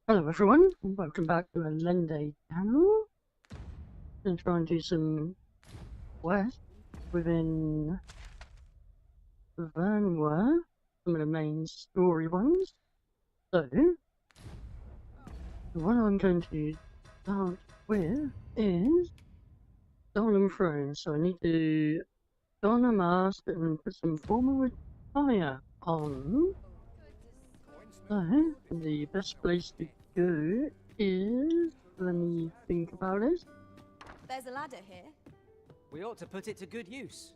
Hello everyone, and welcome back to the Lende channel. I'm trying to do some quests within Vernworth, some of the main story ones. So, the one I'm going to start with is Stolen Throne. So I need to don a mask and put some formal attire on. So, the best place to go is, let me think about it. There's a ladder here. We ought to put it to good use.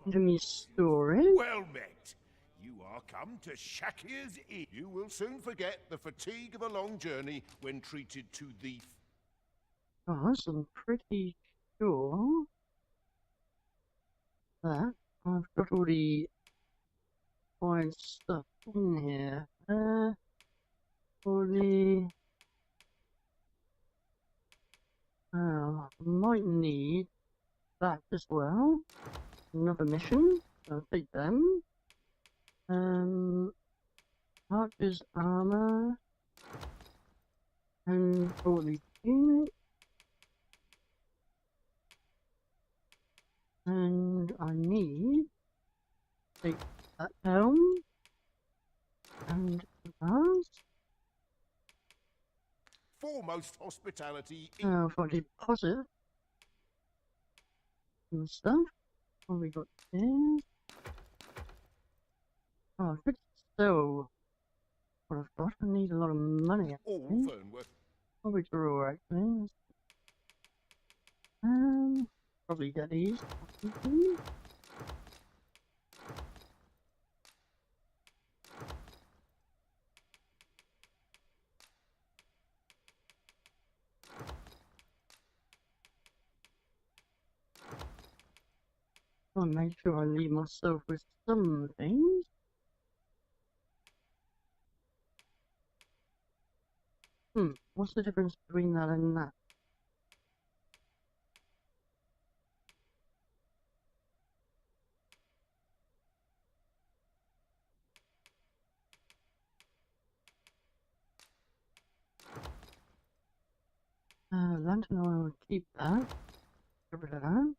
Give me story. Well met. You are come to Shakir's Inn. You will soon forget the fatigue of a long journey when treated to the... Gosh, I'm pretty sure that I've got all the fine stuff in here. For the... I might need that as well. Another mission. I'll take them. Archer's armor. And for the unit. And I need to take that helm and advance. Foremost hospitality... For deposit and stuff. What we got there? Oh, I could sell what I've got. I need a lot of money. All actually. Vernworth. Probably draw actually. Probably get these. I'll make sure I leave myself with some things. What's the difference between that and that? Lantern oil, will keep that. Get rid of that.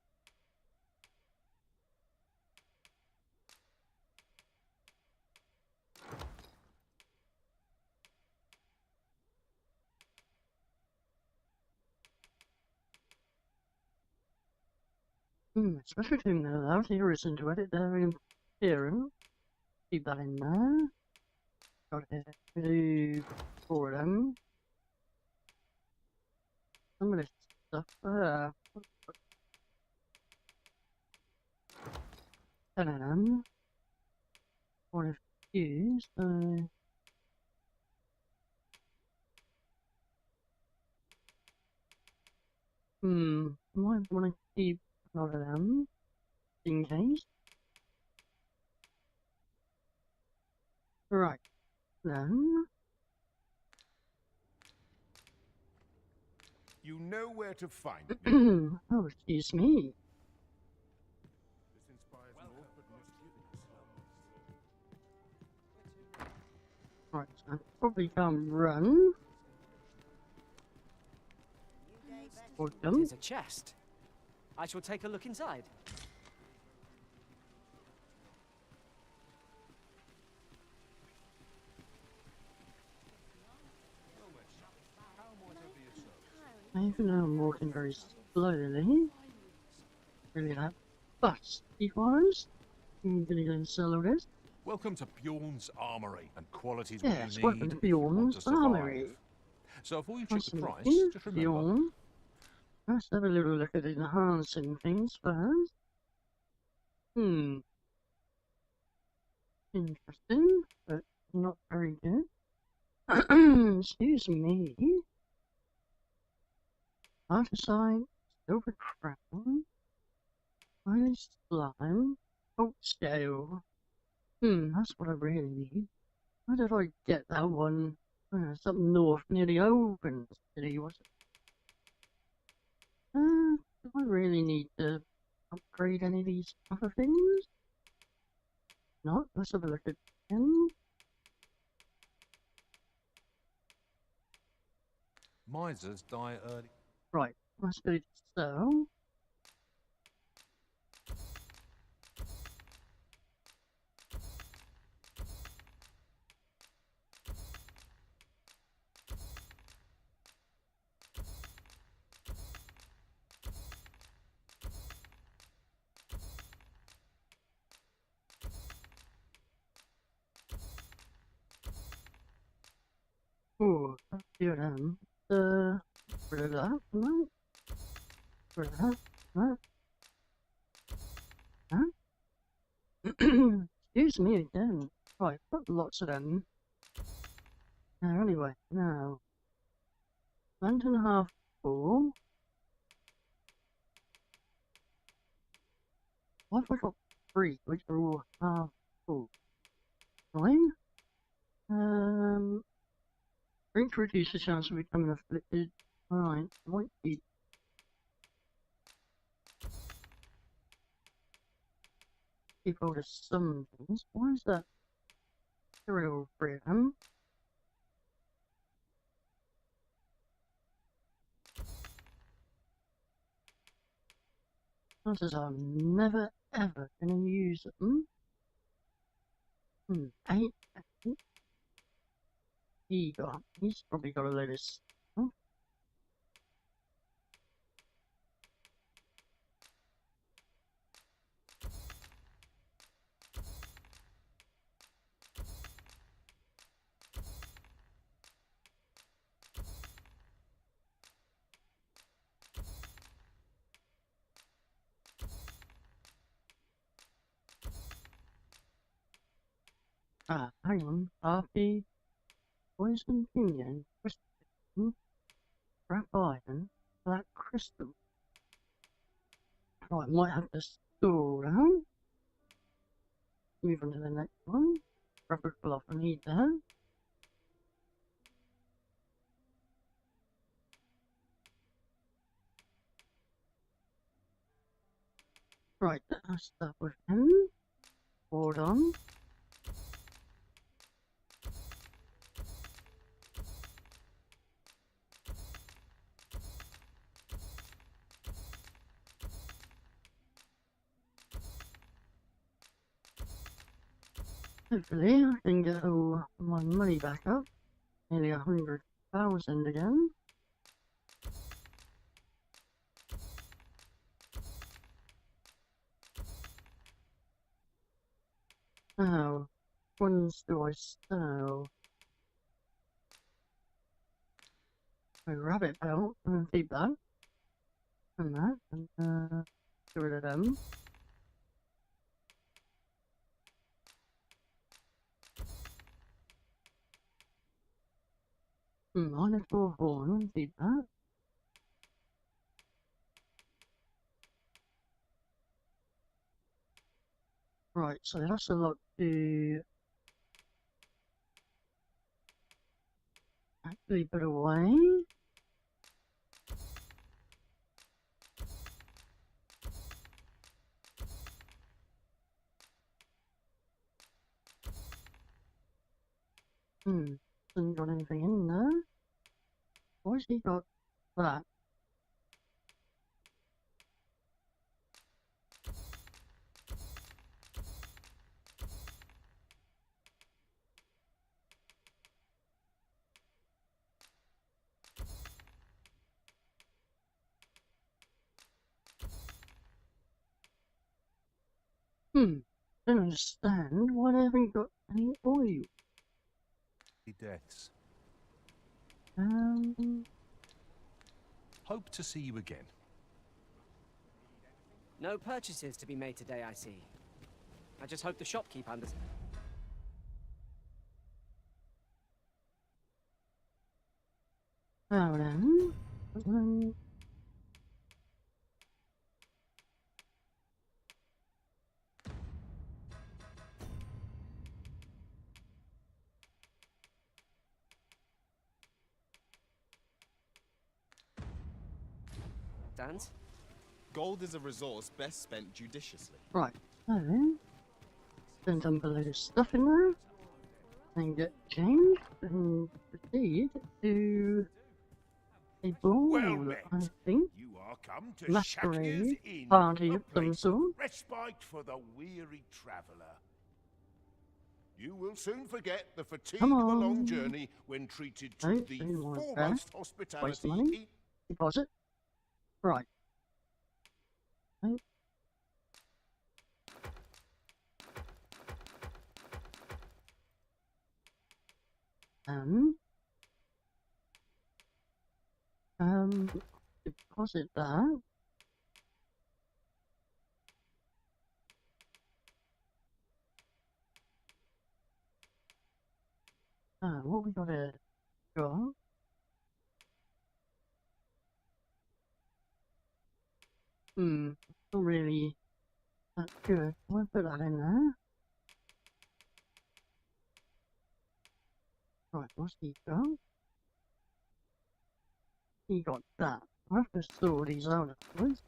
Especially thing that allows the Harrison to edit their appearance. Keep that in there. Got it. Do 4 of them. Some of this stuff there. 10 of them. What a few, so... Might want to keep a lot of them, in case. Right, then... You know where to find me. Oh, excuse me. This inspires naught but misgivings. Right, so I probably can't run. Or jump. There's a chest. I shall take a look inside. Even though I'm walking very slowly, really that fast before I'm gonna go and sell all this. Welcome to Bjorn's Armory, and qualities Yes, you welcome need to if you want Bjorn's to survive. Armory. So before you check the price, Here's just remember... Bjorn. Let's have a little look at enhancing things first. Interesting, but not very good. Excuse me. Artesite, silver crown, highly slime, oak scale. That's what I really need. Where did I get that one? Oh, it's up north near the open city, was it? Do I really need to upgrade any of these other things? Not. Let's have a look at them. Misers die early. Right, let's go to sell. Oh, that's good. Rid of that. No. Rid of that. That. That. Excuse me again. Right, got lots of them. Now, anyway, now. Land and a half full. What if I got 3, which are all half full? 9? Drink to reduce the chance of becoming afflicted. Alright, might be. Keep hold of some things. Why is that? Cereal freedom. Chances are I'm never ever gonna use them. 8. He's probably got a load of stuff. Ah, hang on. Harpy, poison pinion, crystal, scrap iron, black crystal. Right, might have to store that. Move on to the next one. Rubber glove, I need that. Right, let's start with him. Hold on. Hopefully I can get all my money back up. Nearly 100,000 again. Now, which ones do I sell? My rabbit belt, I'm gonna keep that. And that, and get rid of them. Monitor horn, keep that. Right, so that's a lot to actually put away. Hasn't got anything in there. Why's he got that? Don't understand why they haven't got any oil. Deaths. Hope to see you again. No purchases to be made today, I see. I just hope the shopkeep understands. Now then, Stands? Gold is a resource best spent judiciously. right, so then, dump a load of stuff in there, and get changed, and proceed to a ball, Well met. I think. You are come to Shakir's Masquerade Inn, party a of some place of sort. respite for the weary traveller. You will soon forget the fatigue Come of a long on. journey when treated to Don't the say more foremost there. Waste hospitality. money. Deposit. Right. Right. Deposit that. What we gotta go? Not really that good. We'll put that in there. Right, what's he got? He got that. I have to sort these out afterwards.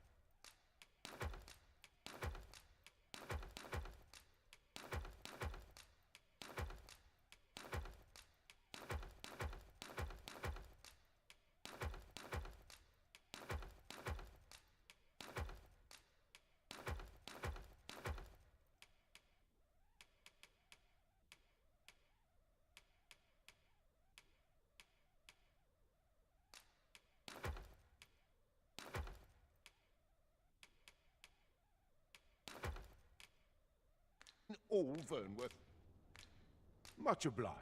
All Vernworth. Much obliged.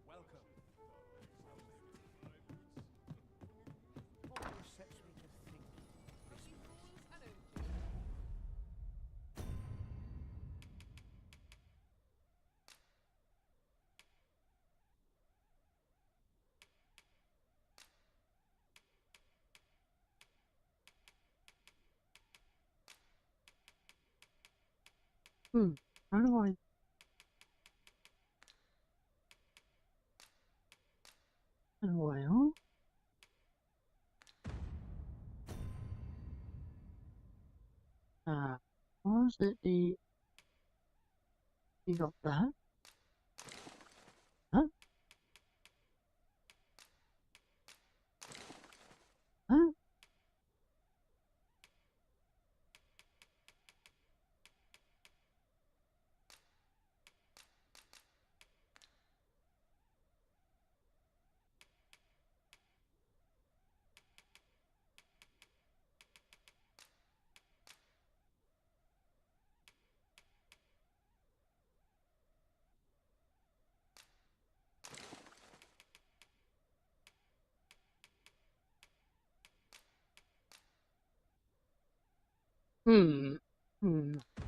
Welcome. What sets me to think How do I... Well... Was it the... You got that? Huh? Huh?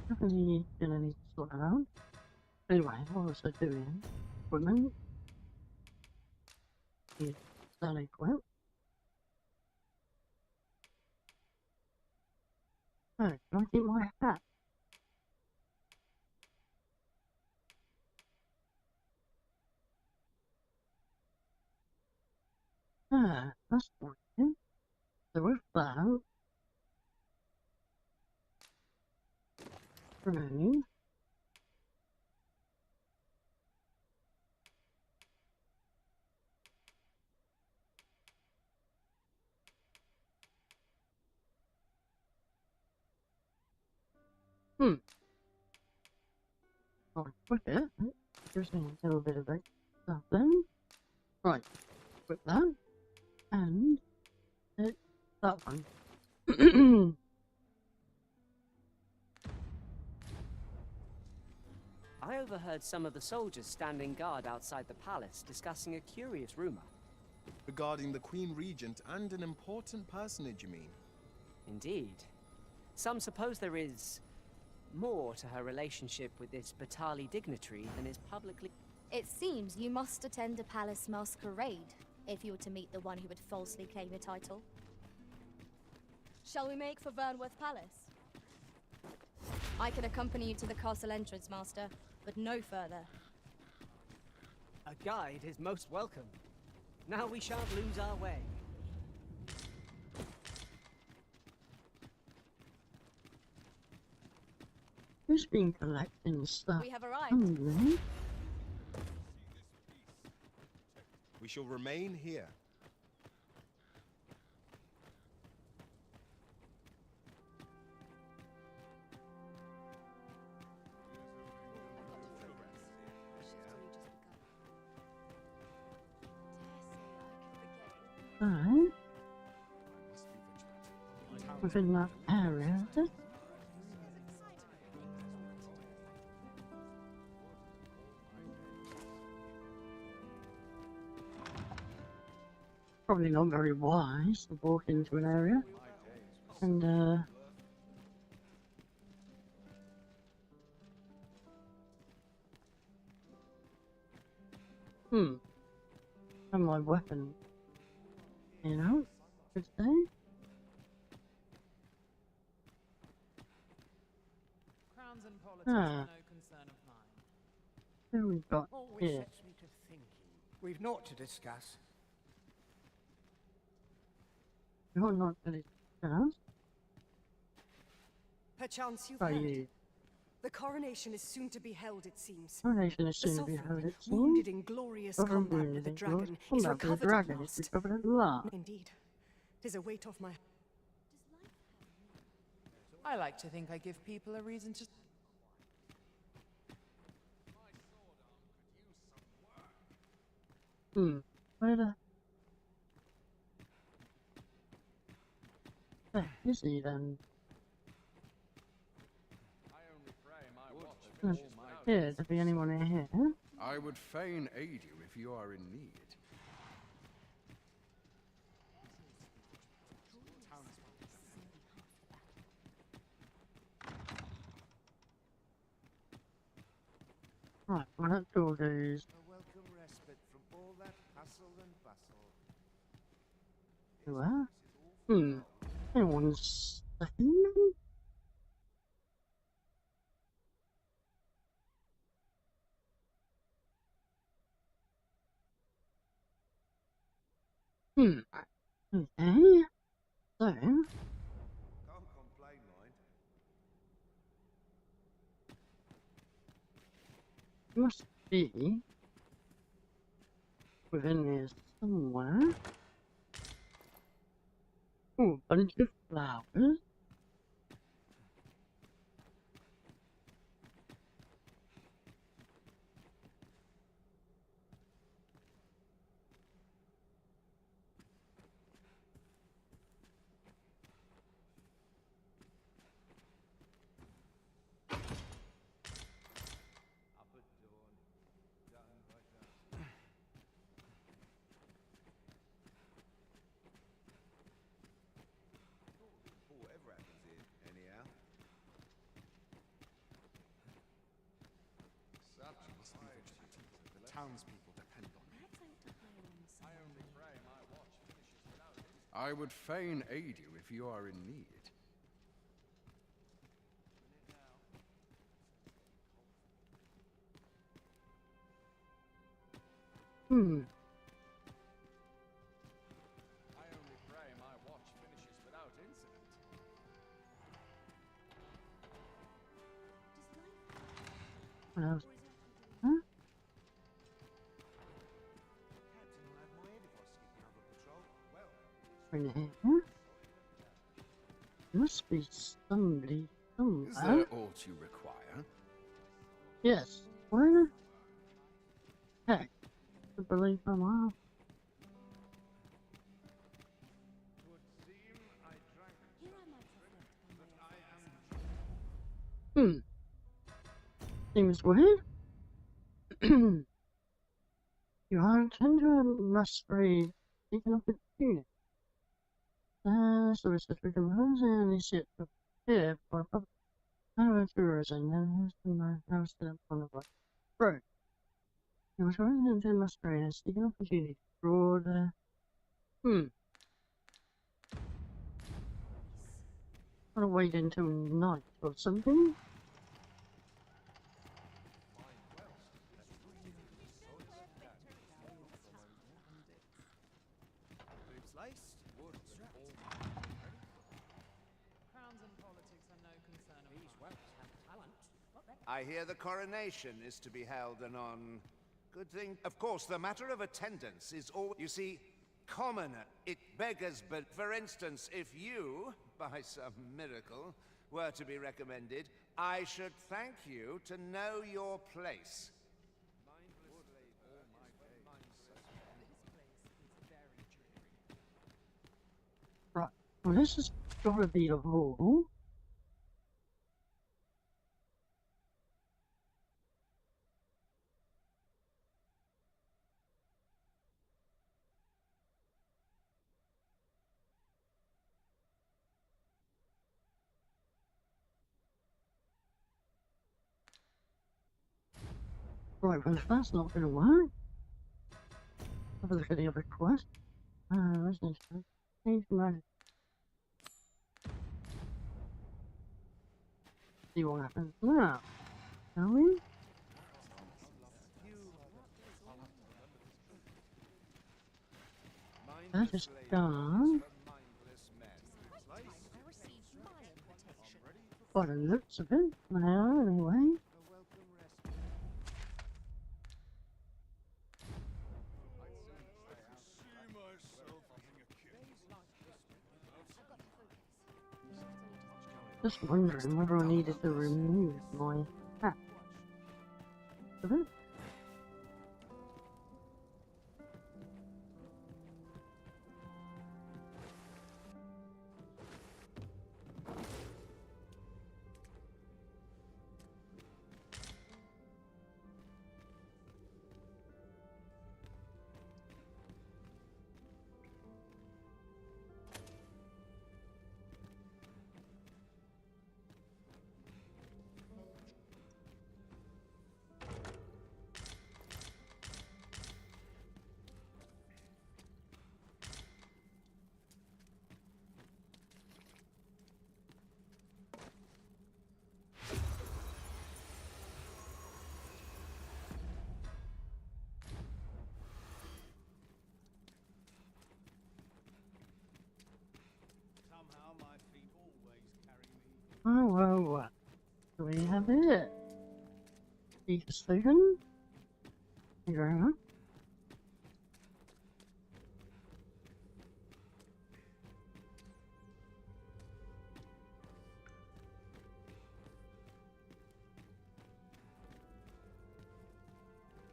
Definitely gonna need to sort that out. Anyway, what was I doing? Equipment. Is that equipped? Oh, can I get my hat? That's fine. So with that, remove. I'll equip it. Just need a little bit of stuff then. Right, equip that. And that one. I overheard some of the soldiers standing guard outside the palace discussing a curious rumor. Regarding the Queen Regent and an important personage, you mean? Indeed. Some suppose there is more to her relationship with this Batali dignitary than is publicly... It seems you must attend a palace masquerade if you were to meet the one who would falsely claim your title. Shall we make for Vernworth Palace? I can accompany you to the castle entrance, Master, but no further. A guide is most welcome. Now we shan't lose our way. Who's been collecting stuff? We have arrived. Really? We shall remain here. within that area, is it? Probably not very wise to walk into an area and and my weapon, you know, could say. Crowns and politics are no concern of mine. Who we've got Oh, which here? sets me to thinking. We've naught to discuss. You're not really discussed Perchance you've by heard. you. The coronation is soon to be held, it seems. Coronation is The soon to be sovereign, held, it wounded seems. in glorious Sovereign combat wounded with the in dragon, glorious is combat with the recovered dragon, at is last. recovered at last. Indeed, 'tis a weight off my... I like to think I give people a reason to... Where the heck is he then? Here, to be anyone in here? I would fain aid you if you are in need. Right, well that door goes. A welcome respite from all that hustle and bustle. Where? Hang on a second. Okay. So, Can't complain, mind. must be within here somewhere. Oh, bunch of flowers. Whatever happens here, anyhow. The townspeople depend on me. I would fain aid you if you are in need. I only pray my watch finishes without incident. What else? Captain will have my head if I skip another patrol. Well, In here? Must be somebody Is somewhere. there aught you require? Yes. Where the heck? I believe I'm off. would seem I drank, but I am... Seems weird. You are tend to a masquerade taken up a tunic. So it's just we can lose and this shit up here for a public tours and then here's the house that on the right. Right. You was running into a masquerade and taken up a tunic. Draw the Wanna wait until night or something? Boots laced, wood strapped. Crowns and politics are no concern of mine. I hear the coronation is to be held anon. Good thing. Of course, the matter of attendance is all... You see, commoner, it beggars, but for instance, if you, by some miracle, were to be recommended, I should thank you to know your place. Right. Well, this is gotta be a hole. Right, well if that's not gonna work, have a look at the other quest. Where's this one? Change magic. See what happens now, shall we? That is done. By the looks of it, now anyway. Just wondering whether I needed to remove my hat. Of it? Oh, well, what? Do we have it? Eat a spoon? Thank you very much.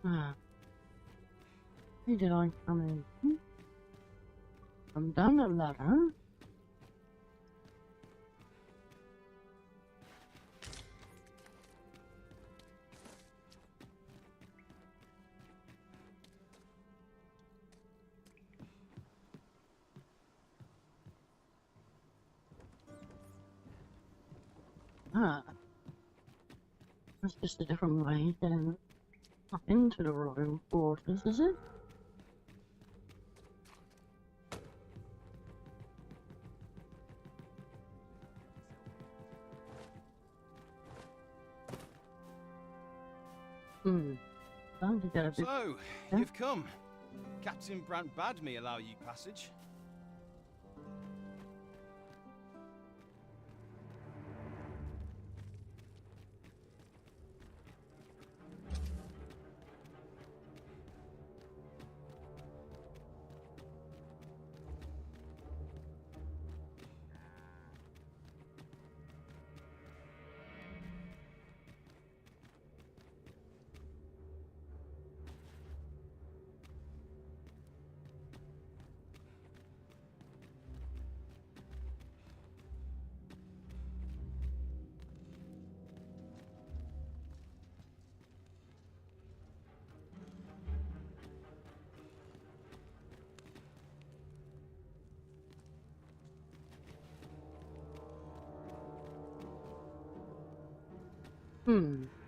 Ah. Where did I come in? I'm down at ladder. Ah. That's just a different way getting up into the royal quarters, is it? Time to get a bit. So, Yeah? you've come. Captain Brant bade me allow you passage.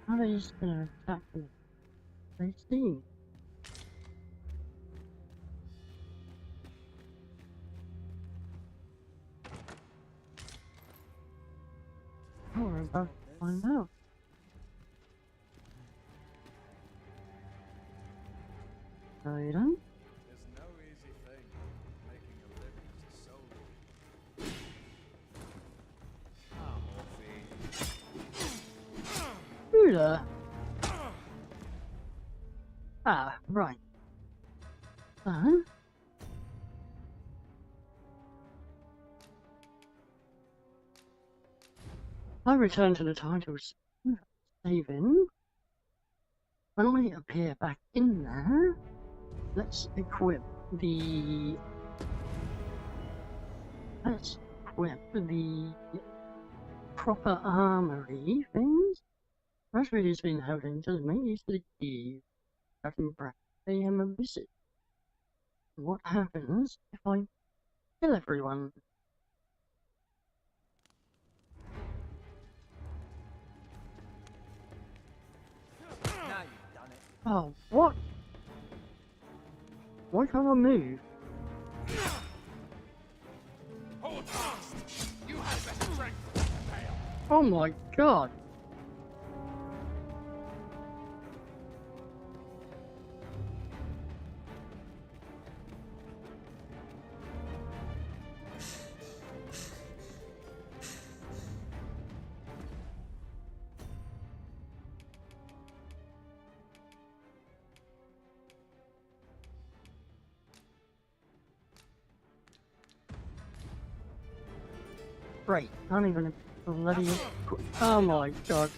How are they just gonna attack me? They see. Oh, we're about to find out. No, you don't? There's no easy thing making a living as a soldier. Who the? Ah, right. So. I return to the titles. Saving. When I appear back in there, let's equip the. Let's equip the proper armory things. That's really been helping to make use of the key. I can pay him a visit. What happens if I kill everyone? Now you've done it. Oh, what? Why can't I move? Hold fast! You have better strength than fail. Oh my god! Right, not even a bloody... Oh my god.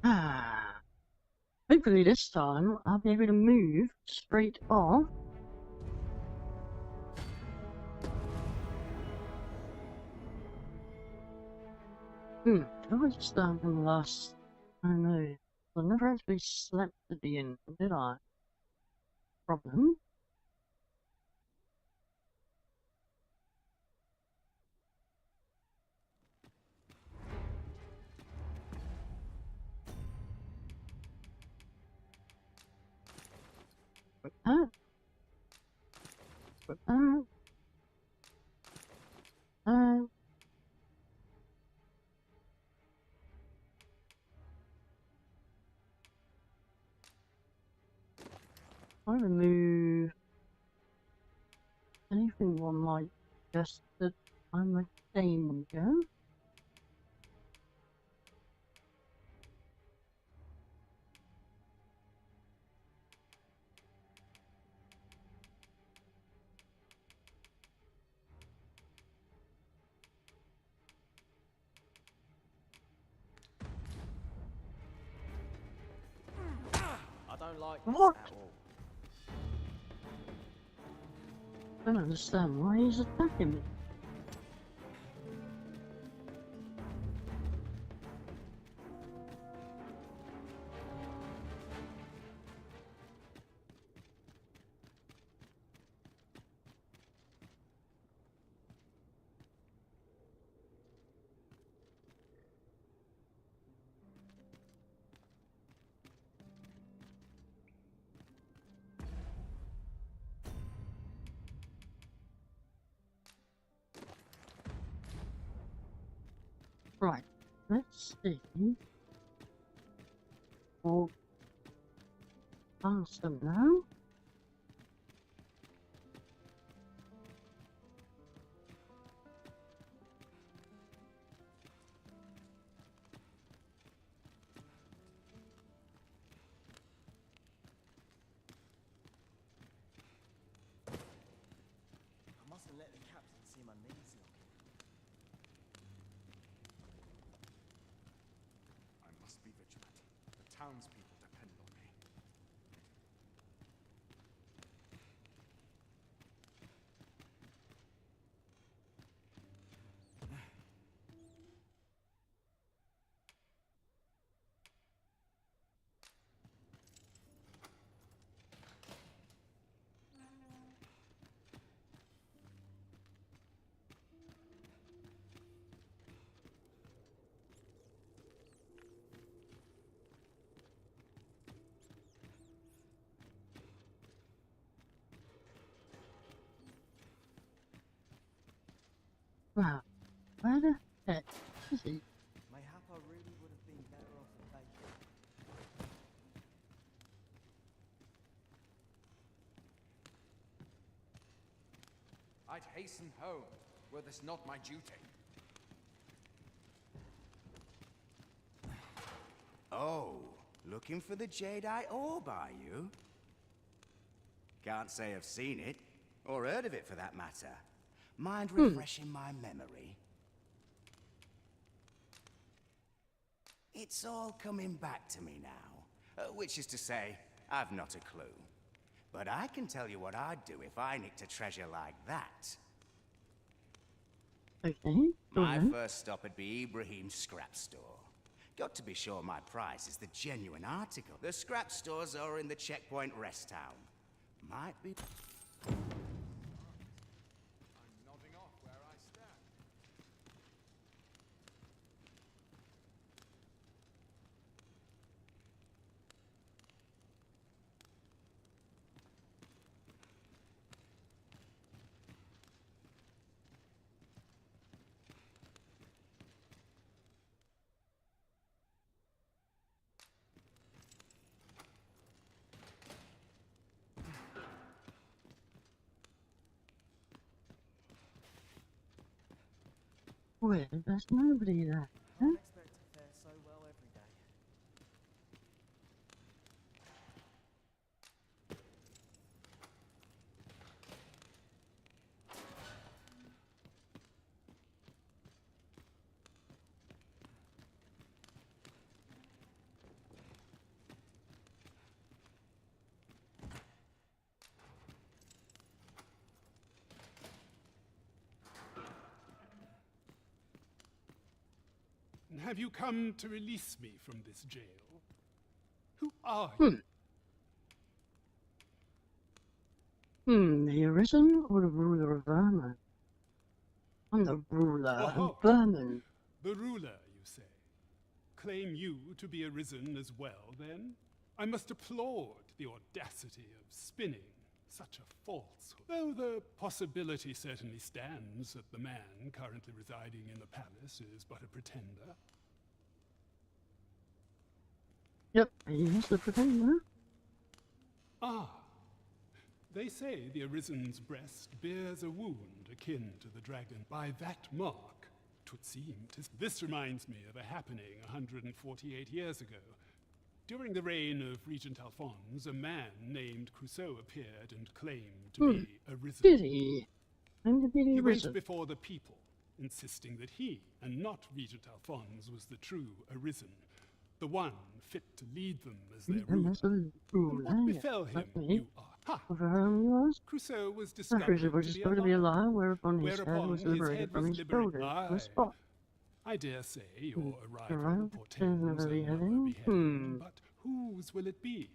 Ah. Hopefully this time I'll be able to move straight off. Did I just start from the last... I don't know. I never actually slept at the end, did I? Problem? But that... But that... I remove anything on like just that I'm a danger. I don't like this What? at all. I don't understand why he's attacking me. Right, let's see. Well, faster now. I mustn't let the captain see my knees knocking. I must be vigilant. The townspeople depend on me. Wow, where the heck is he? Mayhap I really would have been better off with bacon. I'd hasten home, were this not my duty. Oh, looking for the Jadeite orb, are you? Can't say I've seen it, or heard of it for that matter. Mind refreshing my memory? It's all coming back to me now. Which is to say, I've not a clue. But I can tell you what I'd do if I nicked a treasure like that. Okay, go My on. first stop would be Ibrahim's scrap store. Got to be sure my price is the genuine article. The scrap stores are in the checkpoint rest town. Might be... I'm nodding off where I stand. Where? There's nobody there. Huh? Can't expect to fare so well every day. Have you come to release me from this jail? Who are you? The Arisen or the ruler of Vermin? I'm the ruler of Vermin. The ruler, you say? Claim you to be arisen as well, then? I must applaud the audacity of spinning such a falsehood. Though the possibility certainly stands that the man currently residing in the palace is but a pretender. Yep, he's the pretender. Ah, they say the Arisen's breast bears a wound akin to the dragon. By that mark, 'twould seem this reminds me of a happening 148 years ago. During the reign of Regent Alphonse, a man named Crusoe appeared and claimed to be Arisen. Did he? And to be He Arisen. went before the people, insisting that he, and not Regent Alphonse, was the true Arisen, the one fit to lead them as their ruler. And what befell him, you ask? Ha! Crusoe was discovered to be alive, whereupon his head was liberated from his shoulders to a spot. I dare say your arrival portends another beheading, but whose will it be?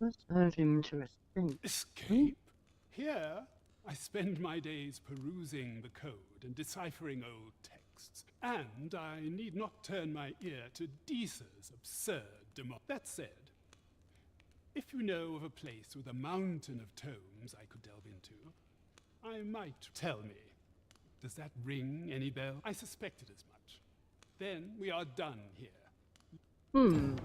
Let's urge him to escape. Escape? Here, I spend my days perusing the code and deciphering old texts, and I need not turn my ear to Deesa's absurd demand. That said, if you know of a place with a mountain of tomes I could delve into, I might tell me. Does that ring any bell? I suspected as much. Then we are done here. Could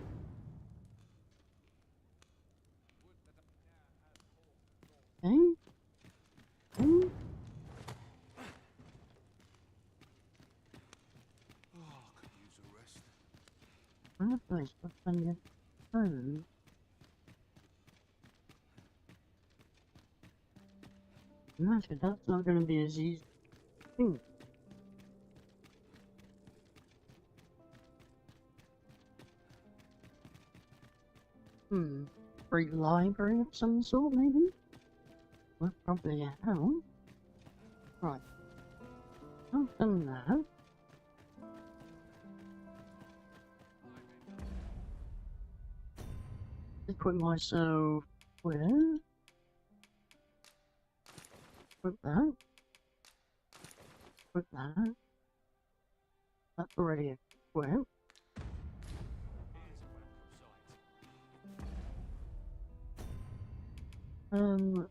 use a rest. What a place for plenty of food. Imagine that's not going to be as easy. Free library of some sort, maybe? Well, probably a hell. Right. I've done that. Equip myself where? Put that. Put that. That's already equipped.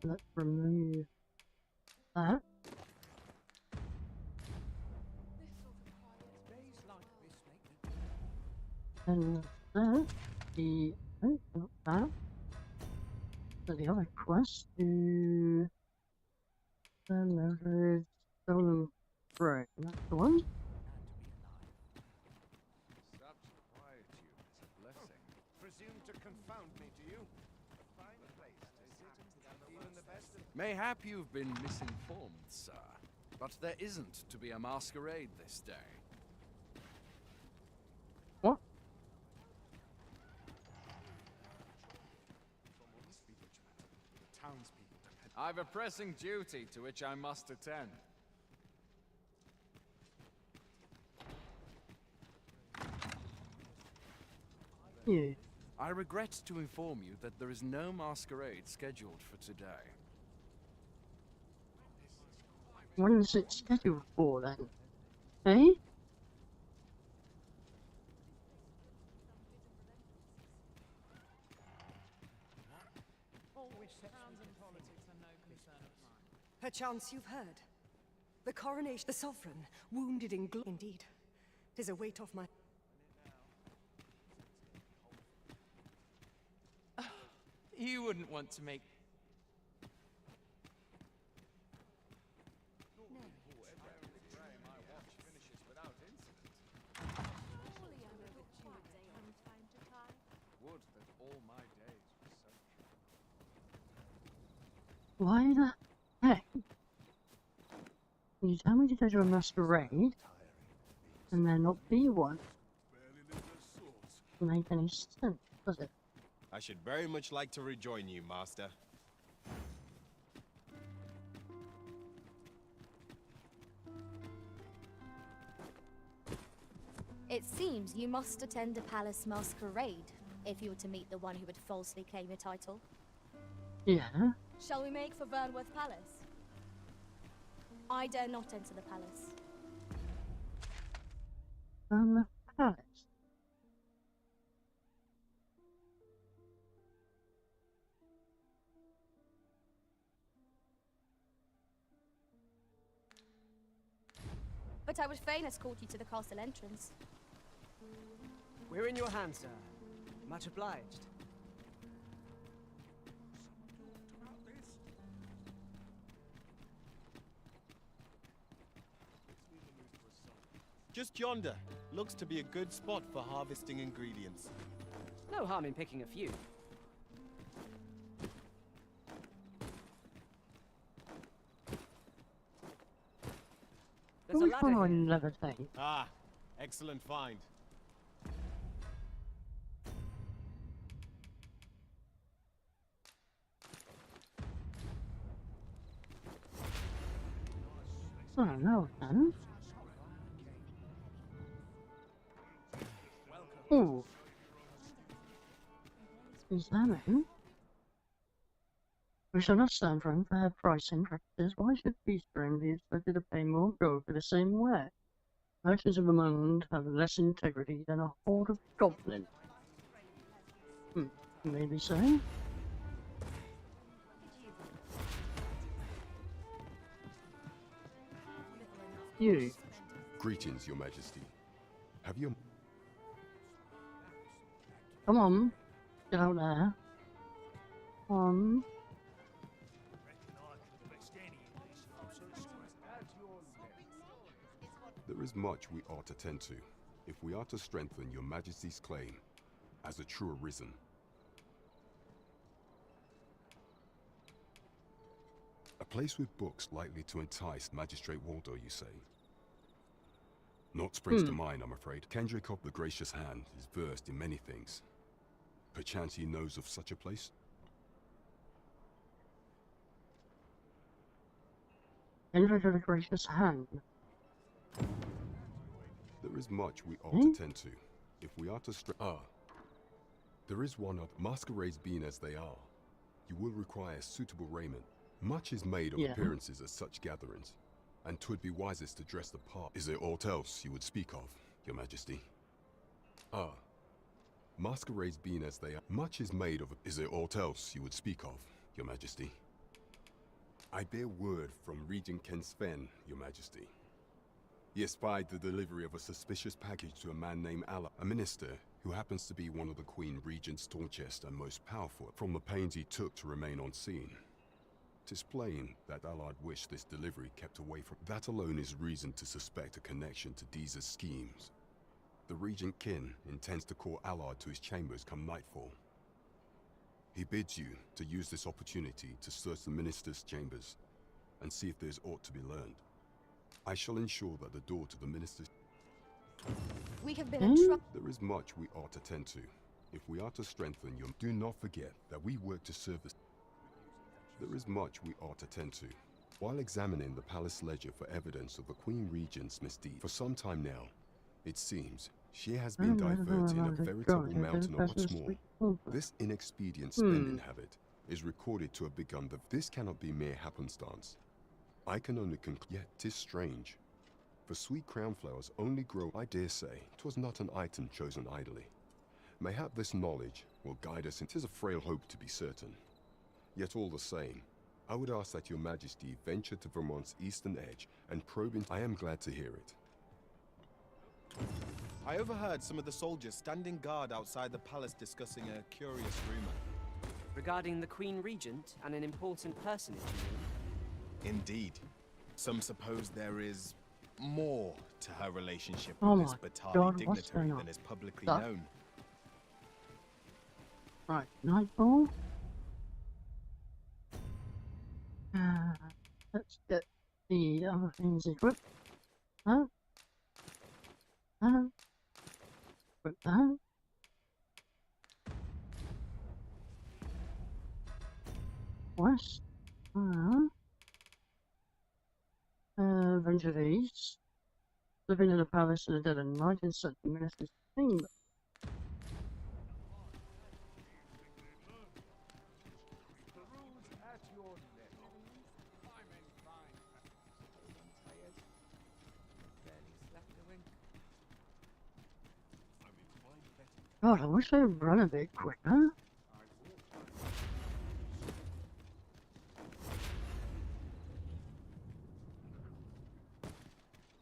Let's remove that. And that, not that. So the other quest to leverage stolen bread. That's the one. Such quietude is a blessing. Presume to confound me, do you? A fine place to sit. Even the best of... Mayhap you've been misinformed, sir. But there isn't to be a masquerade this day. What? I've a pressing duty to which I must attend. You. I regret to inform you that there is no masquerade scheduled for today. When is it scheduled for then? Eh? Perchance you've heard. The coronation, the sovereign, wounded in glory. Indeed, 'tis a weight off my... You wouldn't want to make... Would that all my days were so short. Why the heck? Can you tell me to go to a masquerade and then not be one? Doesn't make any sense, does it? I should very much like to rejoin you, Master. It seems you must attend a palace masquerade if you were to meet the one who would falsely claim your title. Yeah. Shall we make for Vernworth Palace? I dare not enter the palace. The palace. But I would fain escort you to the castle entrance. We're in your hands, sir. Much obliged. Just yonder. Looks to be a good spot for harvesting ingredients. No harm in picking a few. There's a Which ladder one I here. levitate? Ah, excellent find. I don't know, man. Ooh. Examine. We shall not stand for unfair pricing practices. Why should peace brand be expected to pay more gold for the same ware? Merchants of the land have less integrity than a horde of goblins. Maybe so. You. Greetings, Your Majesty. Have you... Come on. Get out there. Come on. There is much we ought to tend to, if we are to strengthen Your Majesty's claim as a true arisen. A place with books likely to entice Magistrate Waldo, you say? Naught springs to mind, I'm afraid. Kendrick of the Gracious Hand is versed in many things. Perchance he knows of such a place? Kendrick of the Gracious Hand. There is much we ought to tend to, if we are to there is one of masquerades being as they are. You will require suitable raiment. Much is made of appearances at such gatherings, and 'twould be wisest to dress the part. Is there aught else you would speak of, Your Majesty? Masquerades being as they are. Much is made of. Is there aught else you would speak of, Your Majesty? I bear word from Regent Ken Sven, Your Majesty. He espied the delivery of a suspicious package to a man named Allard, a minister who happens to be one of the Queen Regent's staunchest and most powerful. From the pains he took to remain on scene, 'tis plain that Allard wished this delivery kept away from. That alone is reason to suspect a connection to Deeza's schemes. The Regent Kin intends to call Allard to his chambers come nightfall. He bids you to use this opportunity to search the minister's chambers and see if there's aught to be learned. I shall ensure that the door to the minister's... We have been entrusted. There is much we ought to tend to, if we are to strengthen your... Do not forget that we work to serve the... there is much we ought to tend to. While examining the palace ledger for evidence of the Queen Regent's misdeed for some time now, it seems she has been diverting a veritable mountain of what's more. This inexpedient spending habit is recorded to have begun this cannot be mere happenstance. I can only conclude, yet 'tis strange. For sweet crown flowers only grow, I dare say, 'twas not an item chosen idly. Mayhap this knowledge will guide us, and 'tis a frail hope to be certain. Yet all the same, I would ask that your majesty venture to Vermont's eastern edge and probe into. I am glad to hear it. I overheard some of the soldiers standing guard outside the palace discussing a curious rumor. Regarding the Queen Regent and an important personage, you mean? Indeed. Some suppose there is more to her relationship Oh with this my Batali God, what's dignitary going on? than is publicly Stuff? known. Right, nightfall. Let's get the other things equipped. Equip that. West. Venture east. Living in a palace in a dead end night in such a minister's kingdom. God, I wish they'd run a bit quicker.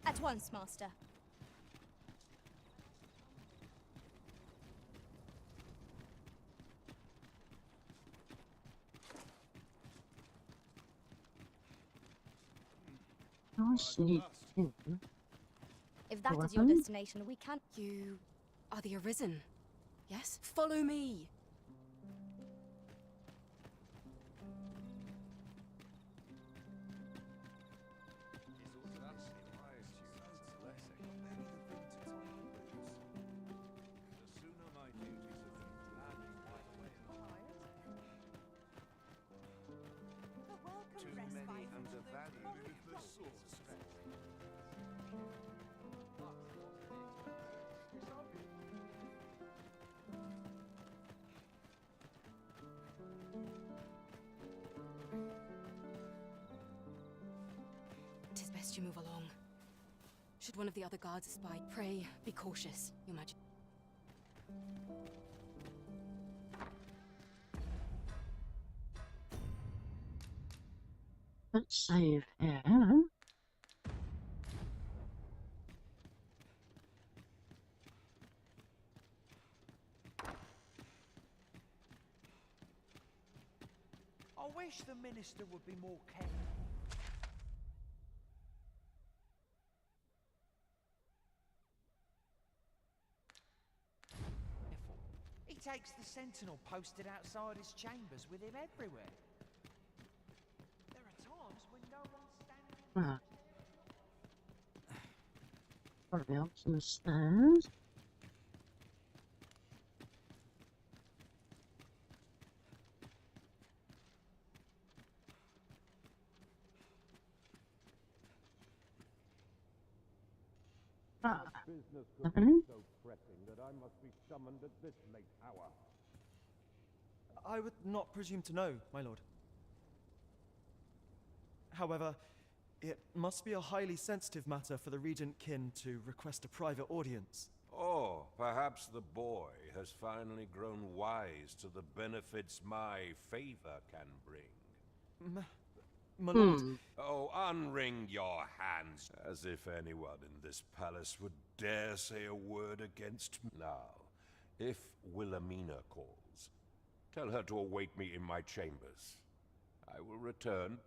At once, Master. I'll sneak in. If that is your destination, we can. You are the Arisen, yes? Follow me. Tis best you move along. Should one of the other guards espy, pray, be cautious, Your Majesty. Let's save here. I wish the minister would be more careful. He takes the sentinel posted outside his chambers with him everywhere. There are times when no one's standing. Gotta be up some stairs. Business Happening? so pressing that I must be summoned at this late hour. I would not presume to know, my lord. However, it must be a highly sensitive matter for the Regent Kin to request a private audience. Or perhaps the boy has finally grown wise to the benefits my favor can bring. My lord. Oh, unwring your hands, as if anyone in this palace would dare say a word against me. Now, if Wilhelmina calls, tell her to await me in my chambers. I will return.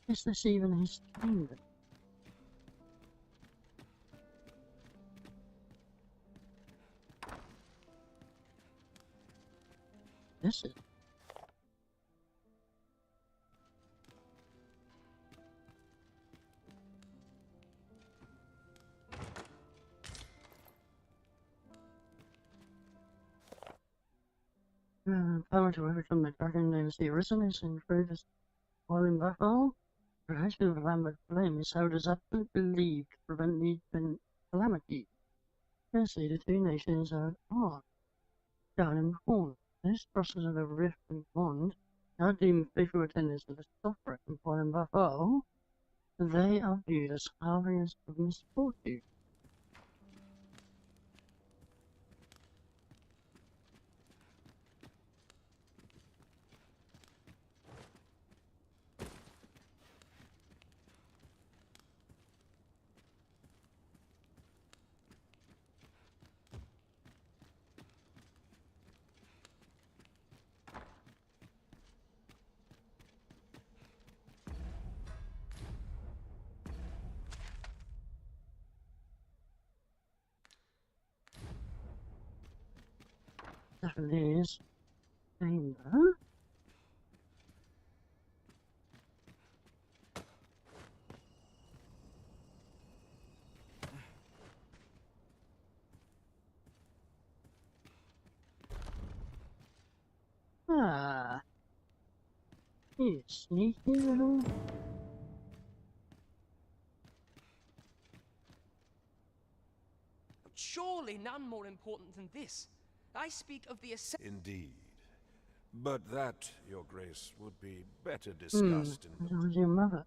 Is this even his chamber? This is. Power to overcome the dragon names the Arisen and improve his boiling battle. Protection of lambent flame is held as absolute believed to prevent the calamity. Firstly, the two nations are down in corn. This process of the rift and bond, now deemed faithful attendants of the suffering and boiling battle, they are viewed as harbiangers of misfortune. Definitely is. Chamber. Ah. You sneaky little. Surely none more important than this. I speak of the Indeed. But that, Your Grace, would be better discussed in That was your mother.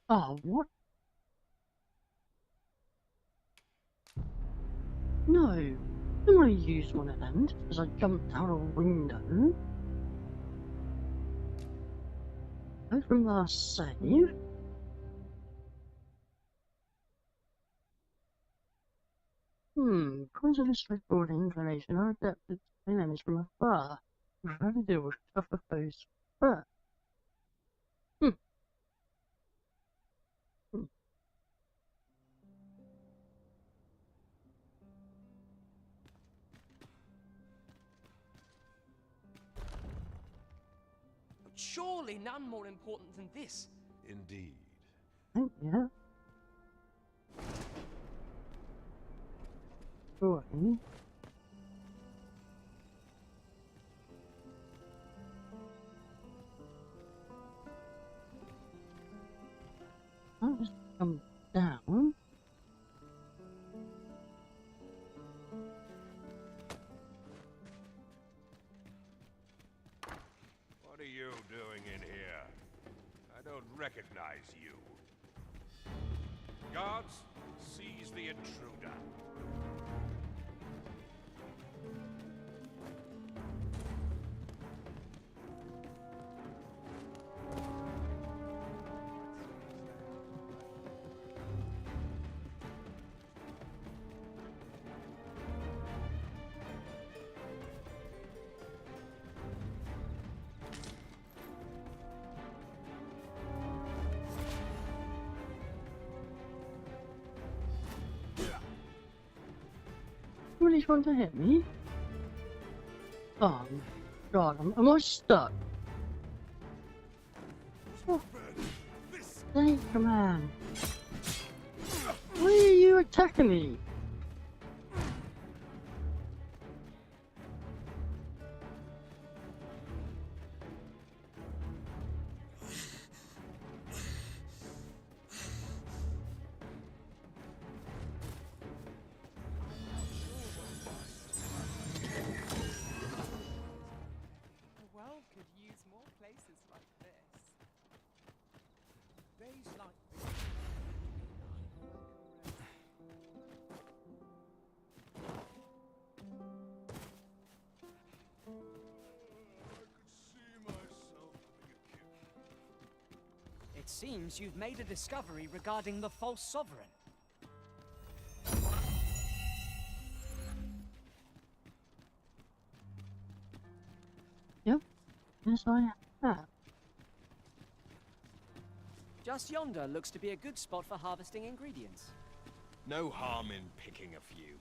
Oh, what? No, I don't want to use one of them just because I jumped out of a window. Go from last save. Because of the straightforward inclination, our adapted to enemies from afar. We have to deal with tougher foes first. Surely none more important than this. Indeed. Yeah. Boy. I'll just come down. What are you doing in here? I don't recognize you. Guards, seize the intruder. Really trying to hit me? Oh God, am I stuck? Oh, thank you, man. Why are you attacking me? The world could use more places like this. Days like It seems you've made a discovery regarding the false sovereign. Yep. Yes, I have. Just yonder looks to be a good spot for harvesting ingredients. No harm in picking a few.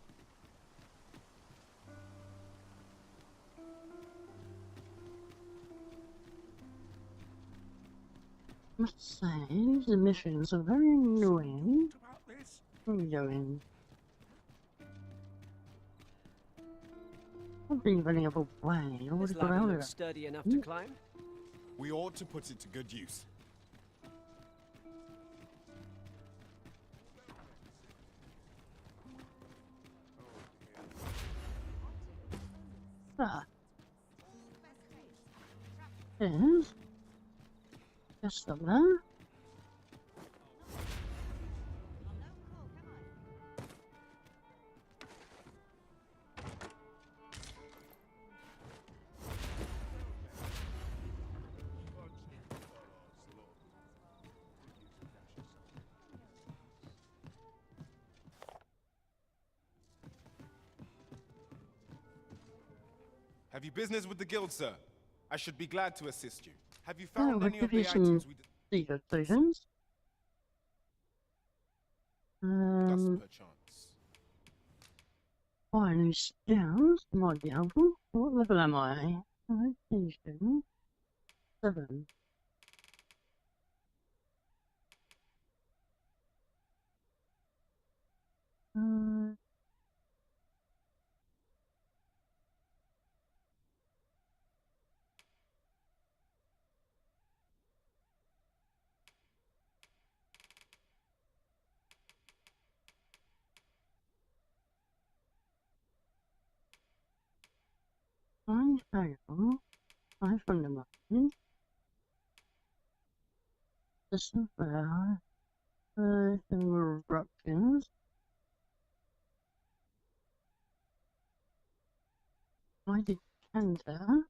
Must say, these emissions are very annoying. Where are we going? I don't think of any other way. I would This have got ladder out of looks it. sturdy enough to climb. We ought to put it to good use. Ah. Yes. Just up there. Have you business with the guild, sir? I should be glad to assist you. Have you Oh, found we'll any give of you the some items we secret potions. discussed perchance? Buy new skills might be helpful. What level am I? Education. 7. I fail. I fundamental. This is where there were eruptions. I did canter.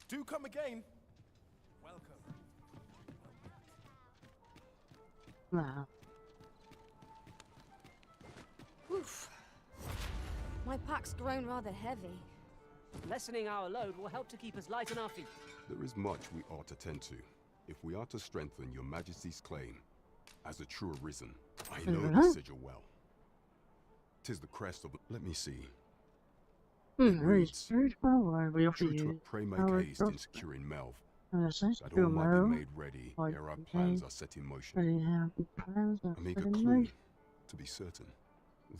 Do come again. Welcome. Now. Oof. My pack's grown rather heavy. Lessening our load will help to keep us light on our feet. There is much we ought to tend to, if we are to strengthen your majesty's claim as a true arisen. I know the sigil well. 'Tis the crest of the... Let me see. It reads, We offer true to you it, pray make haste in securing Melv, that your all might mail. be made ready ere our plans are set in motion. A meager in clue, motion. to be certain.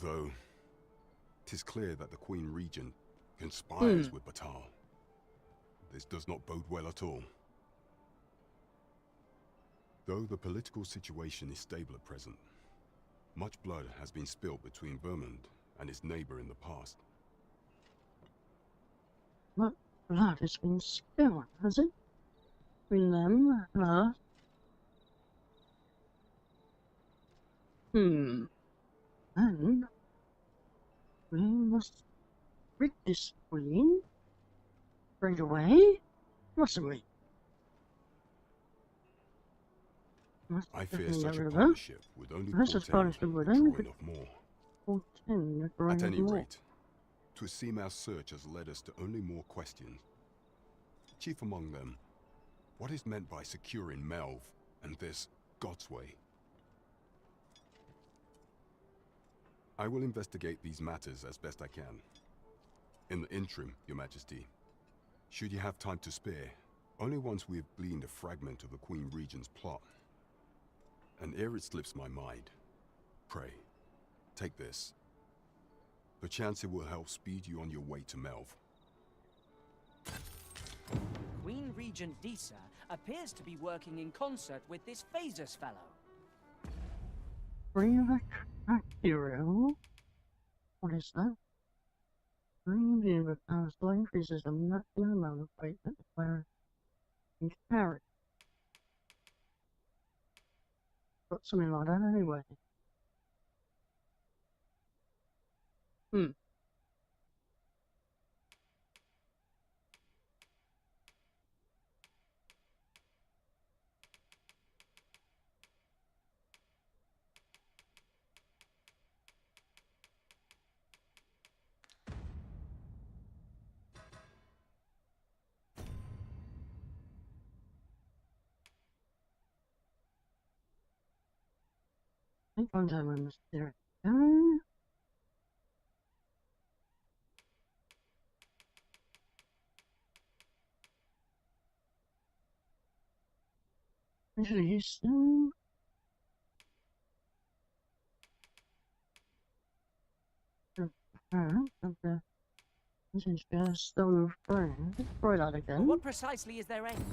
Though, 'tis clear that the Queen Regent conspires with Batal. This does not bode well at all. Though the political situation is stable at present, much blood has been spilled between Vermund and its neighbor in the past. What blood has been spilled, has it? Between them and us? And we must rid this queen straight away, mustn't we? I fear such a partnership partnership would only portend the drawing of more. At any rate, 'twould seem our search has led us to only more questions. Chief among them, what is meant by securing Melv and this God's way? I will investigate these matters as best I can. In the interim, Your Majesty, should you have time to spare, only once we have gleaned a fragment of the Queen Regent's plot, and ere it slips my mind, pray, take this. Perchance it will help speed you on your way to Melv. Queen Regent Disa appears to be working in concert with this Phasus fellow. Hero? What is that? Bring in with our slow increases the maximum amount of weight that the player can carry. Got something like that anyway. think I'm done. There we go. Introduce them. This is just the friend. Let's try that But again. what precisely is their aim?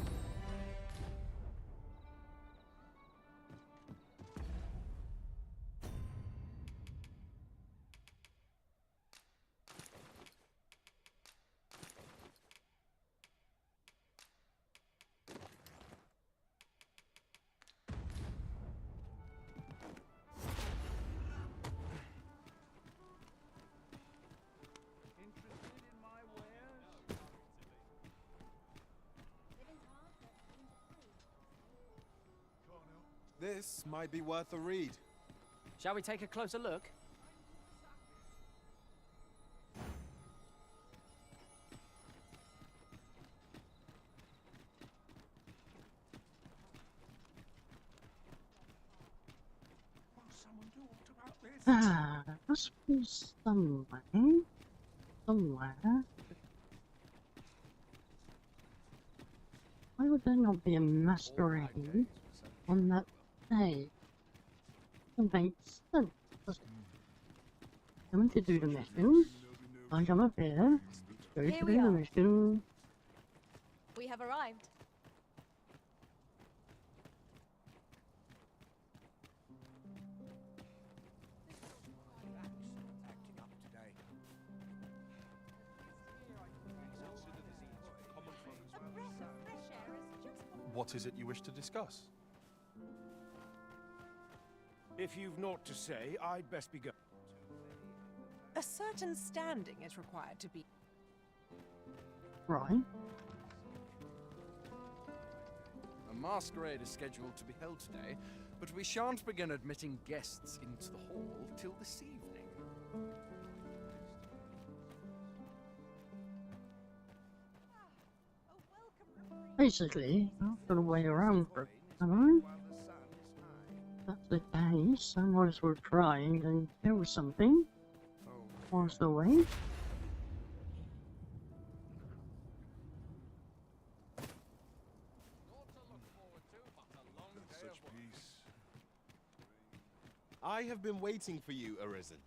This might be worth a read. Shall we take a closer look? There must be somewhere. Why would there not be a masquerade on that day? It makes sense, doesn't it? Coming to do the mission. I come up here. Go to do we the are. mission. We have arrived. What is it you wish to discuss? If you've naught to say, I'd best be going. A certain standing is required to be. Right. A masquerade is scheduled to be held today, but we shan't begin admitting guests into the hall till this evening. Basically, I've got to wait around for it, am I? If that's the case, I might as well try and do something whilst I wait. Such peace. I have been waiting for you, Arisen.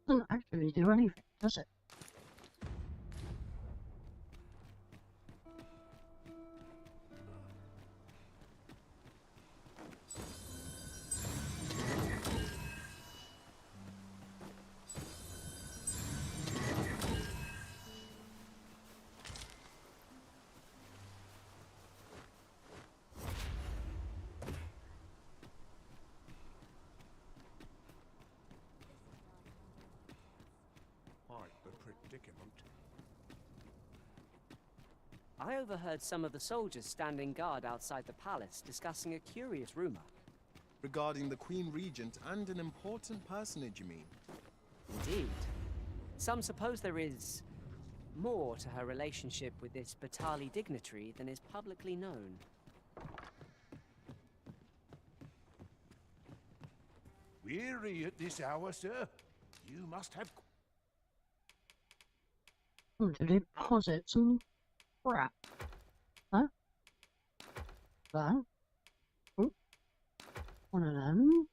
Doesn't actually do anything, does it? Quite the predicament. I overheard some of the soldiers standing guard outside the palace discussing a curious rumor. Regarding the Queen Regent and an important personage, you mean? Indeed. Some suppose there is more to her relationship with this Batali dignitary than is publicly known. Weary at this hour, sir? You must have... Oh, to deposit some crap. Huh? That? Oh. One of them.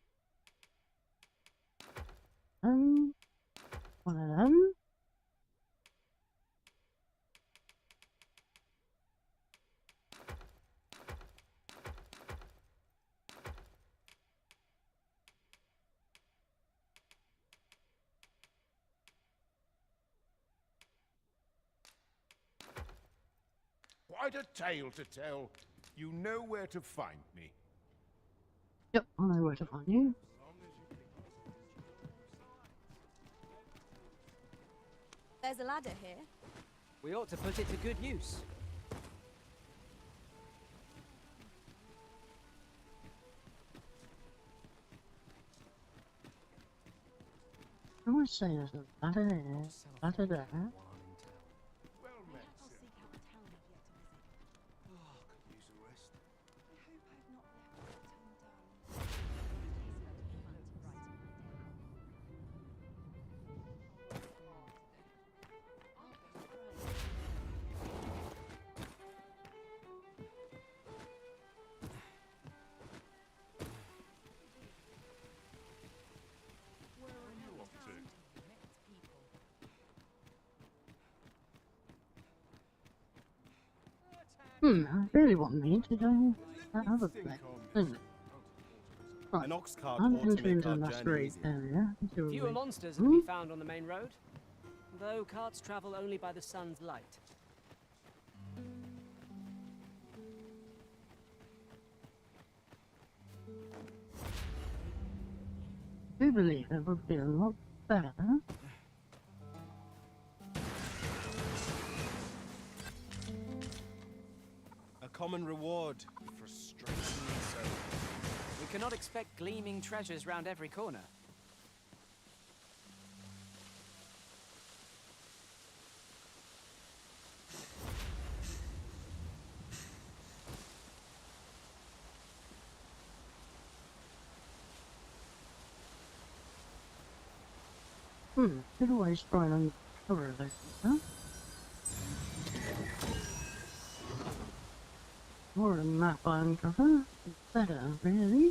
One of them. quite a tale to tell. You know where to find me. Yep, I know where to find you. There's a ladder here. We ought to put it to good use. I want to say there's a ladder there, ladder there. Well met, I'll sir. seek out a town I've yet to visit. Oh, could use a rest. I hope I've not left it undone. Where are you off to? I really want me to go that other place. Right, An ox cart I'm ought to entering make into our the journey masquerade easier. area. Fewer monsters are to be found on the main road, though carts travel only by the sun's light. I do believe it would be a lot better. A common reward for strangely so. We cannot expect gleaming treasures round every corner. Could always try and uncover those, huh? More a map I uncover, the better, really.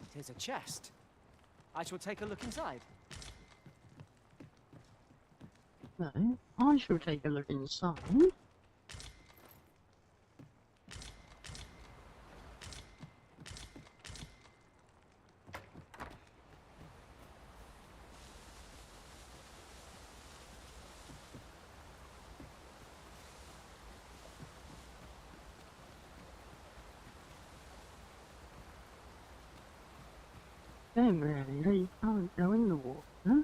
It is a chest. I shall take a look inside. No, I shall take a look inside. Game really, you can't go in the water.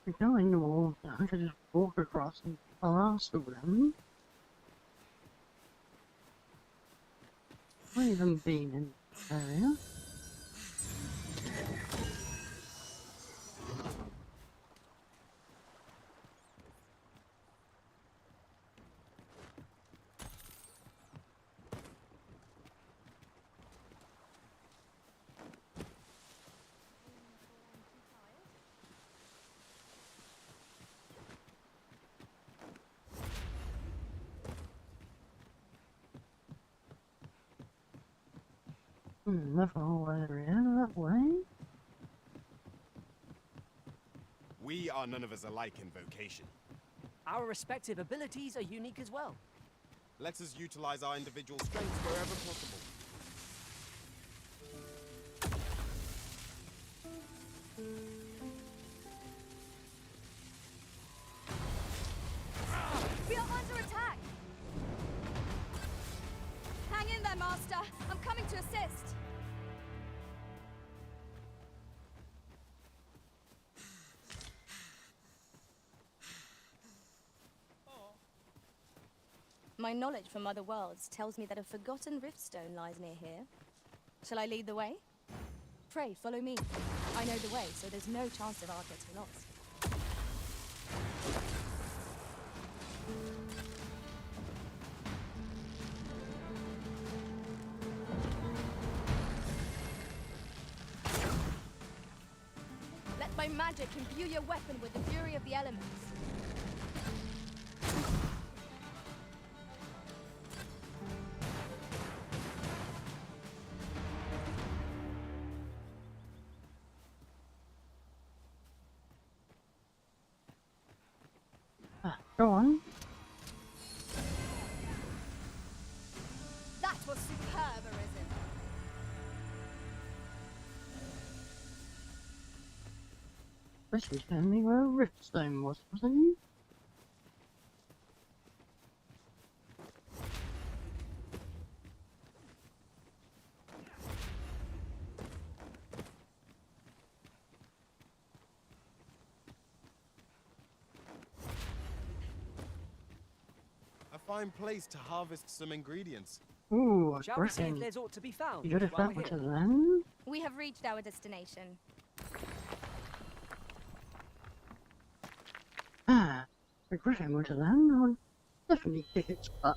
If you go in the water, I could just walk across and harass them. I've even been in the area. The whole area that way. We are none of us alike in vocation. Our respective abilities are unique as well. Let us utilize our individual strengths wherever possible. We are under attack! Hang in there, Master! I'm coming to assist! My knowledge from other worlds tells me that a forgotten riftstone lies near here. Shall I lead the way? Pray, follow me. I know the way, so there's no chance of our getting lost. Let my magic imbue your weapon with the fury of the elements. Go on. That was superb, Arisen. This was telling me where Riftstone was, wasn't you? A fine place to harvest some ingredients. Ooh, Shall we see if Griffin. there's aught to be found? You got to while that we're much here? of land? We have reached our destination. Ah, the Griffin went to land. I'll definitely kick its butt.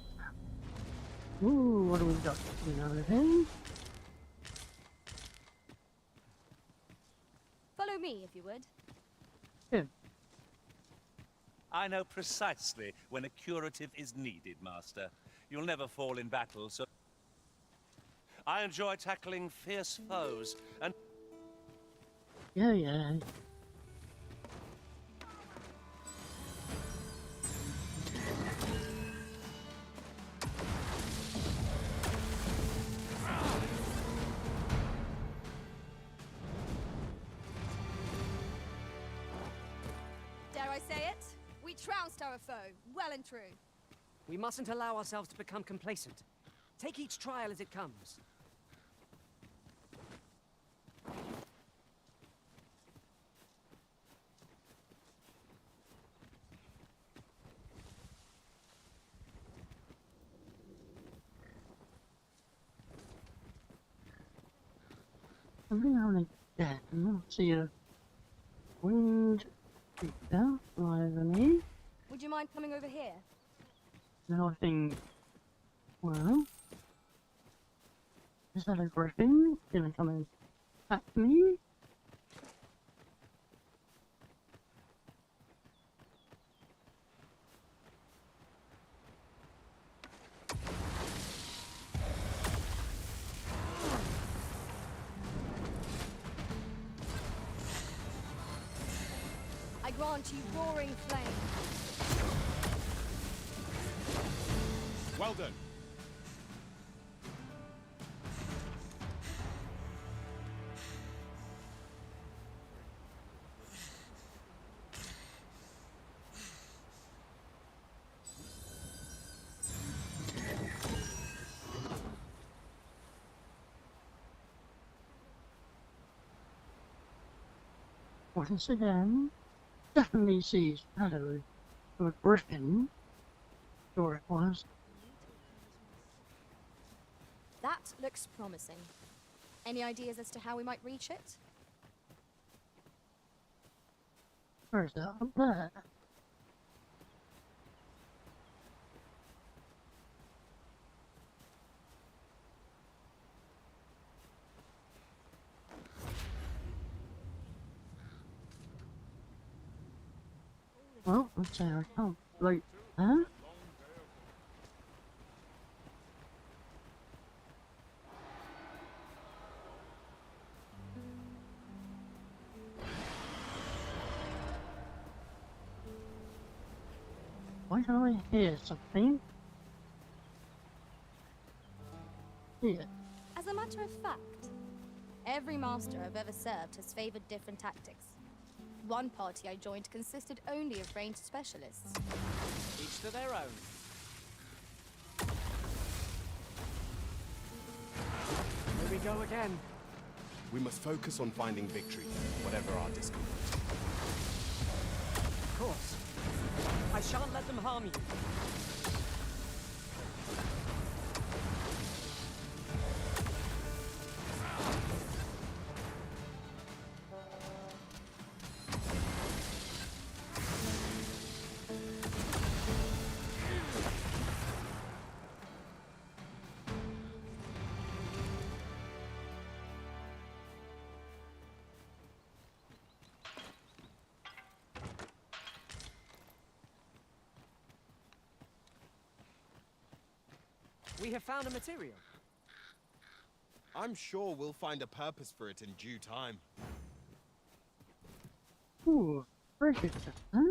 Ooh, what do we got over here? Follow me, if you would. Good. I know precisely when a curative is needed, Master. You'll never fall in battle, so... I enjoy tackling fierce foes, and... Yeah. Dare I say it? We trounced our foe, well and true. We mustn't allow ourselves to become complacent. Take each trial as it comes. Every now and again, I'll see a winged creature fly over me. Would you mind coming over here? Then I think, well, is that a griffin gonna come and attack me? I grant you roaring flame. Well done. Once again, definitely sees shadow of a griffin. Sure it was. That looks promising. Any ideas as to how we might reach it? Where's that? Up there. Well, let's say I can't float there. Why don't I hear something? Here. As a matter of fact, every master I've ever served has favored different tactics. One party I joined consisted only of ranged specialists. Each to their own. Here we go again. We must focus on finding victory, whatever our discomfort. Of course. I shan't let them harm you. We have found a material. I'm sure we'll find a purpose for it in due time. Ooh, precious, huh?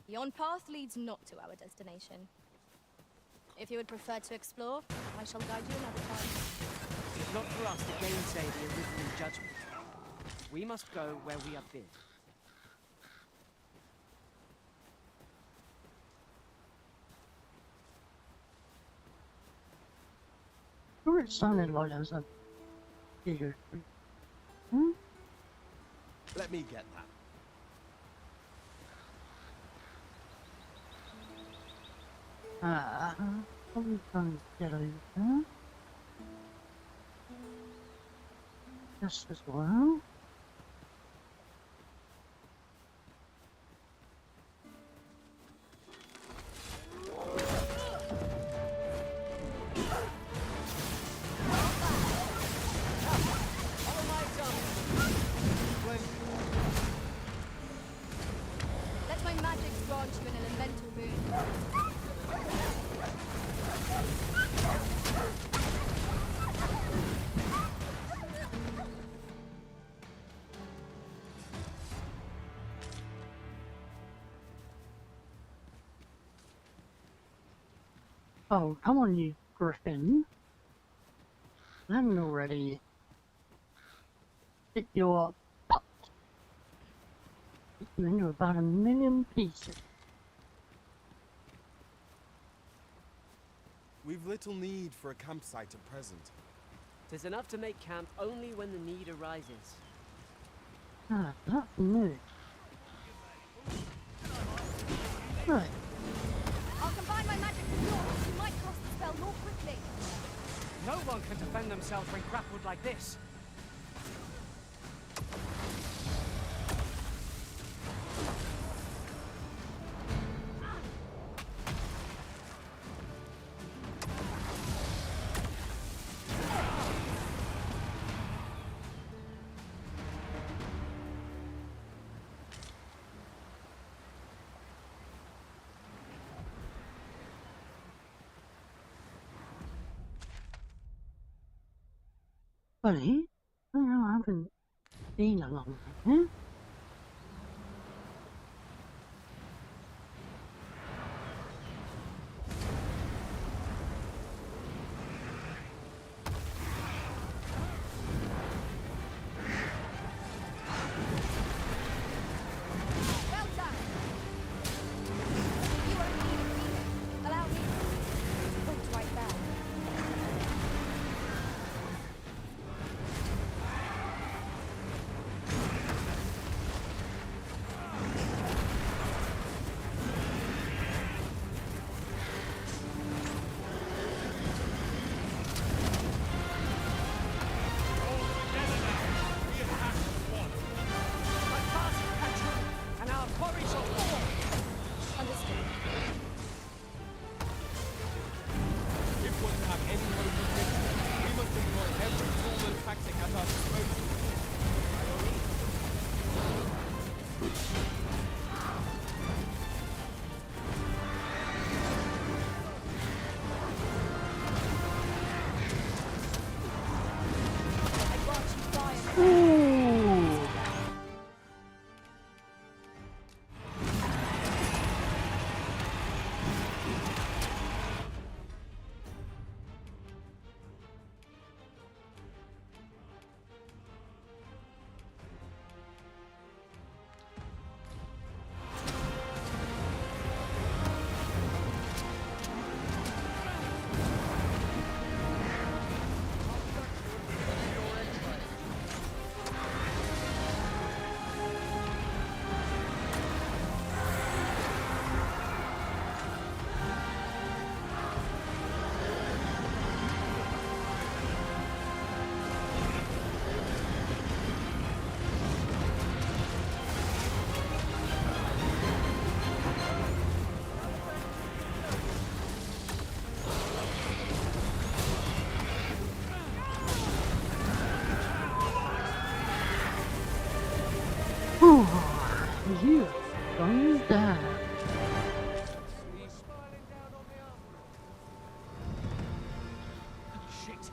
Yon path leads not to our destination. If you would prefer to explore, I shall guide you another time. It is not for us to gainsay the original judgment. We must go where we have been. Sure, it sounded like there was a bigger. Hmm? Let me get that. Probably trying to get over there. Just as well. Let my magic grant you an elemental boon. Oh, come on, you griffin. I haven't already hit your butt. Hit you into about 1,000,000 pieces. We've little need for a campsite at present. 'Tis enough to make camp only when the need arises. Ah, that's new. Right. I'll combine my magic with yours. You might cast the spell more quickly. No one can defend themselves when grappled like this. Buddy, I haven't been along there. Well done. You are indeed a healer. Allow me. Wait right there. My task is patron, and our quarry shall fall. Understood. If we're to have any hope of victory, we must employ every tool and tactic at our disposal. I grant you fire. Ooh. You going down. Shit.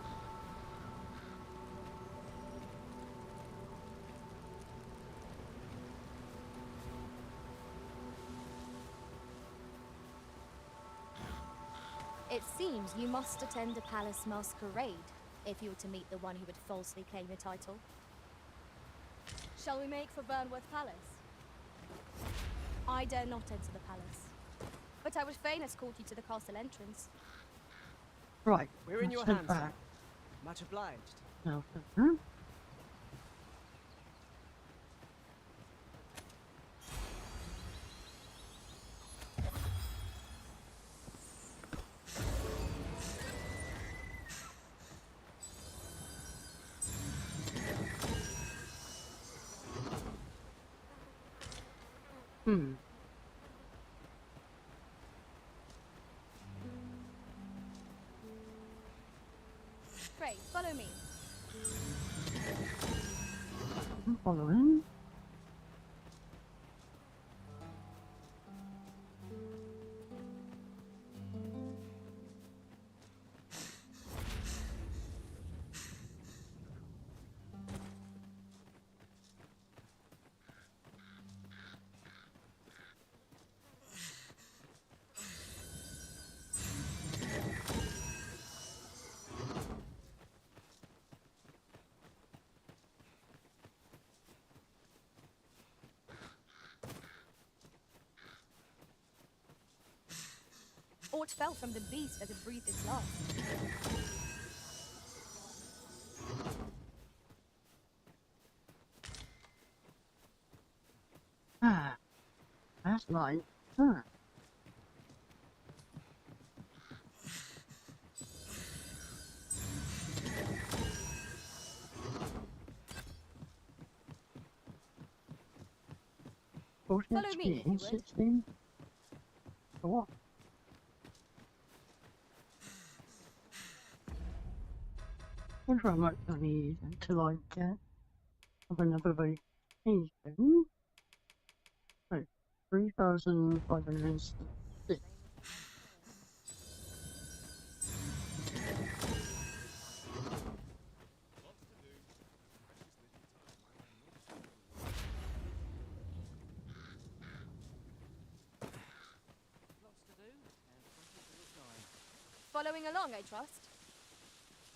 It seems you must attend a palace masquerade if you were to meet the one who would falsely claim your title. Shall we make for Vernworth Palace? I dare not enter the palace, but I would fain escort you to the castle entrance. Right. We're in your head hands. back. Much obliged. Now, Pray, follow me. I'm following. Aught fell from the beast as it breathed its last. Ah, that's right. Huh. Follow me, if you would. 16. For what? Wonder how much I need until I get up another vacation. So, 3,506. Following along, I trust.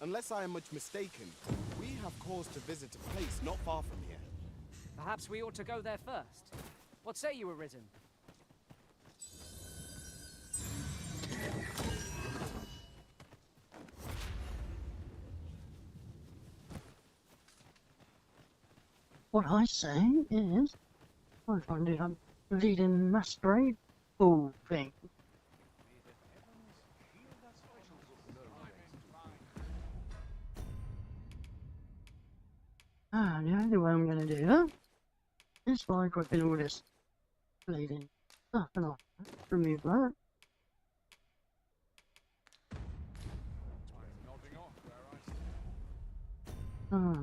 Unless I am much mistaken, we have cause to visit a place not far from here. Perhaps we ought to go there first. What say you, Arisen? What I say is, I'm trying to do a leading masquerade ball thing. Ah, the only way I'm going to do that is by equipping all this bleeding stuff, and I'll remove that.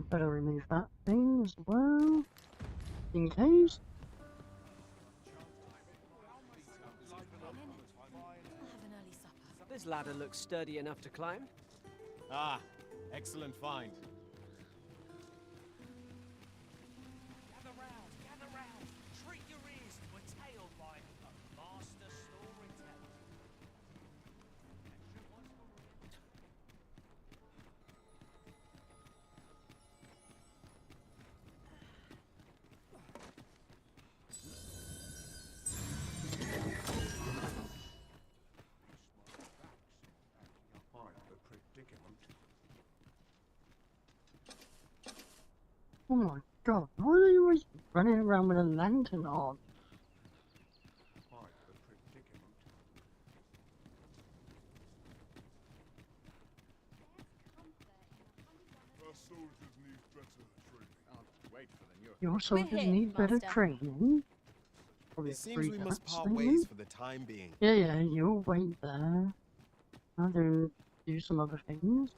Better remove that thing as well, in case. This ladder looks sturdy enough to climb. Ah, excellent find. Gather round. Treat your ears to a tale by a master storyteller. Oh my god, why are you always running around with a lantern on? Your soldiers need better training. Probably It seems we must part ways for the time being. Yeah, you'll wait there. I'll do some other things.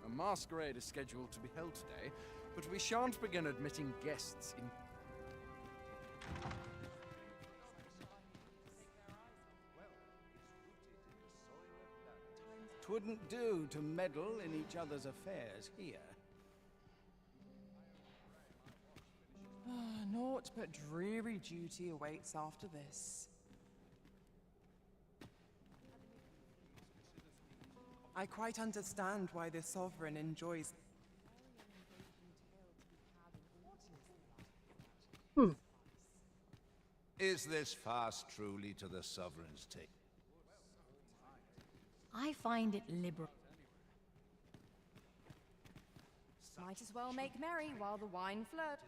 A masquerade is scheduled to be held today, but we shan't begin admitting guests in... 'Twouldn't do to meddle in each other's affairs here. Naught but dreary duty awaits after this. I quite understand why the Sovereign enjoys... Is this fast truly to the Sovereign's taste? I find it liberal. Might as well make merry while the wine flows.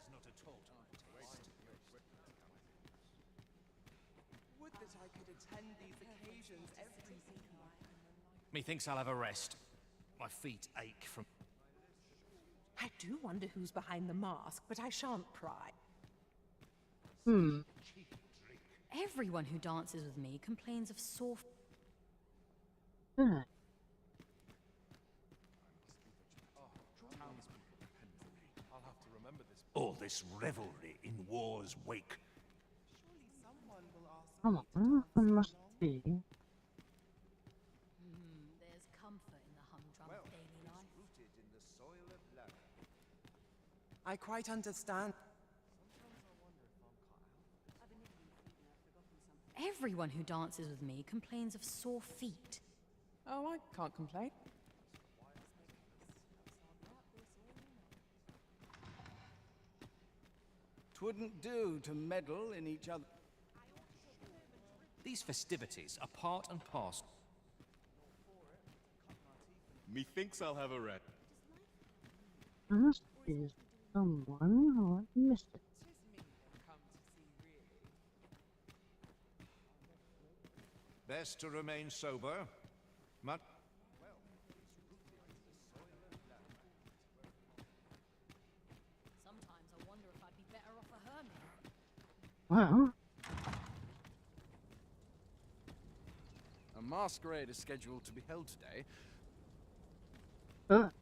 Would that I could attend these occasions every week. Methinks I'll have a rest. My feet ache from... I do wonder who's behind the mask, but I shan't pry. Everyone who dances with me complains of sore... All this revelry in war's wake. Come on, there must be. There's comfort in the humdrum of daily life. Rooted in the soil of love. I quite understand. Everyone who dances with me complains of sore feet. Oh, I can't complain. Twouldn't do to meddle in each other. These festivities are part and parcel. Methinks I'll have a rest. There must be someone who I missed it. Best to remain sober. Much. Sometimes I wonder if I'd be better off a hermit. Well, A masquerade is scheduled to be held today. but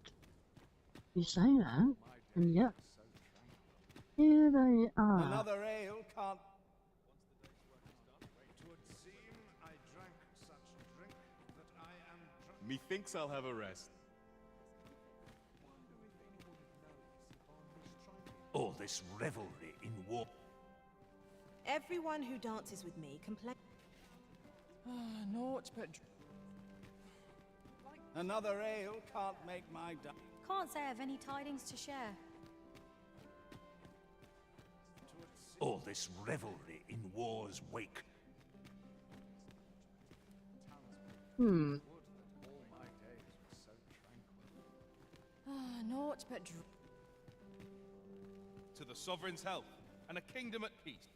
you say that, and yet here they are. Another ale can't... Twould seem I drank such drink that I am drunk. Methinks I'll have a rest. All this revelry in war. Everyone who dances with me complains. Naught but... Another ale can't make my... Can't say I've any tidings to share. All this revelry in war's wake. Naught but... To the Sovereign's health, and a kingdom at peace.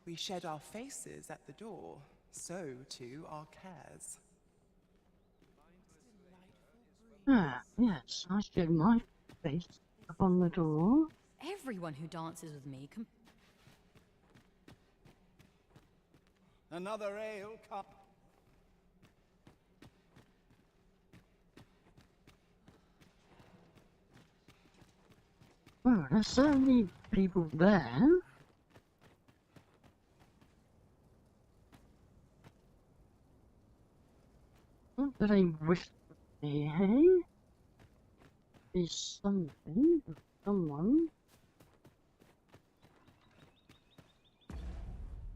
We shed our faces at the door, so too our cares. Ah, yes, I shed my face upon the door. Everyone who dances with me Another ale can't... Well, there's certainly people there. What do they wish for me, hey? Be something, someone.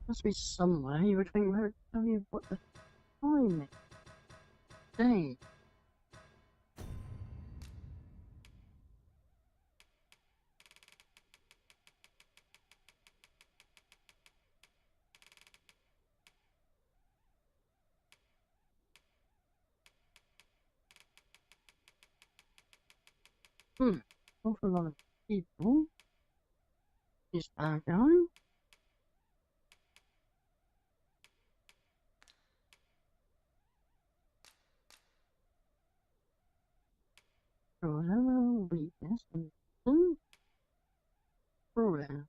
Must be somewhere you would think where it tell you what the time is. Day. Awful lot of people. Is that going? Hello, weakness and problem.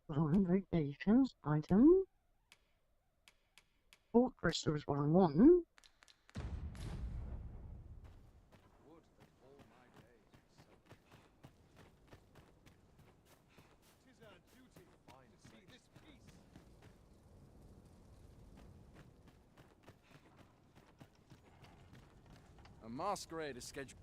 Locations, item. 4 crystals, what I want. A masquerade is scheduled.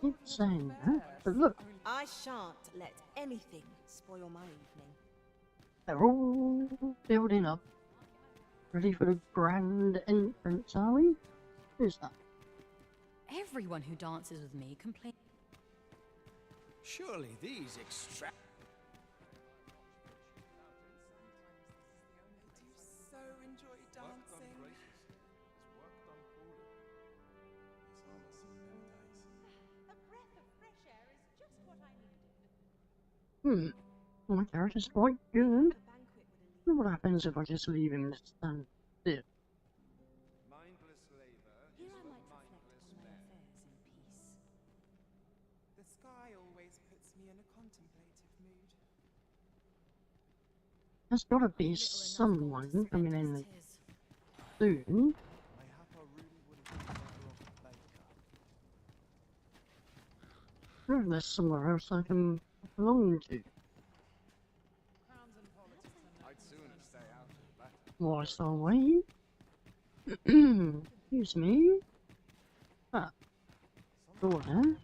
Keep saying that, but look, I shan't let anything spoil my evening. they're all building up. Ready for the grand entrance, are we? Who's that? Everyone who dances with me complains. Surely these extract. So enjoy dancing. A breath of fresh air is just what I needed. My character's quite good. What happens if I just leave him to stand still? Mindless labor Here is I for might reflect mindless on my men. affairs in peace. The sky always puts me in a contemplative mood. There's gotta be someone coming in soon. Or there's somewhere else I can belong to. I'd sooner stay out of that. Whilst I wait. Excuse me. Ah. Door there.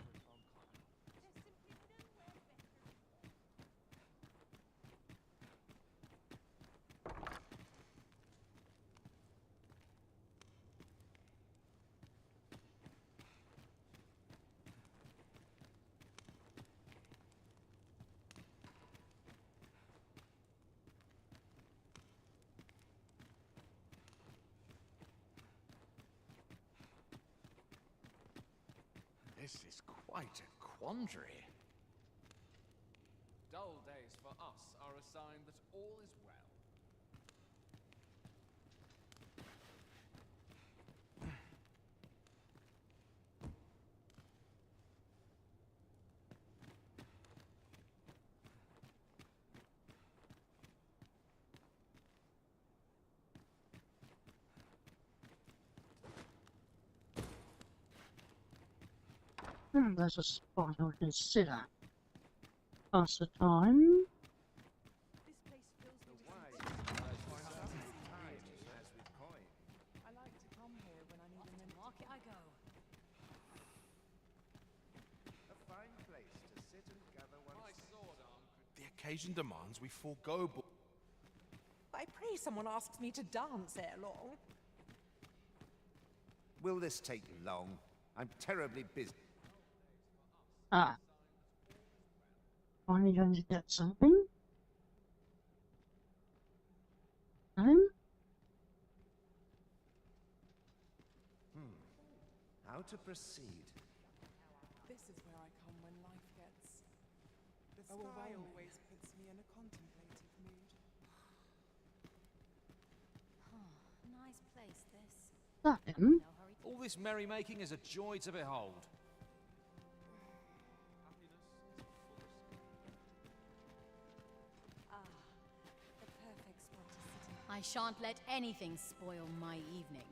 This is quite a quandary. Dull days for us are a sign that all is well. There's a spot I can sit at. Pass the time. I like to come here when I need an Market I go. A fine place to sit and gather one's sword arm. The occasion demands we forego. I pray someone asks me to dance ere long. Will this take long? I'm terribly busy. Ah. Finally going to get something? Him? How to proceed? This is where I come when life gets. The sky always puts me in a contemplative mood. Nice place, this. That him? All this merrymaking is a joy to behold. The perfect spot to sit in. I shan't let anything spoil my evening.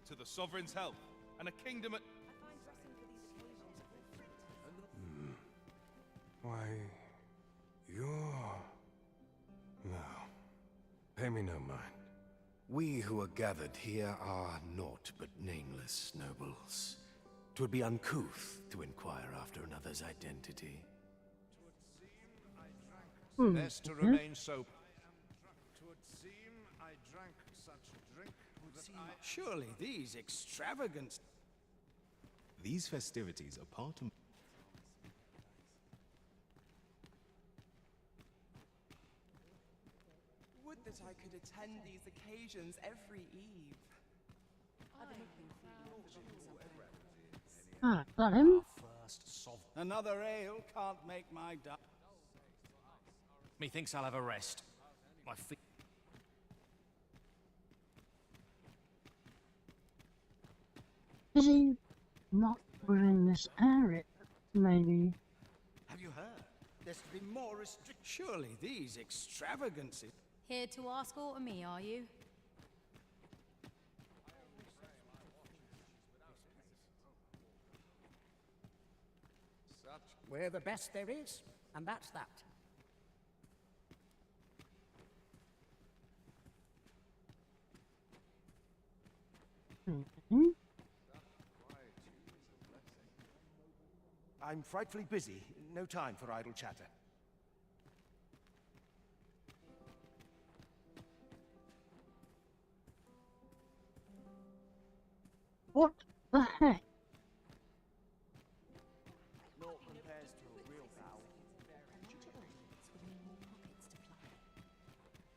To the sovereign's health, and a kingdom at... Why, you're... No. Pay me no mind. We who are gathered here are naught but nameless nobles. 'Twould be uncouth to inquire after another's identity. Best to remain sober. Twould seem I drank such drink that I... Surely these extravagant. These festivities are part of... Would that I could attend these occasions every eve. Ah, that him? Another ale can't make my di- Methinks I'll have a rest. My feet... Is he not within this area? Maybe. Have you heard? There's to be more restrictions. Surely these extravagances. Here to ask aught of me, are you? We're the best there is, and that's that. I'm frightfully busy. No time for idle chatter. What the heck? Naught compares to a real bow.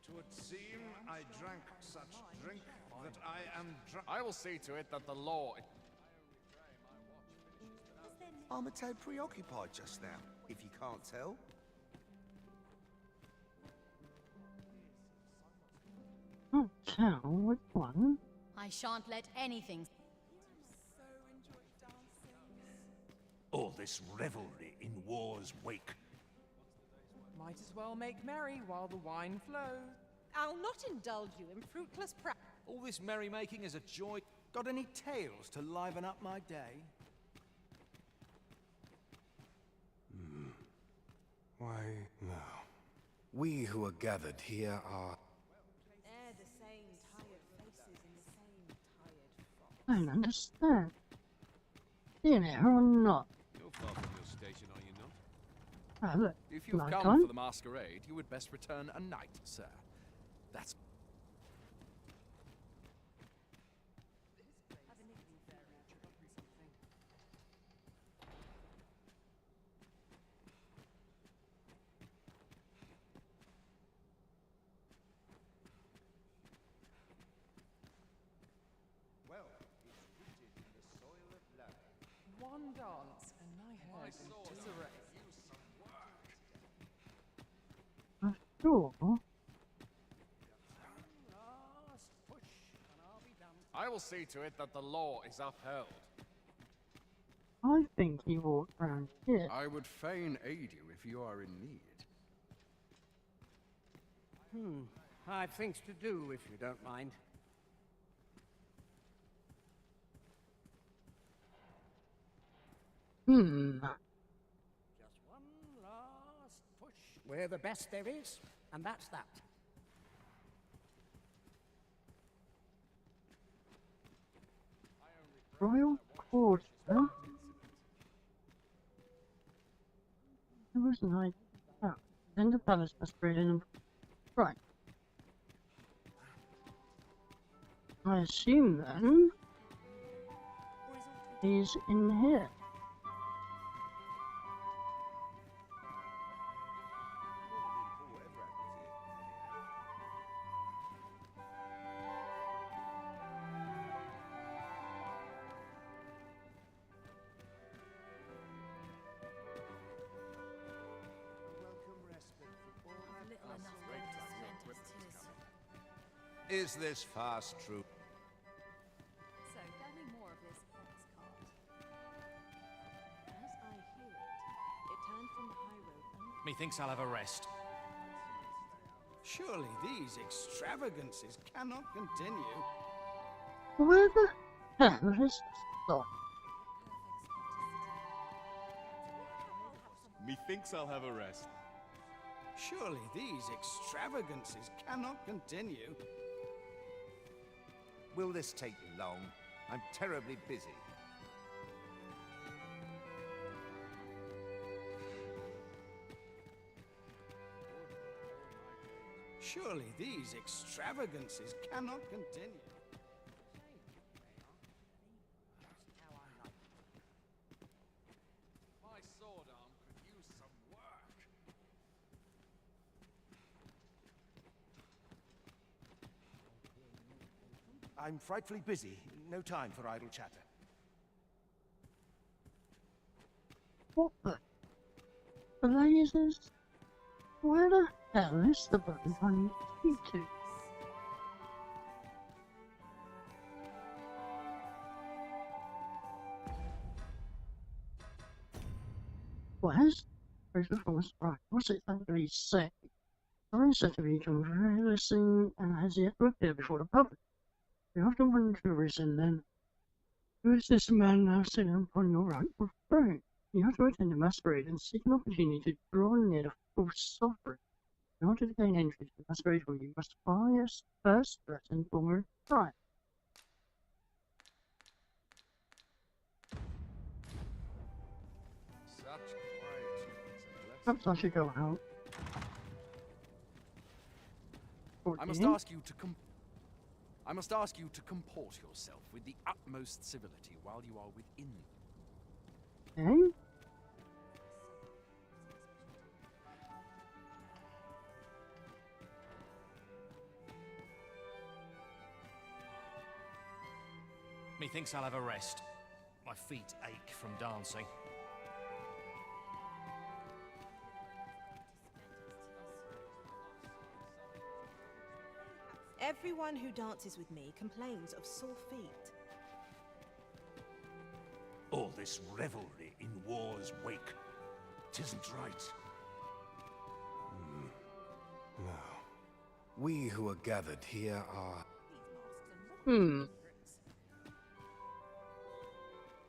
Twould seem I drank such drink that I am drunk. I will see to it that the law... I'm a tad preoccupied just now, if you can't tell. Can't tell which one. I shan't let anything. All this revelry in war's wake. Might as well make merry while the wine flows. I'll not indulge you in fruitless All this merrymaking is a joy. Got any tales to liven up my day? Why, no. We who are gathered here are... They're the same tired faces and the same tired I don't understand. In it or not? You're far from your station, are you not? Ah, look. If you've Light come on. for the masquerade, you would best return a knight, sir. That's... Well, it's rooted in the soil of blood. One dance, and my hair goes disarray. Sure. I will see to it that the law is upheld. I think he walked round here. I would fain aid you if you are in need. I've things to do, if you don't mind. Just one last push. We're the best there is, and that's that. Royal Court, huh? There was an idea. Oh, then the palace must be in. Right. I assume then he's in here. Is this fast true? So, tell me more of this ox cart. As I hear it turned from the high road. Methinks I'll have a rest. Surely these extravagances cannot continue. Where the hell is this stuff? Methinks I'll have a rest. Surely these extravagances cannot continue. Will this take long? I'm terribly busy. Surely these extravagances cannot continue. My sword arm could use some work. I'm frightfully busy. No time for idle chatter. What the blazes? Where the hell is the button I need to speak to? Quest? Where's the force? Right, what's it actually say? Sorry, said to be convalescing and has yet to appear before the public. You often wonder the reason then. Who is this man now sitting upon your rightful throne? You have to attend a masquerade and seek an opportunity to draw near the false sovereign. In order to gain entry to the masquerade hall, you must first threaten former trial. Perhaps I should go out. I must ask you to comport yourself with the utmost civility while you are within. Eh? Methinks I'll have a rest. My feet ache from dancing. Everyone who dances with me complains of sore feet. All this revelry in war's wake. 'Tisn't right. Now, we who are gathered here are...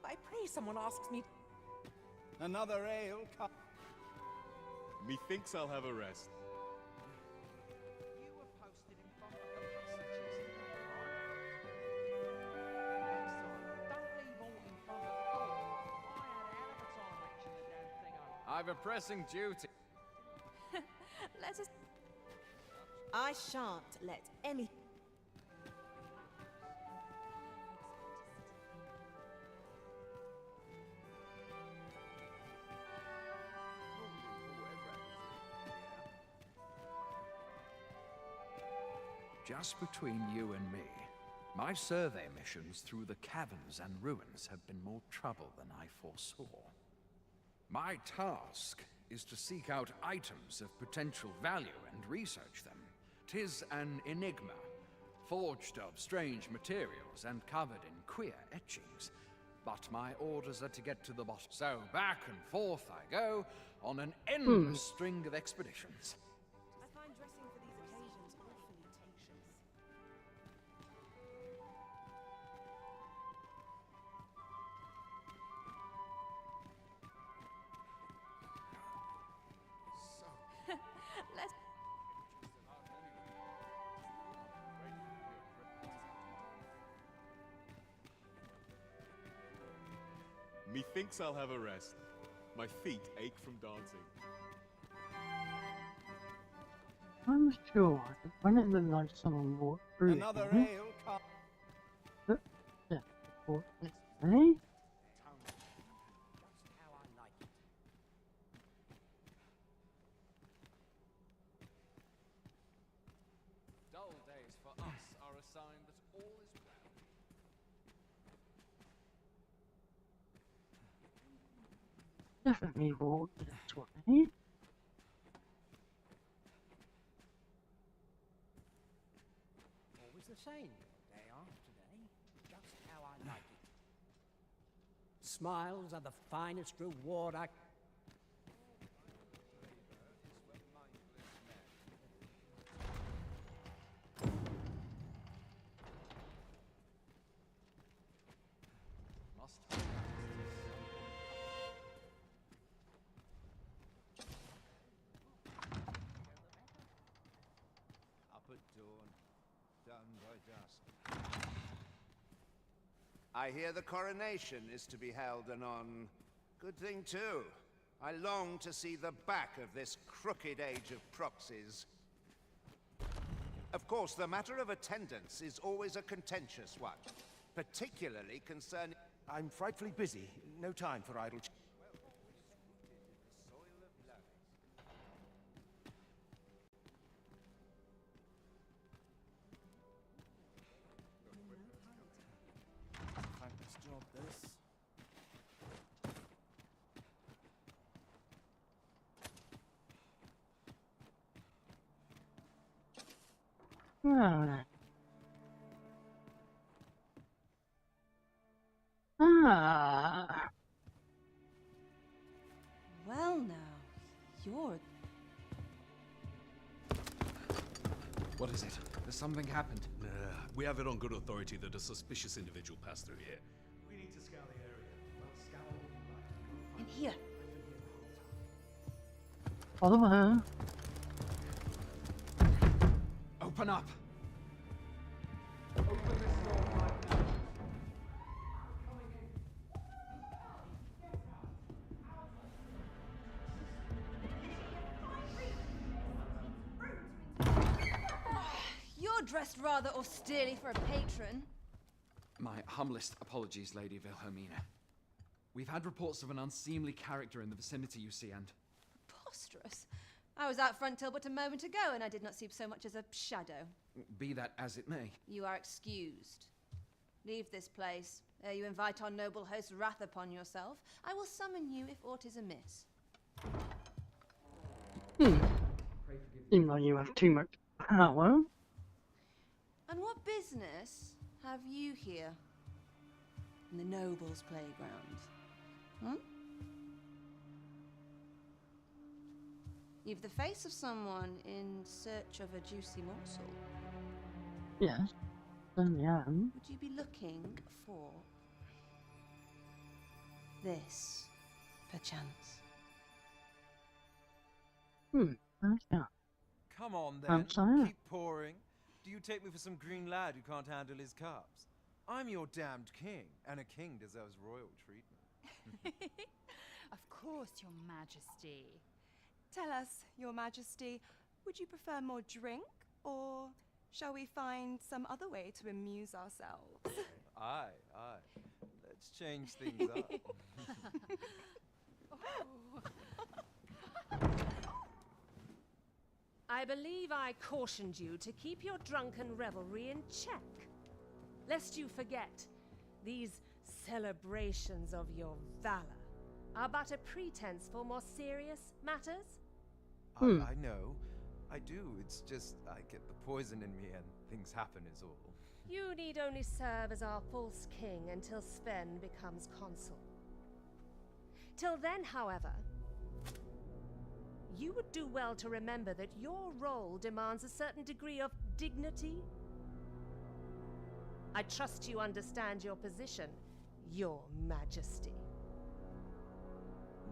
I pray someone asks me... Another ale cup. Methinks I'll have a rest. I've a pressing duty. Let us... I shan't let any... Just between you and me, my survey missions through the caverns and ruins have been more trouble than I foresaw. My task is to seek out items of potential value and research them. 'Tis an enigma, forged of strange materials and covered in queer etchings. But my orders are to get to the bottom. So back and forth I go on an endless string of expeditions. I find dressing for these occasions awfully tedious. Let's... Methinks I'll have a rest. My feet ache from dancing. I'm sure when it looked like someone walked through Another here. ale cup. Yeah, eh? Dull days for us are a sign that all is well. Definitely walked this way. Always the same, day after day, just how I like it. Smiles are the finest reward I... Up at dawn, done by dusk. I hear the coronation is to be held anon. Good thing too. I long to see the back of this crooked age of proxies. Of course, the matter of attendance is always a contentious one, particularly concerning... I'm frightfully busy. No time for idle... Thankless job, this. Well then. Ah. Well You're... What is it? There's something happened. We have it on good authority that a suspicious individual passed through here. We need to scour the area. Well, scour what you like. In here. Follow her. Open up! Open this door right now. You're dressed rather austerely for a patron. My humblest apologies, Lady Wilhelmina. We've had reports of an unseemly character in the vicinity, you see, and... Preposterous. I was out front till but a moment ago, and I did not see so much as a shadow. Be that as it may. You are excused. Leave this place, ere you invite our noble host's wrath upon yourself. I will summon you if aught is amiss. Seems like you have too much power. And what business have you here? In the nobles' playground? Hmm? You've the face of someone in search of a juicy morsel. Yes, certainly am. Would you be looking for this, perchance? Okay. Come on then, Outside. keep pouring. Do you take me for some green lad who can't handle his cups? I'm your damned king, and a king deserves royal treatment. Of course, Your Majesty. Tell us, Your Majesty, would you prefer more drink, or shall we find some other way to amuse ourselves? Aye. Let's change things up. I believe I cautioned you to keep your drunken revelry in check. Lest you forget, these celebrations of your valor are but a pretense for more serious matters. I know. I do. It's just I get the poison in me and things happen is all. You need only serve as our false king until Sven becomes consul. Till then, however, you would do well to remember that your role demands a certain degree of dignity. I trust you understand your position, Your Majesty.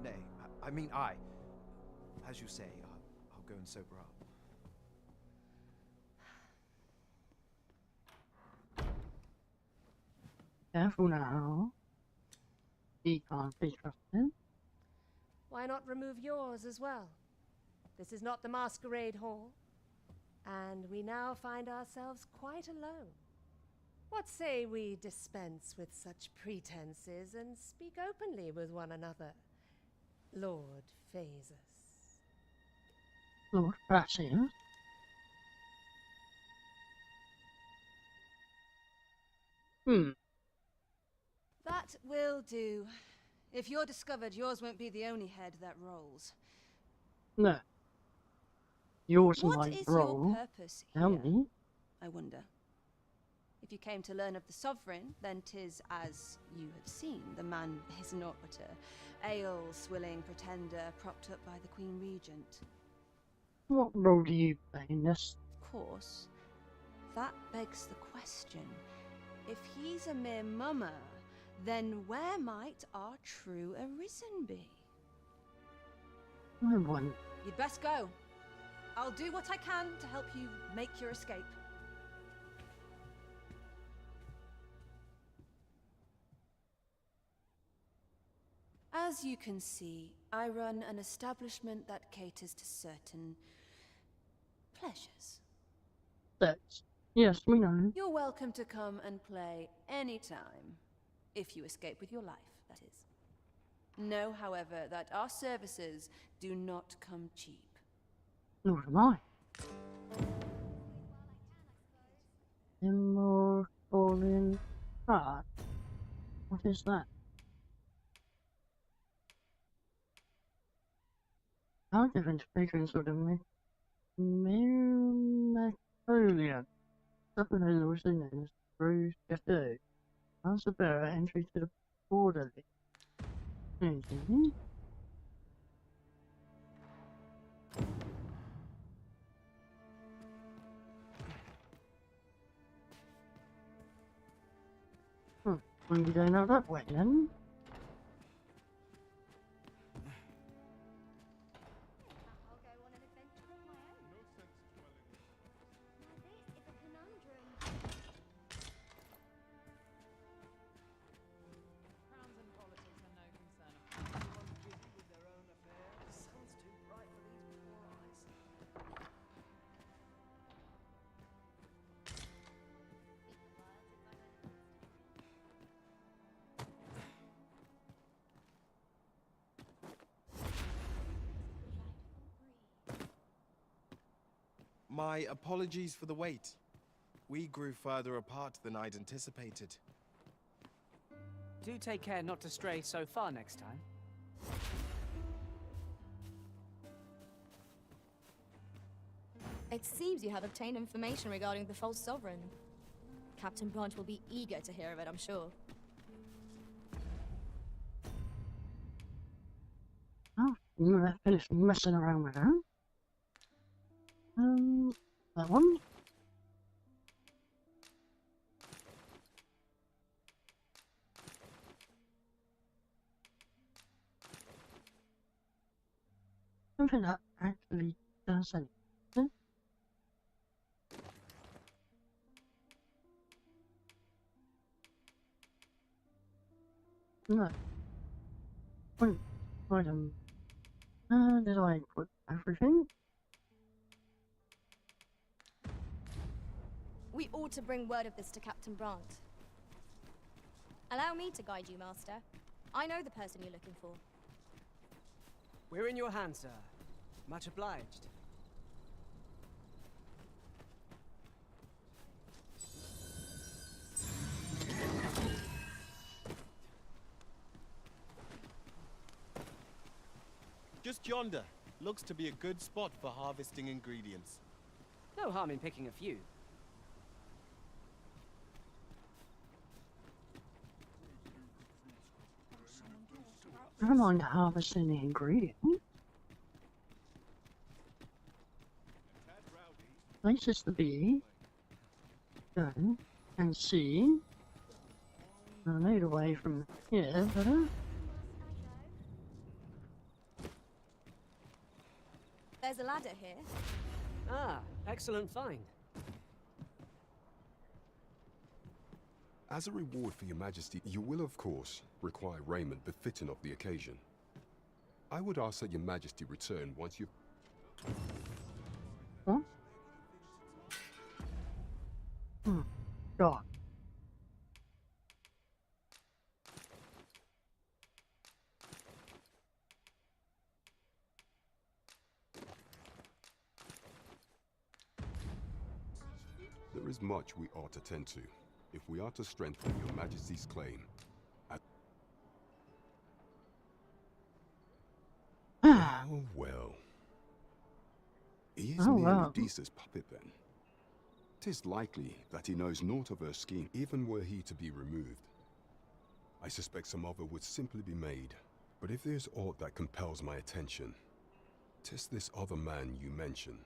Nay, I mean I. As you say, I'll go and sober up. Careful now. He can't be trusted. Why not remove yours as well? This is not the masquerade hall, and we now find ourselves quite alone. What say we dispense with such pretenses and speak openly with one another, Lord Phasus? Lord Phasus? That will do. If you're discovered, yours won't be the only head that rolls. No. Yours What might is roll. your purpose Tell here, me. I wonder? If you came to learn of the Sovereign, then 'tis as you have seen. The man is naught but a ale-swilling pretender propped up by the Queen Regent. What role do you play in this? Of course, that begs the question. If he's a mere mummer, then where might our true Arisen be? I wonder. You'd best go. I'll do what I can to help you make your escape. As you can see, I run an establishment that caters to certain pleasures. Sex. Yes, we know. You're welcome to come and play anytime, if you escape with your life, that is. Know, however, that our services do not come cheap. Nor am I. Immortal in heart. What is that? I'll give into patrons of the Napoleon. Something is also known as Rose Cafe. Answer bearer entry to the border. When we go now that way then. I'll go on an adventure of my own. No sense dwelling. Now this is a conundrum. Crowns and politics are no concern of mine. Everyone's busy with their own affairs. The sun's too bright for these poor eyes. My apologies for the wait. We grew further apart than I'd anticipated. Do take care not to stray so far next time. It seems you have obtained information regarding the false sovereign. Captain Branch will be eager to hear of it, I'm sure. Oh, I'm gonna finish messing around with that. That one. I don't think that actually does anything. No. Wait, item. Did I put everything? We ought to bring word of this to Captain Brandt. Allow me to guide you, Master. I know the person you're looking for. We're in your hands, sir. Much obliged. Just yonder. Looks to be a good spot for harvesting ingredients. No harm in picking a few. I don't mind harvesting the ingredient. Places to be. Go and see. I need away from here, but There's a ladder here. Ah, excellent find. As a reward for your majesty, you will of course require raiment befitting of the occasion. I would ask that your majesty return once you've... What? God. There is much we ought to tend to, if we are to strengthen your majesty's claim. Oh, well. He is merely Deesa's puppet, then. 'Tis likely that he knows naught of her scheme, even were he to be removed. I suspect some other would simply be made, but if there's aught that compels my attention, 'tis this other man you mention.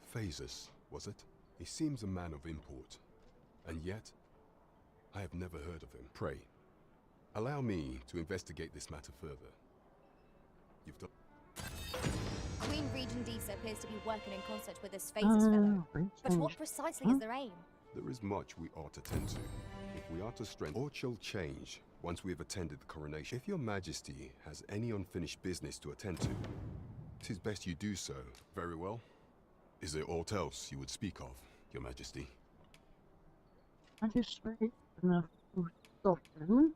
Phases, was it? He seems a man of import, and yet, I have never heard of him. Pray, allow me to investigate this matter further. You've done... Queen Regent Disa appears to be working in concert with this Phases fellow. But what precisely is their aim? There is much we ought to tend to. If we are to strengthen, aught shall change once we have attended the coronation. If your majesty has any unfinished business to attend to, 'tis best you do so. Very well. Is there aught else you would speak of, your majesty? I just speak enough to stop them.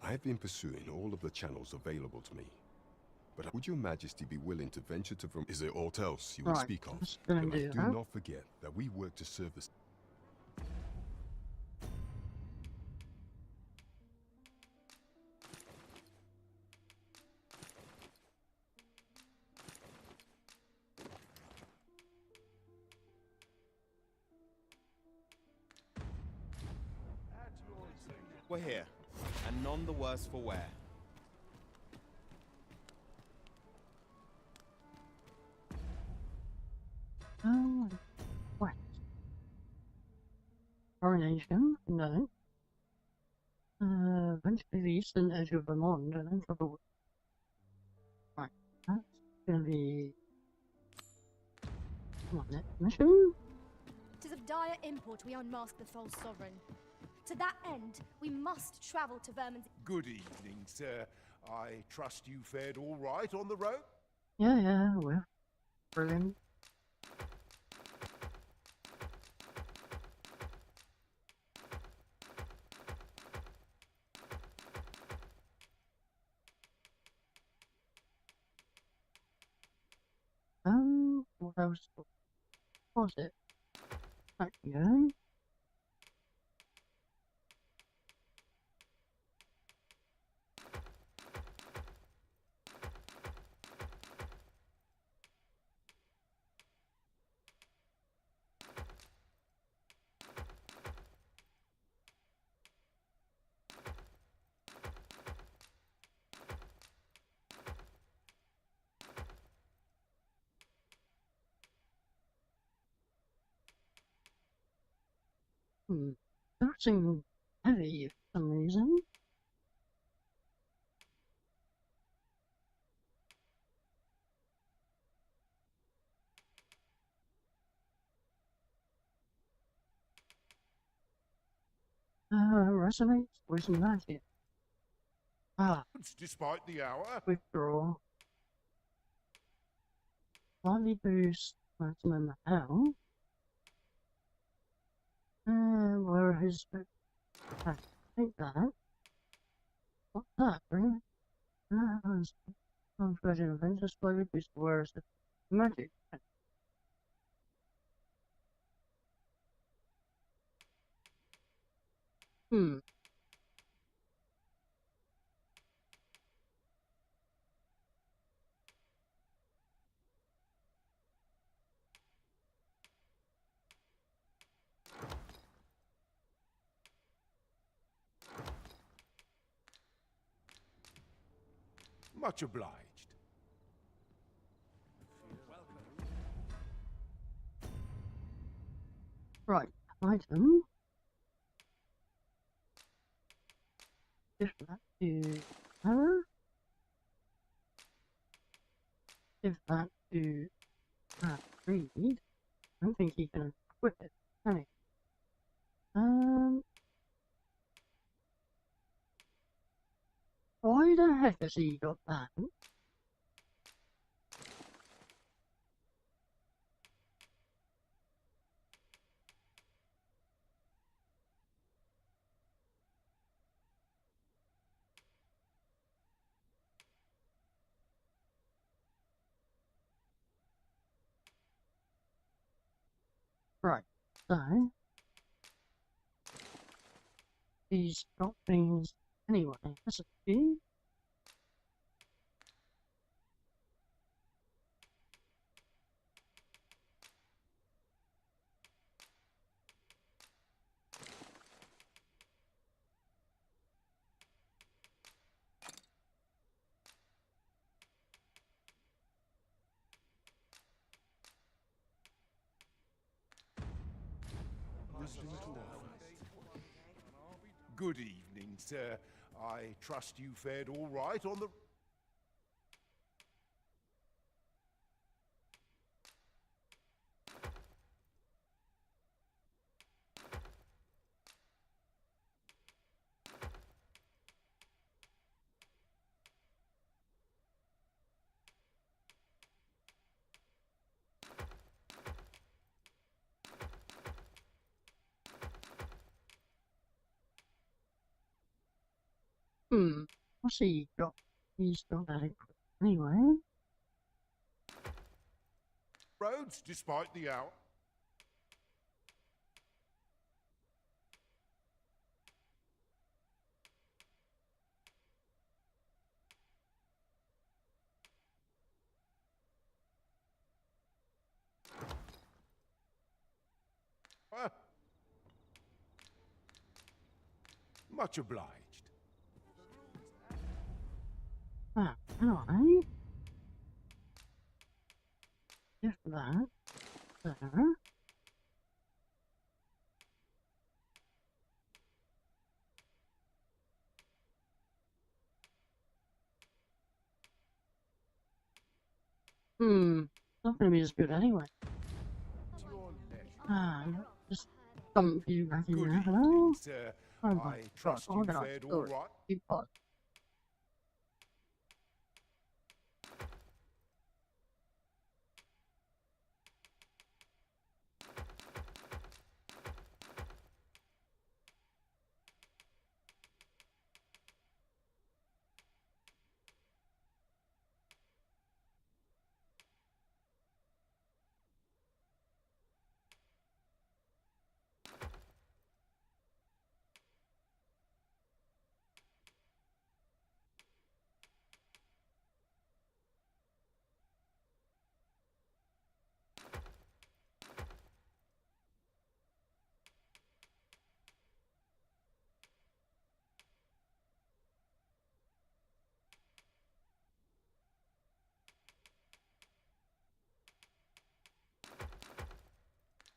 I have been pursuing all of the channels available to me. But would your majesty be willing to venture to... Is there aught else you would speak of? Do not forget that we work to serve the... We're here, and none the worse for wear. coronation, no. Eventually the eastern edge of Vermont, and then trouble. Right, that's gonna be. Come on, next mission. 'Tis of dire import we unmask the false sovereign. To that end, we must travel to Vermin's. Good evening, sir. I trust you fared all right on the road? Yeah, well, brilliant. What else was it? Back you go. That seemed heavy for some reason. Resonates with some magic. Despite the hour. Withdraw. Slightly boost maximum health. Where his. Take that. What's that, really? Version of Venture slightly boost where's the magic. Much obliged. Right, item. Give that to her. Give that to Reed. I don't think he can equip it, can he? Why the heck has he got that? Right, so he's got things anyway. That's a key. Good evening, sir. I trust you fared all right on the... What's he got? He's got that equipped anyway. Roads, despite the hour. Much obliged. Can I? Give that there. Not gonna be as good anyway. Just dump you back in there. Hello? sir. Oh my I god, trust you organized fared all story. right. Teapot.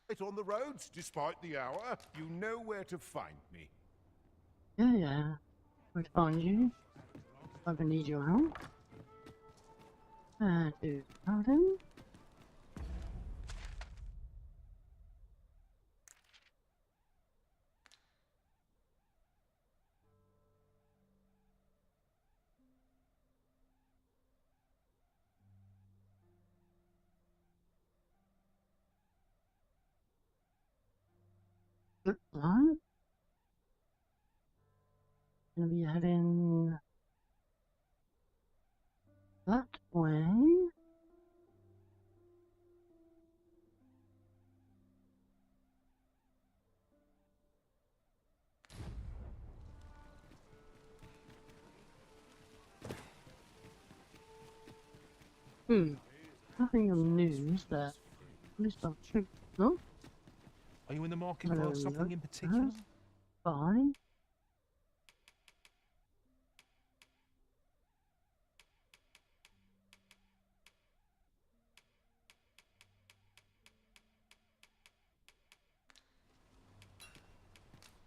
Right on the roads, despite the hour. You know where to find me. Yeah. Where to find you? If I need your help. Do something. Looks like gonna be heading that way. Nothing on news that at least I'll check. No? Are you in the market Hello, for something in look. particular? Fine.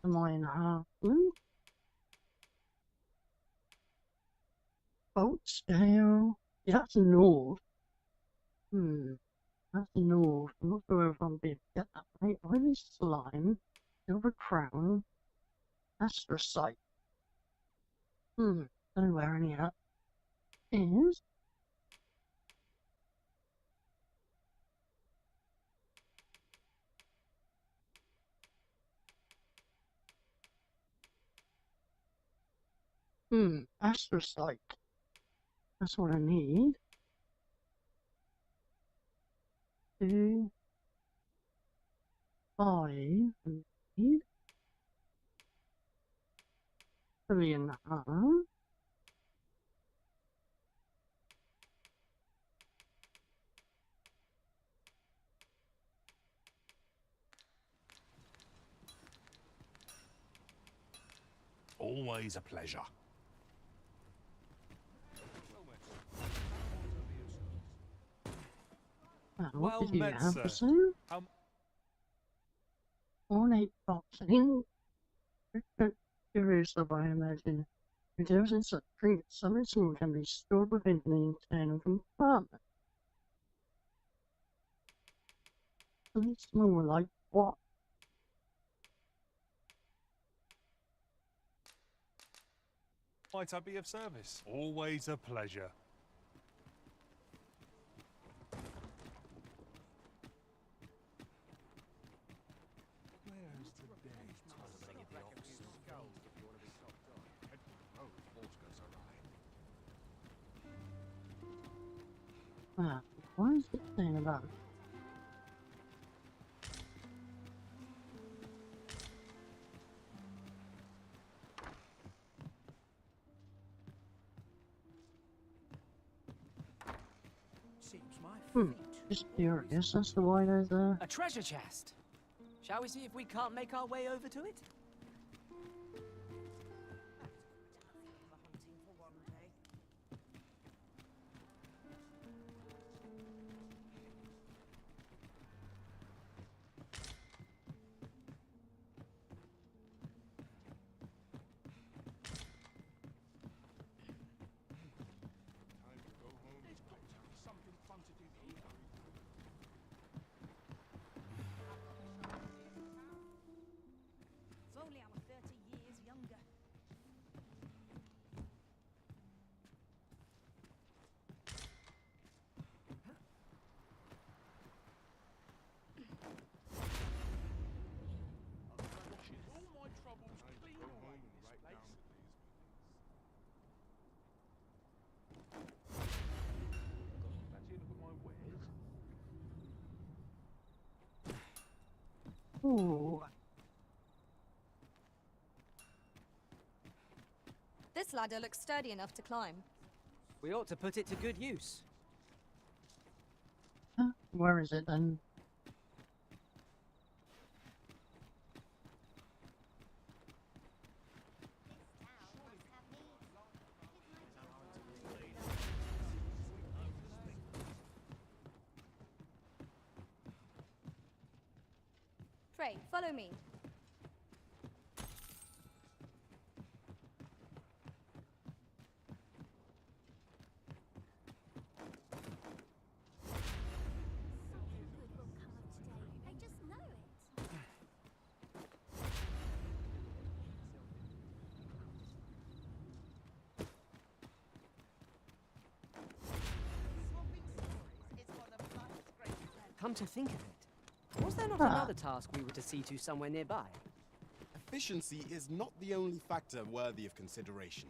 Am I in Hartland? Oatsdale? Yeah, that's north. That's north. I'm not sure if I'm being get that right. Oily slime, silver crown, astrocyte. Don't know where any of that is. Astrocyte. That's what I need. 2, 5, need 3.5. Always a pleasure. What Well did you met, have sir. for sale? Ornate boxing. Curious of, I imagine. Intelligence that drink some small can be stored within the internal compartment. Something small like what? Might I be of service? Always a pleasure. What is it saying about it? Just curious as to why there's a treasure chest. Shall we see if we can't make our way over to it? Ooh. This ladder looks sturdy enough to climb. We ought to put it to good use. Where is it then? Pray, follow me. Come to think of it, was there not another task we were to see to somewhere nearby? Efficiency is not the only factor worthy of consideration.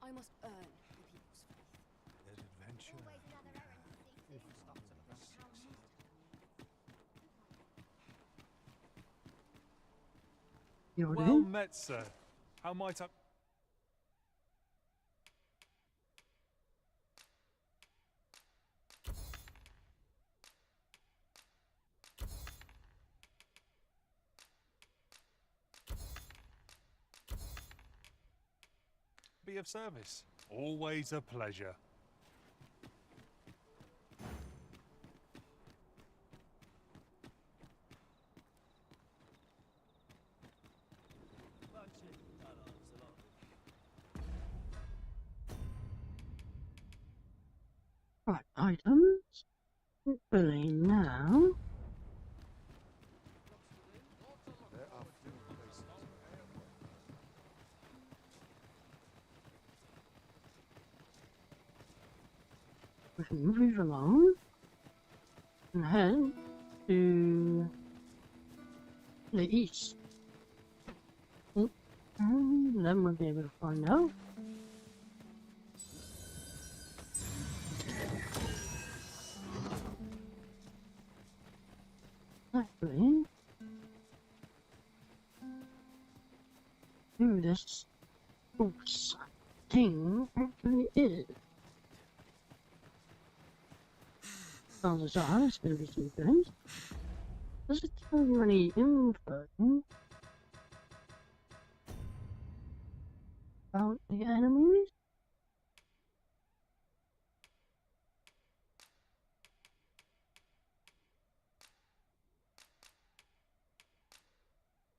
I must earn the people's faith. There's adventure. You Well do? met, sir. How might I... be of service? Always a pleasure. Right, items. Hopefully now. We can move along and head to the east. And then we'll be able to find out. Actually, who this false thing actually is. Chances are it's going to be some good. Does it tell you any info about the enemies?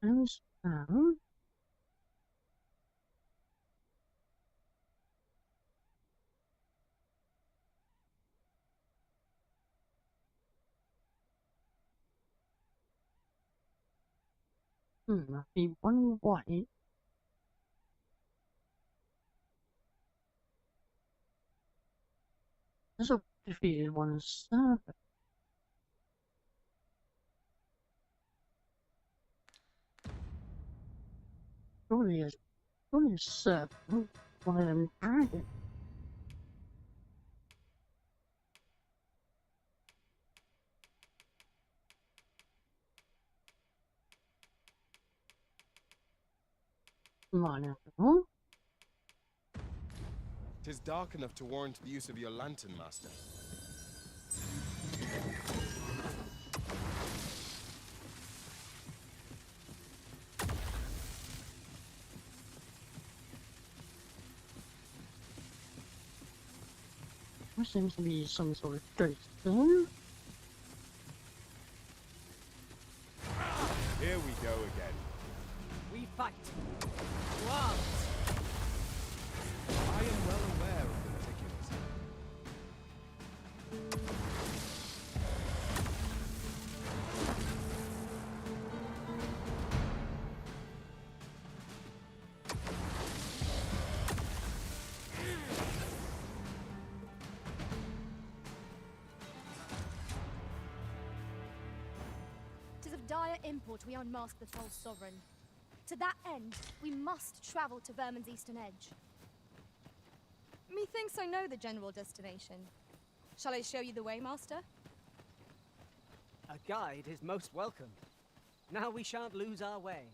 Enemies found. Must be one white. There's a defeated one server. Surely a server. One of them dragons. Mine after all. 'Tis dark enough to warrant the use of your lantern, Master. There seems to be some sort of ghost there. Here we go again. We fight. What? I am well aware of the particulars. dire import we unmask the false sovereign. To that end, we must travel to Vermin's eastern edge. Methinks I know the general destination. Shall I show you the way, Master? A guide is most welcome. Now we shan't lose our way.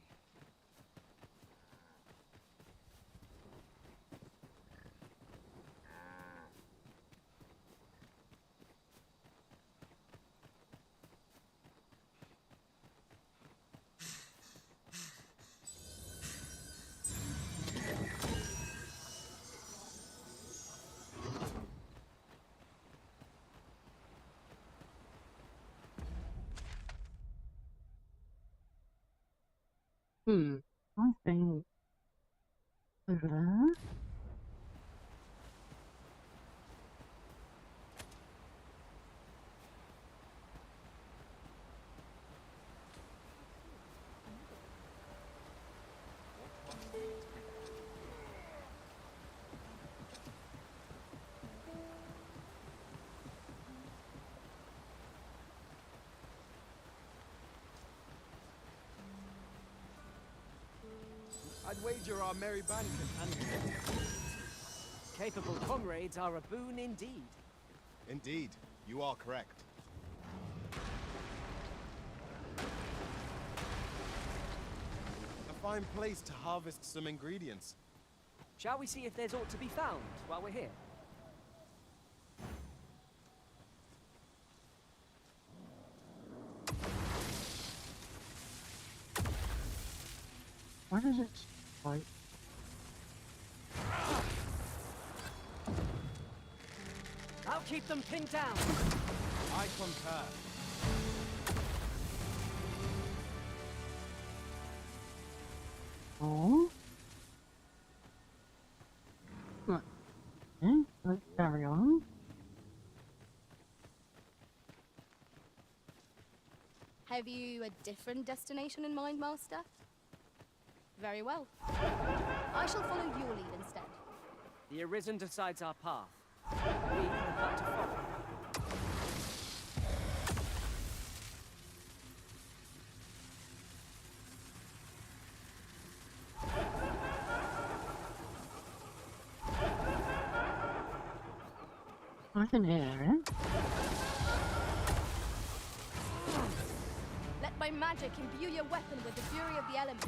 I think over there. I'd wager our merry band can... Capable comrades are a boon indeed. Indeed, you are correct. A fine place to harvest some ingredients. Shall we see if there's aught to be found while we're here? Why does it like? I'll keep them pinned down. I concur. Oh. Right. Okay, let's carry on. Have you a different destination in mind, Master? Very well. I shall follow your lead instead. The Arisen decides our path. We have got to follow. I can hear it. Let my magic imbue your weapon with the fury of the elements.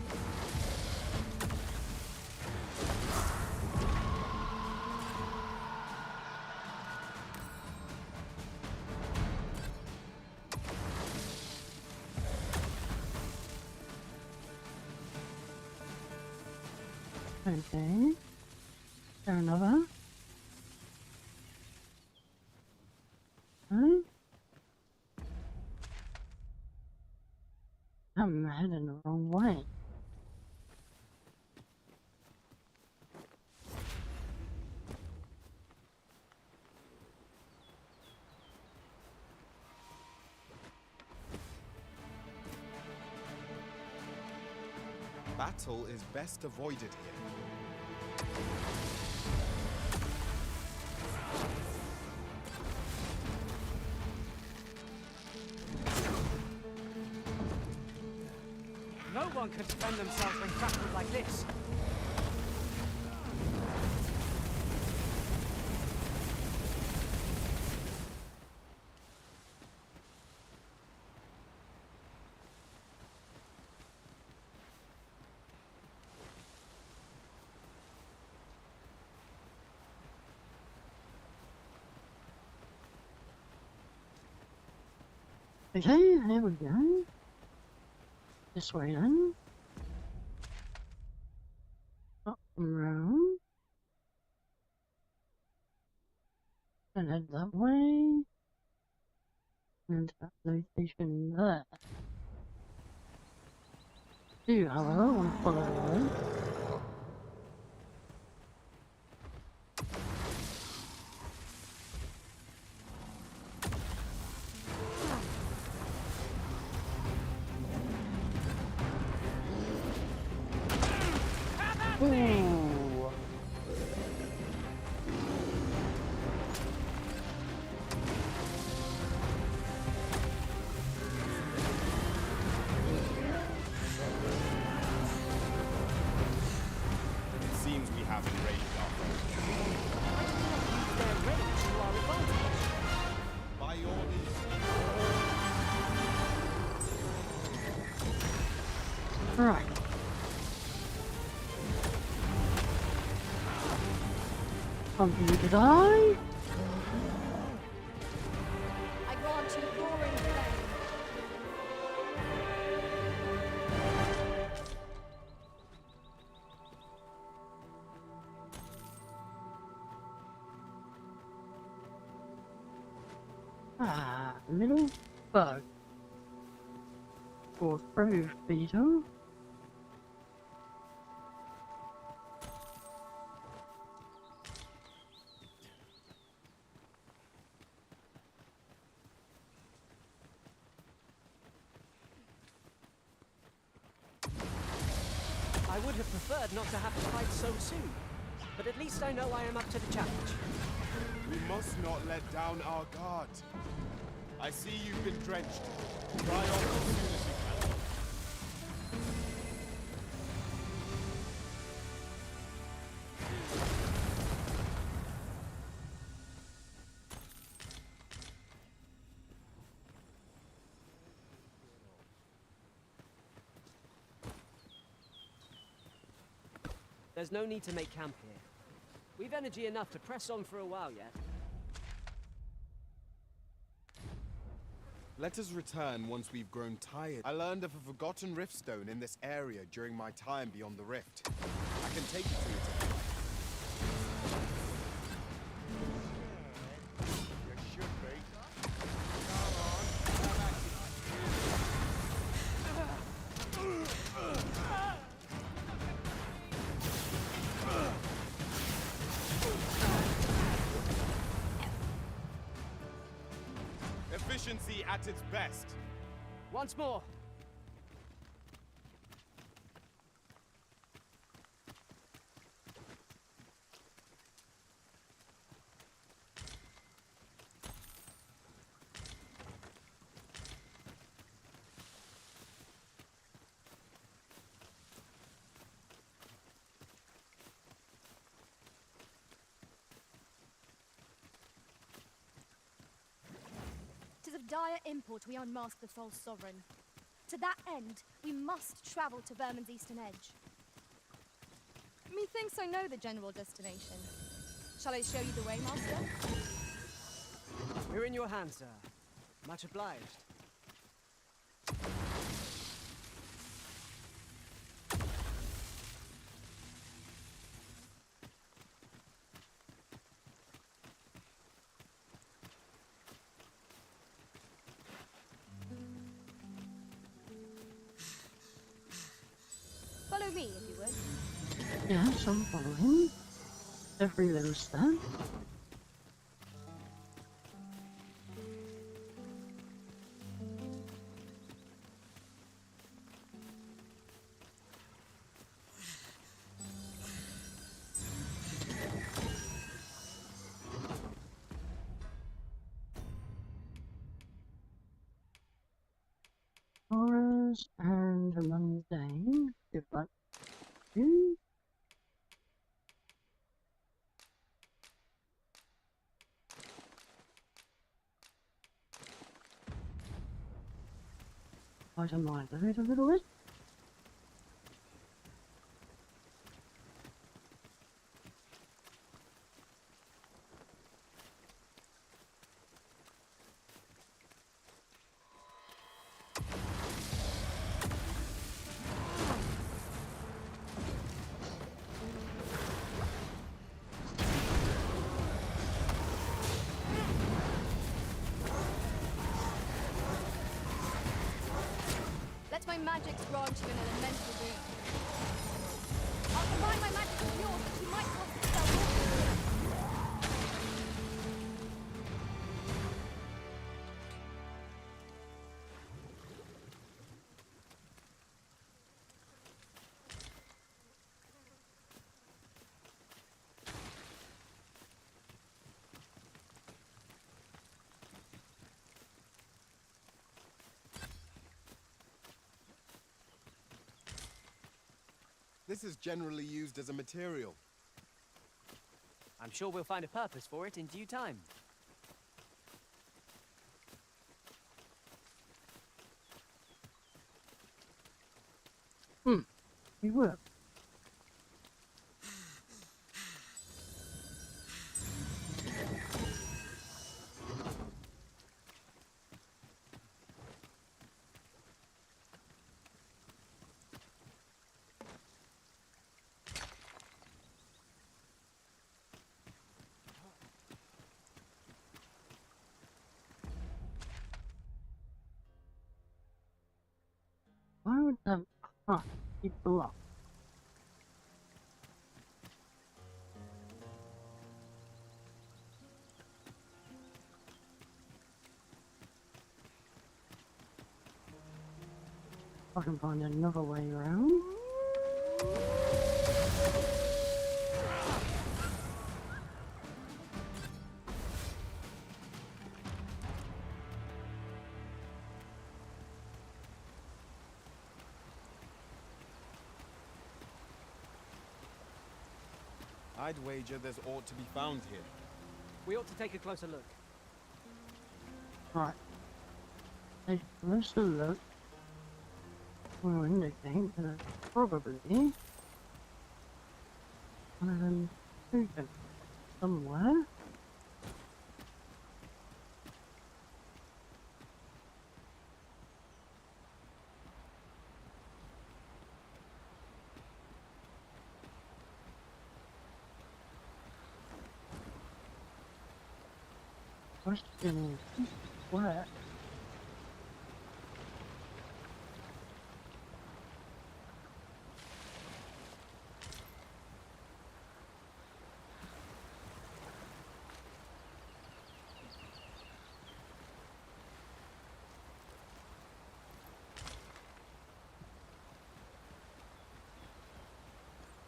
Okay. Is there another? Hmm? I'm heading the wrong way. Battle is best avoided here. No one can defend themselves when grappled like this. Okay, here we go. This way then. Up and round. And head that way. And that location there. Do, however, want to follow the road. Ooh. Right. Time for you to die. I grant you roaring flame. Ah, little bug. Or brave beetle. I would have preferred not to have to fight so soon, but at least I know I am up to the challenge. We must not let down our guard. I see you've been drenched. Dry off as soon as you can. There's no need to make camp here. We've energy enough to press on for a while yet. Let us return once we've grown tired. I learned of a forgotten riftstone in this area during my time beyond the rift. I can take you to it if you like. You should be. Come on, come at Efficiency at its best. Once more. Tis of dire import we unmask the false sovereign. To that end, we must travel to Vermin's eastern edge. Methinks I know the general destination. Shall I show you the way, Master? We're in your hands, sir. Much obliged. Follow me, if you would. Yes, I'm following. Every little step. Horrors and the mundane. Give that to you. Item mind a little bit. Let my magics grant you an elemental boon. I'll combine my magic with yours, but you might want to spell This is generally used as a material. I'm sure we'll find a purpose for it in due time. You will. Why would that be blocked? I can find another way around. I'd wager there's ought to be found here. We ought to take a closer look. Right. Take a closer look. Will indicate that it's probably one of them open somewhere. Question is, where?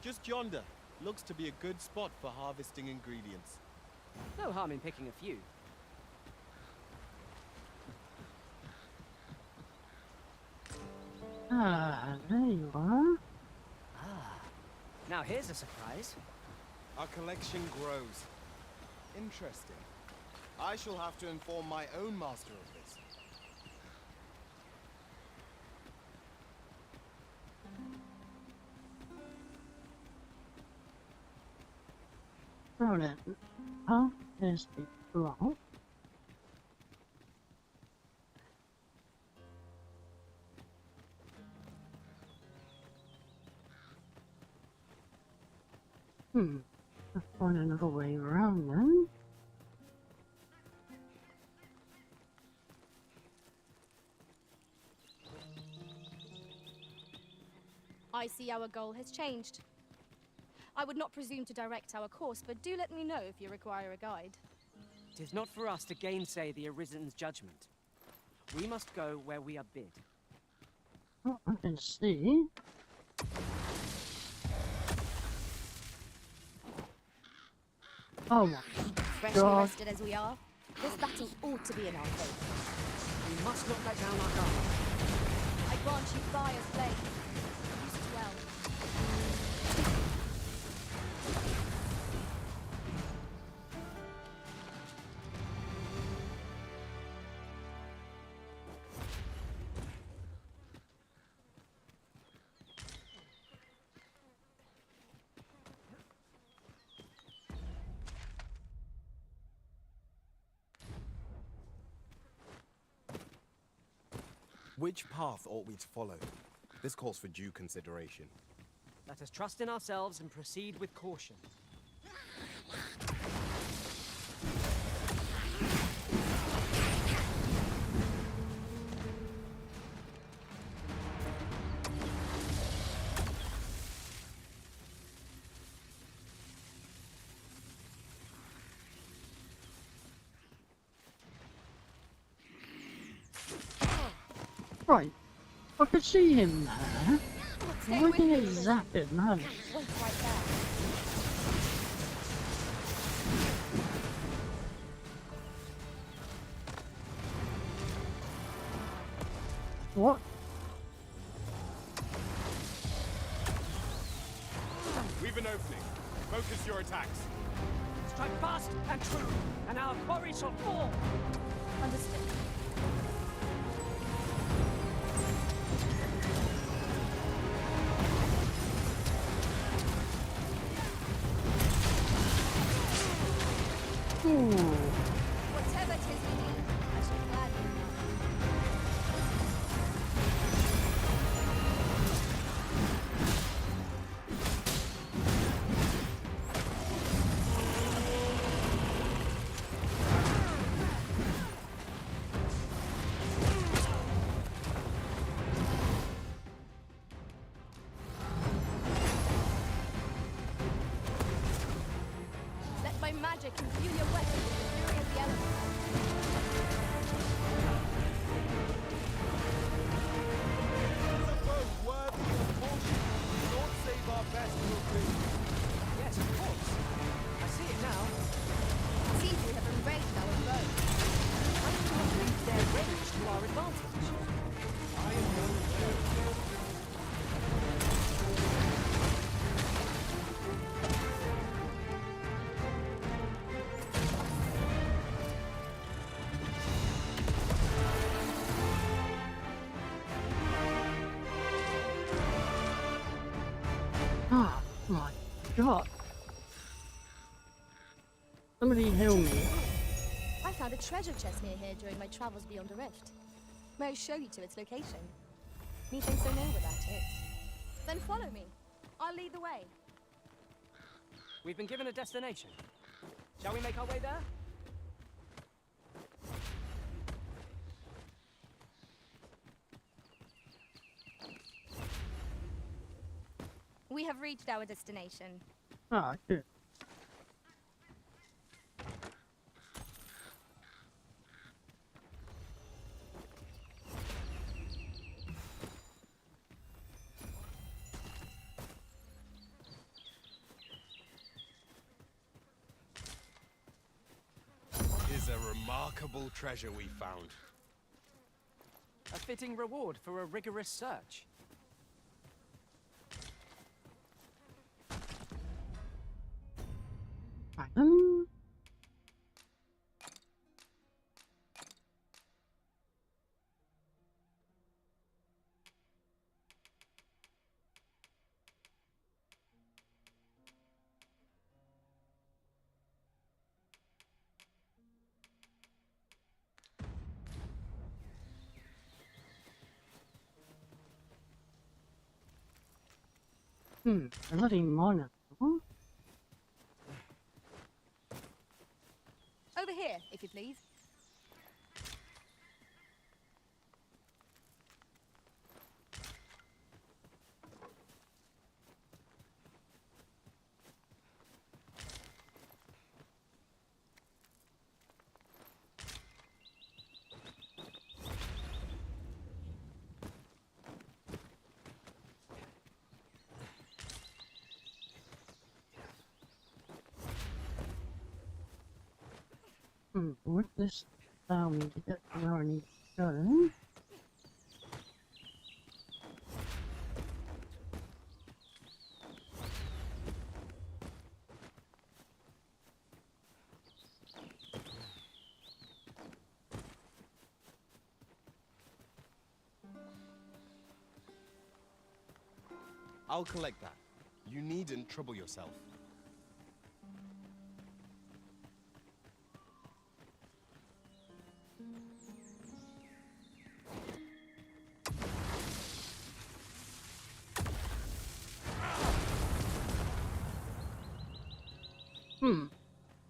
Just yonder. Looks to be a good spot for harvesting ingredients. No harm in picking a few. Ah, there you are. Now here's a surprise. Our collection grows. Interesting. I shall have to inform my own master of this. So then, how is the block? Let's find another way around then. I see our goal has changed. I would not presume to direct our course, but do let me know if you require a guide. It is not for us to gainsay the Arisen's judgment. We must go where we are bid. Oh, I can see. Oh my Freshly God. rested as we are, this battle ought to be in our favor. We must not let down our guard. I grant you fire's blade. Use it well. Which path ought we to follow? This calls for due consideration. Let us trust in ourselves and proceed with caution. Right. I could see him there. Stay Why with did me, it Lily. zap him, man? Wait right there. What? We've an opening. Focus your attacks. Strike fast and true, and our quarry shall fall. Understood. Whatever it is you need, I shall gladly let my magic imbue your weapon with the fury of the elements. Is a boat worthy of caution? Lord save our best will be. Yes, of course. I see it now. Seems we have enraged our foe. Why do you not use their range to our advantage? I am no hero. Oh my god. Somebody help me. I found a treasure chest near here during my travels beyond the rift. May I show you to its location? Methinks I know where that is. Then follow me. I'll lead the way. We've been given a destination. Shall we make our way there? We have reached our destination. Ah, good. Is a remarkable treasure we found. A fitting reward for a rigorous search. Item. Bloody miner. Huh? Over here, if you please. What's this allow me to get to where I need to go? I'll collect that. You needn't trouble yourself.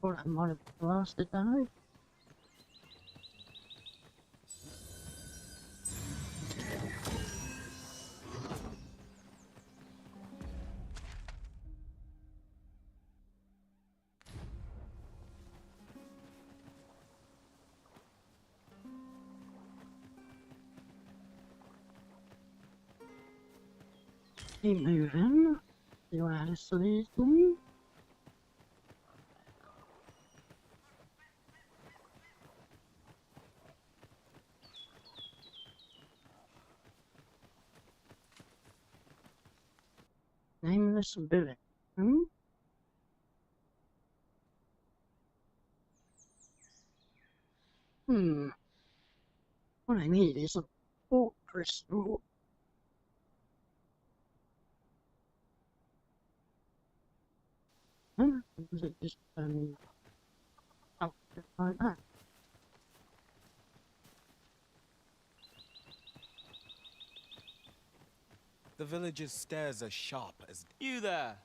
Thought I might have blasted that. Keep moving. See where this leads me. Nameless village. What I need is a fortress. Was it just, oh. Just like that. The villagers' stares are sharp as... You there!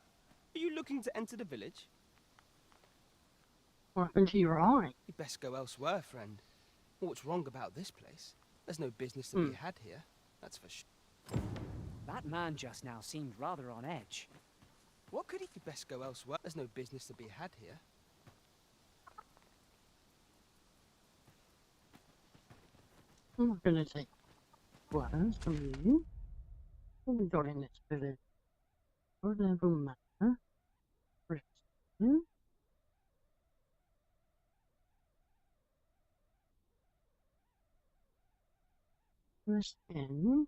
Are you looking to enter the village? What happened to your eye? You'd best go elsewhere, friend. What's wrong about this place? There's no business to be had here, that's for sure. That man just now seemed rather on edge. What could he... You'd best go elsewhere. There's no business to be had here. I'm not gonna take words from you. What we got in this village? Whatever matter. Christian. Christian.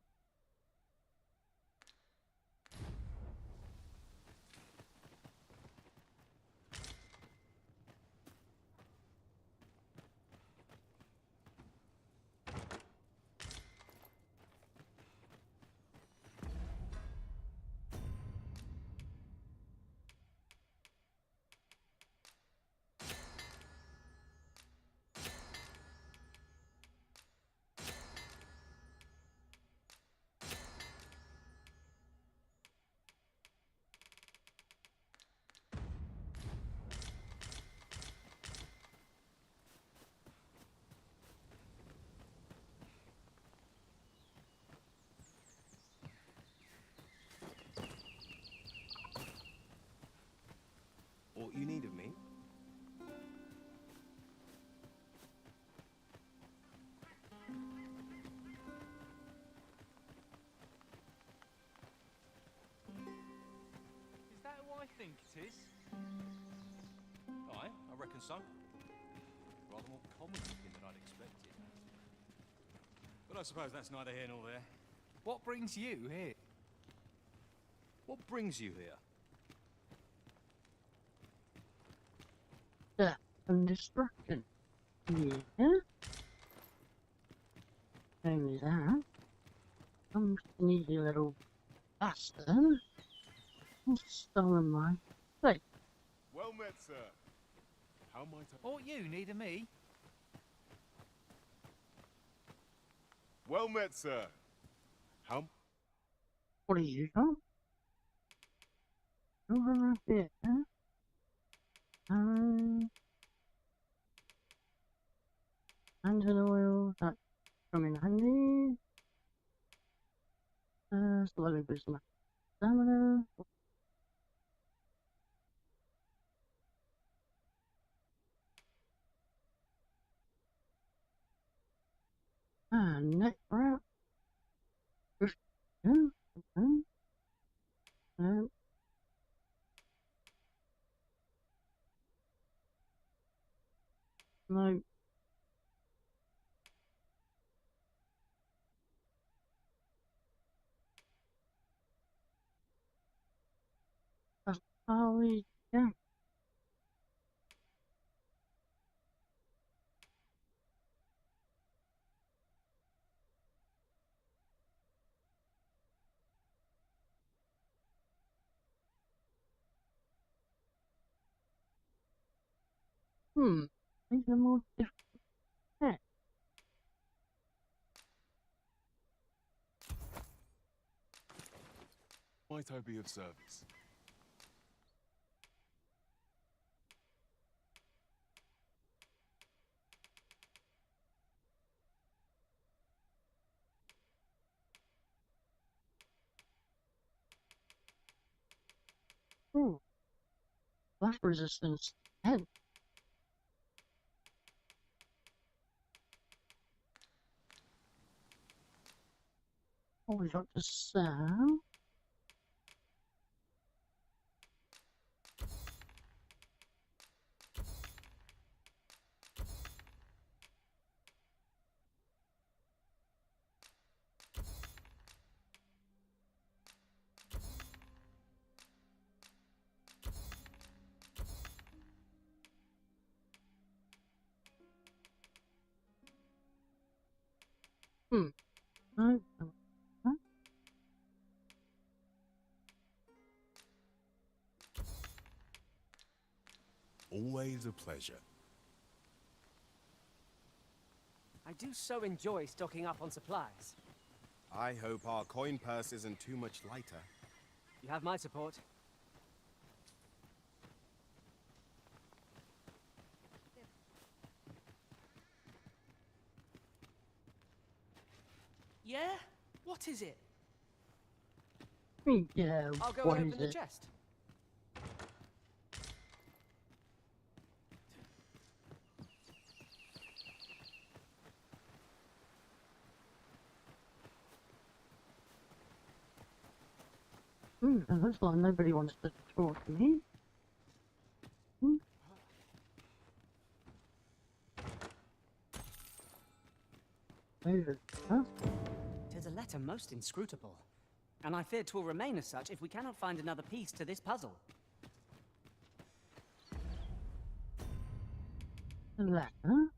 What you need of me? Is that who I think it is? Aye, I reckon so. Rather more common looking than I'd expected. But I suppose that's neither here nor there. What brings you here? What brings you here? Death and destruction. Yeah? Only that. Some sneaky little bastard has stolen my faith. Well met, sir. How might I... What you need of me? Well met, sir. How... What are you got? Over here. Engine oil, that come in handy. Slowly boost my stamina. And next route. No. That's probably, yeah. These are more different. Yeah. Might I be of service? Ooh. Blast resistance 10. What we got to sell? No. Huh? Always a pleasure. do so enjoy stocking up on supplies. I hope our coin purse isn't too much lighter. You have my support. Yeah? What is it? Yeah, I'll go what and is open the it? chest. It looks like nobody wants to talk to me. Over. Huh? 'Tis a letter most inscrutable, and I fear 'twill remain as such if we cannot find another piece to this puzzle. Letter?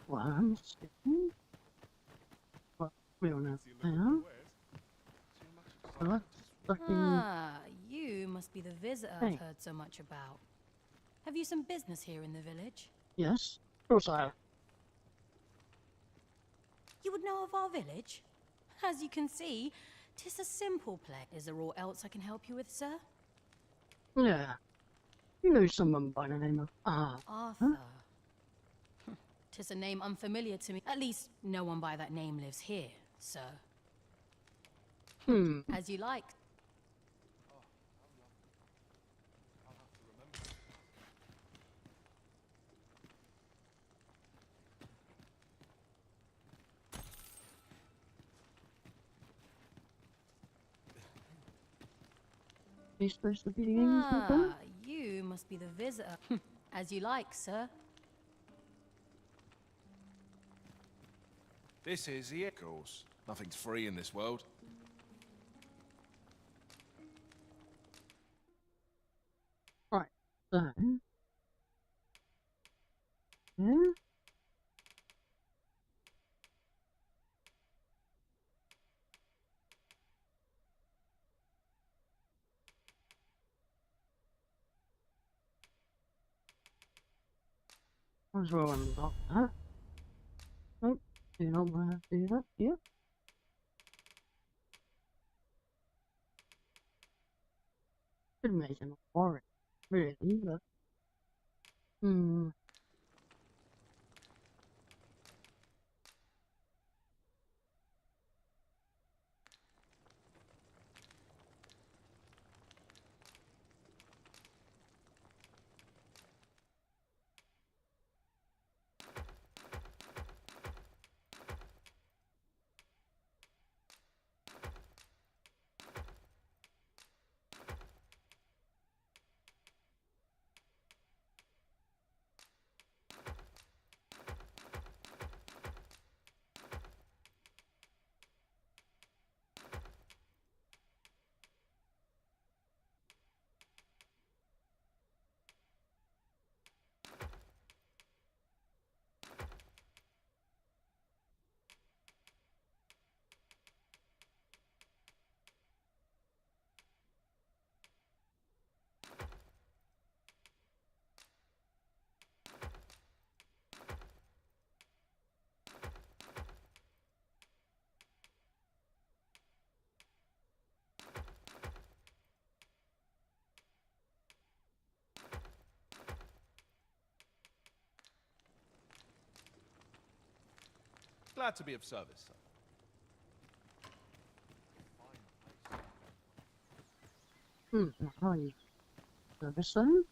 Worms. Well, we don't know. Now. Ah, you must be the visitor Hey. I've heard so much about. Have you some business here in the village? Yes, of course I have. You would know of our village? As you can see, 'tis a simple place. Is there aught else I can help you with, sir? Yeah. You know someone by the name of Arthur. 'Tis a name unfamiliar to me. At least, no one by that name lives here, sir. As you like. He's supposed to be the innkeeper? You must be the visitor. As you like, sir. This is the... Of course. Nothing's free in this world. Right, so... Yeah? As well unlock that. Nope, do not want to do that. Yep. Could make him a warrior, really, but... Glad to be of service, sir. How are you? Service zone?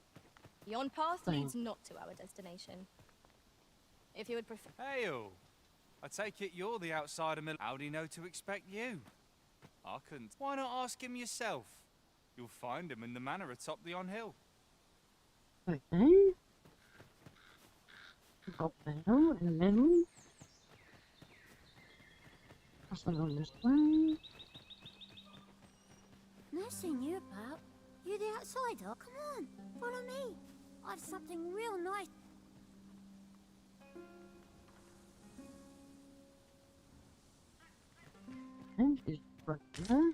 Yon path Thank- leads not to our destination. If you would prefer... Hail! I take it you're the outsider mill. How'd he know to expect you? I couldn't. Why not ask him yourself? You'll find him in the manor atop the on-hill. Okay. Got there, and then... What's that on this way? Nothing you about. You you the outsider? Come on, follow me. I've something real nice. And she's right there.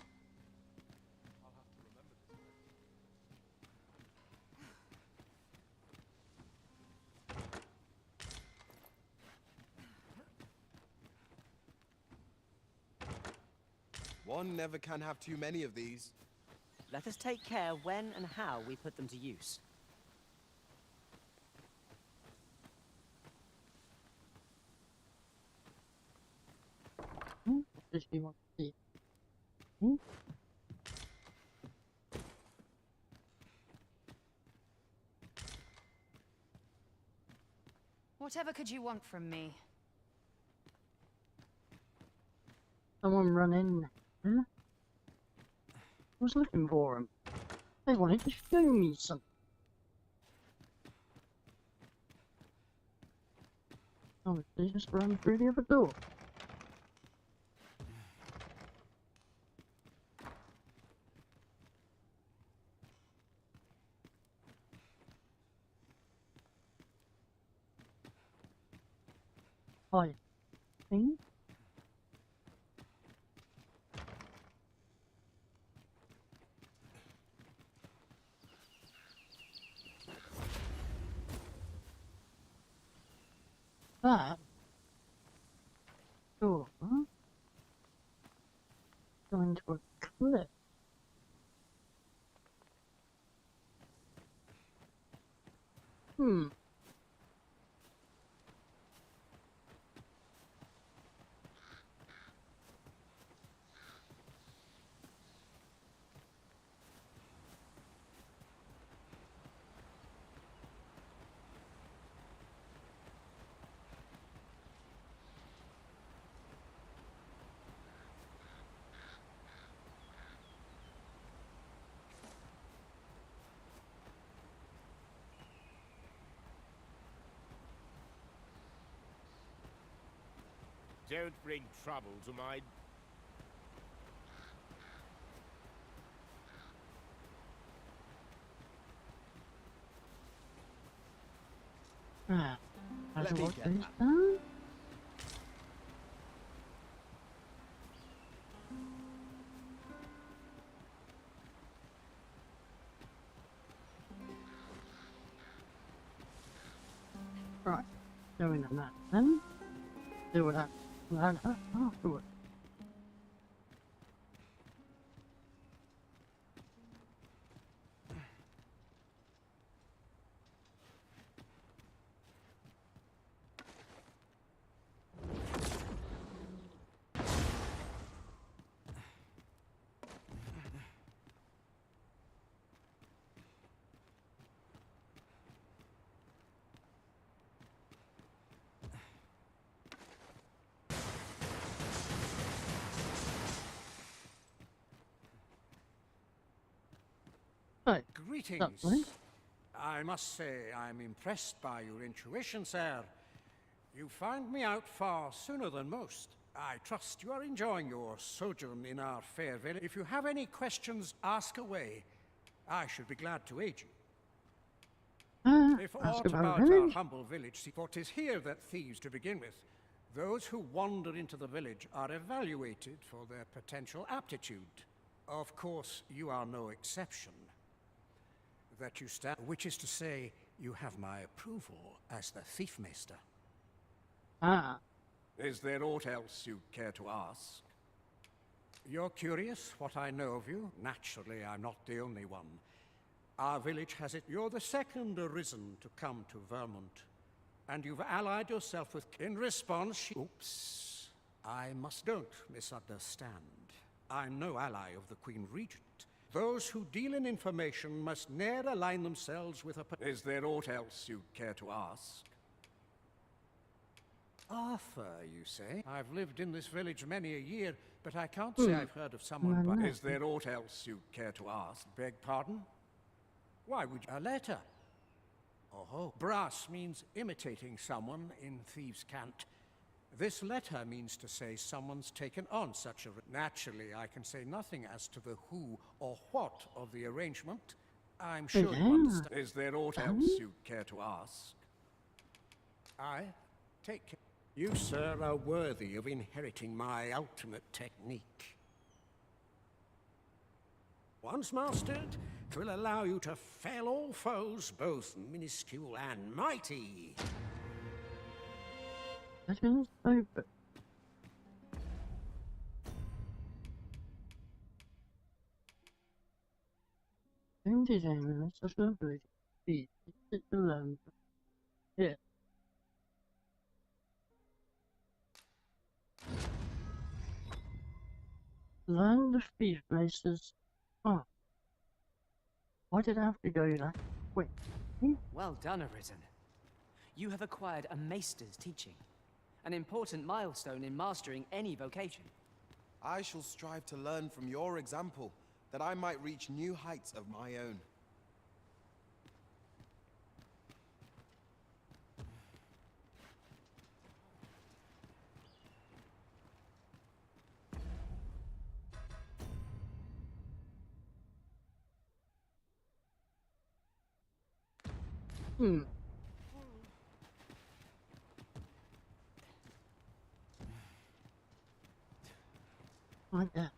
One never can have too many of these. Let us take care when and how we put them to use. Does she want to see? Hmm? Whatever could you want from me? Someone run in there. I was looking for him. They wanted to show me something. Oh, they just ran through the other door. I think. That door going to a cliff. Hmm. Don't bring trouble to my... Ah, how Let to me work get these that. down? Right, going on that then. Do what happens afterwards. Hey, Greetings. I must say I'm impressed by your intuition, sir. You found me out far sooner than most. I trust you are enjoying your sojourn in our fair village. If you have any questions, ask away. I should be glad to aid you. If ask aught about about our village? humble village, see, for 'tis here that thieves to begin with. Those who wander into the village are evaluated for their potential aptitude. Of course, you are no exception. That you stand, which is to say, you have my approval as the Thiefmeister. Ah. Is there aught else you care to ask? You're curious what I know of you? Naturally, I'm not the only one. Our village has it. You're the second arisen to come to Vermont. And you've allied yourself with... In response, Oops. Don't misunderstand. I'm no ally of the Queen Regent. Those who deal in information must ne'er align themselves with a... Is there aught else you care to ask? Arthur, you say? I've lived in this village many a year, but I can't say I've heard of someone by... Is there aught else you care to ask? Beg pardon? Why would you... A letter? Oh, brass means imitating someone in thieves' cant. This letter means to say someone's taken on such a... Naturally, I can say nothing as to the who or what of the arrangement. I'm sure you understand. Is there aught else you'd care to ask? I take care. You, sir, are worthy of inheriting my ultimate technique. Once mastered, it will allow you to fell all foes, both minuscule and mighty. That is open. Game design is such a ability. Speed. It's alone. Yeah. Learn the speed races. Oh. Why did I have to go that quick? Well done, Arisen. You have acquired a maester's teaching, an important milestone in mastering any vocation. I shall strive to learn from your example, that I might reach new heights of my own. Like that.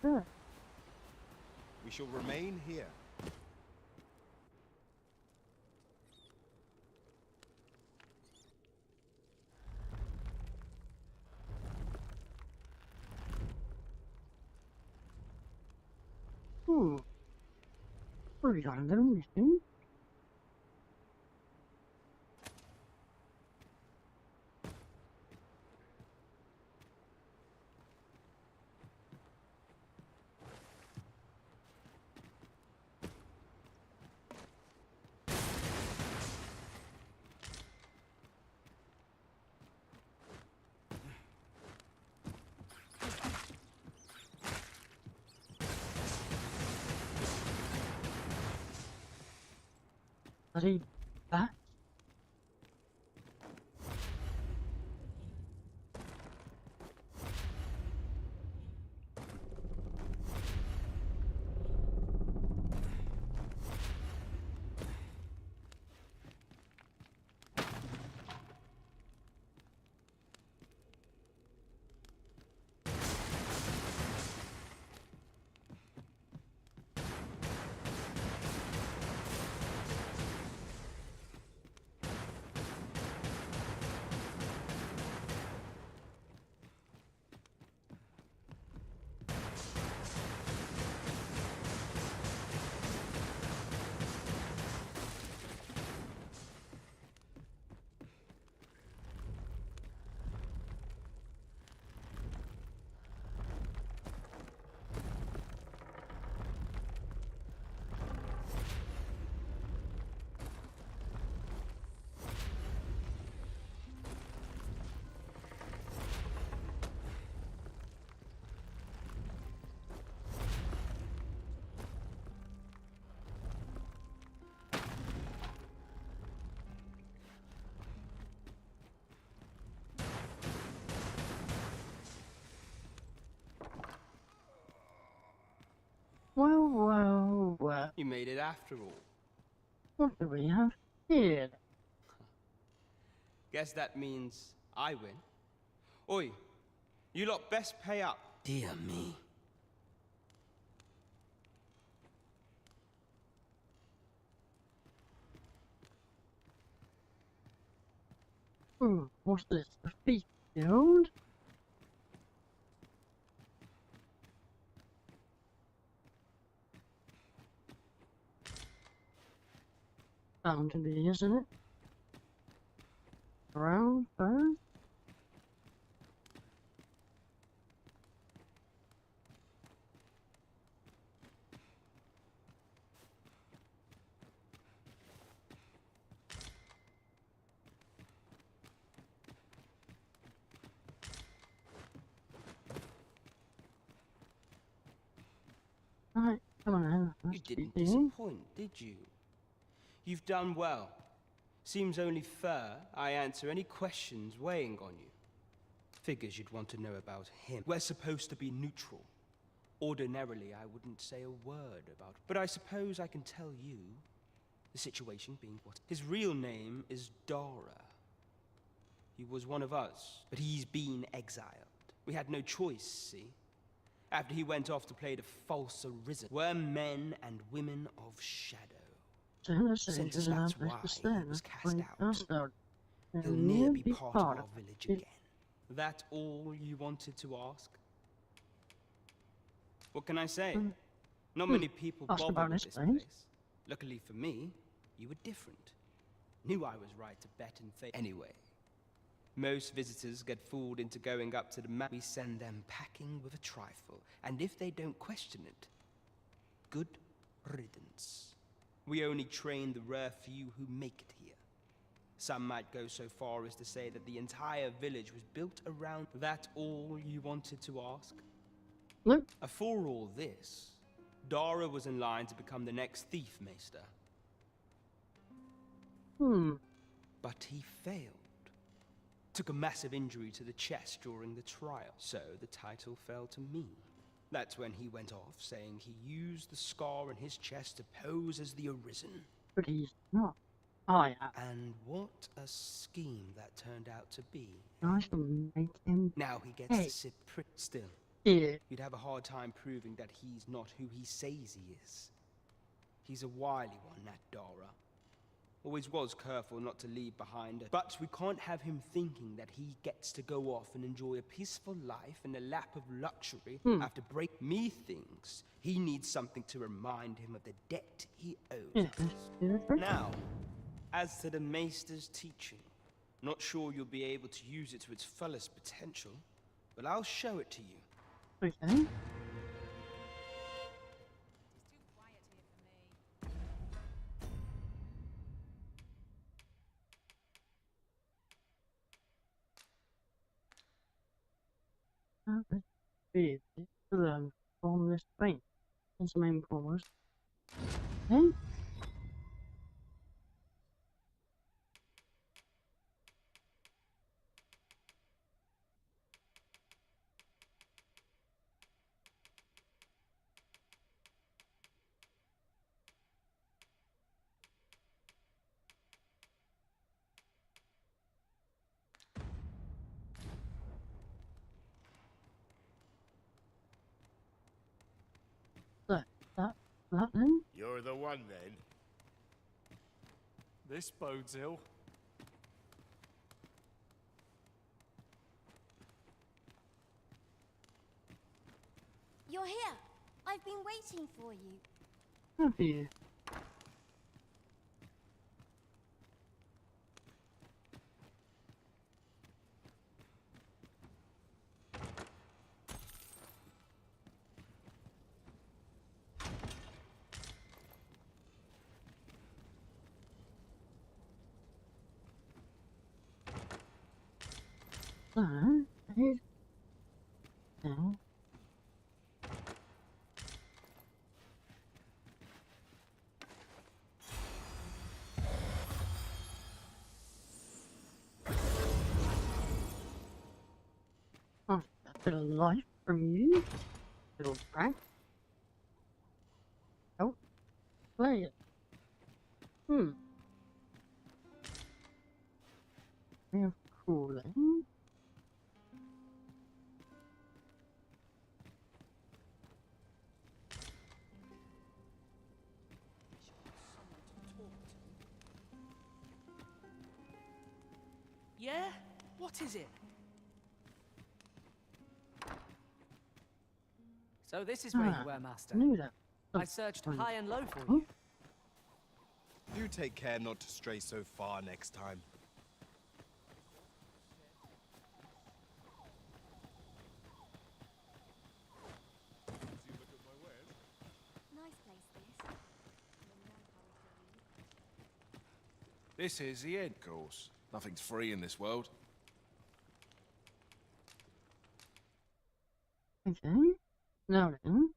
Good. We shall remain here. We got a little mission. Bloody bat. Well. You made it after all. What do we have here? Guess that means I win. Oi, you lot best pay up. Dear me. What's this? A feast guild? Bound to be, isn't it? Around first? Alright, come on then. You didn't disappoint, did you? You've done well. Seems only fair I answer any questions weighing on you. Figures you'd want to know about him. We're supposed to be neutral. Ordinarily, I wouldn't say a word about it, but I suppose I can tell you, the situation being what... His real name is Dara. He was one of us, but he's been exiled. We had no choice, see? After he went off to play the false arisen, we're men and women of shadow. Since that's why he was cast out. He'll never be part of our village again. That all you wanted to ask? What can I say? Not many people bother with this place. Luckily for me, you were different. Knew I was right to bet and faith. Anyway, most visitors get fooled into going up to the map. We send them packing with a trifle, and if they don't question it, good riddance. We only train the rare few who make it here. Some might go so far as to say that the entire village was built around... That all you wanted to ask? Nope. For all this, Dara was in line to become the next thief maester. But he failed. Took a massive injury to the chest during the trial, so the title fell to me. That's when he went off, saying he used the scar in his chest to pose as the Arisen. But he's not. Oh, yeah. And what a scheme that turned out to be. Nice to make him. Now he gets to sit still. Yeah. You'd have a hard time proving that he's not who he says he is. He's a wily one, that Dara. Always was careful not to leave behind it. But we can't have him thinking that he gets to go off and enjoy a peaceful life in a lap of luxury after break. Me thinks he needs something to remind him of the debt he owes us. Now, as to the Maester's teaching, not sure you'll be able to use it to its fullest potential, but I'll show it to you. Okay. It's the formless paint. That's the main formless. Okay. That then? You're the one then. This bodes ill. You're here. I've been waiting for you. Have you? Oh, a bit of life from you, little brat. Oh, play it. Yeah, cool then. Yeah? What is it? So this is where you were, Master. I knew that. I searched high and low for you. Do take care not to stray so far next time. Nice place, this. This is the end, of course. Nothing's free in this world. Okay. Now then.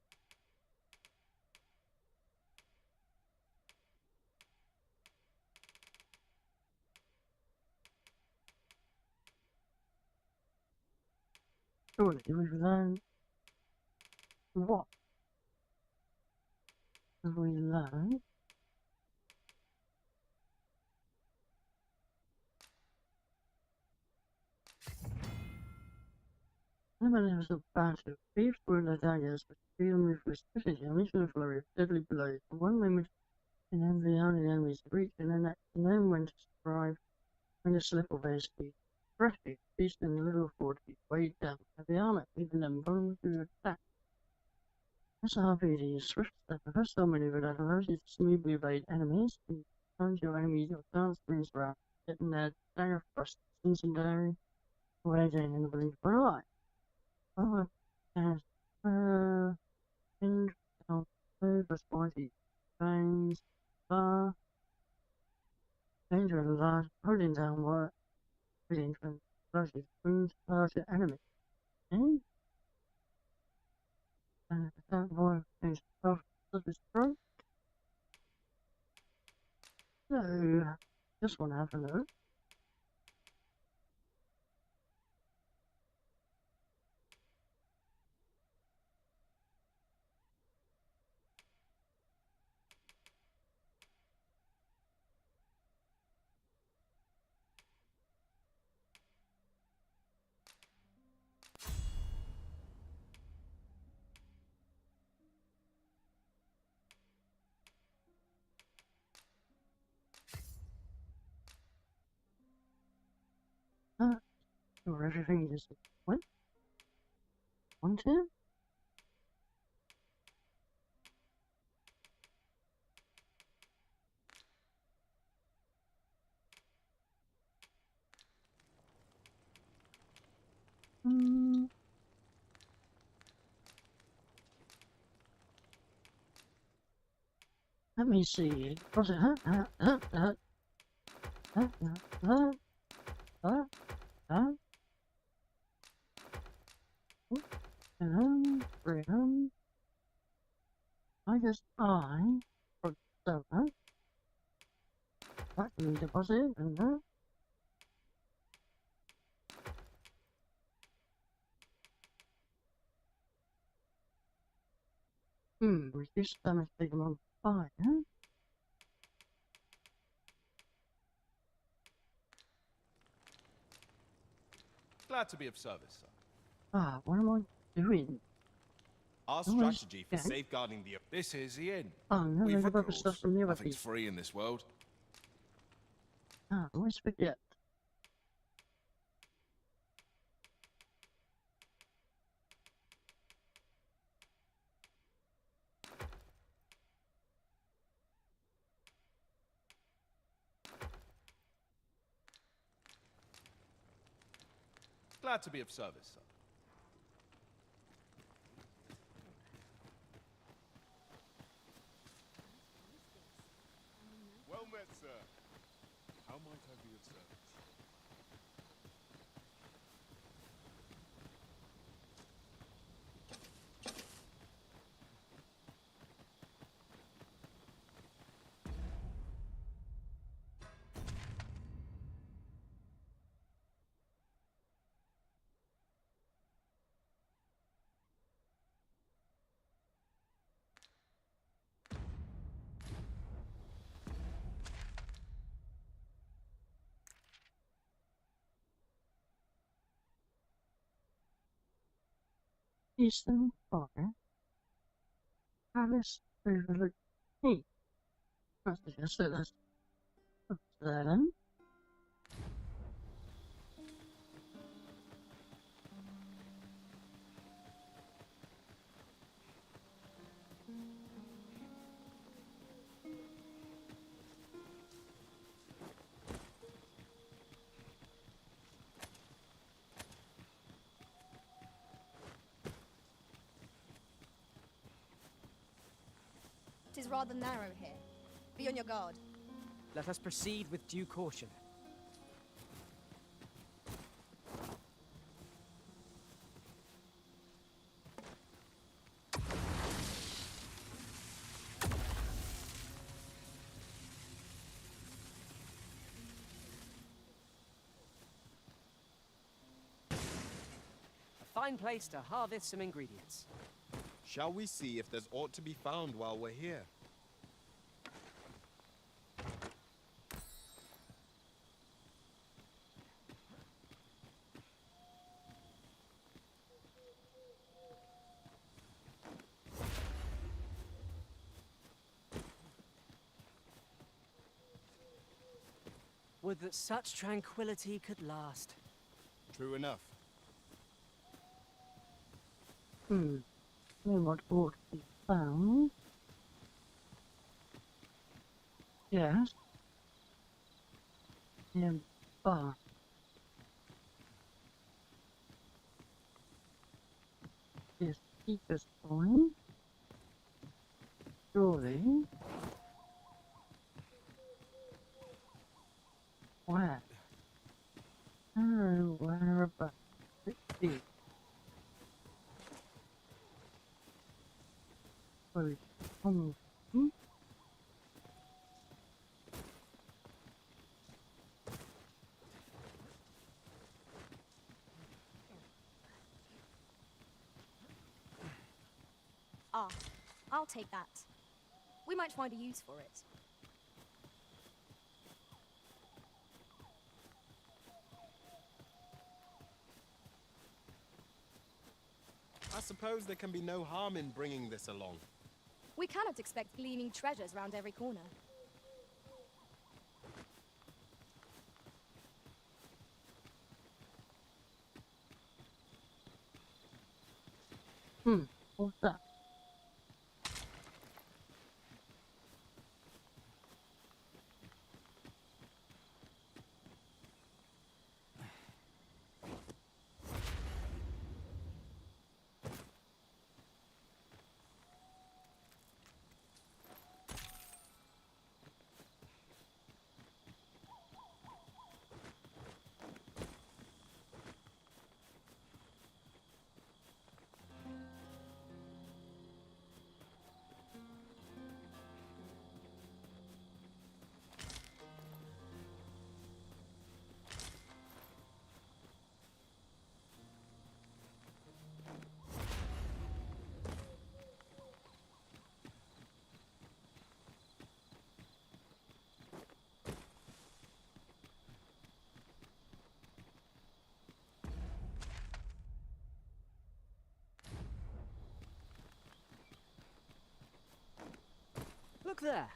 Surely we've learned. what have we learned? Nobody was about to. Thieves threw their daggers, but Steel moved with precision, unleashing a flurry of deadly blows. For one moment, and then the enemy's reach, and then when to strive, and to slip away his feet. Thrashing, beast in the little fort, he weighed down heavy armor, leaving them vulnerable to attack. This RPG is swift step, a versatile maneuver that allows you to smoothly evade enemies, and turns your enemies your dance springs around, getting their dagger thrust incendiary, waging in the blink of an eye. Oh, and pinned down over spiky veins, bar, danger and large, holding down what within flashes, wounds, larger enemy. And that boy is of the throat. So, just want to have a look. Or everything just went. One, two. Let me see. Was it freedom. I guess for so that can be deposited and that. Reduce damage taken on fire. Glad to be of service, sir. What am I doing? Our strategy for safeguarding the... This is the inn. Oh, no, We've there's other stuff from the other nothing's people. free in this world. I always forget. Glad to be of service, sir. Well met, sir. How might I be of service? Eastern Fire. Palace overlook me. I suggest that that's that in. It is rather narrow here. Be on your guard. Let us proceed with due caution. A fine place to harvest some ingredients. Shall we see if there's aught to be found while we're here? Would that such tranquility could last. True enough. So what ought to be found? Yes. But this deepest point, surely. Where? Oh, where about? Let's see. Where is it? Ah, I'll take that. We might find a use for it. I suppose there can be no harm in bringing this along. We cannot expect gleaming treasures round every corner. What's that? Look there.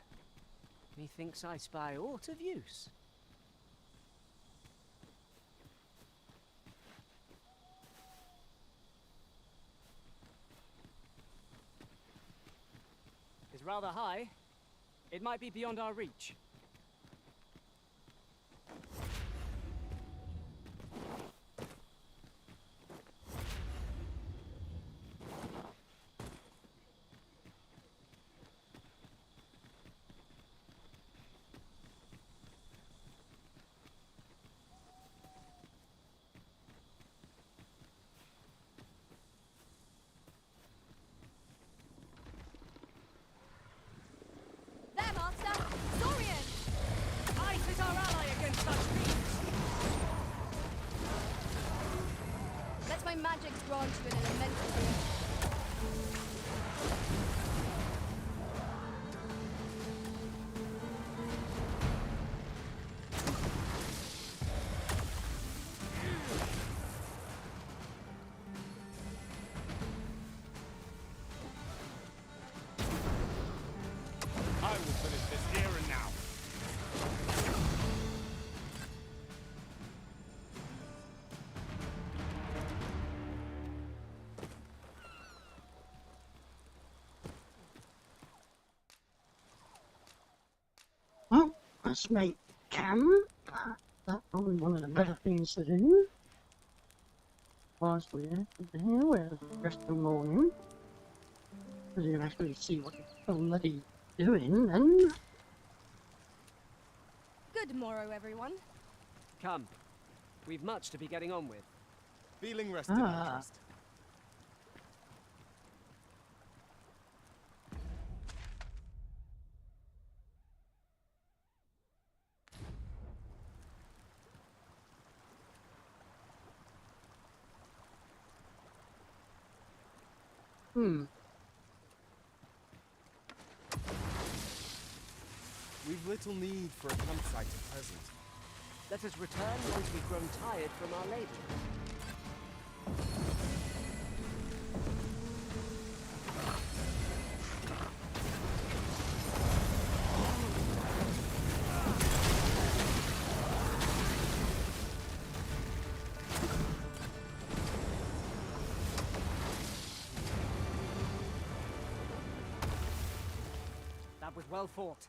Methinks I spy aught of use. It's rather high. It might be beyond our reach. There, Master! Saurian! Ice is our ally against such beasts! Let my magic grant you an elemental gift. I will finish this here and now. Well, let's make camp. That's probably one of the better things to do. Whilst we're here, we're the rest of the morning. Because you can actually see what it's already doing then. Good morrow, everyone. Come. We've much to be getting on with. Feeling rested, I trust. little need for a campsite at present. Let us return once we've grown tired from our labor. That was well fought.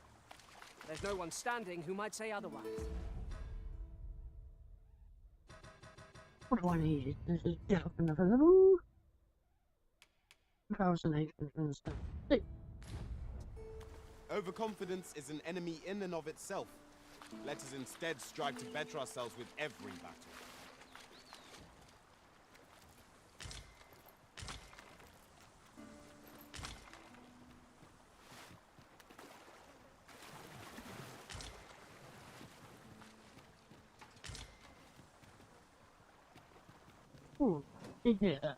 There's no one standing who might say otherwise. What do I need? This is get up another level. 1,806. Overconfidence is an enemy in and of itself. Let us instead strive to better ourselves with every battle. Ooh, yeah.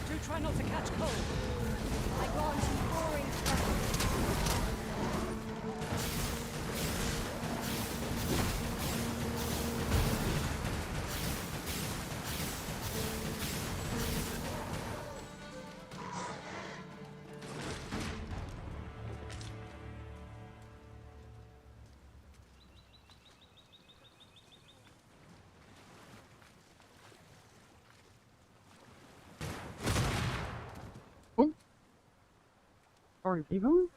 Do try not to catch cold. I go on to roaring Sorry, people.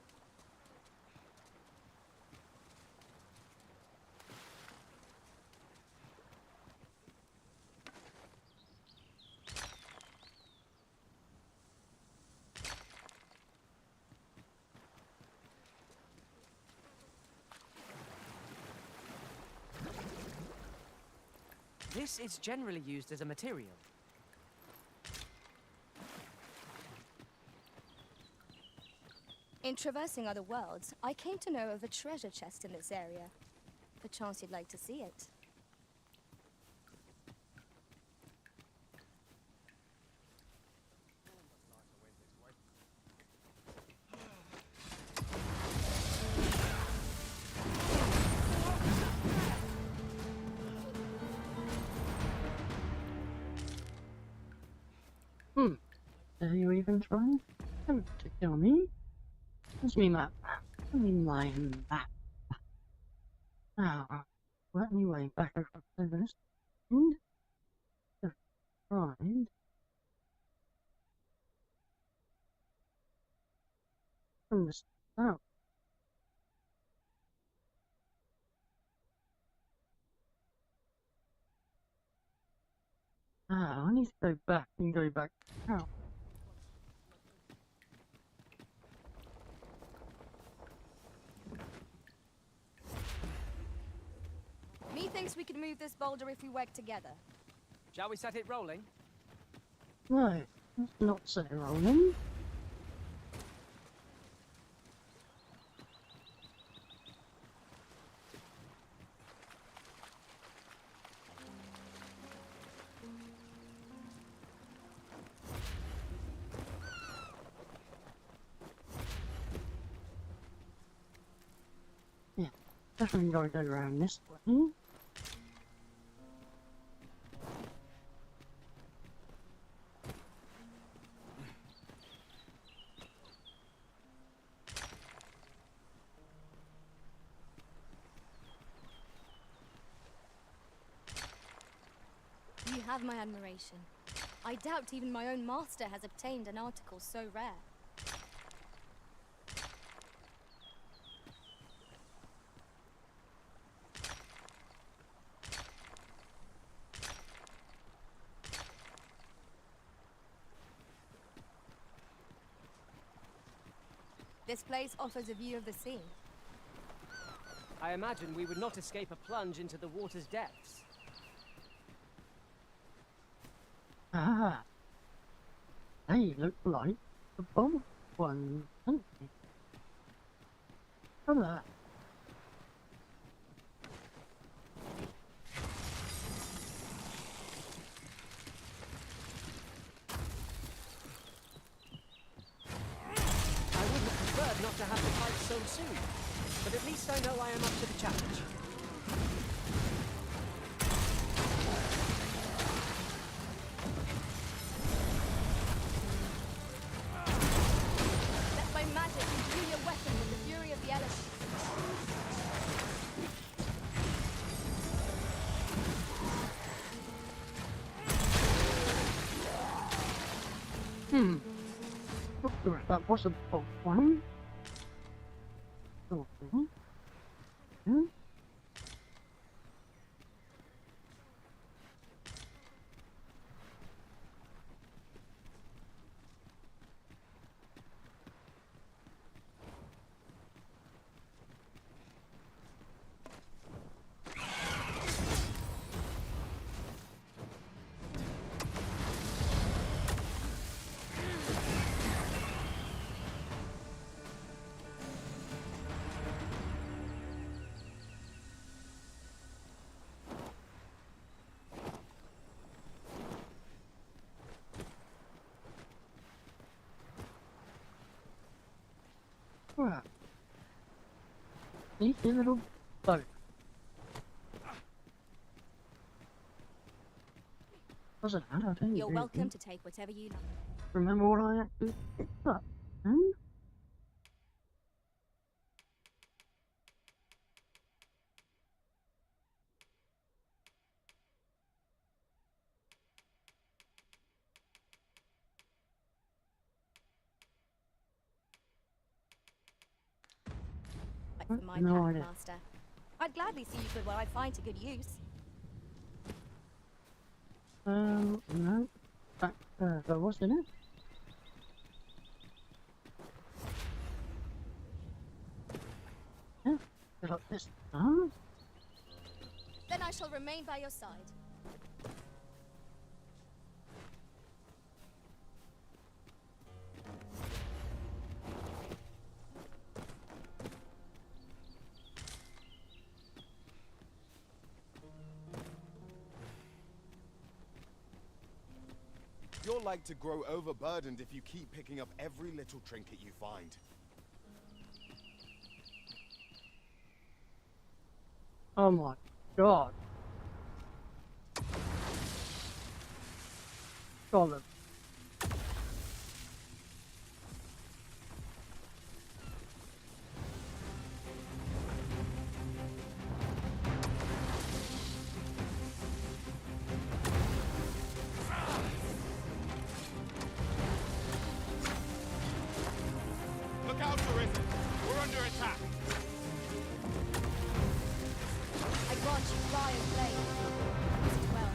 This is generally used as a material. In traversing other worlds, I came to know of a treasure chest in this area. Perchance you'd like to see it. Are you even trying? Don't kill me. Where's me map? Give me my map. Now, let me way back across this. And to find from the south. I need to go back and go back out. Methinks we could move this boulder if we work together. Shall we set it rolling? No, let's not set it rolling. Yeah, definitely gotta go around this way. You have my admiration. I doubt even my own master has obtained an article so rare. This place offers a view of the sea. I imagine we would not escape a plunge into the water's depths. Ah, they look like the bomb ones, don't they? Look at that. return soon. But at least I know I am up to the challenge. Let my magic imbue your weapon with the fury of the elements. That wasn't the one. Okay. Hmm? Wow. Sneaky little bug. Doesn't matter, I think. You're welcome to take whatever you like. Remember what I actually picked up? Hmm? For my No pack, idea. Master. I'd gladly see you put what I find to good use. No. Back there was, in it? Yeah, like this. Huh? Then I shall remain by your side. You're like to grow overburdened if you keep picking up every little trinket you find. Oh my god. Solid. Look out, Arisen! We're under attack! I grant you Briar's blade. Use it well.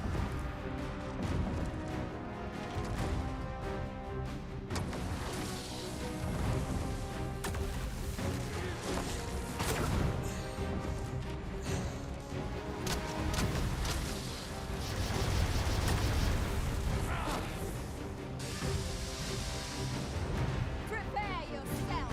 Prepare yourself.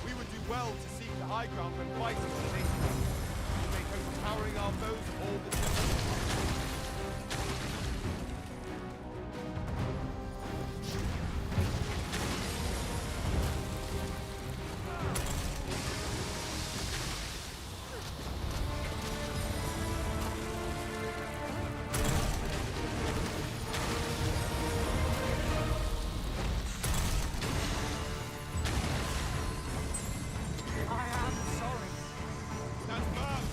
We would do well to seek the high ground when fighting on the nation. We make overpowering our foes all the time. I am sorry. Stand firm!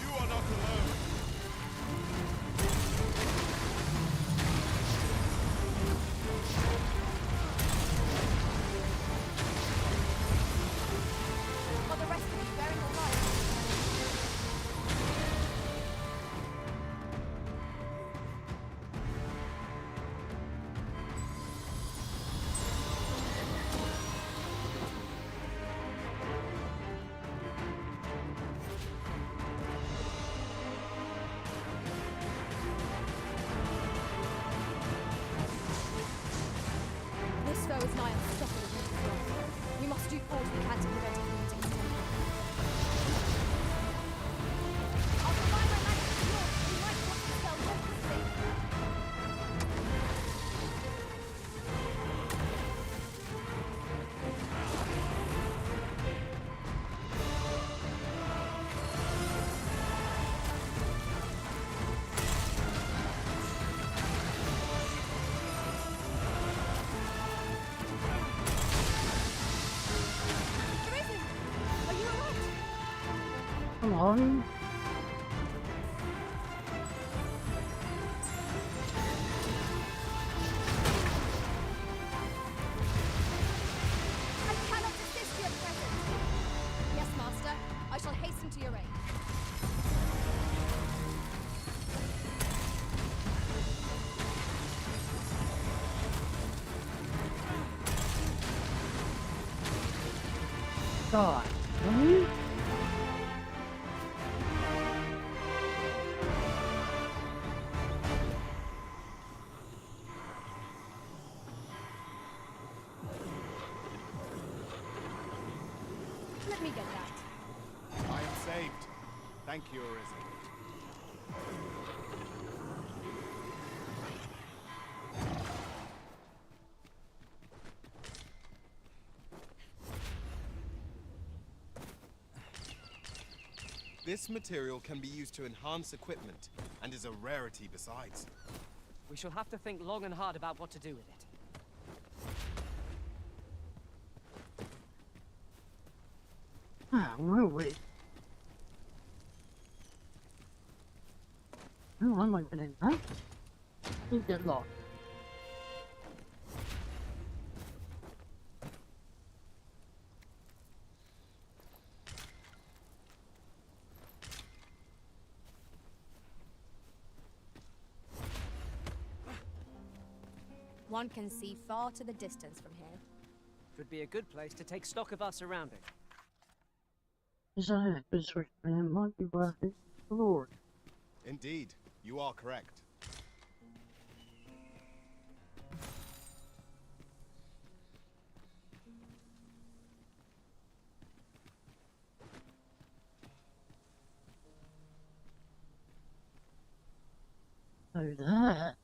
You are not alone! Come on. I cannot assist you at present. Yes, Master. I shall hasten to your aid. God. Really? Let me get that. I am saved. Thank you, Arisen. This material can be used to enhance equipment, and is a rarity besides. We shall have to think long and hard about what to do with it. Ah, will we? Oh, I'm opening that. You get lost. One can see far to the distance from here. Could be a good place to take stock of our surroundings. Is that it? This man might be worth it. Lord. Indeed, you are correct. So that.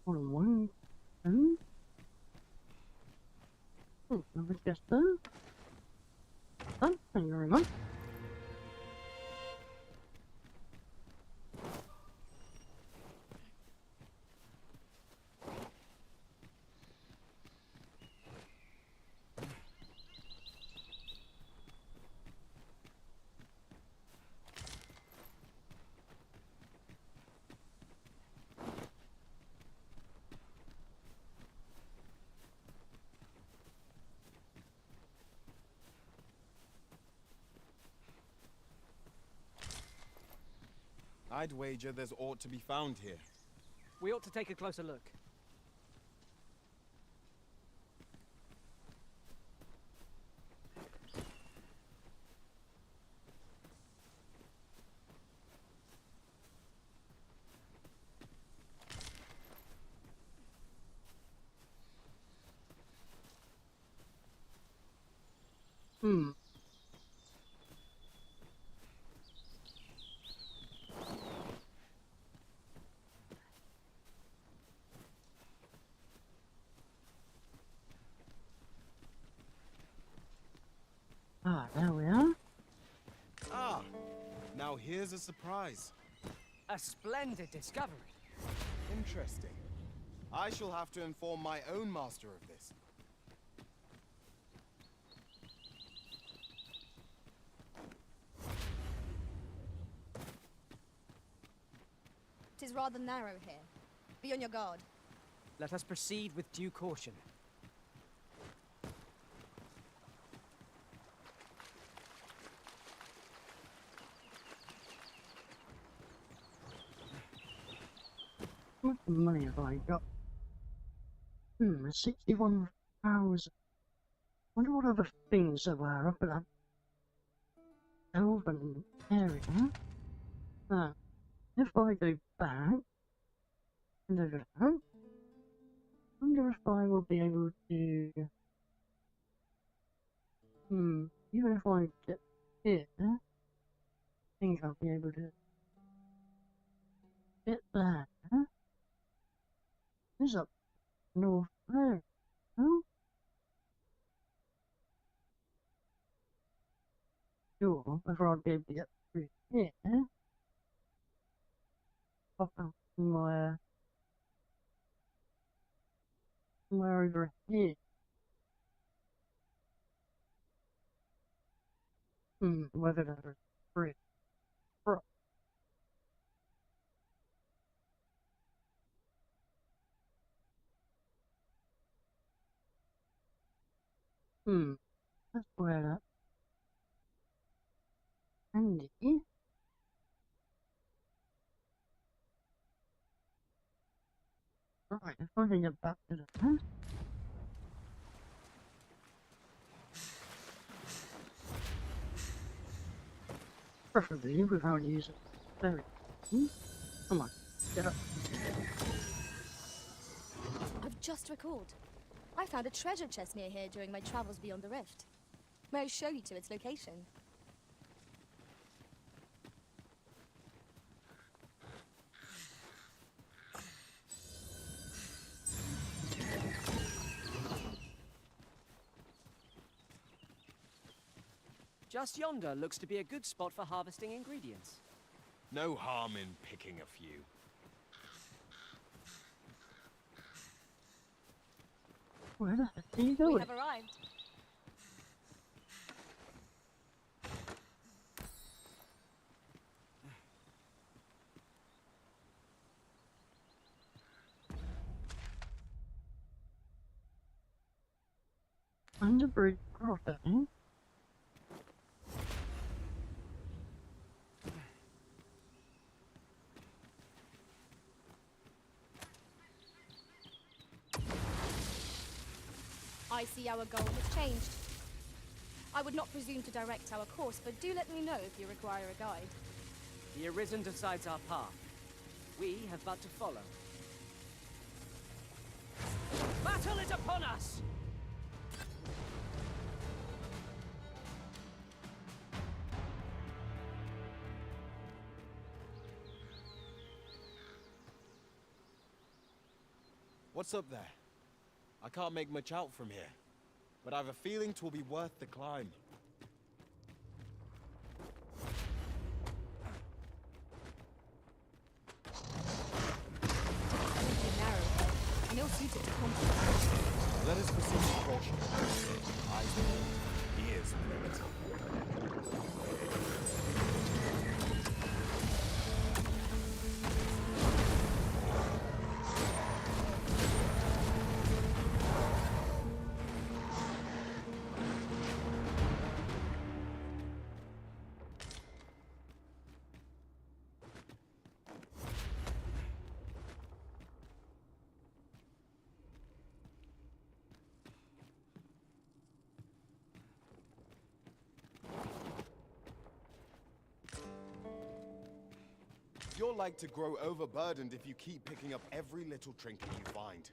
Hold on, 1, 2. Oh, another chest there. Done. Thank you very much. I'd wager there's aught to be found here. We ought to take a closer look. Ah, there we are. Ah, now here's a surprise. A splendid discovery. Interesting. I shall have to inform my own master of this. Tis rather narrow here. Be on your guard. Let us proceed with due caution. What money have I got? 61,000. Wonder what other things there were up at that elven area. Ah, if I go back and over that, wonder if I will be able to. Even if I get here, I think I'll be able to get there. This up north there. Oh? Sure, whether I'll be able to get through here. Somewhere over here. Whether that was free. Bro. That's where that ended. Right, if I can get back to the house. Preferably without using very. Come on, get up. I've just recalled. I found a treasure chest near here during my travels beyond the rift. May I show you to its location? Just yonder looks to be a good spot for harvesting ingredients. No harm in picking a few. Where the heck are you going? We have arrived. Underbridge crossing. I see our goal has changed. I would not presume to direct our course, but do let me know if you require a guide. The Arisen decides our path. We have but to follow. Battle is upon us! What's up there? I can't make much out from here, but I have a feeling 'twill be worth the climb. Narrow, and ill-suited to combat. Let us proceed with caution. Eyes open, ears pricked. You're like to grow overburdened if you keep picking up every little trinket you find.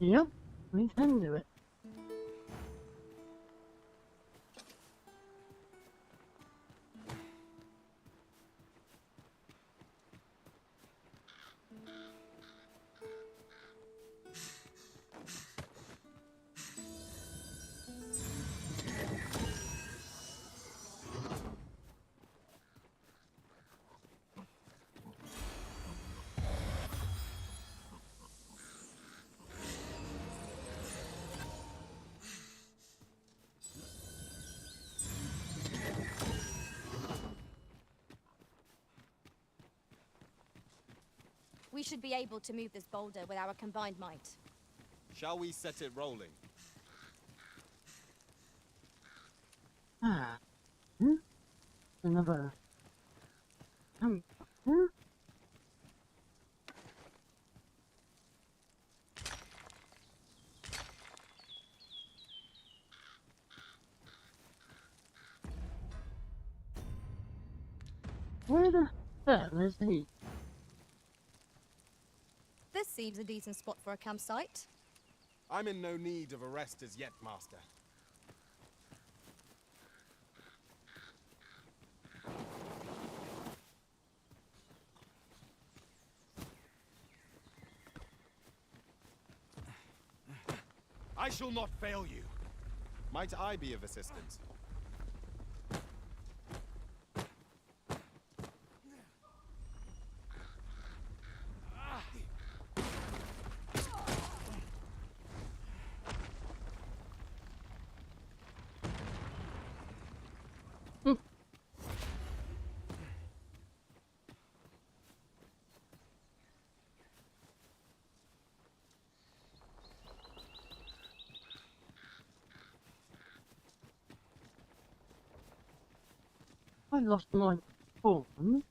Yep, we can do it. We should be able to move this boulder with our combined might. Shall we set it rolling? Another. Where the There, there's he. This seems a decent spot for a campsite. I'm in no need of a rest as yet, Master. I shall not fail you. Might I be of assistance? I lost my phone.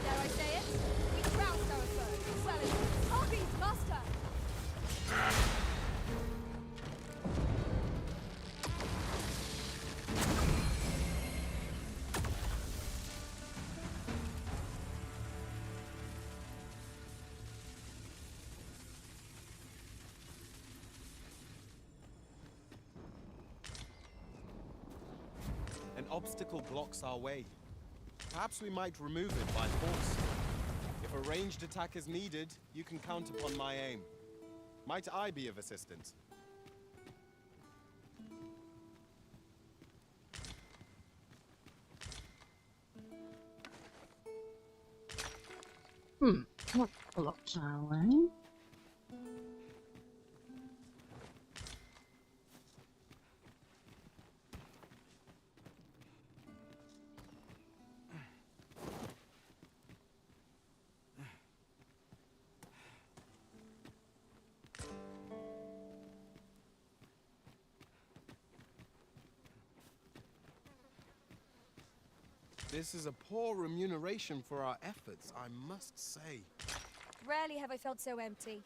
Dare I say it? We trounced our foe. Well, it's Hobby's master! An obstacle blocks our way. Perhaps we might remove it by force. If a ranged attack is needed, you can count upon my aim. Might I be of assistance? What blocks our way? This is a poor remuneration for our efforts, I must say. Rarely have I felt so empty.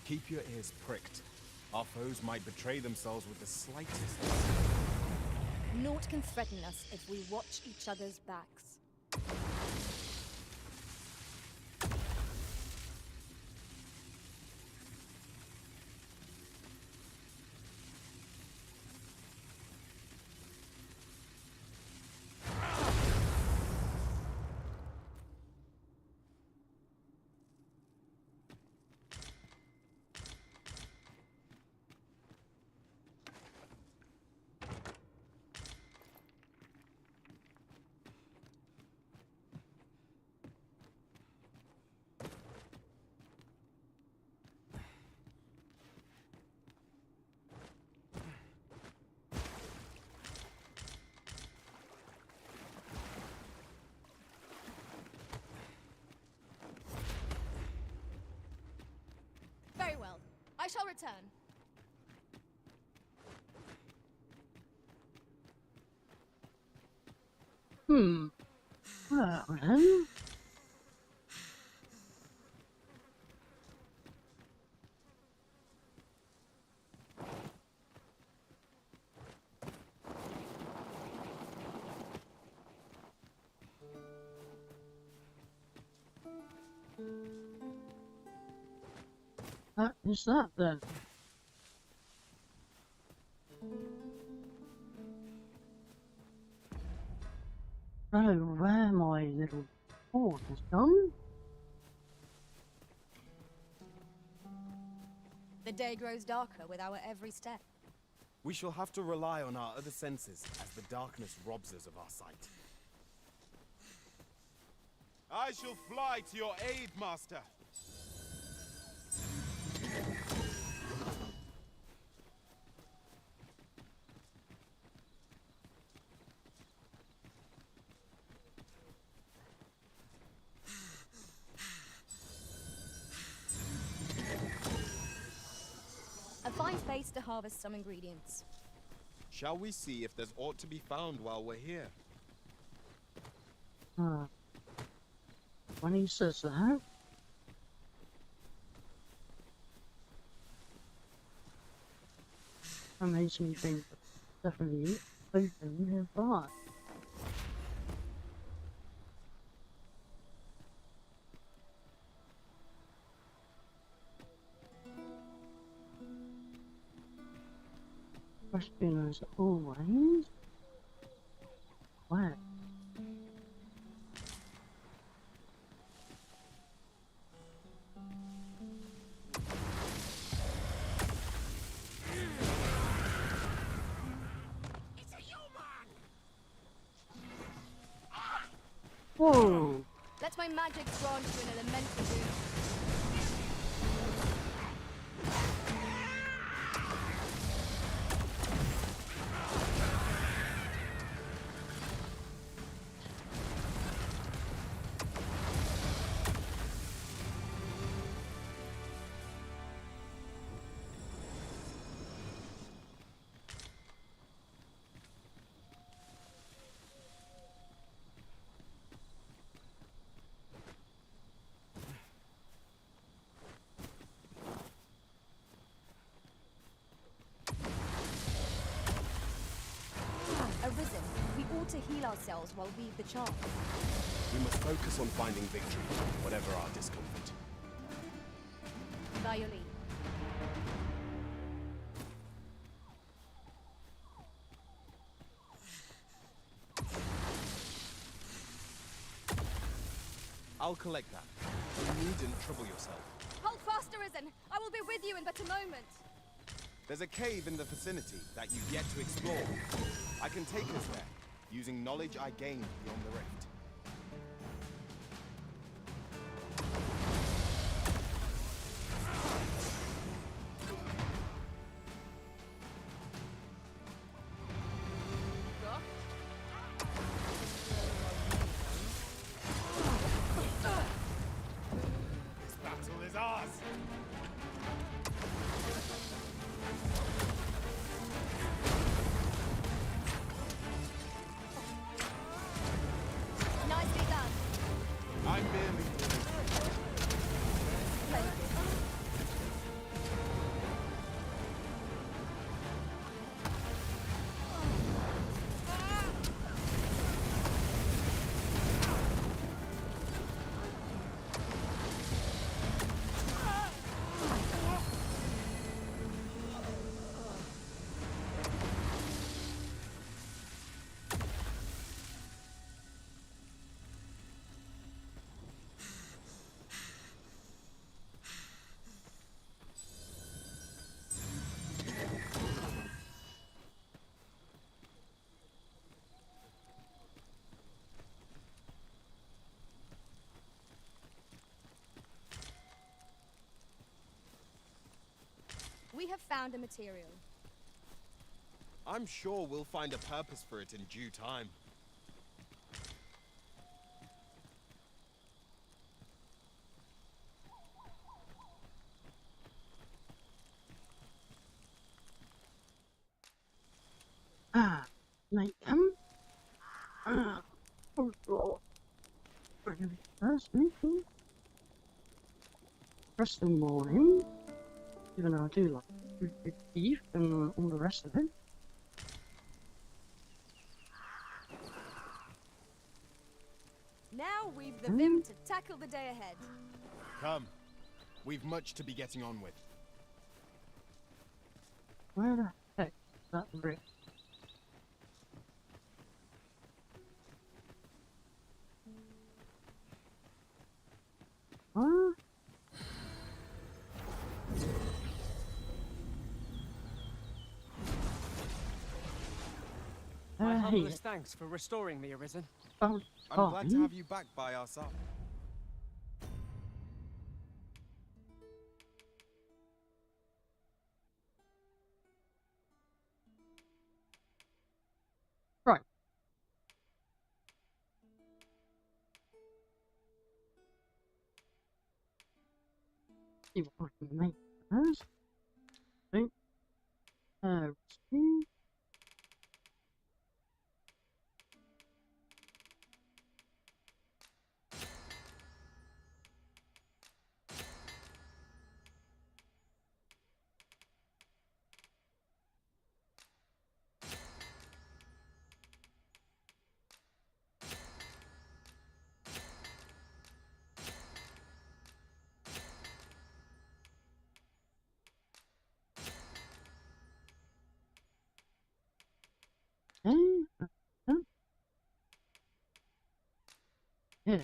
Keep your ears pricked. Our foes might betray themselves with the slightest. Naught can threaten us if we watch each other's backs. turn. Well then. What is that then? Oh, where my little horse has gone? The day grows darker with our every step. We shall have to rely on our other senses as the darkness robs us of our sight. I shall fly to your aid, Master. A fine place to harvest some ingredients. Shall we see if there's aught to be found while we're here? When he says that, that makes me think definitely open nearby. Question as always, where? Whoa! Let my magic grant you an elemental boon. Arisen, we ought to heal ourselves while weave the charm. We must focus on finding victory, whatever our discomfort. By your leave. I'll collect that. You needn't trouble yourself. Hold fast, Arisen! I will be with you in but a moment. There's a cave in the vicinity that you've yet to explore. I can take us there, using knowledge I gained beyond the rift. This battle is ours. Nicely done. I'm merely... We have found a material. I'm sure we'll find a purpose for it in due time. Ah, night come. Ah, oh God. First meeting. Rest of the morning. Even though I do like good beef and all the rest of it. Now we've the vim to tackle the day ahead. Come. We've much to be getting on with. Where the heck is that rift? Huh? My Hey. humblest thanks for restoring me, Arisen. Oh, I'm glad to have you back by our side. Right. See what I can make first. Think. See. Hey. Yeah.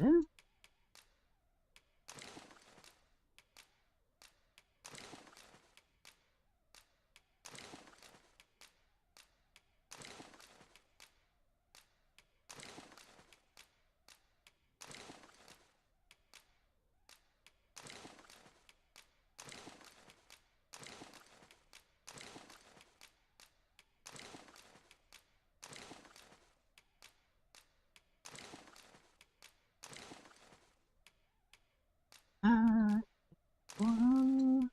Well,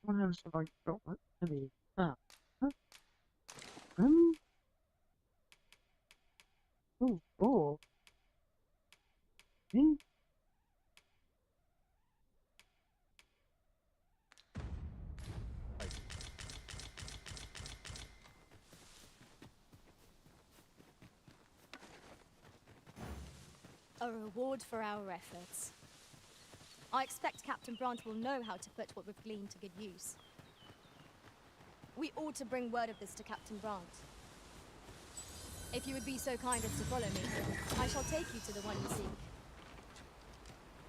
what else have I got to be? Ah, huh? Oh, four. Hmm? A reward for our efforts. I expect Captain Brant will know how to put what we've gleaned to good use. We ought to bring word of this to Captain Brant. If you would be so kind as to follow me, I shall take you to the one you seek.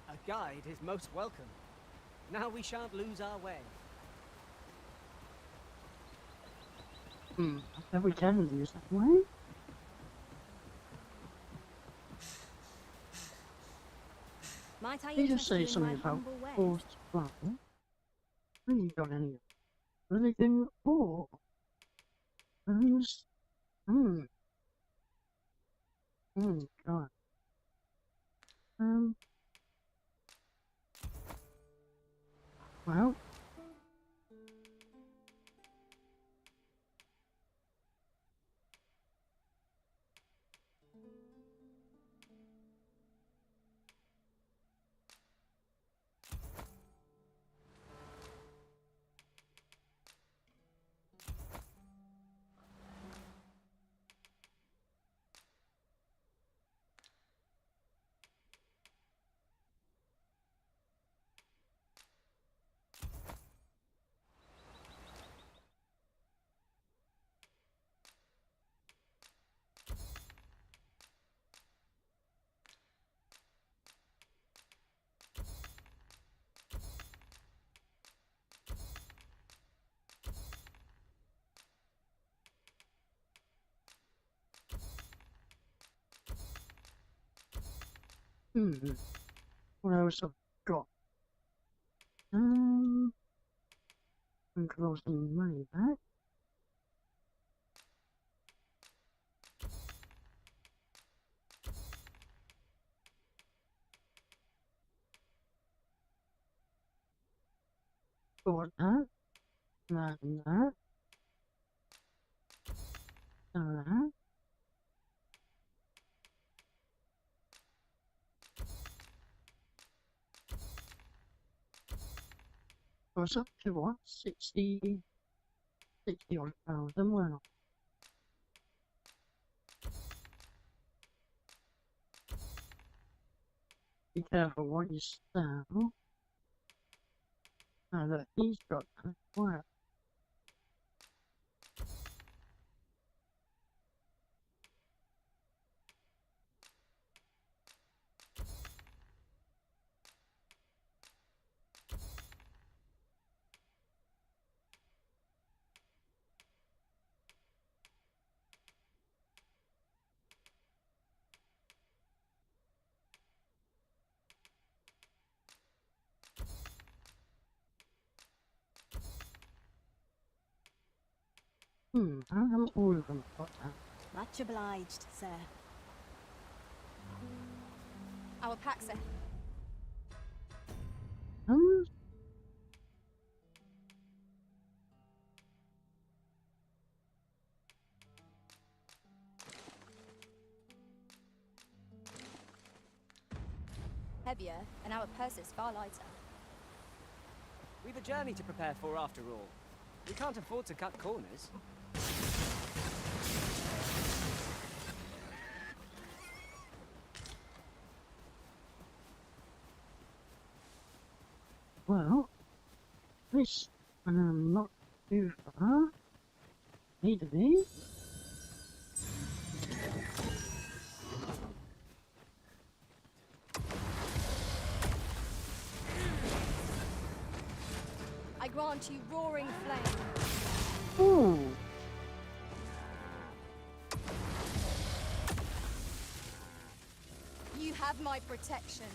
A guide is most welcome. Now we shan't lose our way. I bet we can use that way. Might I Did you interest say you in my something about humble ways? forced flower? Have you got any anything for? Those? God. Well. What else have I got? And close some money back. transport that. That and that. That. Was up to what? 60 odd thousand, well. Be careful what you sell. Now that he's got that as well. I haven't all of them got that. Much obliged, sir. Our packs are heavier, and our purses far lighter. We've a journey to prepare for after all. We can't afford to cut corners. Well, this not too far. Need to be. I grant you roaring flame. Ooh. You have my protection.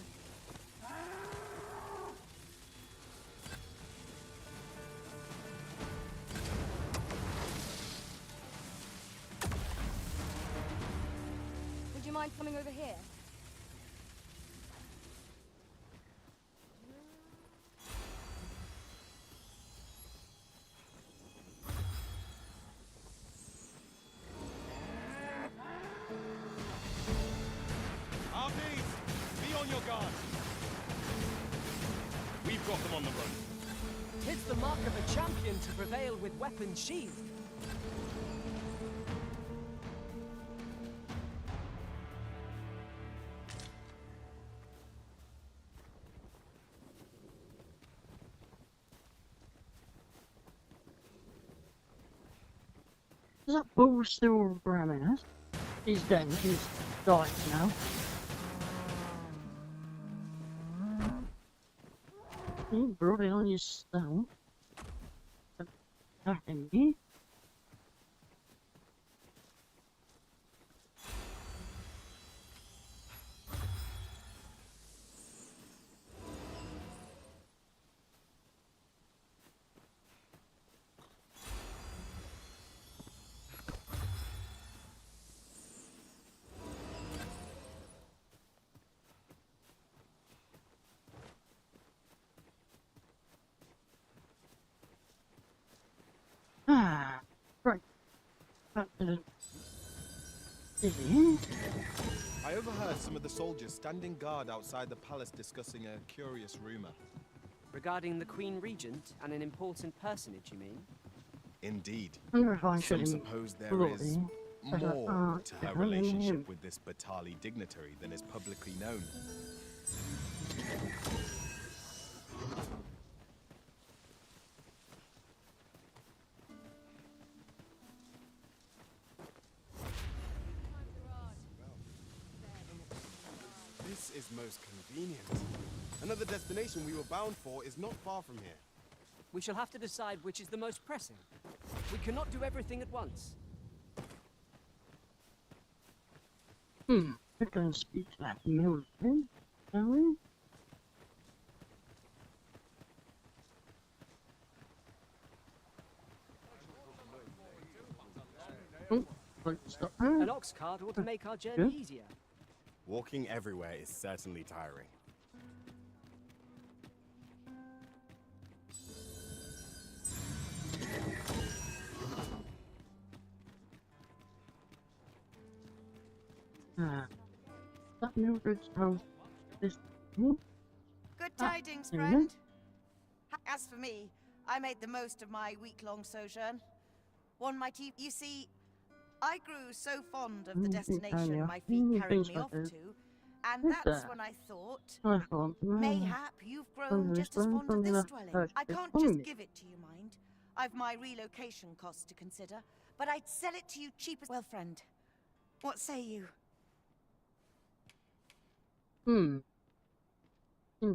Would you mind coming over here? RPs, be on your guard. We've got them on the run. 'Tis the mark of a champion to prevail with weapons sheathed. Is that bull still ramming us? He's dead. He's died now. He brought it on yourself. Attacking me. Right. Back to the city. I overheard some of the soldiers standing guard outside the palace discussing a curious rumor. Regarding the Queen Regent and an important personage, you mean? Indeed. Wonder if I Some should suppose there bloody is as a more art to her having relationship him. with this Batali dignitary than is publicly known. This is most convenient. Another destination we were bound for is not far from here. We shall have to decide which is the most pressing. We cannot do everything at once. We're going to speak to that military, shall we? Oh, stop there. An ox cart ought to make our journey easier. Walking everywhere is certainly tiring. at Mildred's house this evening. Good tidings, here we go. friend. As for me, I made the most of my week-long sojourn. One might you see, I grew so fond of the destination my feet carried me off to, and that's when I thought, mayhap you've grown just as fond of this dwelling. I can't just give it to you, mind. I've my relocation costs to consider, but I'd sell it to you cheap as well, friend. What say you? Seems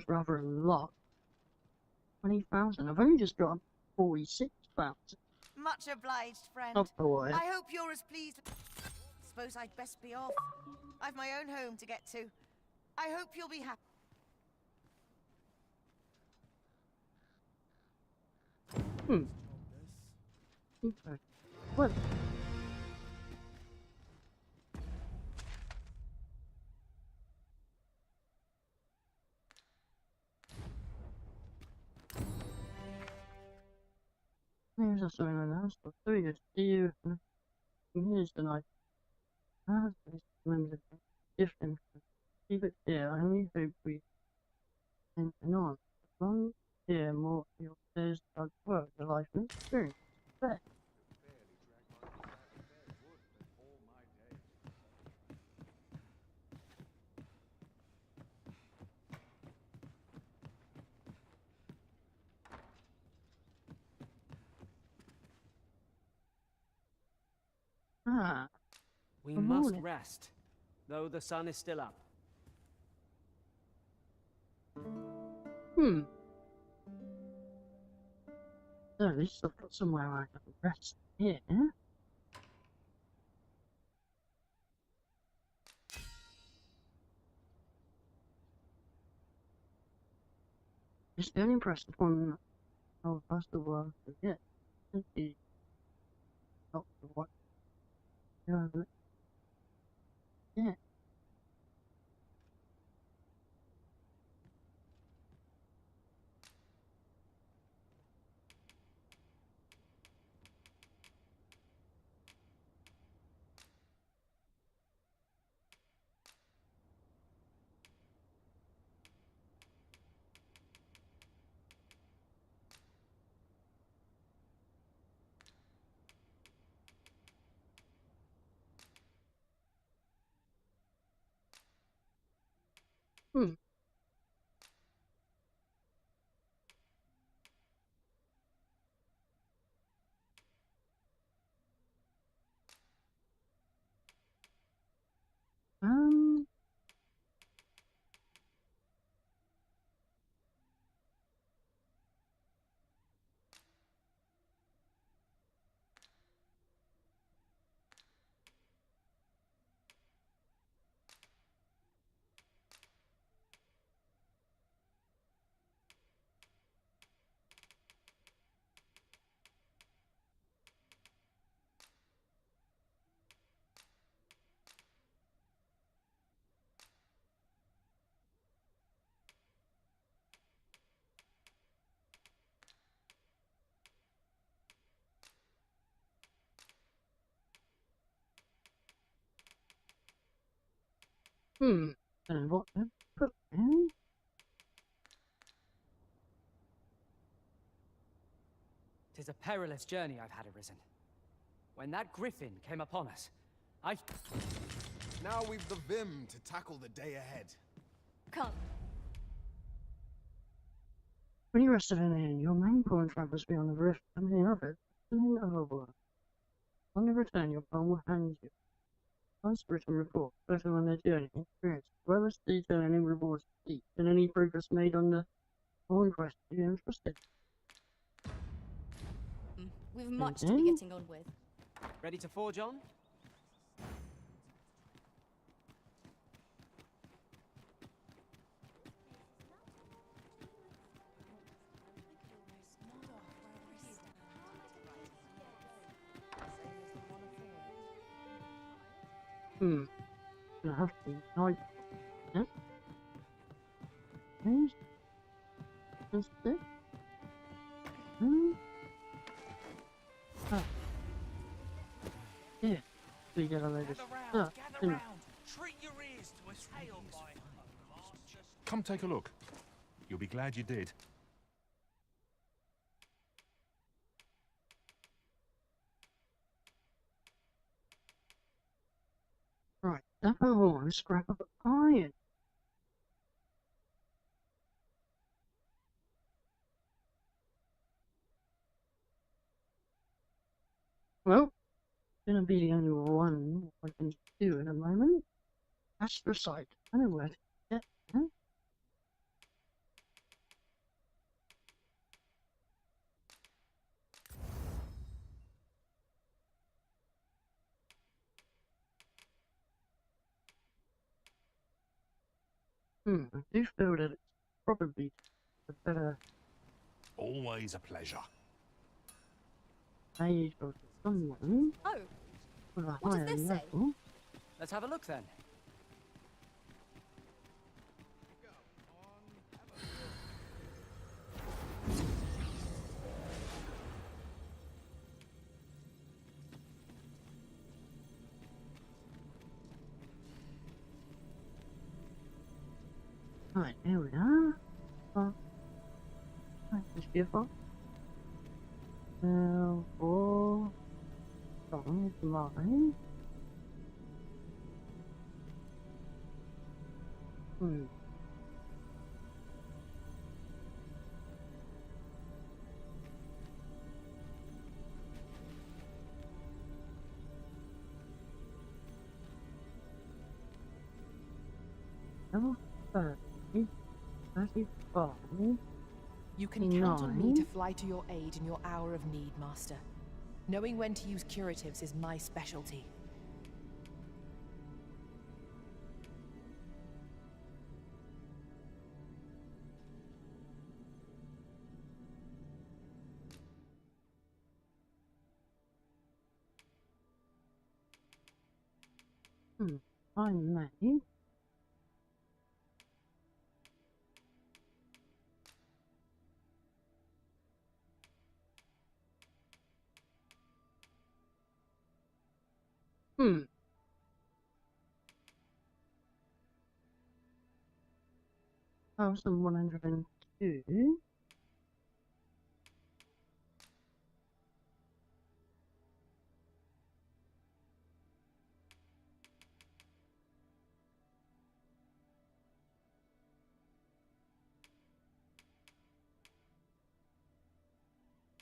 rather a lot. 20,000. I've only just got 46,000. Much obliged, friend. Oh boy. I hope you're as pleased. Suppose I'd best be off. I've my own home to get to. I hope you'll be happy. Okay. What? Here's a sign on the house. So you see you. Here's the night. Remember the difference. Keep it there. I only hope we can on. As long as you hear more of your days of work, the life and experience. But we good must morning. rest, though the sun is still up. So at least I've got somewhere I can rest here. It's very impressed upon how fast the world can get. Thank you. Not for what. Yeah. And what then? Put in? Tis a perilous journey I've had arisen. When that griffin came upon us, Now we've the vim to tackle the day ahead. Come. When you rested in the inn, your main point travels beyond the rift, and the other, in other world. On your return, your phone will hand you a written report, both on their journey and experience, as well as detail any rewards received and any progress made on the foreign quest you entrusted. We've much to be getting on with. ready to forge on? Gonna have to decide. Yeah? Yes? Just this? Yeah. We get a load of stuff. Gather round. Treat your ears to a Come take a look. You'll be glad you did. Right, oh, scrap of iron. Well, gonna be the only one I can do at the moment. Astrocyte. I know where to get that. I do feel that it's probably a better Always a pleasure. age for someone Oh, with a what does higher this say? level. Let's have a look then. Right, here we are. Oh, that's beautiful. Now, for song is mine. Level 30, 35. You can count on me to fly to your aid in your hour of need, Master. Knowing when to use curatives is my specialty. I may. Hmm. 1102.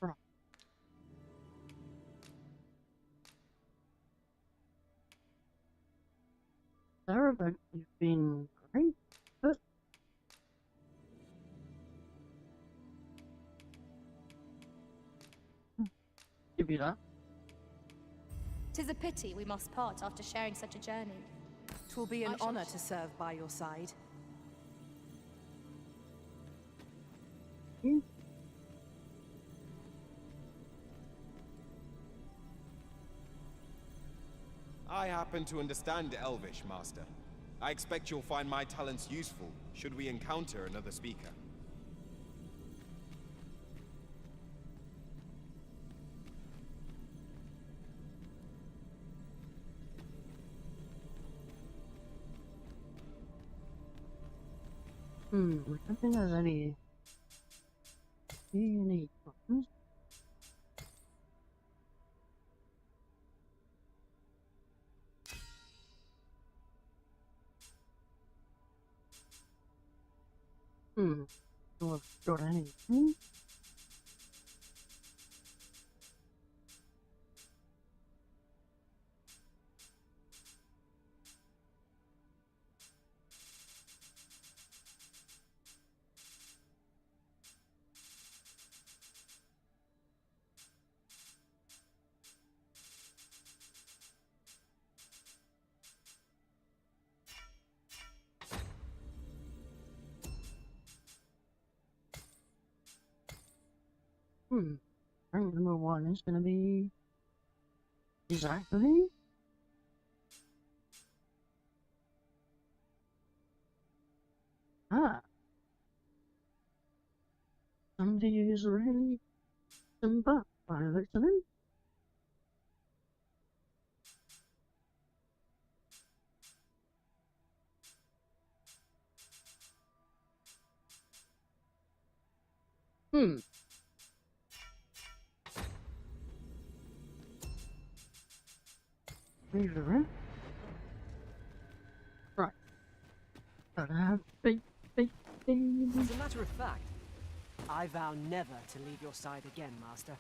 Right. Sarah, you've been great, but give you that. 'Tis a pity we must part after sharing such a journey. 'Twill be an honor to serve by your side. I happen to understand Elvish, Master. I expect you'll find my talents useful should we encounter another speaker. I don't think there's any unique ones. Do I've got anything? Rank number 1 is gonna be exactly somebody who's really some buff by the looks of him. Hmm. Right. Gotta have faith. As a matter of fact, I vow never to leave your side again, Master.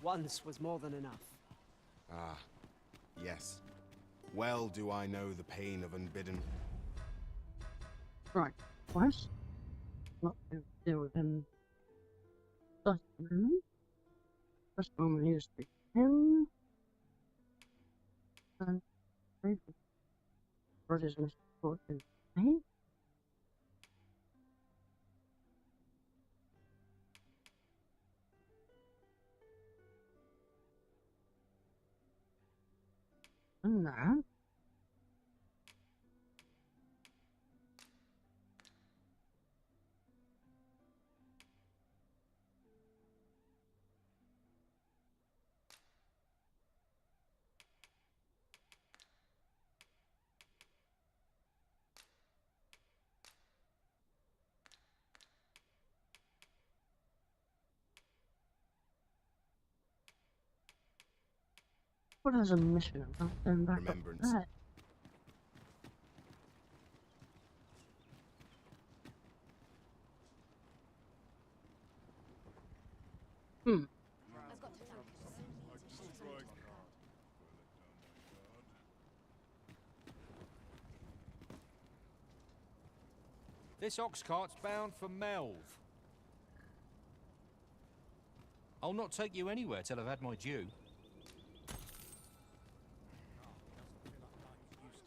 Once was more than enough. Ah, yes. Well do I know the pain of unbidden. Right. Quest. Not to deal with him. First moment he was to him. And brothers must report to me. And that. What is a mission? I'm not going back up to that. Hmm. This ox cart's bound for Melv. I'll not take you anywhere till I've had my due.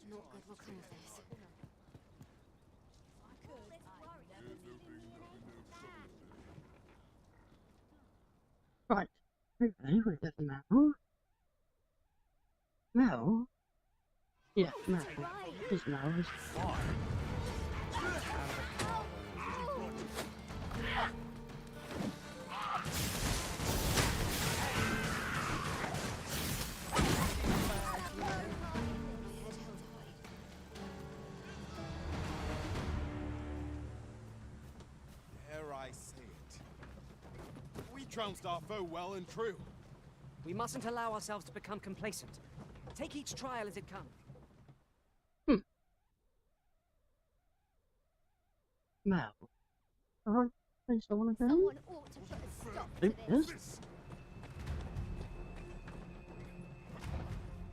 Not good will come of this. Right. Okay, we get Mel. Mel? Yeah, Mel. Is Mel is fine. Dare I say it? We trounced our foe well and true. We mustn't allow ourselves to become complacent. Take each trial as it comes. Mel. Alright, place I want to go. Someone ought to put a stop to this.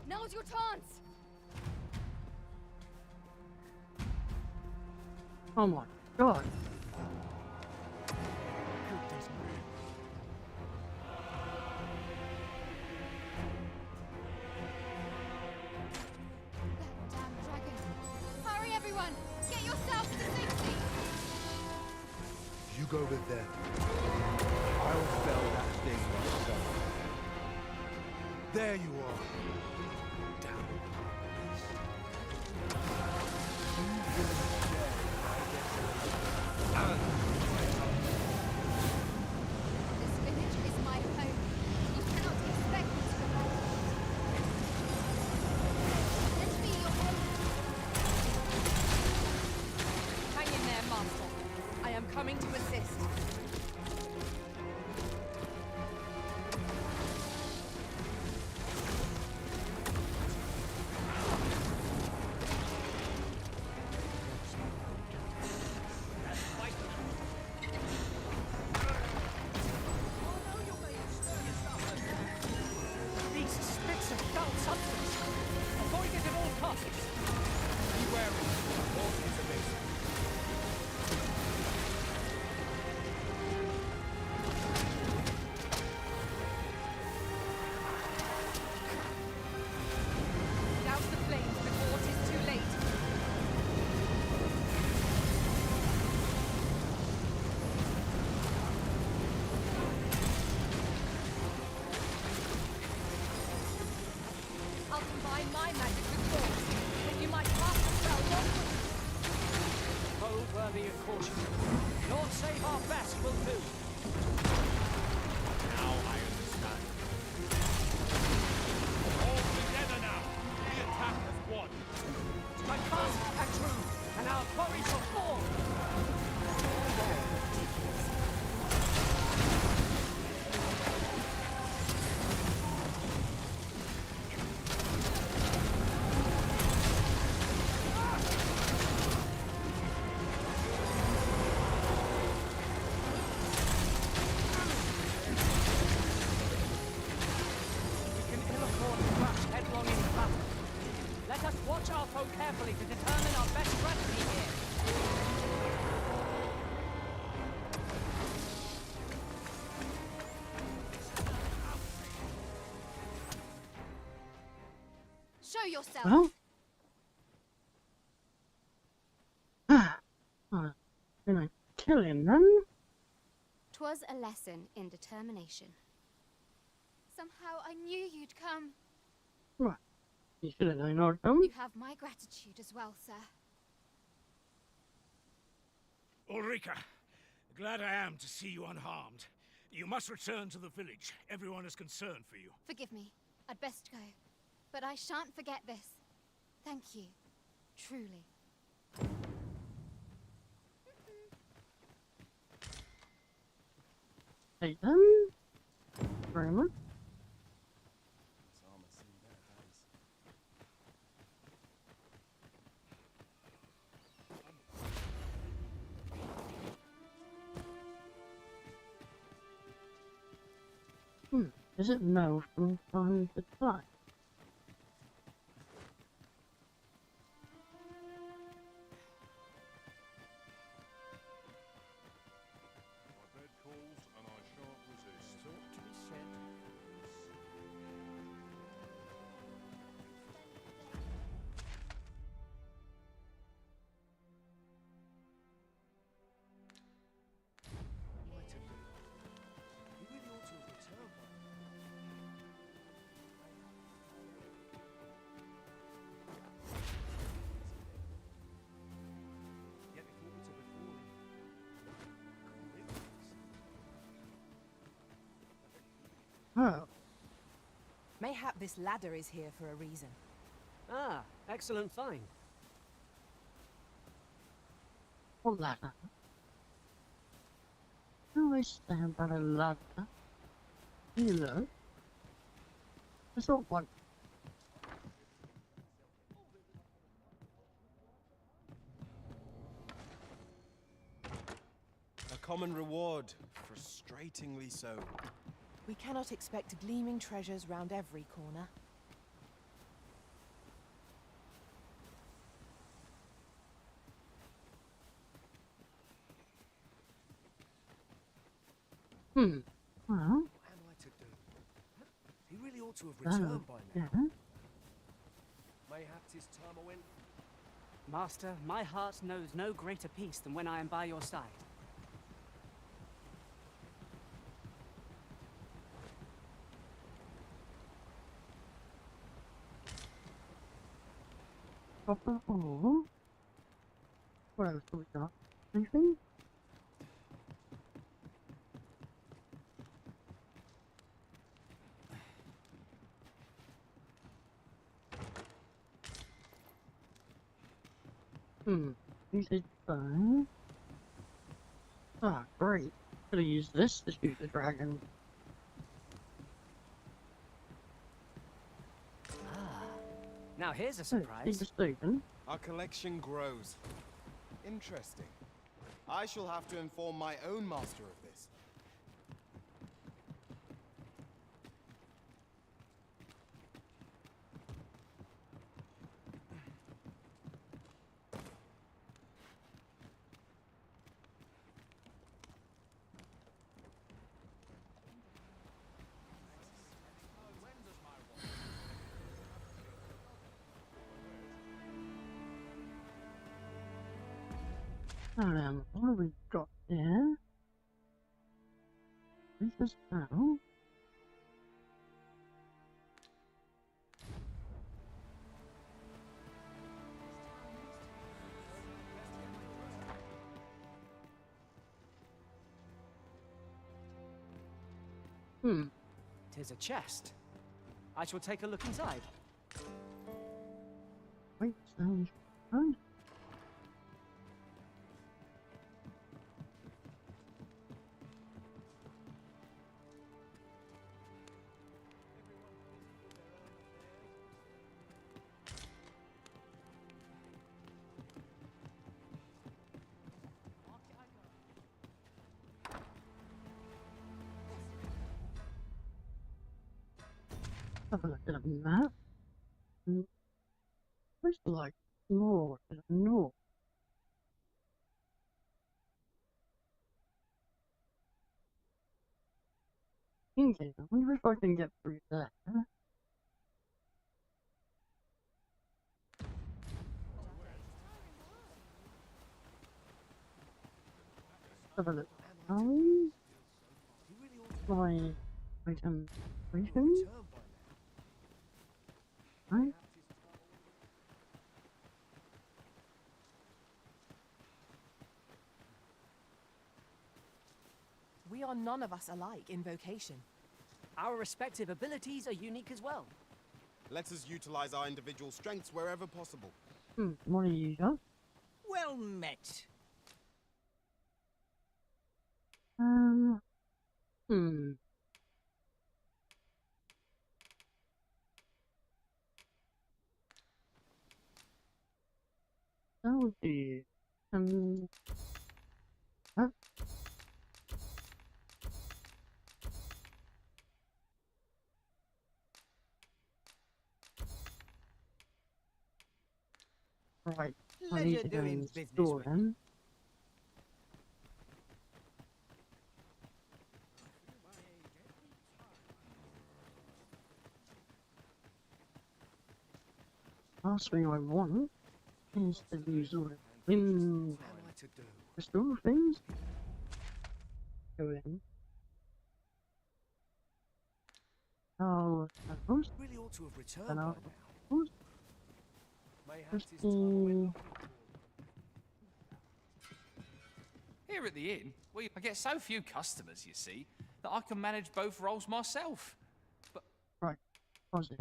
Now's your chance! Oh my god. Hurry, everyone! Get yourselves to safety! You go with them. I'll fell that thing myself. There you are. Damn. This village is my home. You cannot expect me to abandon it. Let me your aid. Hang in there, Master. I am coming to assist. carefully to determine our best strategy here. Show yourself. Well, I'm gonna kill him then. 'Twas a lesson in determination. Somehow I knew you'd come. Right, you should have known I'd come. You have my gratitude as well, sir. Ulrika, glad I am to see you unharmed. You must return to the village. Everyone is concerned for you. Forgive me. I'd best go. But I shan't forget this. Thank you. Truly. Take them. Very much. Is it no from time to time? My bed calls and I shan't resist. Ought to be said. He really ought to have returned by Yet before we took Oh, Mayhap this ladder is here for a reason. Ah, excellent find. what ladder? No, I stand by a ladder. You look. There's not one. A common reward, frustratingly so. We cannot expect gleaming treasures round every corner. Well, What am I to do? He really ought to have returned by now. yeah. Mayhap 'tis time I went. Master, my heart knows no greater peace than when I am by your side. Oh. What else do we got? Anything? Use it fine. Ah, great. Could have used this to shoot the dragon. Now here's a Hey, surprise. mistaken. Our collection grows. Interesting. I shall have to inform my own master of this. What have we got there? This is now. Tis a chest. I shall take a look inside. Wait, sounds good. Have a look at a map. Where's the light? more to the north. Okay, I wonder if I can get through there. Have a look. My item briefing. Right. We are none of us alike in vocation. Our respective abilities are unique as well. Let us utilize our individual strengths wherever possible. What do you got? Well met. That would be, huh? Right, I need to go and store them. Last thing I want is to lose all the wind crystal things. Go in. Oh, those? Really ought to have returned And by I'll now. Here at the inn, I get so few customers, you see, that I can manage both roles myself. But right, was it?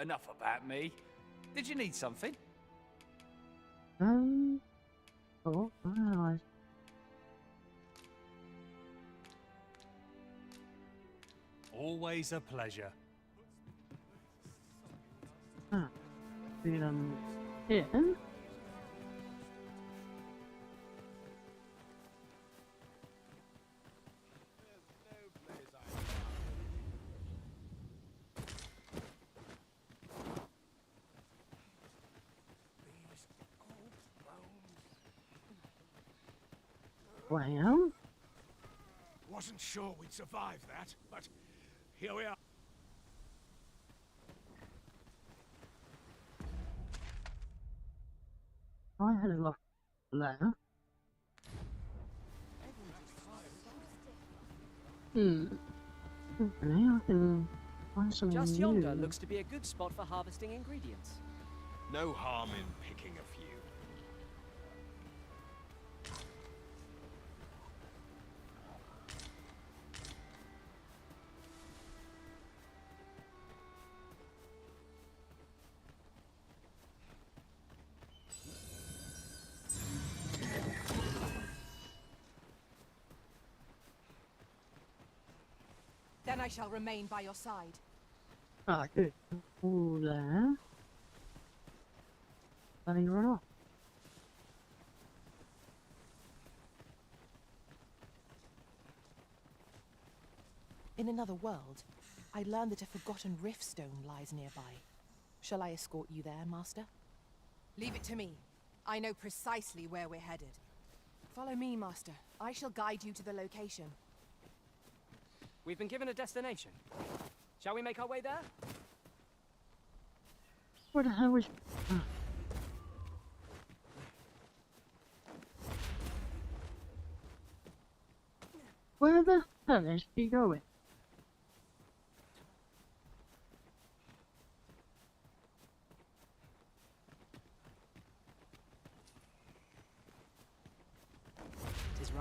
enough about me. Did you need something? Oh, I Always a pleasure. Here. Well, Wasn't sure we'd survive that, but here we are. I had a lot there. Hopefully I can find some Just new. yonder looks to be a good spot for harvesting ingredients. No harm in picking a few. Then I shall remain by your side. Ah, good. All there. Then he run off. In another world, I learned that a forgotten riftstone lies nearby. Shall I escort you there, Master? Leave it to me. I know precisely where we're headed. Follow me, Master. I shall guide you to the location. We've been given a destination. Shall we make our way there? What the hell is... Where the hell is he going?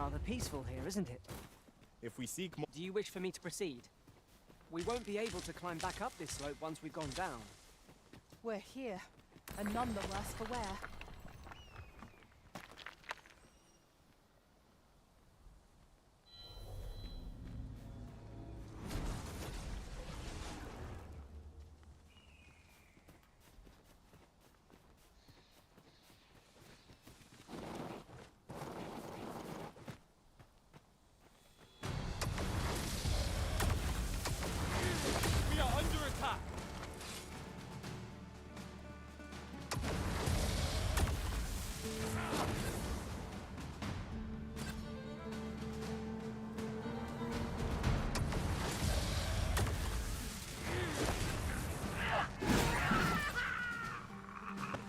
Rather peaceful here, isn't it? If we seek more... Do you wish for me to proceed? We won't be able to climb back up this slope once we've gone down. We're here, and none the worse for wear. We are under attack!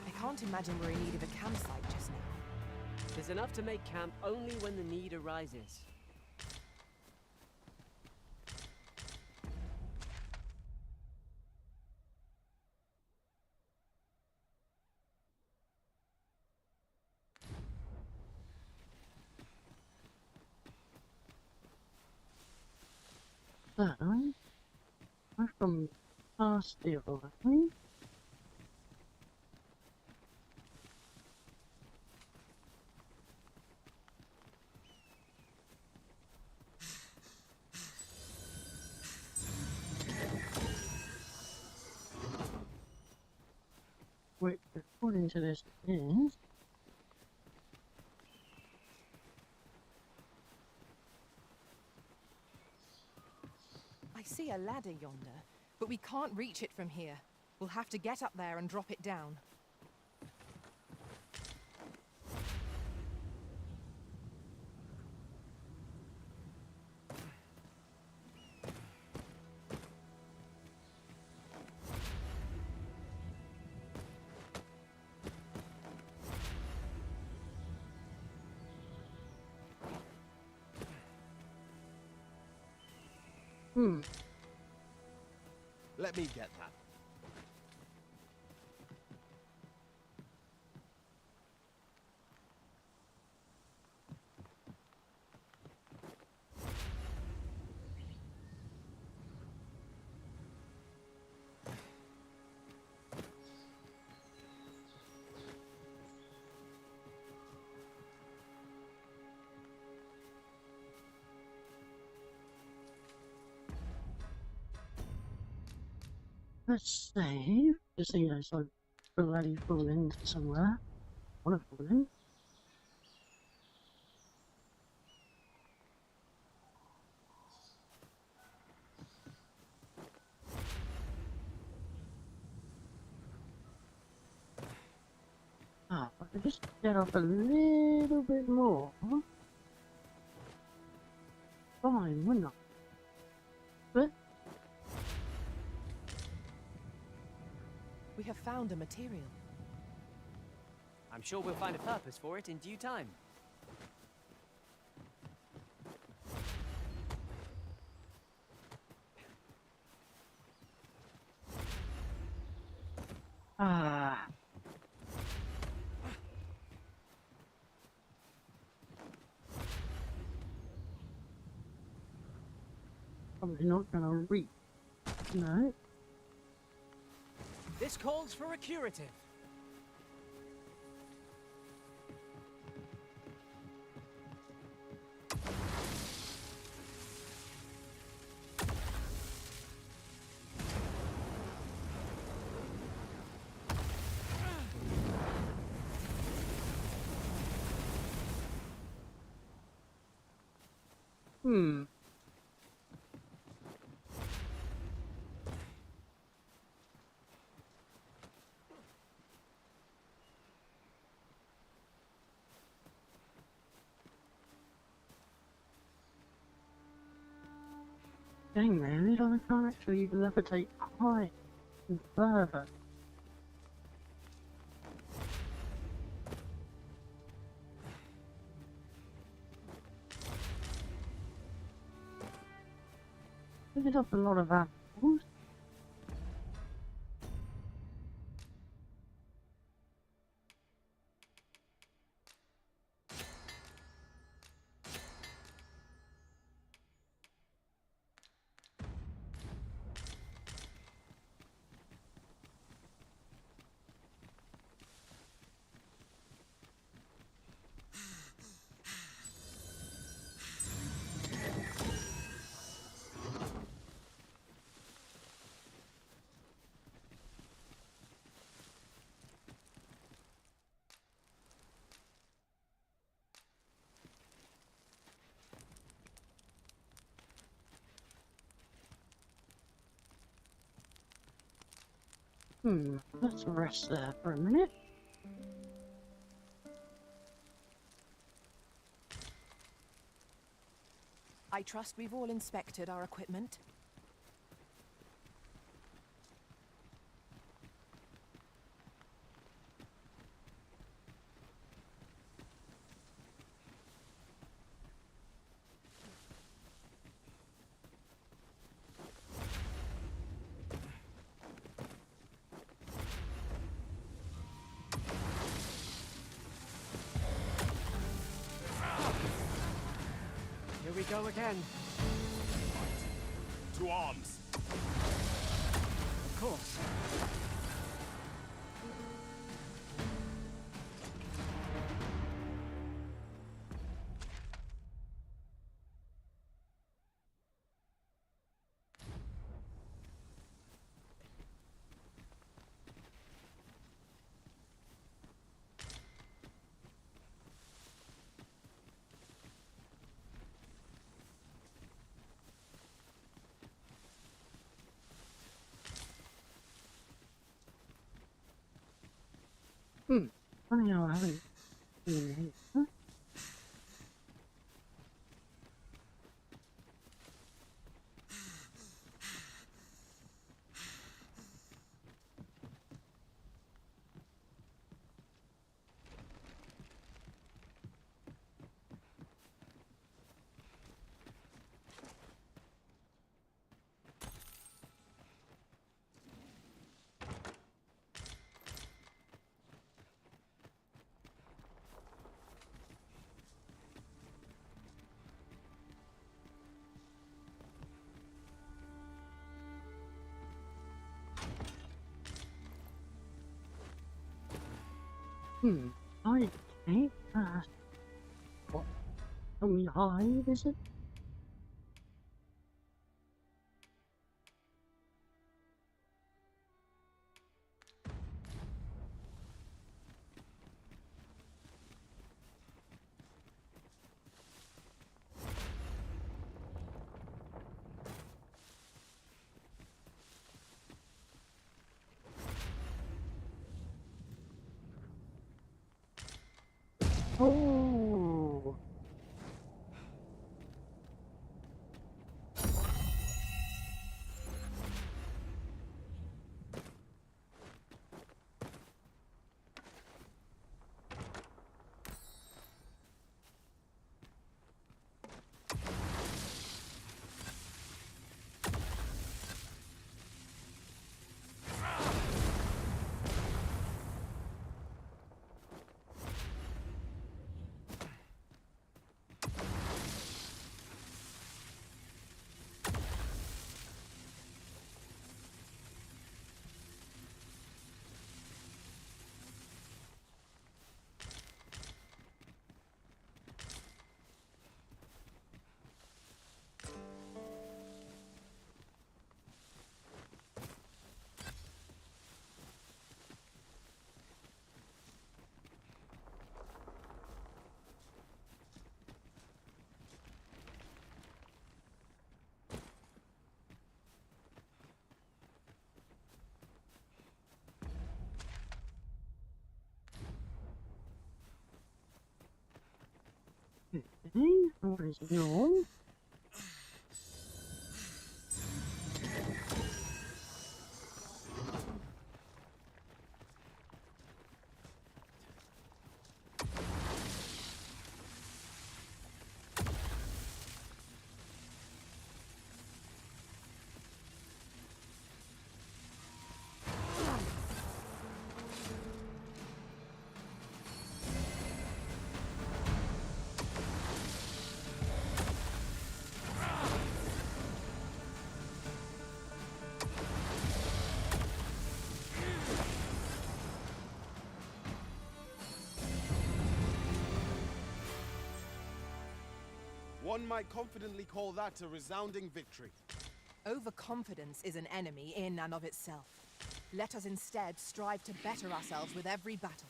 I can't imagine we're in need of a campsite just now. There's enough to make camp only when the need arises. So, I've gone past the other way. Which, according to this, is... I see a ladder yonder, but we can't reach it from here. We'll have to get up there and drop it down. Let me get that. Let's save, just in case I bloody fall into somewhere. I want to fall in. Ah, if I could just get up a little bit more. Fine, wouldn't I? But We have found a material. I'm sure we'll find a purpose for it in due time. ah. Probably not gonna reach. No. This calls for a curative. Dang man, I can't actually levitate quite further. Picked up a lot of apples. Let's rest there for a minute. I trust we've all inspected our equipment. Here we go again. To arms! Of course. Funny how I haven't seen it. I can't pass. What? Tell me high, is it? Oh. What is yours? One might confidently call that a resounding victory. Overconfidence is an enemy in and of itself. Let us instead strive to better ourselves with every battle.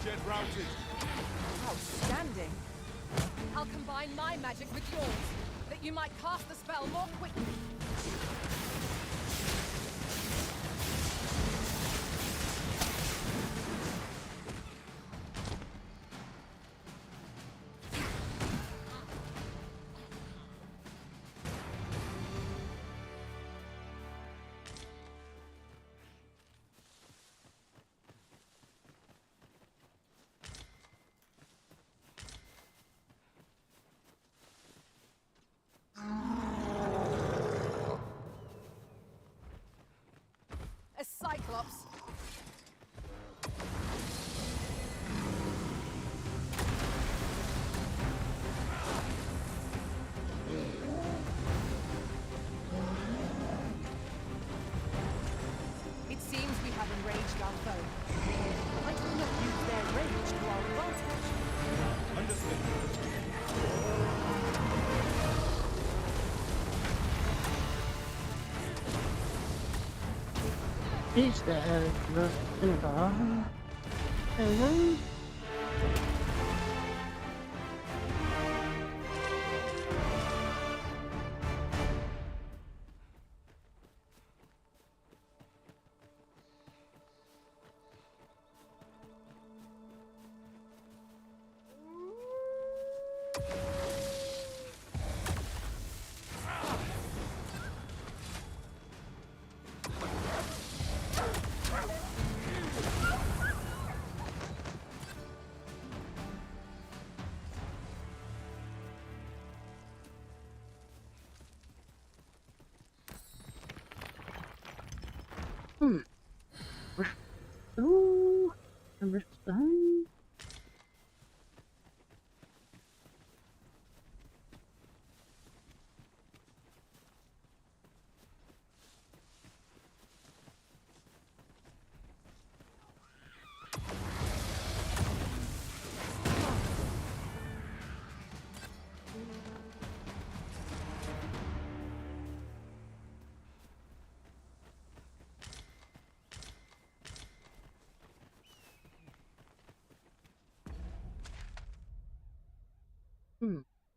Shed routed. Outstanding. I'll combine my magic with yours, that you might cast the spell more quickly. A Cyclops. It seems we have enraged our foe. Might we not use their rage to our advantage? Understood. Is there the silver? Hello? Ooh, a riftstone.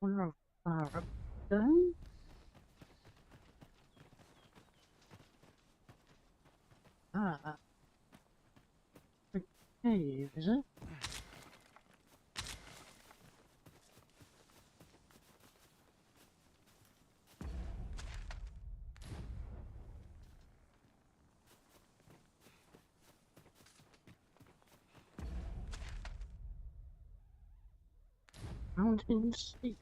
Wonder if up stone. Ah, a cave, is it? Mountain steep.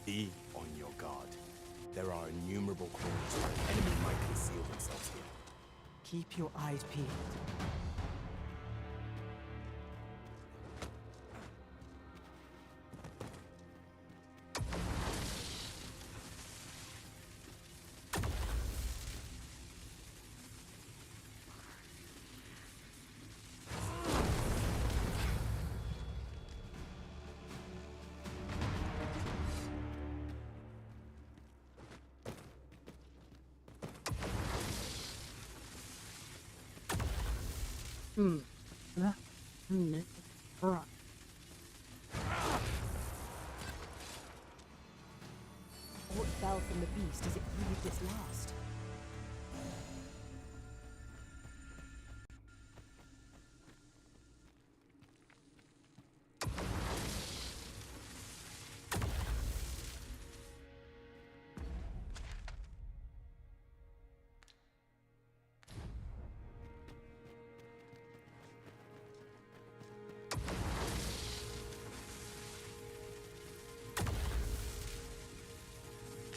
Be on your guard. There are innumerable corners where an enemy might conceal themselves here. Keep your eyes peeled. Alright. What fell from the beast as it breathed its last?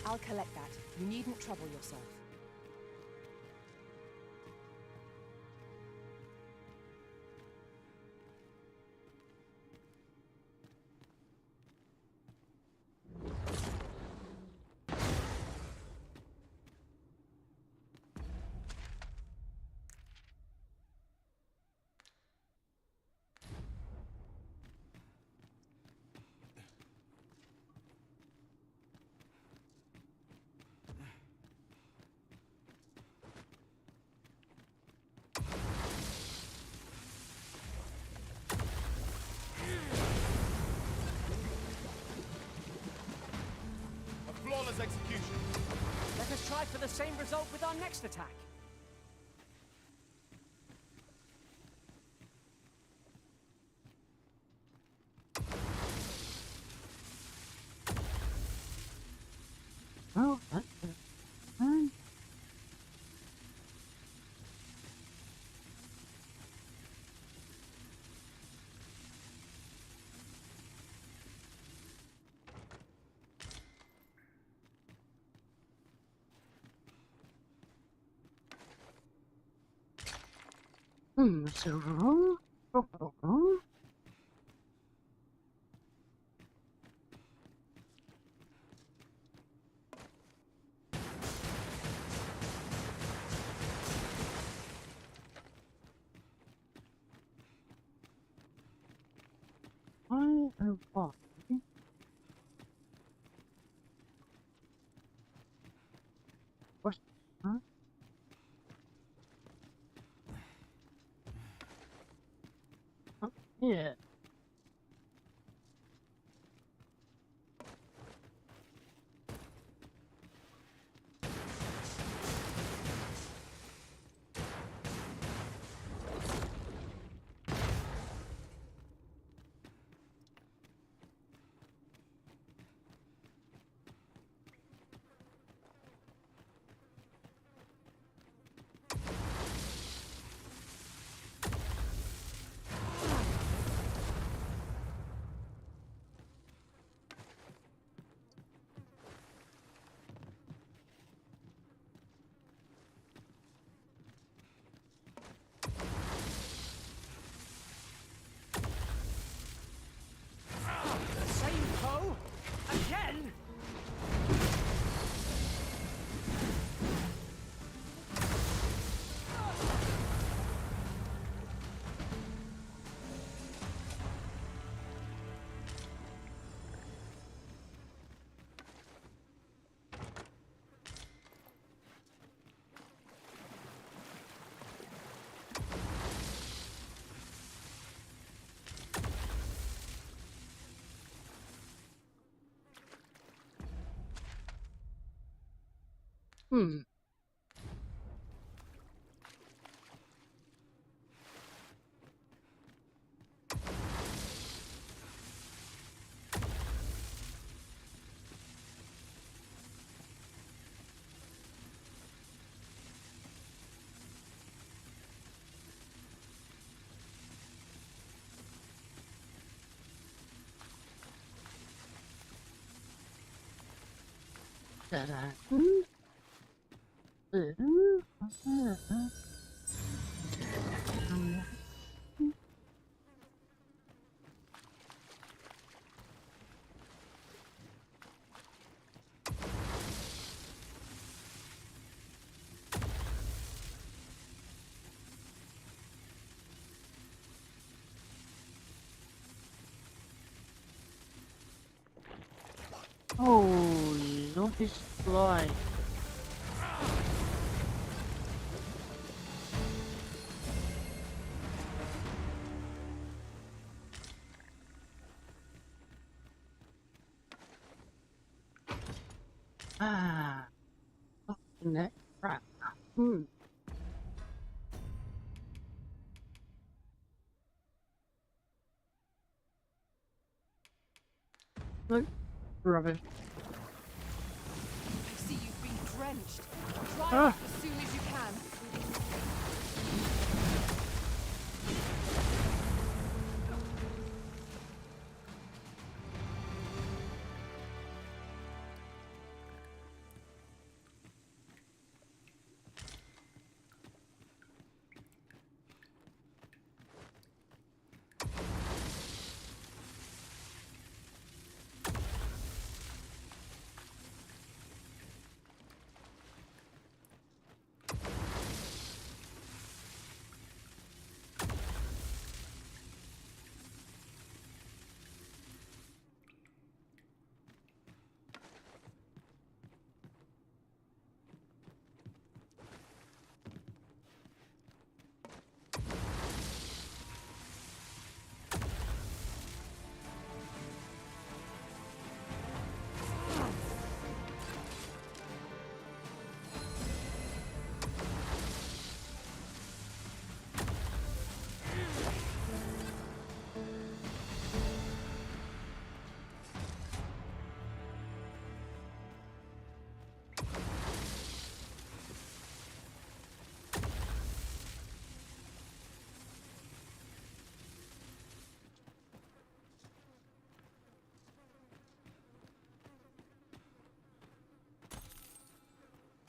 I'll collect that. You needn't trouble yourself. Flawless execution. Let us try for the same result with our next attack. Well, that's it. Fine. Silver roll, purple roll. I have bought. What's huh? Oh, yeah. Same foe? Again? Hmm. That happened. Oh, don't be fly. Ah, fucking that crap. Hmm. Look, rubbish. I see you've been drenched. Dry Ah. up as soon as you can.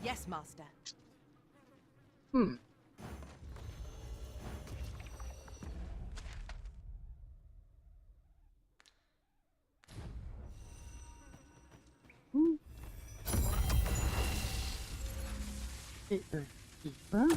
Yes, Master. Hmm. It goes deeper.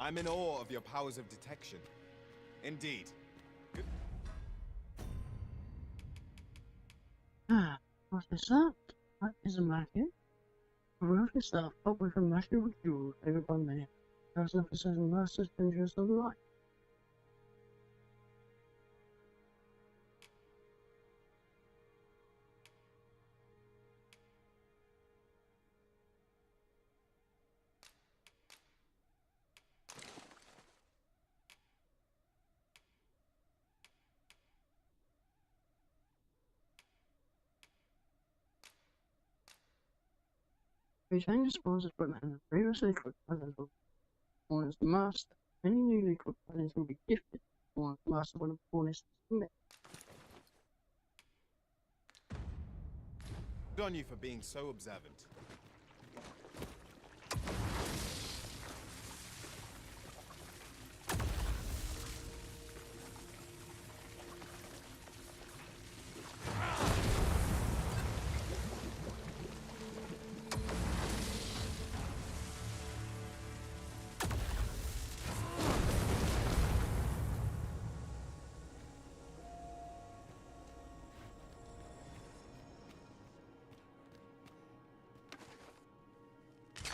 I'm in awe of your powers of detection. Indeed. Ah, what is that? That is a market. A roof is that up with a market with jewels over by me. There's no precision masters dangerous of life. Retain the spawns equipment and previously equipped items will spawn as the master. Any newly equipped items will be gifted to spawn as the master when the spawn is submit. Good on you for being so observant.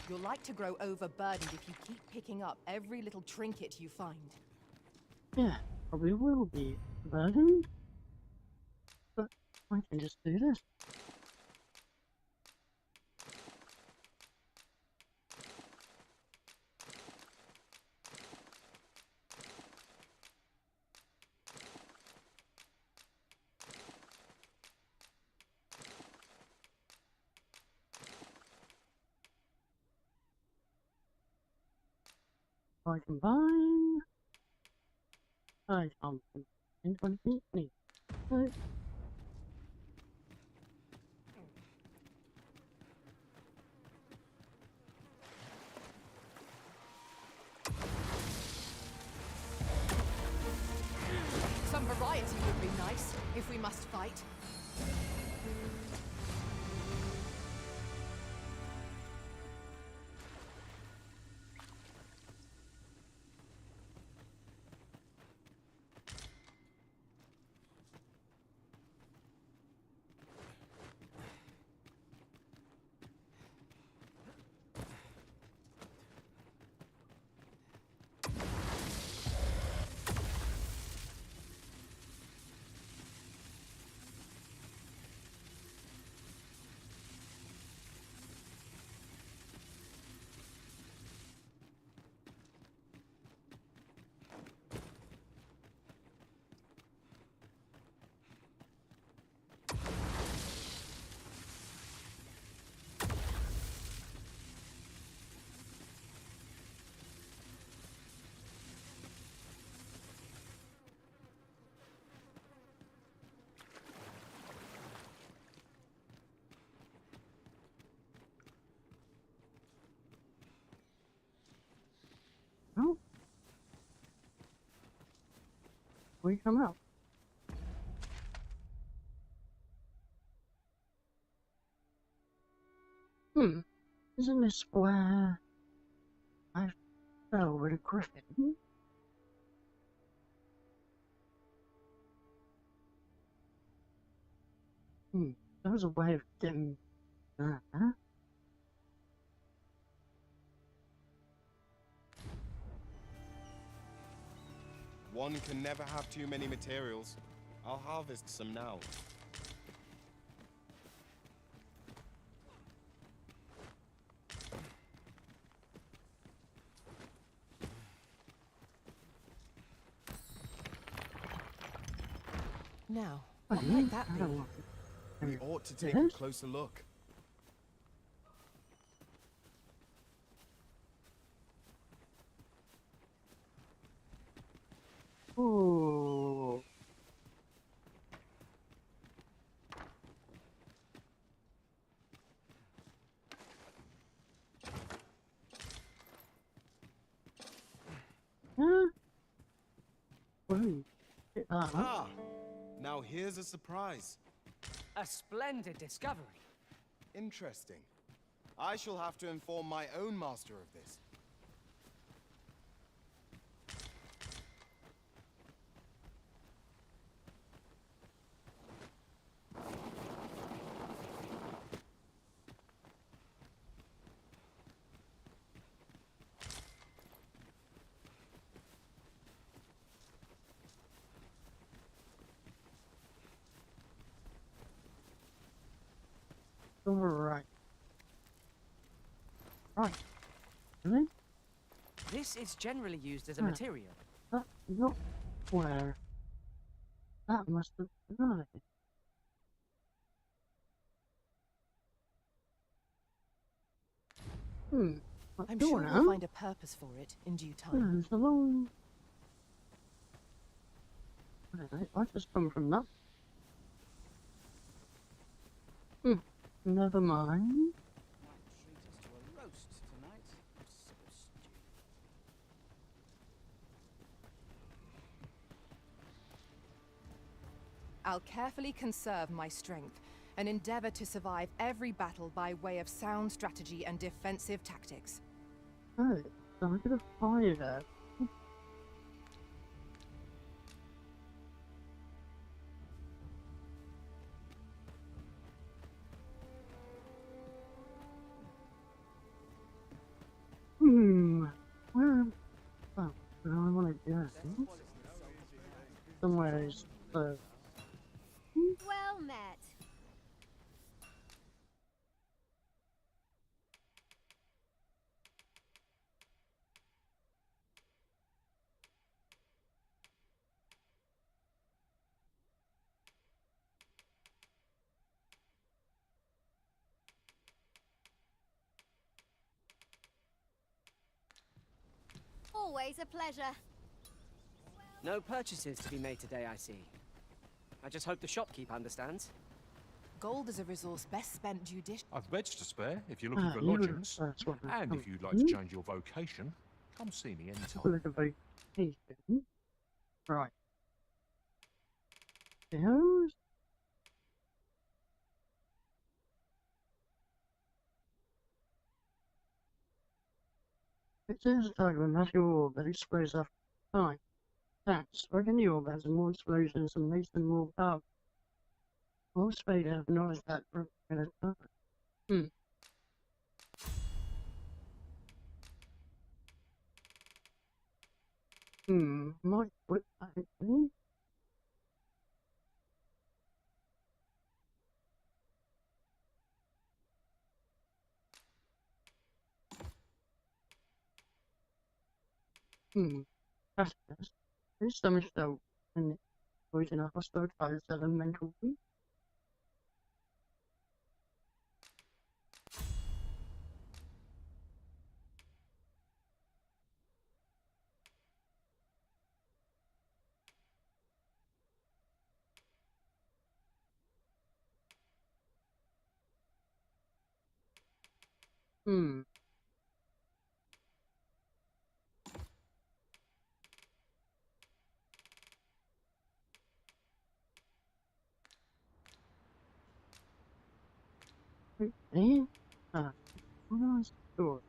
You're like to grow overburdened if you keep picking up every little trinket you find. Yeah, probably will be burdened. But I can just do this. I combine. I can't combine 20 feet. No. Some variety would be nice, if we must fight. Oh. We come out. Isn't this where I fell with a griffin? There was a way of getting that. One can never have too many materials. I'll harvest some now. Now, what might that be? We ought to take a closer look. Oh. Huh? Whoa. Ah! Now here's a surprise. A splendid discovery. Interesting. I shall have to inform my own master of this. Right. Right. Really? This is generally used as a material. That's not where. That must have been right. I'm sure we'll find a purpose for it in due time. There's a long... I just come from that. Never mind. I'll carefully conserve my strength and endeavor to survive every battle by way of sound strategy and defensive tactics. Oh, so I'm gonna fire that. Where? Oh, I want to do it. Somewhere is the. Well met. Always a pleasure. No purchases to be made today, I see. I just hope the shopkeep understands. Gold is a resource best spent judiciously. I've beds to spare if you're looking for lodgings. And if you'd like to change your vocation, come see me anytime. Vocation. Right. Yes. It is a type of magical orb that explodes after time. That's like any orb has more explosions and makes them more powerful. Most Spade have acknowledged that for a time. Might quit actually. That's best. This damage though, and poison a hostile trials elemental weak. Okay. What was the story?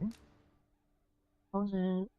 Was it?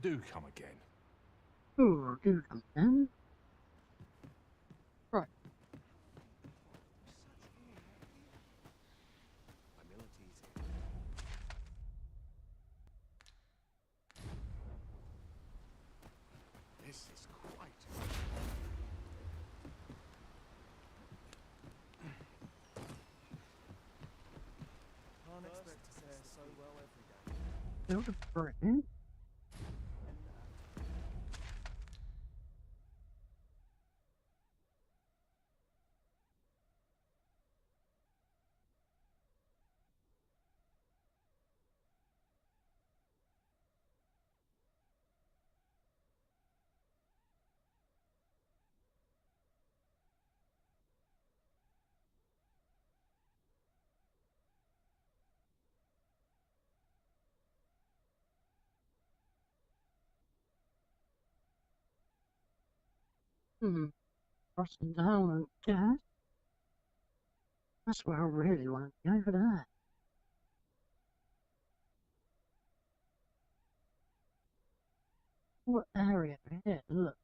Do come again. Oh, do come again. Right. This is quite... Can't expect to fare so well every day. Build a brain. Crossing down and gas. That's where I really want to go for that. What area here? Look.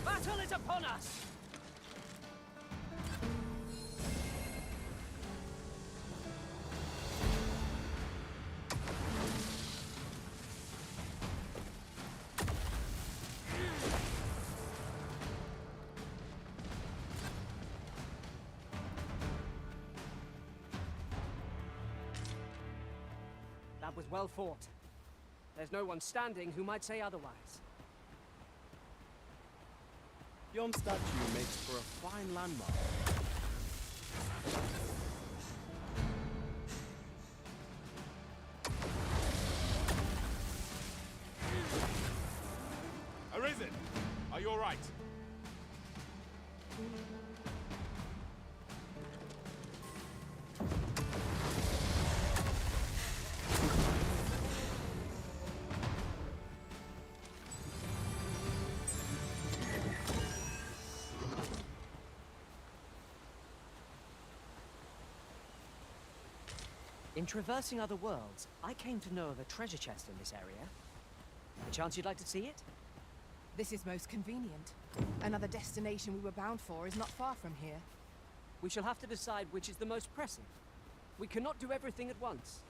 Battle is upon us! That was well fought. There's no one standing who might say otherwise. Yon statue makes for a fine landmark. Arisen! Are you alright? In traversing other worlds, I came to know of a treasure chest in this area. A chance you'd like to see it? This is most convenient. Another destination we were bound for is not far from here. We shall have to decide which is the most pressing. We cannot do everything at once.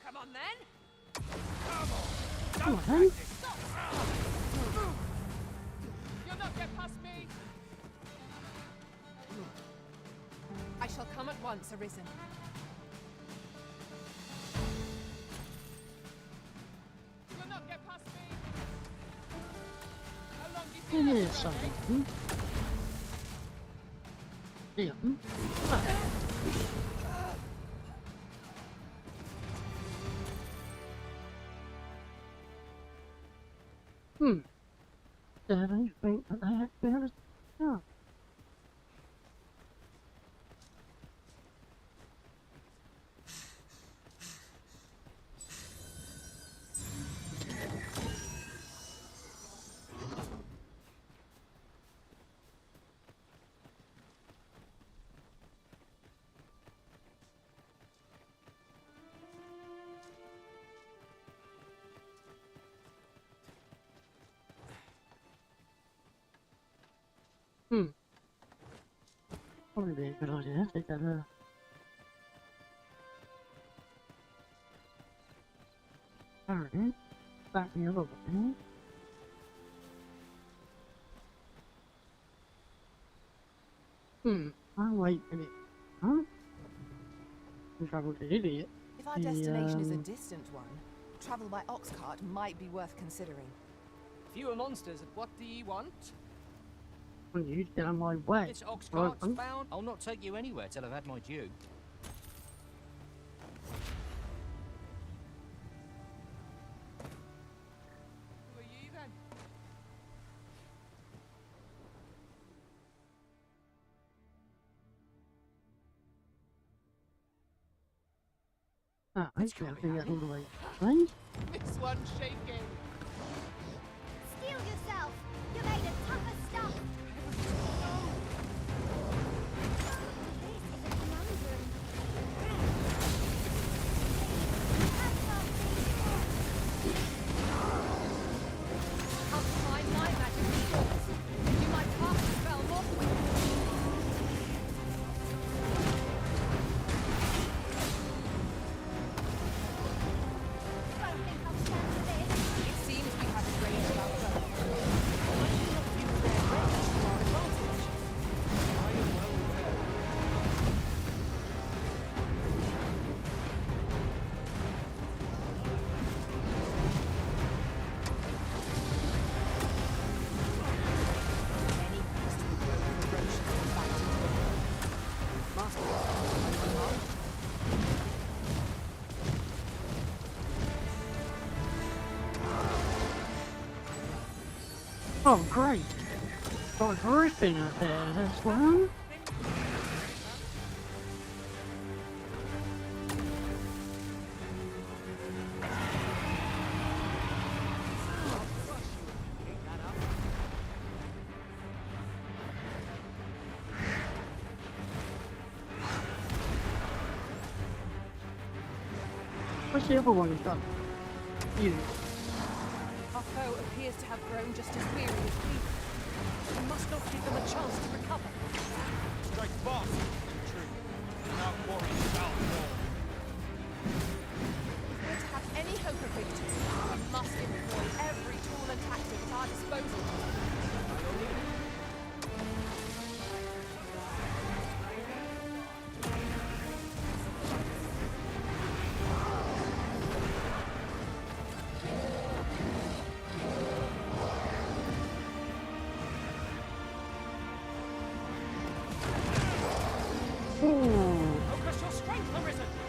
Come on then! Come on then! You'll not get past me! I shall come at once, Arisen. Here's something. Yeah. I don't think that they actually had a start. Probably be a good idea to take that Alright, back the other way. I'll wait a minute. Huh? Travel to idiot. If our destination is a distant one, travel by ox cart might be worth considering. Fewer monsters, what do ye want? Well, you get on my way. This ox cart's bound. I'll not take you anywhere till I've had my due. Who are you then? Ah, I can't get all the way. Right? This one's shaking. Steel yourself! You're made of tougher stuff! Oh, great! Got a griffin up there, this one. What's the other one done? You. Our foe appears to have grown just as weary as we. We must not give them a chance to recover. Strike fast, infantry. Do not worry about war. If we're to have any hope of victory, we must employ every tool and tactic at our disposal. Focus your strength, Arisen!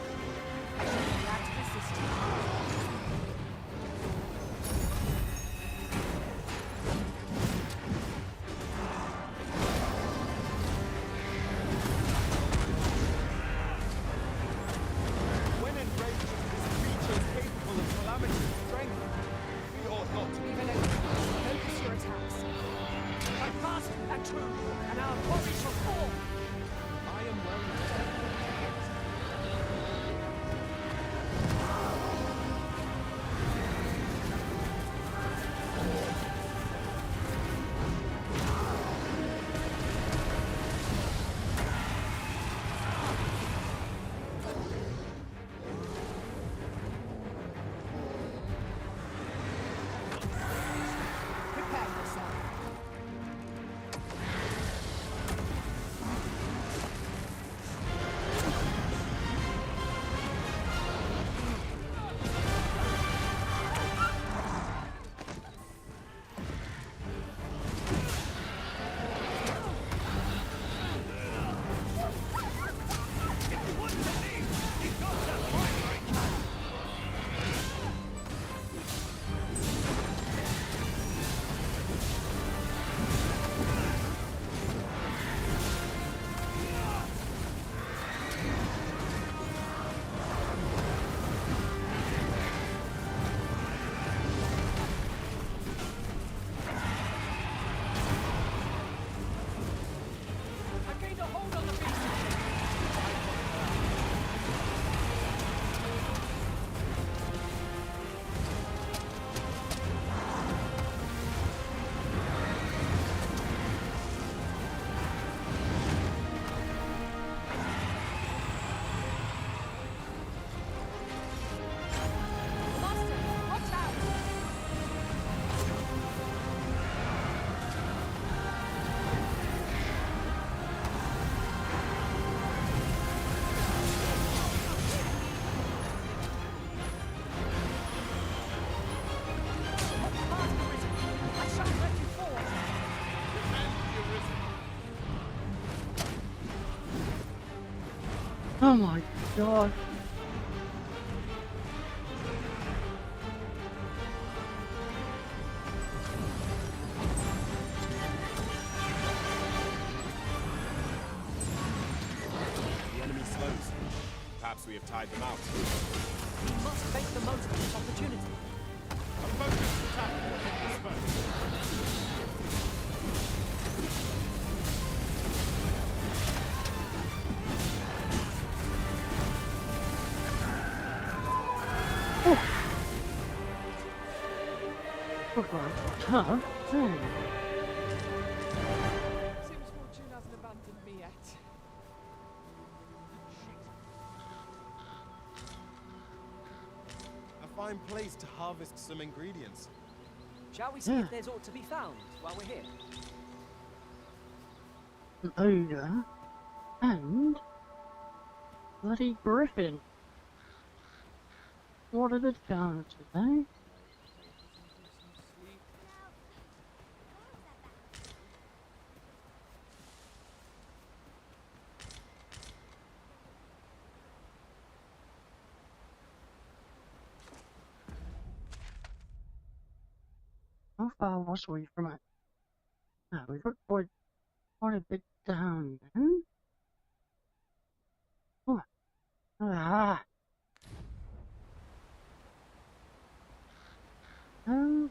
Oh my god. The enemy slows. Perhaps we have tied them out. We must make the most of this opportunity. A focused attack will hit this first. Huh? Hey. Seems fortune hasn't abandoned me yet. A fine place to harvest some ingredients. Shall we see if there's aught to be found while we're here? An ogre and bloody griffin. What are the chances, eh? How far was we from it? Ah, we got quite a bit down then. Oh. Ah. Um.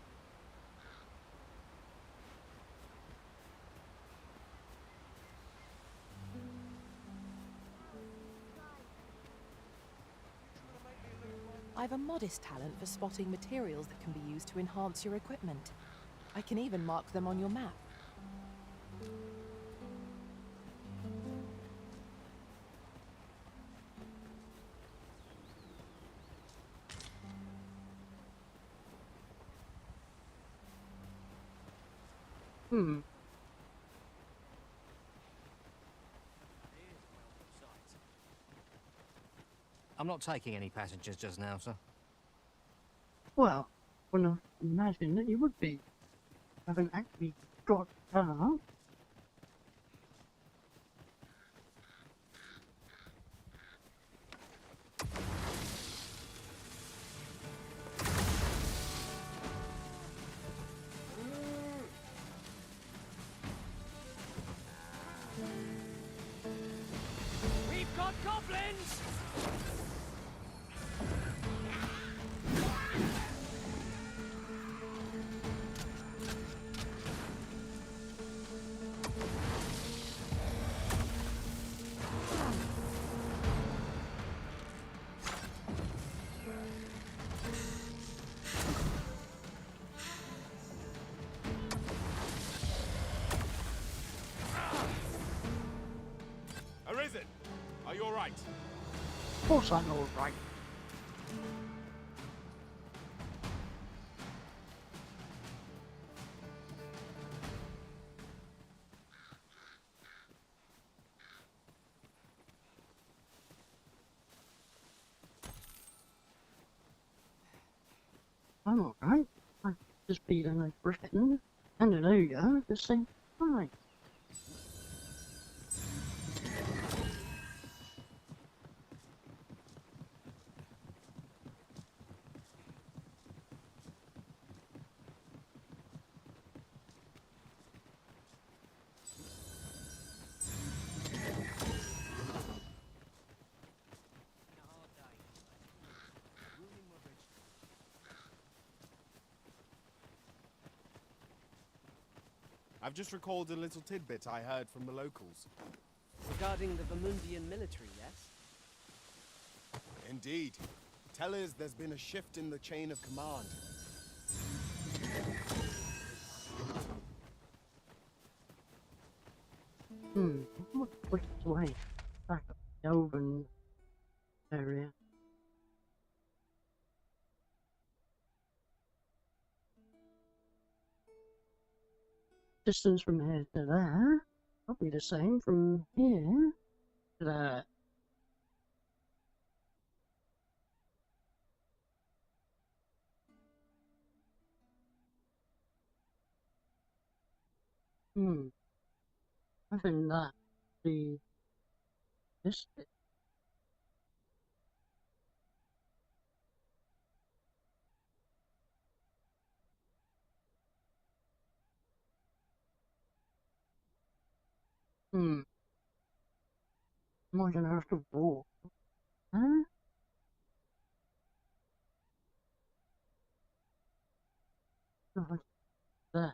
I've a modest talent for spotting materials that can be used to enhance your equipment. I can even mark them on your map. I'm not taking any passengers just now, sir. Well, wouldn't have imagined that you would be. Haven't actually got a car. We've got goblins! Arisen! Are you alright? Of course I'm alright. I'm alright. I've just beaten a griffin and an ogre at the same time. I've just recalled a little tidbit I heard from the locals. Regarding the Vermundian military, yes? Indeed. Tell us there's been a shift in the chain of command. Which way? Back up the Elven area. Distance from here to there. Probably the same from here to there. I think that the this bit Am I gonna have to walk? Huh? Like that?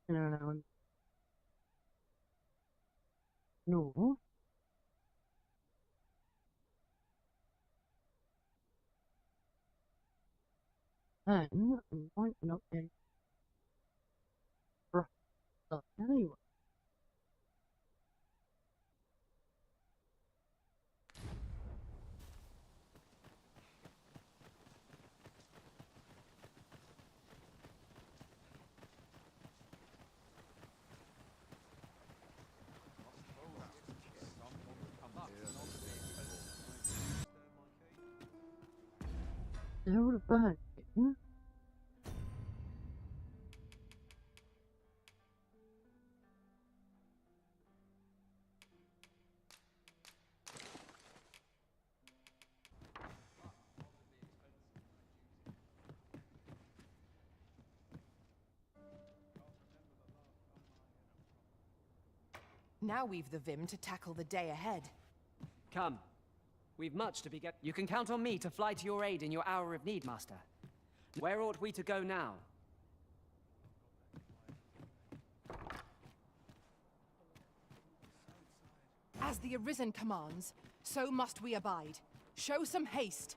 No. No. And I might not get rough stuff anyway. There would have been. Now we've the vim to tackle the day ahead. Come. We've much to be get. You can count on me to fly to your aid in your hour of need, Master. Where ought we to go now? As the Arisen commands, so must we abide. Show some haste.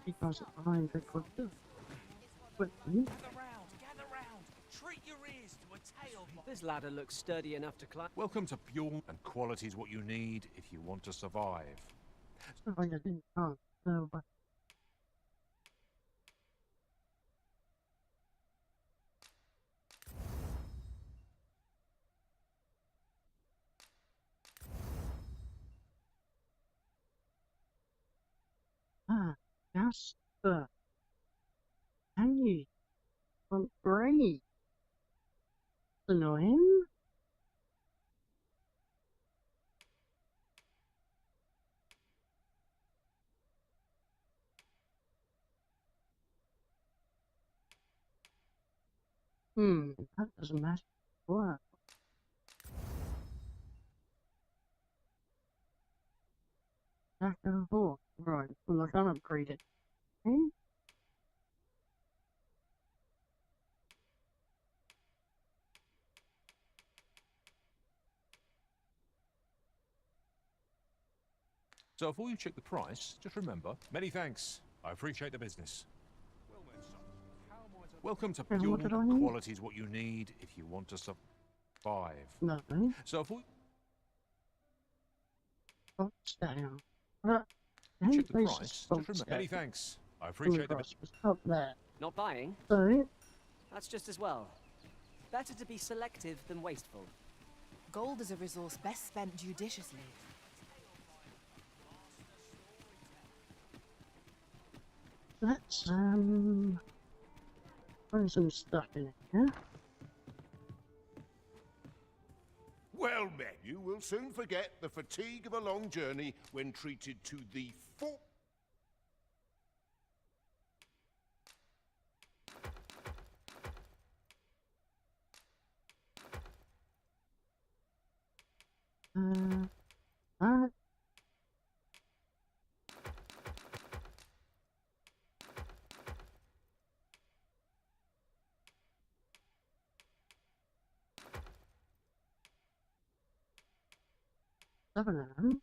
Because I'm the good. But Gather round. Treat your ears to a tale. This ladder looks sturdy enough to climb. Welcome to Bjorn, and quality's what you need if you want to survive. Stuff like I didn't know. So, but Jasper. Can you? I'm great. Annoying. That doesn't matter. What? After 4. Right, well I can't upgrade it. Okay? So before you check the price, just remember, many thanks. I appreciate the business. Welcome to And what Bjorn, did I and need? quality's what you need if you want to survive. Nothing. So if we Box down. check the price, just remember, many thanks. I appreciate the business. Up there. Not buying? So, That's just as well. Better to be selective than wasteful. Gold is a resource best spent judiciously. let's find some stuff in it, yeah? Well met, you will soon forget the fatigue of a long journey when treated to the full. That. Seven of them.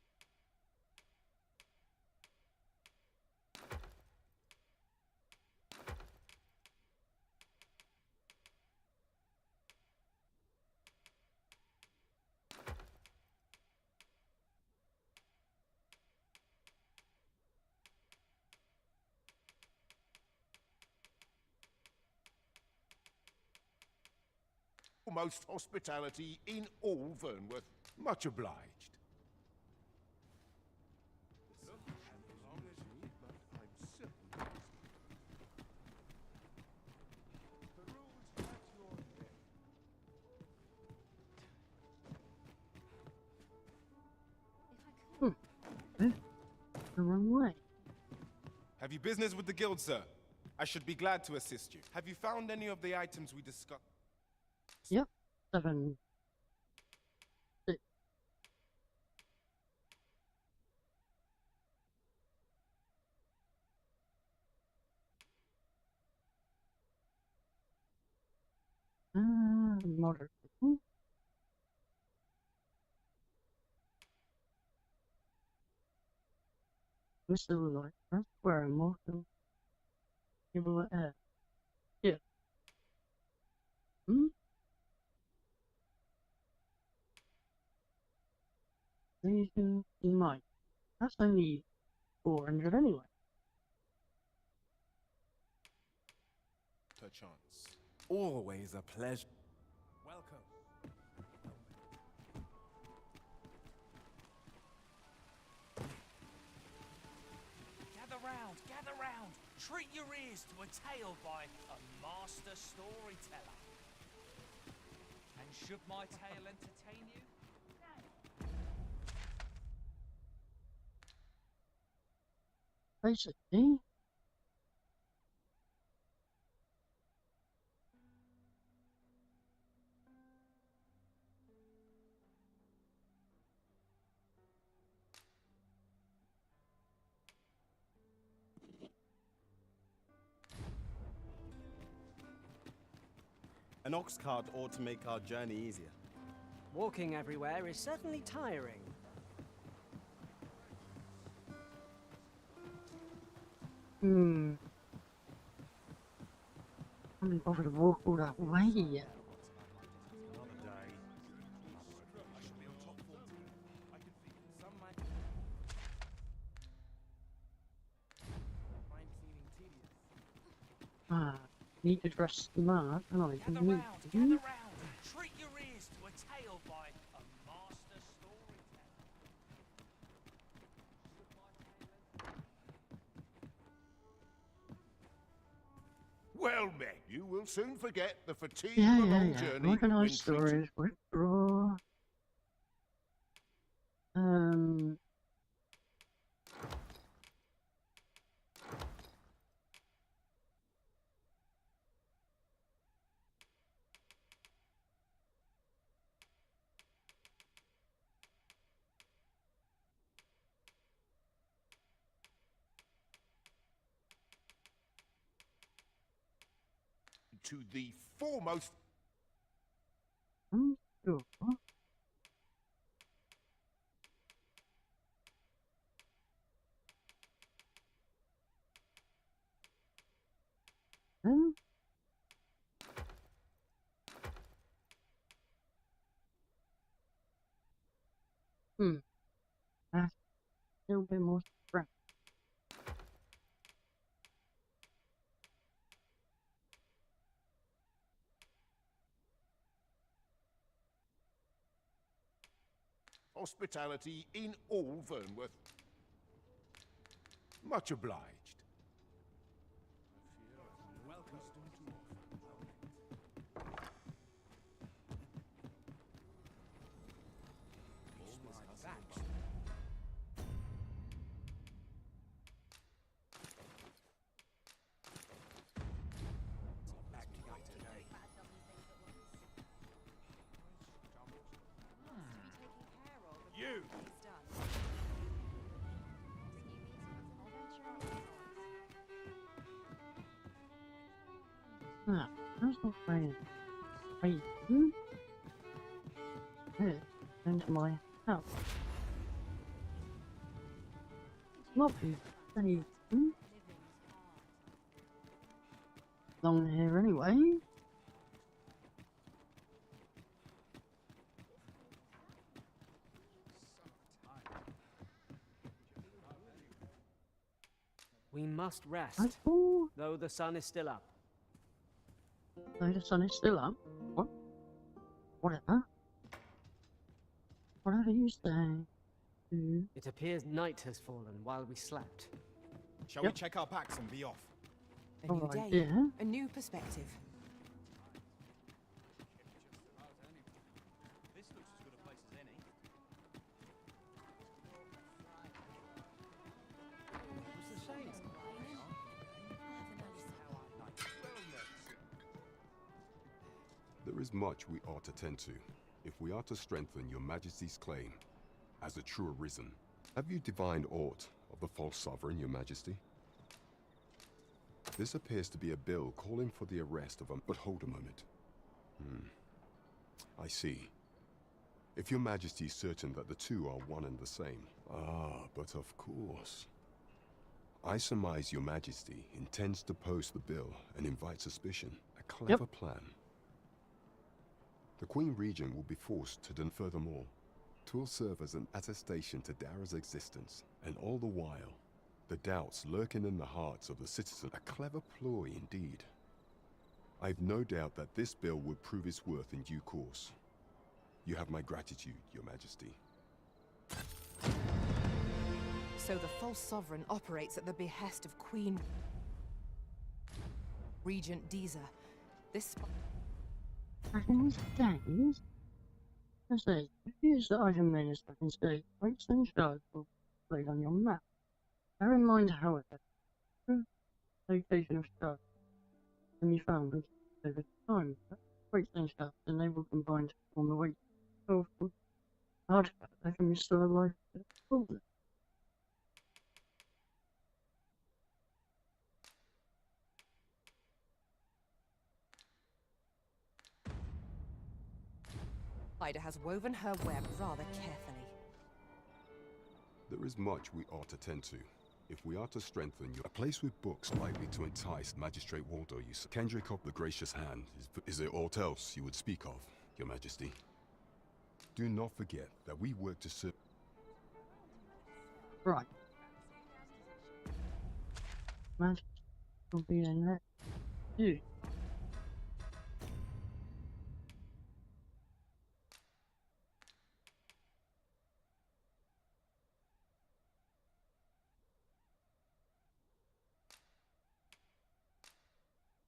Most hospitality in all Vernworth. Much obliged. The wrong way. Have you business with the guild, sir? I should be glad to assist you. Have you found any of the items we discussed? Yep. 7. 6. Modern. Mr. Light, that's where I'm welcome. You will add. Yeah. Hmm? You might. That's only 400 anyway. Perchance. Always a pleasure. Welcome. Gather round. Treat your ears to a tale by a master storyteller. And should my tale entertain you? Basically, An ox cart ought to make our journey easier. Walking everywhere is certainly tiring. I haven't bothered to walk all that way yet. Need to dress smart, and I can Gather round. Treat your ears to a tale by a master storyteller. Well met. You will soon forget the fatigue of a long journey. Organized stories, withdraw. To the foremost. Sure. A little bit more strength. Hospitality in all Vernworth. Much obliged. There's no way. Wait, Head into my house. Sloppy. Long hair anyway. We must rest, though the sun is still up. No, the sun is still up. What? Whatever. Whatever you say. It appears night has fallen while we slept. Shall we check our packs and be off? A new day, a new perspective. This looks as good a place as any. What's the shame? is much we ought to tend to, if we are to strengthen your Majesty's claim as a true Arisen. Have you divined aught of the false sovereign, your Majesty? This appears to be a bill calling for the arrest of a... But hold a moment. I see. If your Majesty is certain that the two are one and the same. Ah, but of course. I surmise your Majesty intends to post the bill and invite suspicion. A clever plan. The Queen Regent will be forced to do furthermore. 'Twill serve as an attestation to Dara's existence, and all the while, the doubts lurking in the hearts of the citizens. A clever ploy indeed. I've no doubt that this bill will prove its worth in due course. You have my gratitude, your Majesty. So the false sovereign operates at the behest of Queen Regent Deezer. This... Dragon's days? I say, use the item menus back and say, weights and shards will be displayed on your map. Bear in mind, however, the location of shards can be found over time. Weights and shards, and they will combine to form a weight powerful artifact that can restore life to the holder. Ida has woven her web rather carefully. There is much we ought to tend to, if we are to strengthen your... A place with books likely to entice Magistrate Waldo, you say. Kendrick of the Gracious Hand, is there aught else you would speak of, your Majesty? Do not forget that we work to serve... Right. Magic will be the next you.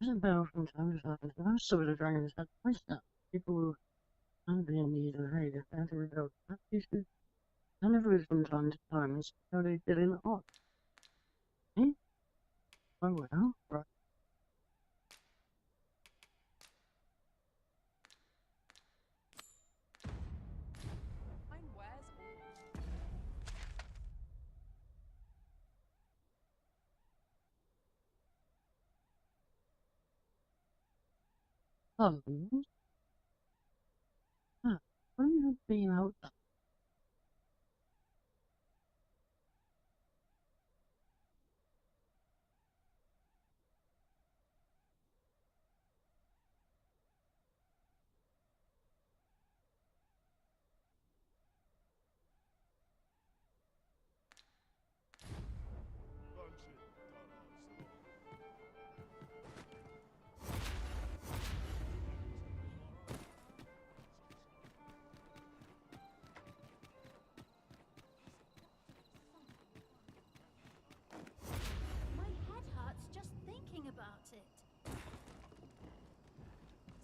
There's a bell from time to time. Most of the dragons had placed that. People will not be in need of aid if they had to rebuild that issue. I never read from time to time and see how they did in art. Eh? Oh well, right. What have you been out there? My head hurts just thinking about it.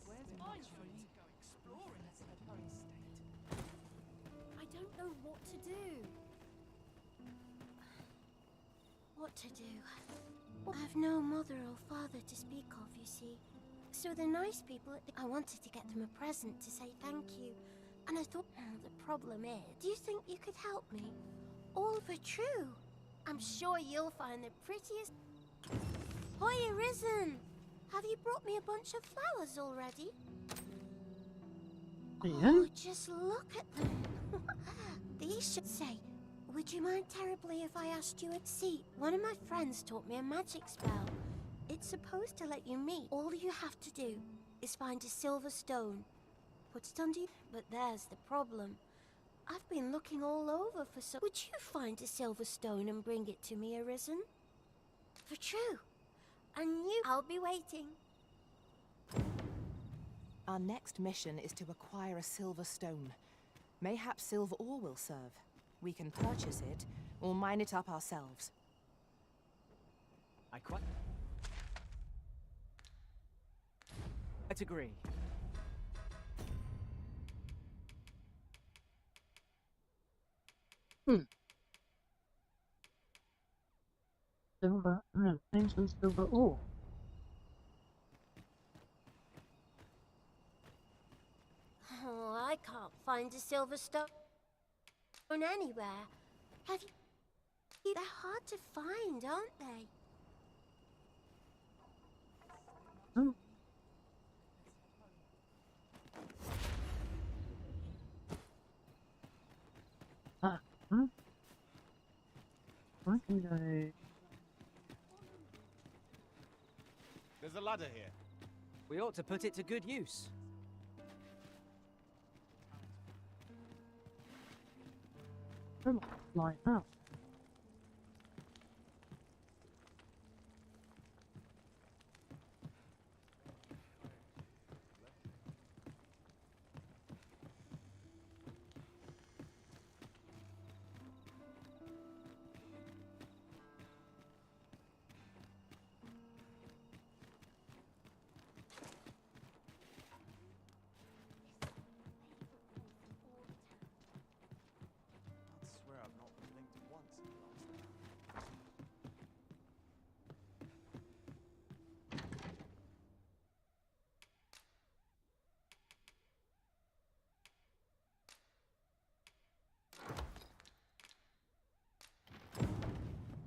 Where's my tree to go exploring at her current state? I don't know what to do. What to do? I have no mother or father to speak of, you see. So the nice people at the... I wanted to get them a present to say thank you. And I thought, the problem is... Do you think you could help me? All for true. I'm sure you'll find the prettiest... Hoy, Arisen! Have you brought me a bunch of flowers already? Yeah. Oh, just look at them. These should say, would you mind terribly if I asked you a seat? One of my friends taught me a magic spell. It's supposed to let you meet. All you have to do is find a silver stone. Put it under you. But there's the problem. I've been looking all over for some... Would you find a silver stone and bring it to me, Arisen? For true. And you... I'll be waiting. Our next mission is to acquire a silver stone. Mayhap silver ore will serve. We can purchase it, or mine it up ourselves. I quite agree. Silver, things and silver ore. can't find a silver stone anywhere. Have you... They're hard to find, aren't they? Oh. Huh? Why can I... There's a ladder here. We ought to put it to good use. Come on, line up. I swear I've not blinked once in the last hour.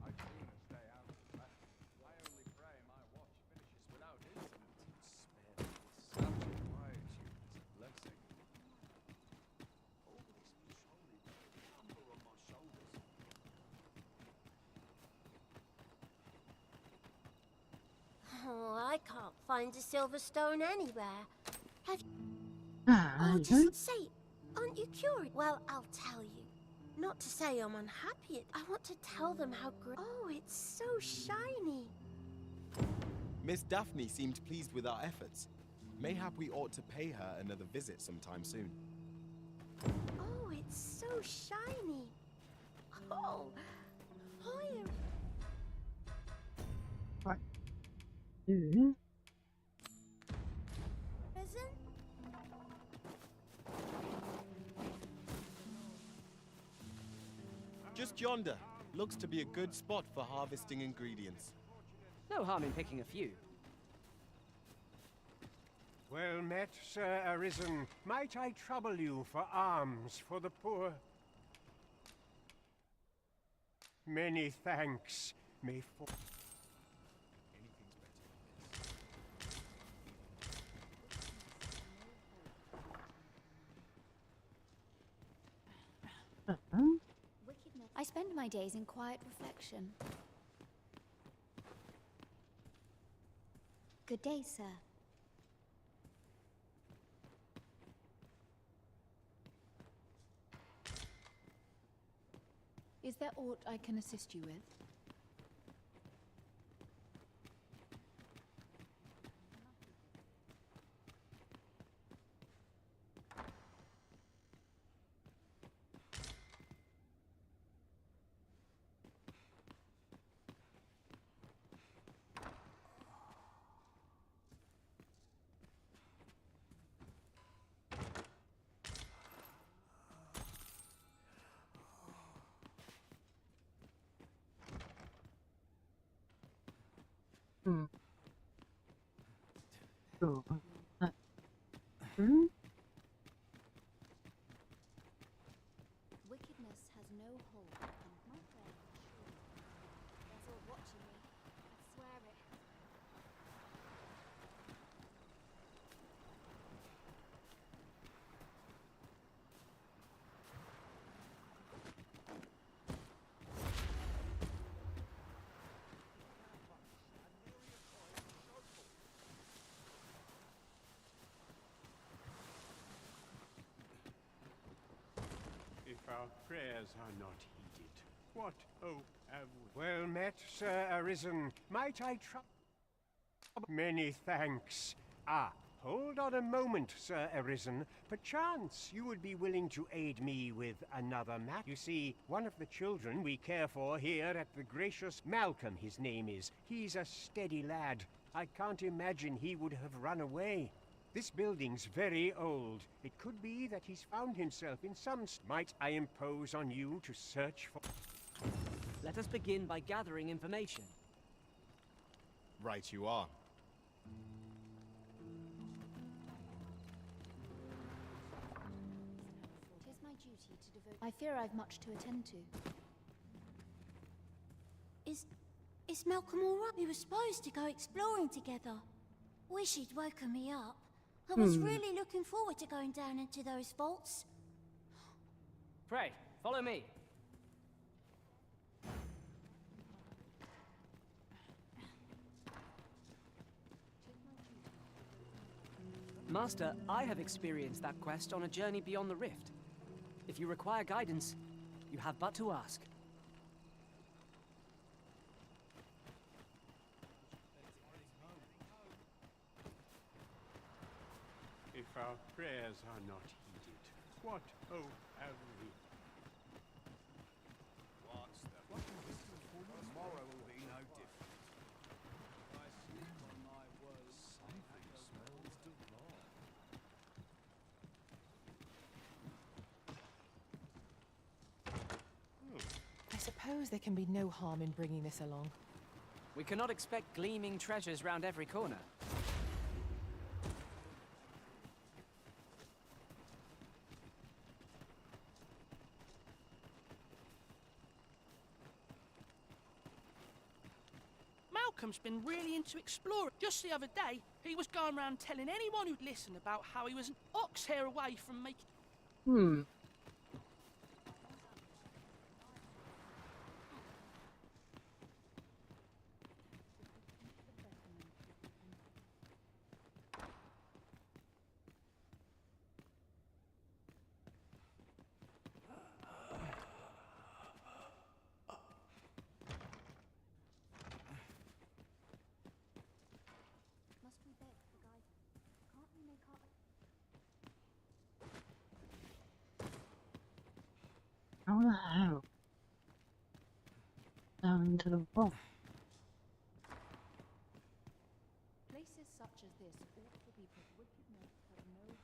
I couldn't stay out of the battle. I only pray my watch finishes without incident. Spare me this subject quietude is a blessing. All this must surely be a number on my shoulders. Oh, I can't find a silver stone anywhere. Have you... Ah, Oh, just say, aren't you curious? Well, I'll tell you. Not to say I'm unhappy. I want to tell them how great... Oh, it's so shiny. Miss Daphne seemed pleased with our efforts. Mayhap we ought to pay her another visit sometime soon. Oh, it's so shiny. Oh, higher. Right. Yeah. Isn't? Just yonder. Looks to be a good spot for harvesting ingredients. No harm in picking a few. Well met, Sir Arisen. Might I trouble you for alms for the poor? Many thanks. May for... I spend my days in quiet reflection. Good day, sir. Is there aught I can assist you with? Hmm. So, hmm? Wickedness has no hold on my brain. There's all watching me. I swear it. If our prayers are not heeded, what hope have we? Well met, Sir Arisen. Might I trouble... Many thanks. Ah, hold on a moment, Sir Arisen. Perchance you would be willing to aid me with another matter. You see, one of the children we care for here at the Gracious... Malcolm, his name is. He's a steady lad. I can't imagine he would have run away. This building's very old. It could be that he's found himself in some... Might I impose on you to search for... Let us begin by gathering information. Right you are. I fear I've much to attend to. Is Malcolm all right? We were supposed to go exploring together. Wish he'd woken me up. I was really looking forward to going down into those vaults. Pray, follow me. Master, I have experienced that quest on a journey beyond the rift. If you require guidance, you have but to ask. If our prayers are not heeded, what hope have we? What's the... Tomorrow will be no different. I sleep on my words. Something smells divine. I suppose there can be no harm in bringing this along. We cannot expect gleaming treasures round every corner. Malcolm's been really into exploring. Just the other day, he was going around telling anyone who'd listen about how he was an ox hair away from making... Must we beg for guidance? Can't we make our... How the hell? Down into the vault. Places such as this ought to be put wickedness have no hold.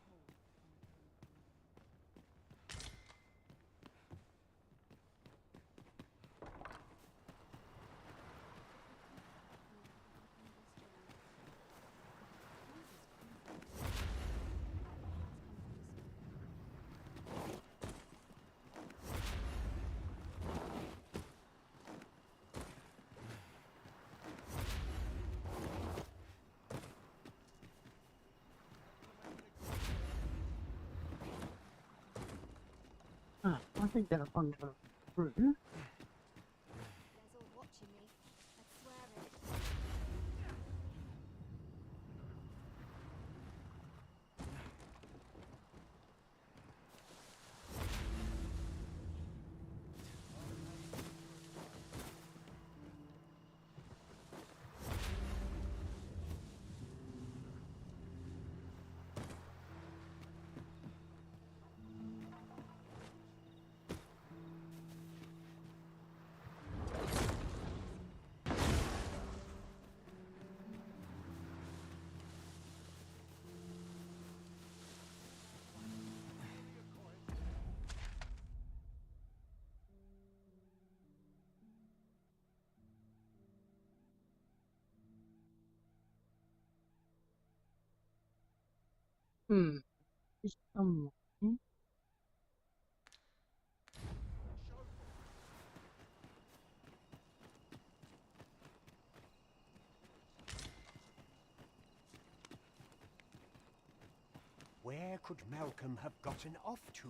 I think they're a bunch of fruit. They're all watching me. I swear it. Is someone... Where could Malcolm have gotten off to?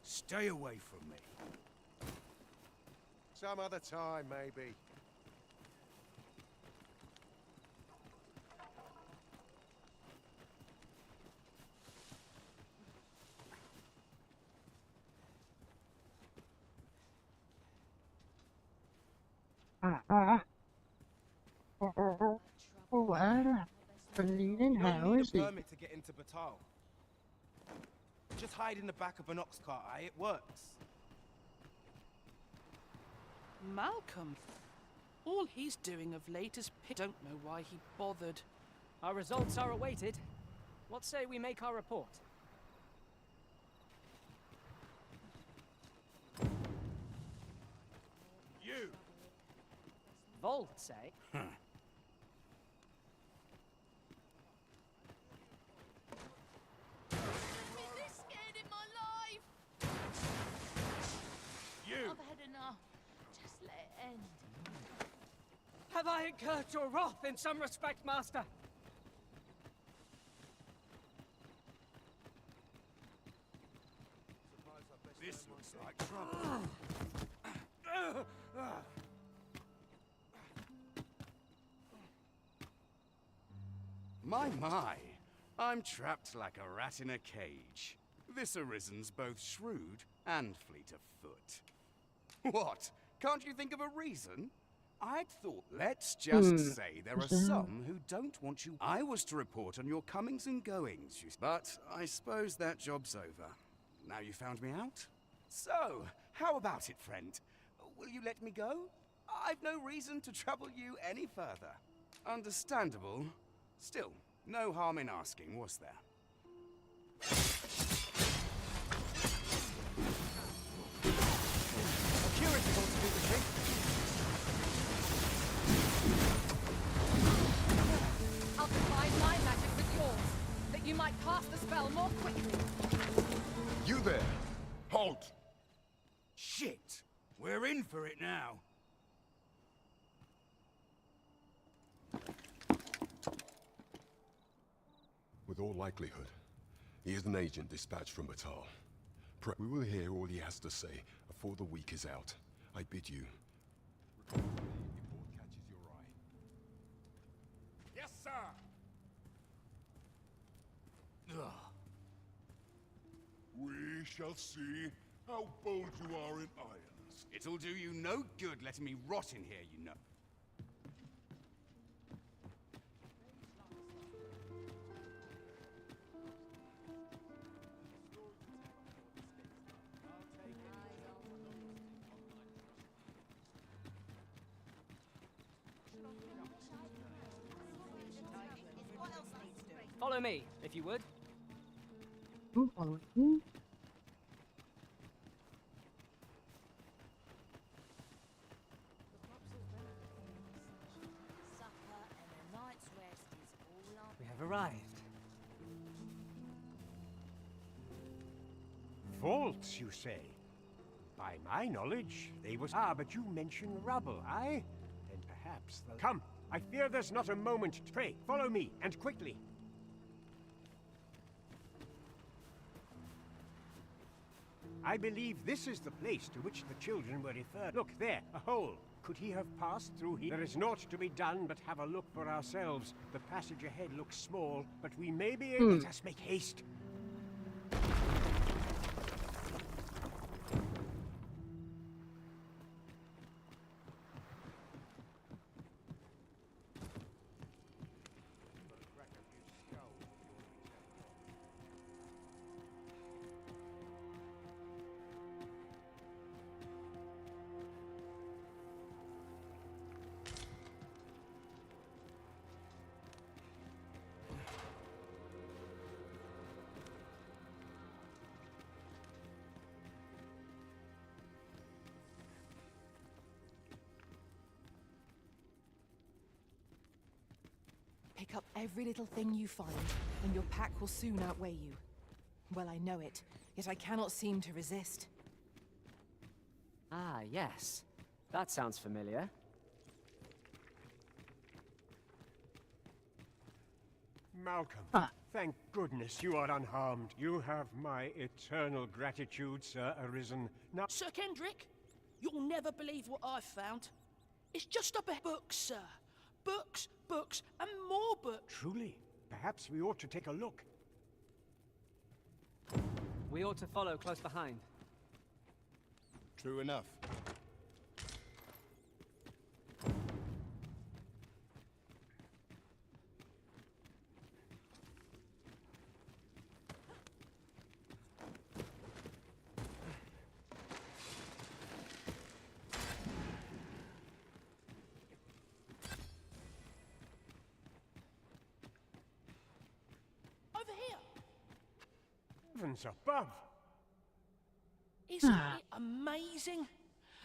Stay away from me. Some other time, maybe. Well, bleeding You how don't need is a it? permit to get into Batal. Just hide in the back of an ox cart, aye? It works. Malcolm? All he's doing of late is don't know why he bothered. Our results are awaited. What say we make our report? You! Vault, say? let it end. Have I incurred your wrath in some respect, Master? This looks like trouble. My. I'm trapped like a rat in a cage. This Arisen's both shrewd and fleet of foot. What? Can't you think of a reason? I'd thought. Let's just say there are some who don't want you. I was to report on your comings and goings, but I suppose that job's over. Now you found me out? So, how about it, friend? Will you let me go? I've no reason to trouble you any further. Understandable. Still, no harm in asking, was there? Security ought to do the trick. I'll combine my magic with yours, that you might cast the spell more quickly. You there! Halt! Shit! We're in for it now. With all likelihood, he is an agent dispatched from Batal. We will hear all he has to say before the week is out. I bid you. Report to me if aught catches your eye. Yes, sir! Ugh. We shall see how bold you are in irons. It'll do you no good letting me rot in here, you know. Follow me, if you would. Follow me. We have arrived. Vaults, you say? By my knowledge, they was... Ah, but you mention rubble, aye? Then perhaps the... Come, I fear there's not a moment. Pray, follow me, and quickly. I believe this is the place to which the children were referred. Look, there, a hole. Could he have passed through here? There is naught to be done but have a look for ourselves. The passage ahead looks small, but we may be able... Let us make haste. Pick up every little thing you find, and your pack will soon outweigh you. Well, I know it, yet I cannot seem to resist. Ah, yes. That sounds familiar. Malcolm, thank goodness you are unharmed. You have my eternal gratitude, Sir Arisen. Now... Sir Kendrick, you'll never believe what I've found. It's just a book, sir. Books, books, and more books. Truly? Perhaps we ought to take a look. We ought to follow close behind. True enough. Over here. Heavens above! Isn't it amazing?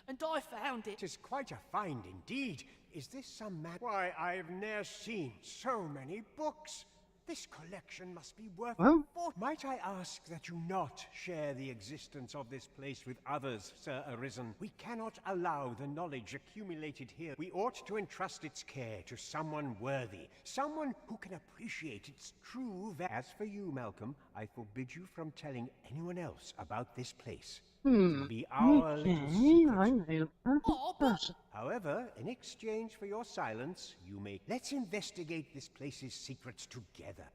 And I found it. 'Tis quite a find indeed. Is this some man? Why, I've ne'er seen so many books. This collection must be worth Well? Might I ask that you not share the existence of this place with others, Sir Arisen? We cannot allow the knowledge accumulated here. We ought to entrust its care to someone worthy, someone who can appreciate its true value. As for you, Malcolm, I forbid you from telling anyone else about this place. It will be our little secret. I know a person. However, in exchange for your silence, you may... Let's investigate this place's secrets together.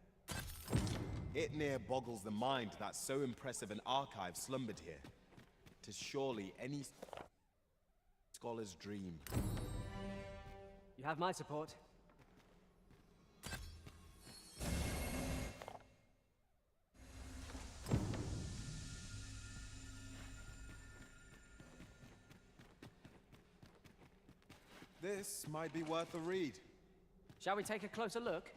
It near boggles the mind that so impressive an archive slumbered here. 'Tis surely any scholar's dream. You have my support. This might be worth a read. Shall we take a closer look?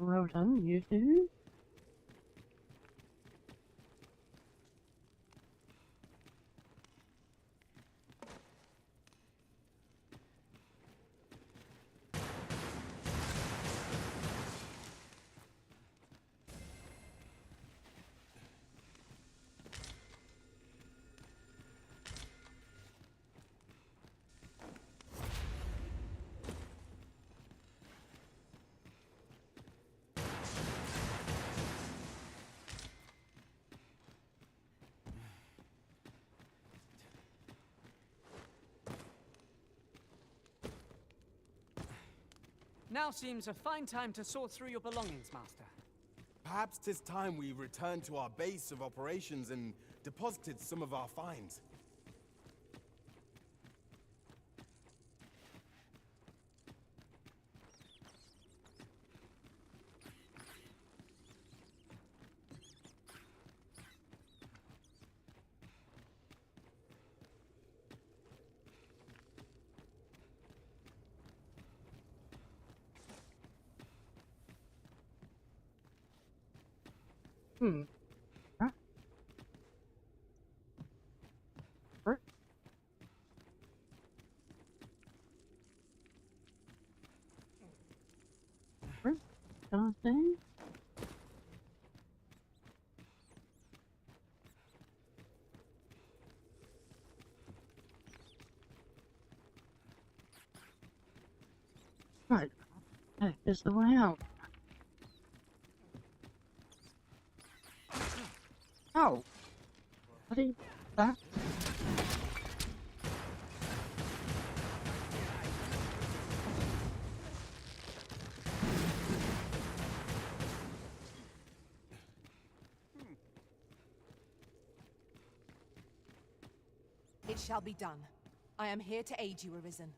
Well done, you two. Now seems a fine time to sort through your belongings, Master. Perhaps 'tis time we return to our base of operations and deposited some of our finds. Huh? What? What? Something? Right. That is the way out. Oh! Bloody that. It shall be done. I am here to aid you, Arisen.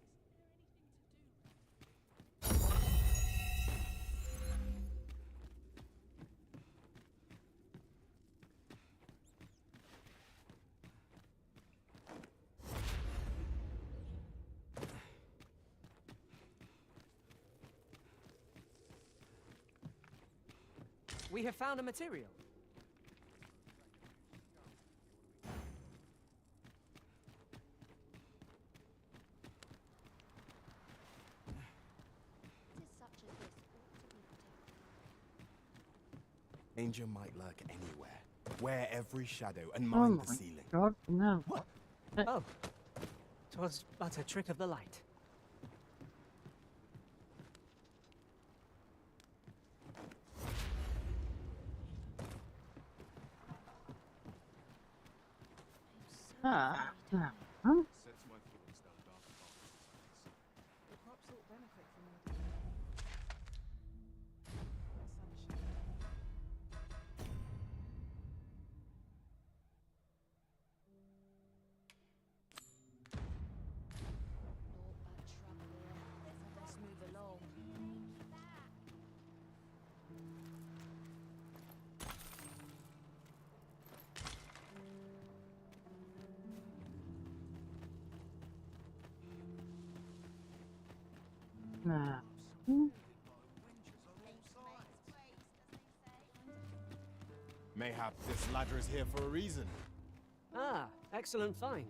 We have found a material. Danger might lurk anywhere. Wear every shadow and mind the ceiling. God, no. What? Oh. 'Twas but a trick of the light. Ah, yeah. Huh? Sets my thoughts down dark paths. The crops ought benefit from your sunshine. Nah. Mayhap this ladder is here for a reason. Ah, excellent find.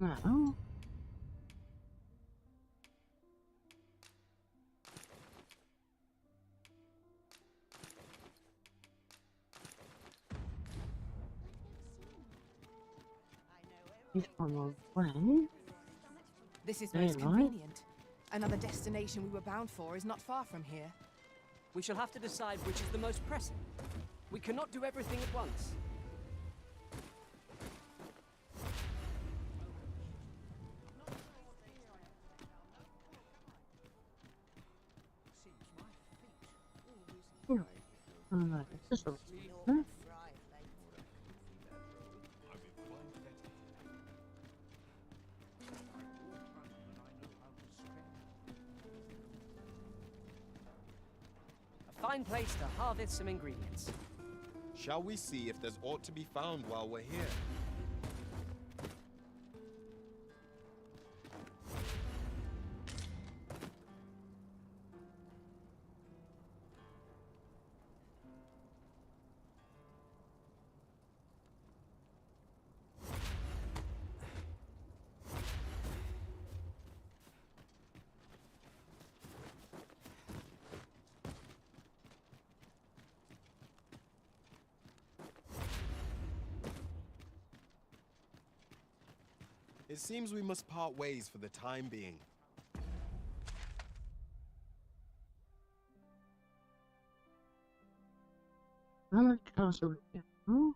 No. He's on the way. This is Very most nice. convenient. Another destination we were bound for is not far from here. We shall have to decide which is the most pressing. We cannot do everything at once. It's just a... Huh? A fine place to harvest some ingredients. Shall we see if there's aught to be found while we're here? It seems we must part ways for the time being. How much castle? Oh.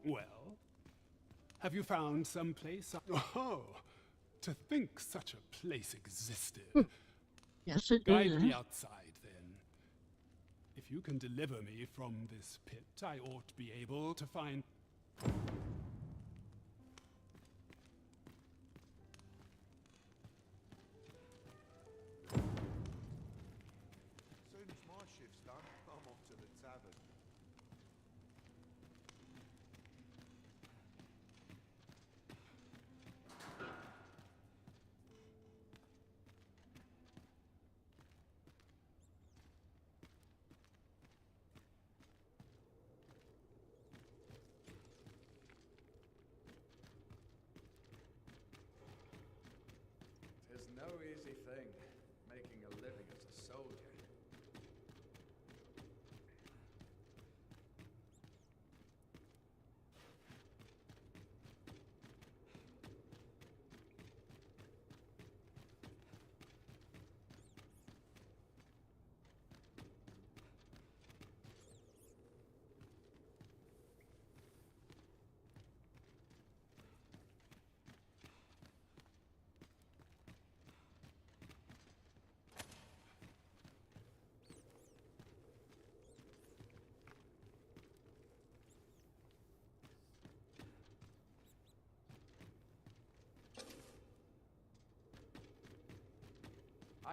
Well, have you found some place? Oh, to think such a place existed. Yes, it Guide is. me outside, then. If you can deliver me from this pit, I ought to be able to find... Soon as my shift's done, I'm off to the tavern. Tis no easy thing, making a living as a soldier.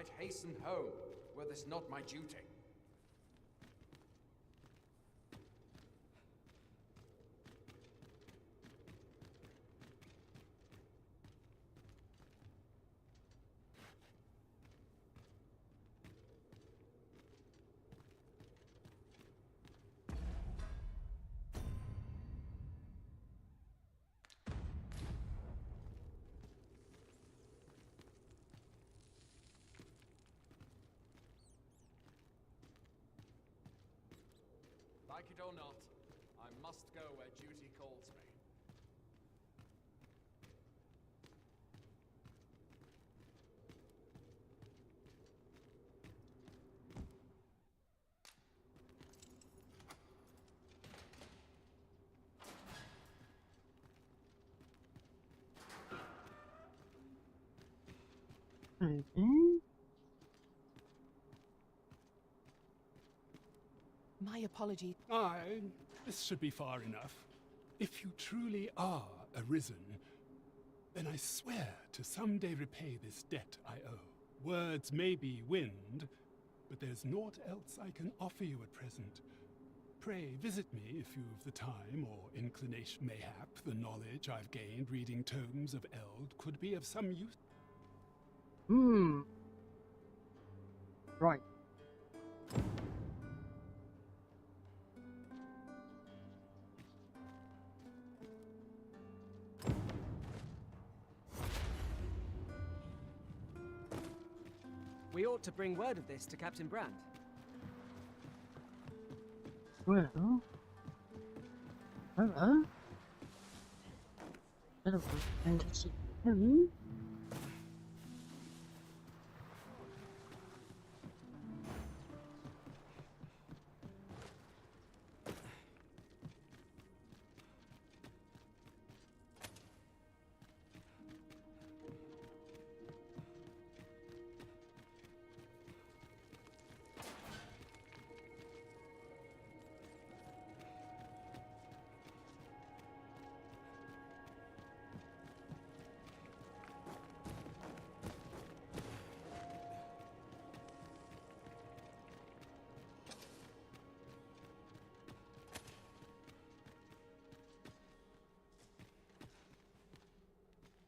I'd hasten home, were this not my duty. Like it or not, I must go where duty calls me. Okay. My apologies. This should be far enough. If you truly are arisen, then I swear to someday repay this debt I owe. Words may be wind, but there's naught else I can offer you at present. Pray visit me if you've the time or inclination. Mayhap the knowledge I've gained reading tomes of Eld could be of some use. Right. We ought to bring word of this to Captain Brand. Well, hello. Hello, and to see him.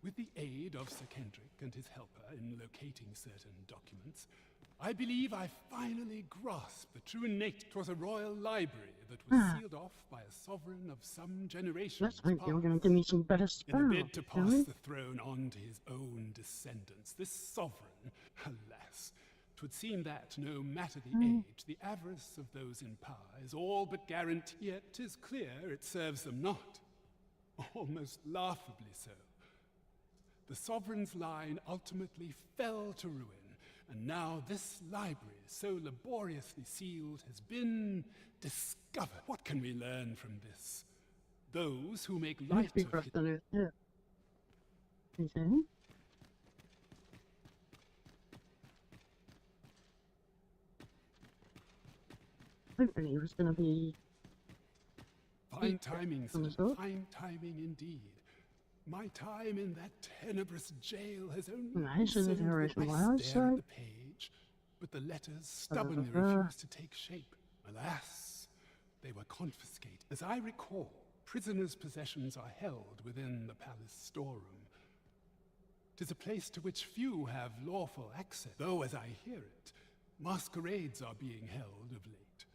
With the aid of Sir Kendrick and his helper in locating certain documents, I believe I finally grasped the true nature. 'Twas a royal library that was sealed off by a sovereign of some generations Let's hope past. you're going to give me some better In spells, a bid to shall pass we? the throne on to his own descendants, this sovereign, alas, 'twould seem that, no matter the age, the avarice of those in power is all but guaranteed. Yet 'tis clear it serves them not. Almost laughably so. The sovereign's line ultimately fell to ruin, and now this library, so laboriously sealed, has been discovered. What can we learn from this? Those who make light of it. Yeah. Okay. Hopefully it was going to be Fine timing, sir. Fine timing indeed. My time in that tenebrous jail has only served to rest there at the page, but the letters stubbornly refused to take shape. Alas, they were confiscated. As I recall, prisoners' possessions are held within the palace storeroom. 'Tis a place to which few have lawful access, though, as I hear it, masquerades are being held of late.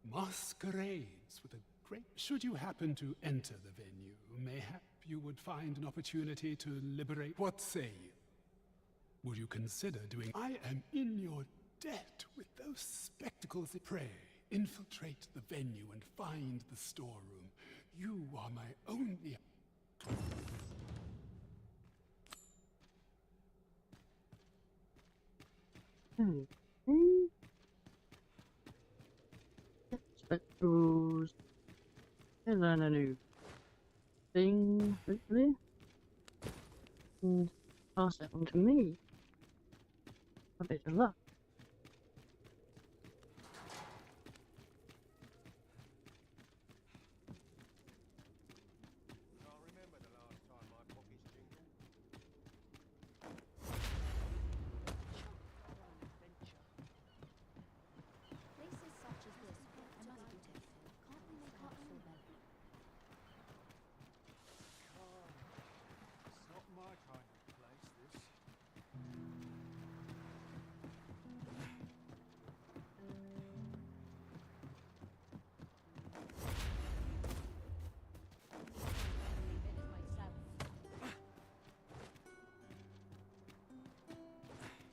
Masquerades with a great... Should you happen to enter the venue, mayhap you would find an opportunity to liberate. What say you? Would you consider doing... I am in your debt with those spectacles. Pray, infiltrate the venue and find the storeroom. You are my only... Spectacles. And then a new thing, hopefully. And pass that on to me. A bit of luck.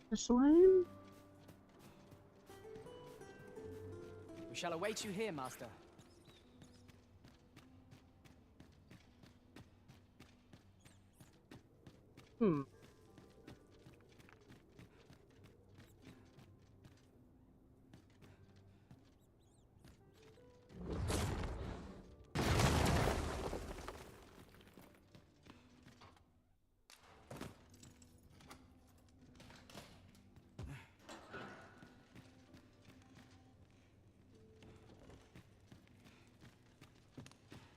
This way? We shall await you here, Master. Hmm.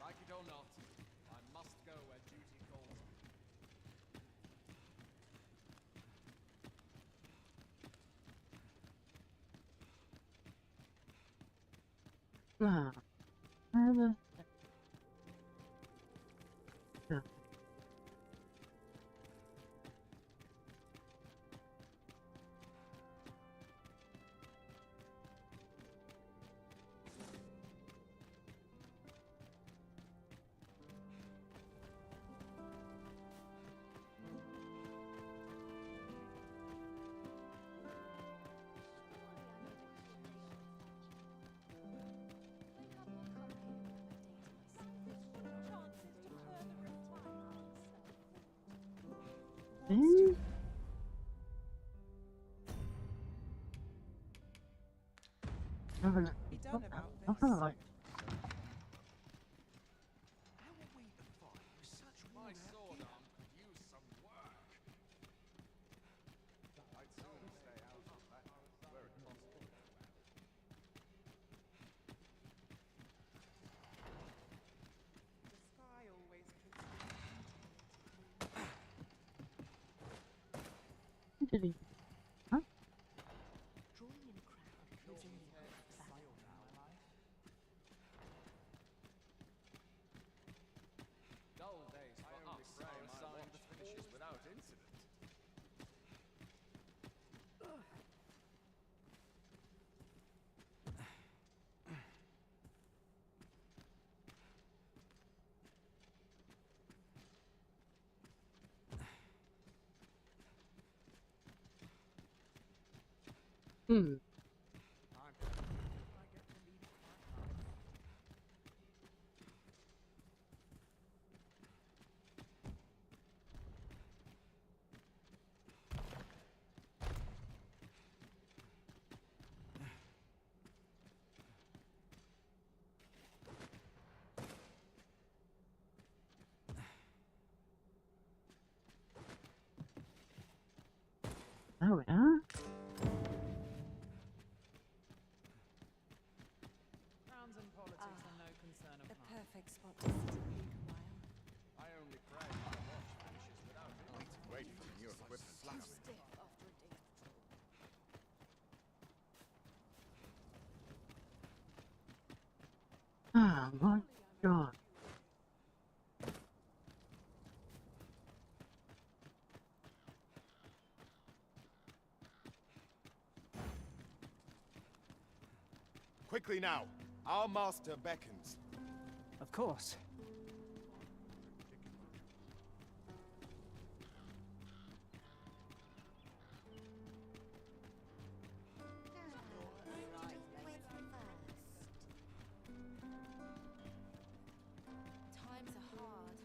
Like it or not, I must go where duty calls me. Ah. Where the... Yeah. Hmm? Nothing. Be done about I feel like My sword arm could use some work. I'd soon stay out of that, were it possible. The sky always keeps did he? Huh? Drawing in a crowd gives only half the battle. Dull days for us are a sign that finishes without incident. Hmm. There we are. Crowns and politics are no concern of the mine. perfect spot to sit and think a while. I only pray my watch finishes without incident. It's great for the new equipment. Too stiff after a day's patrol. Ah, my God. Quickly now, our master beckons. Of course. Times are hard.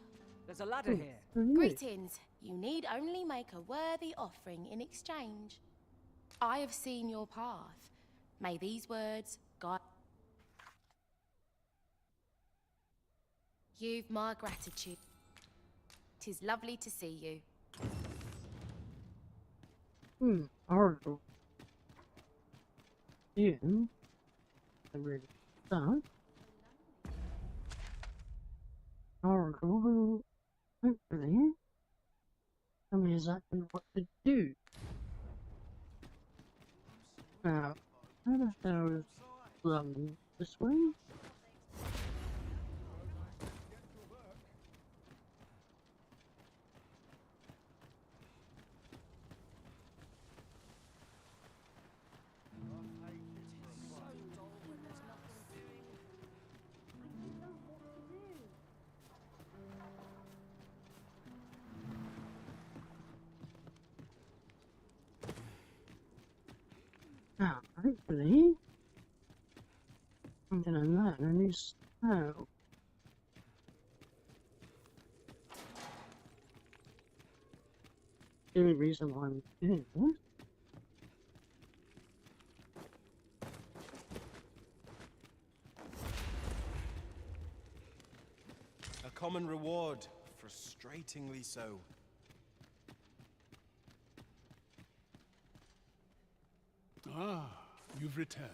There's a ladder here. Greetings. You need only make a worthy offering in exchange. I have seen your path. May these words guide. You've my gratitude. 'Tis lovely to see you. Oracle. You. I really don't. Oracle will hopefully tell me exactly what to do. Now, how the hell is this way? I'm gonna learn a new spell. The only reason why I'm doing this. A common reward, frustratingly so. Ah, you've returned.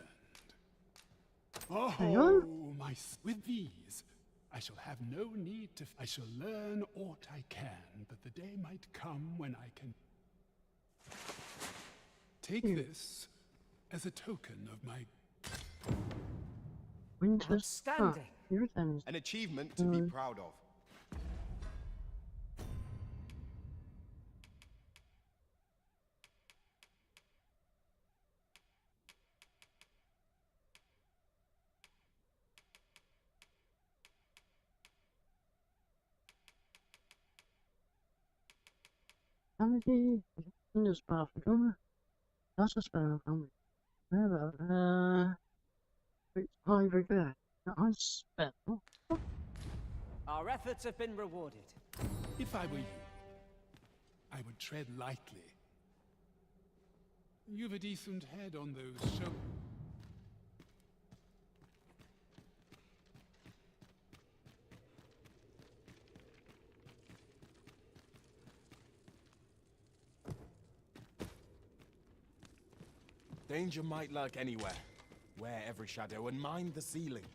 Hang Oh, on. with these, I shall have no need to. I shall learn aught I can, but the day might come when I can. Take this as a token of my. Outstanding. An achievement to be proud of. Sanity. In the spell for Dogma. That's a spell from me. It's high regret. I spell. Our efforts have been rewarded. If I were you, I would tread lightly. You've a decent head on those shoulders. Danger might lurk anywhere. Wear every shadow and mind the ceiling.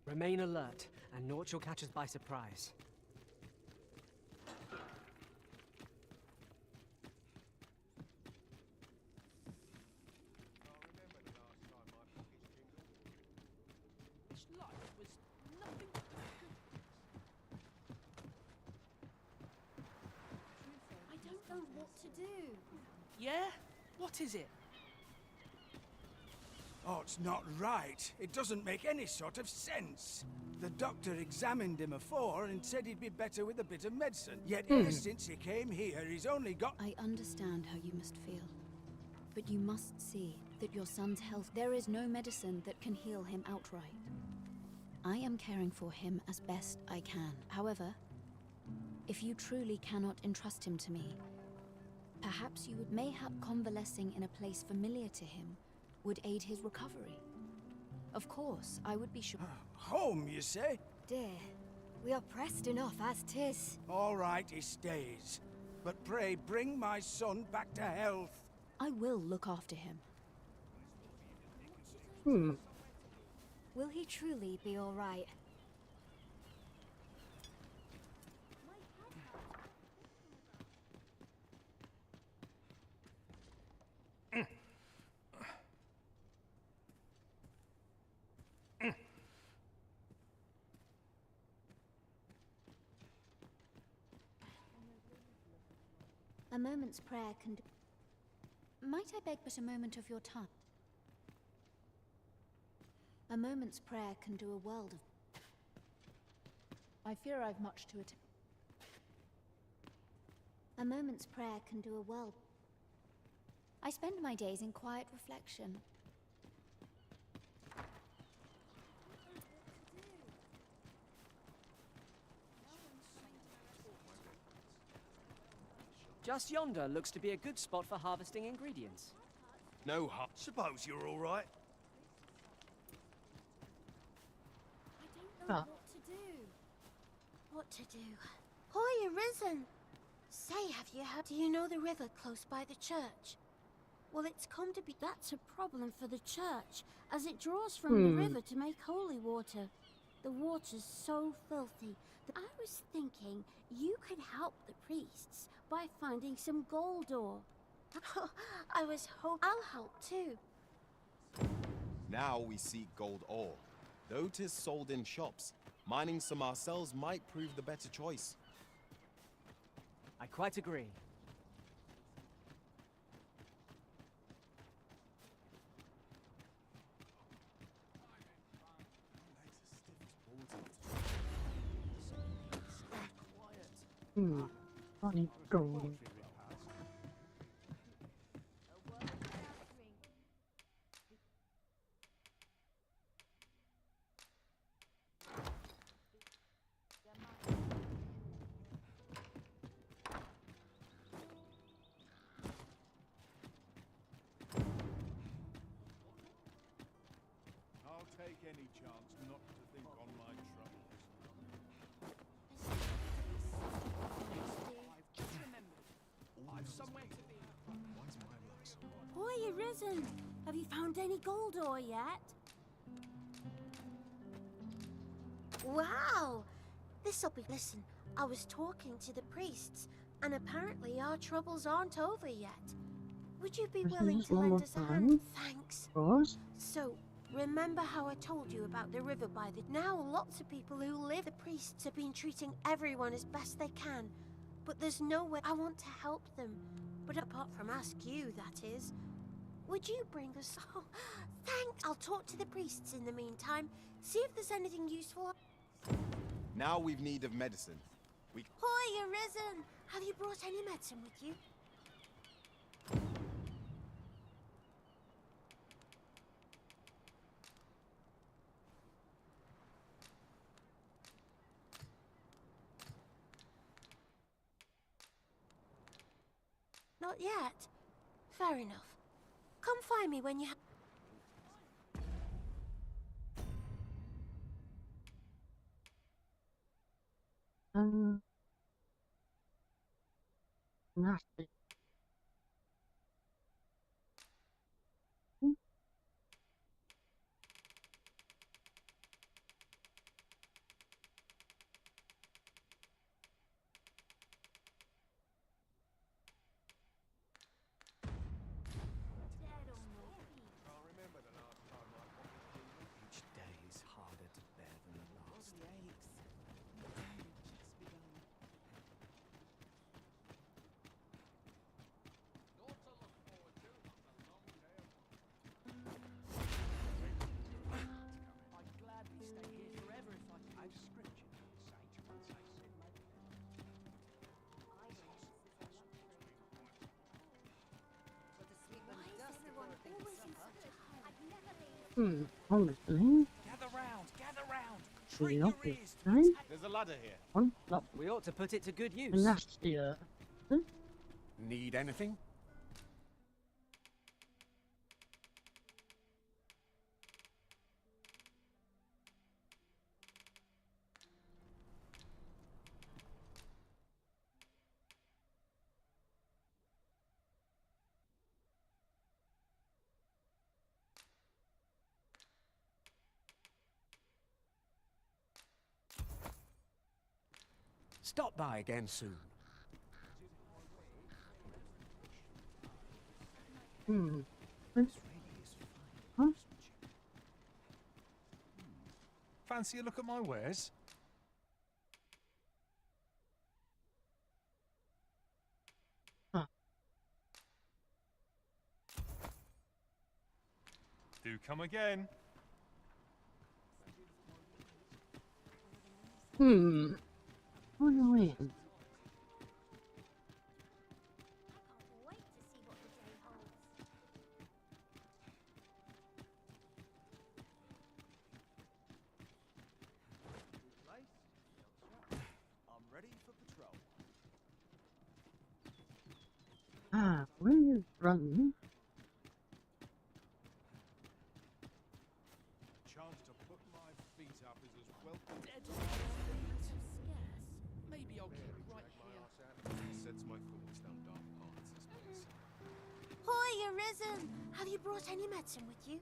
Remain alert, and naught shall catch us by surprise. This life was nothing but good. I don't know what to do. Yeah? What is it? Oh, it's not right. It doesn't make any sort of sense. The doctor examined him afore and said he'd be better with a bit of medicine. Yet ever since he came here, he's only got... I understand how you must feel. But you must see that your son's health... There is no medicine that can heal him outright. I am caring for him as best I can. However, if you truly cannot entrust him to me, perhaps you would mayhap convalescing in a place familiar to him would aid his recovery. Of course, I would be sure. Home, you say? Dear, we are pressed enough as 'tis. All right, he stays. But pray, bring my son back to health. I will look after him. Will he truly be all right? A moment's prayer can do... Might I beg but a moment of your time? A moment's prayer can do a world of... I fear I've much to attend. A moment's prayer can do a world... I spend my days in quiet reflection. Just yonder looks to be a good spot for harvesting ingredients. No hut. Suppose you're all right. I don't know what to do. What to do? Hoy, Arisen! Say, have you heard? Do you know the river close by the church? Well, it's come to be... That's a problem for the church, as it draws from the river to make holy water. The water's so filthy that I was thinking you could help the priests by finding some gold ore. I was hoping I'll help too. Now we seek gold ore. Though 'tis sold in shops, mining some ourselves might prove the better choice. I quite agree. I need gold. any chance not to think on my troubles. I've just remembered. I've somewhere to be. Why's my luck so odd? Boy, you risen. Have you found any gold ore yet? Wow! This'll be. Listen, I was talking to the priests, and apparently our troubles aren't over yet. Would you be willing to lend us a hand? Thanks. So, remember how I told you about the river by the... Now lots of people who live... The priests have been treating everyone as best they can, but there's no way... I want to help them, but apart from ask you, that is. Would you bring us... Oh, thanks. I'll talk to the priests in the meantime, see if there's anything useful. Now we've need of medicine. Hoy, you're risen! Have you brought any medicine with you? Not yet. Fair enough. Come find me when you have... Nasty. Each day is harder to bear than the last. I'd gladly stay here forever if I could. I've scripture to recite once I said my Honestly. Gather round, gather round. The obvious There's a ladder here. We ought to put it to good use. nastier. Need anything? Stop by again soon. Huh? Fancy a look at my wares? Do come again. What do you mean? I'm ready for patrol. Where is running? Chance to put my feet up is as welcome. Maybe I'll keep it right here. Sets my thoughts down dark paths, I suppose. Hoy, you're risen! Have you brought any medicine with you?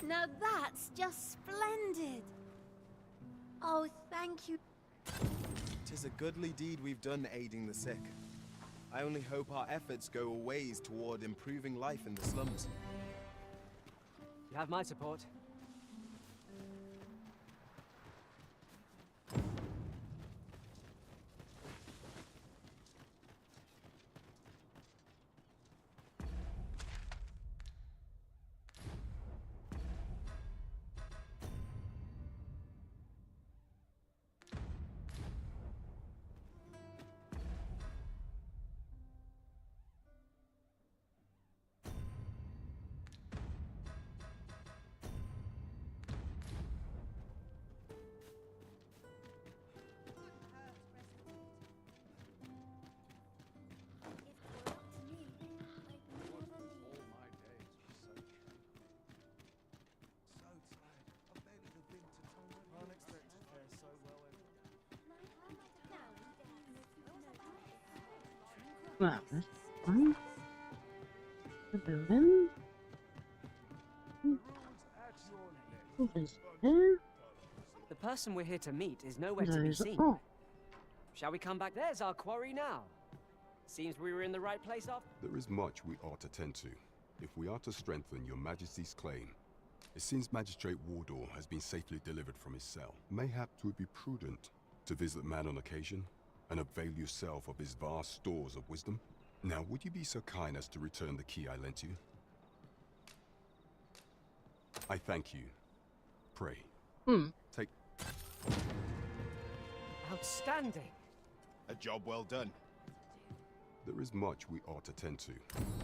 Now that's just splendid! Oh, thank you. 'Tis a goodly deed we've done aiding the sick. I only hope our efforts go a ways toward improving life in the slums. You have my support. Well, this one. The building. What is here? The person we're here to meet is nowhere to be There's seen. oh, Shall we come back? There's our quarry now. Seems we were in the right place after. There is much we ought to tend to, if we are to strengthen your majesty's claim. It seems Magistrate Wardor has been safely delivered from his cell. Mayhap 'twould be prudent to visit the man on occasion, and avail yourself of his vast stores of wisdom. Now, would you be so kind as to return the key I lent you? I thank you. Pray. Take... Outstanding. A job well done. There is much we ought to tend to,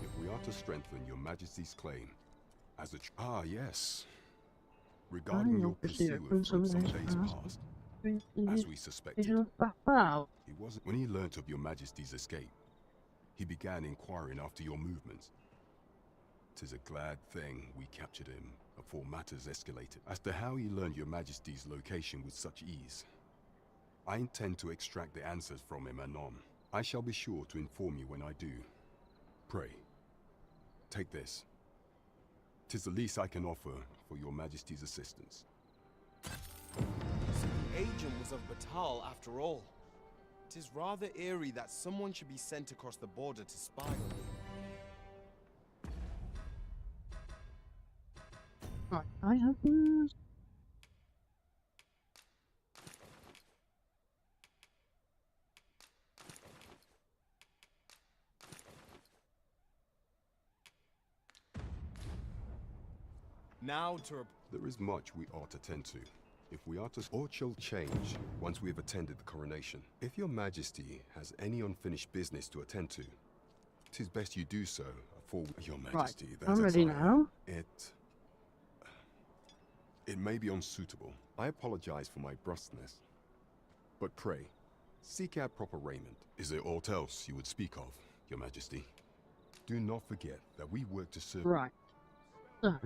if we are to strengthen your majesty's claim. As a yes. Regarding your pursuer from some days past, as we suspected, he wasn't. When he learnt of your majesty's escape, he began inquiring after your movements. 'Tis a glad thing we captured him before matters escalated. As to how he learned your majesty's location with such ease, I intend to extract the answers from him anon. I shall be sure to inform you when I do. Pray, take this. 'Tis the least I can offer for your majesty's assistance. So the agent was of Batal after all. It is rather eerie that someone should be sent across the border to spy on you. right, I have this. Now to... There is much we ought to tend to, if we are to... Or shall change once we have attended the coronation. If your majesty has any unfinished business to attend to, 'tis best you do so for your majesty. Right, I'm ready now. It may be unsuitable. I apologize for my brusqueness. But pray, seek out proper raiment. Is there aught else you would speak of, your majesty? Do not forget that we work to serve... Right. So...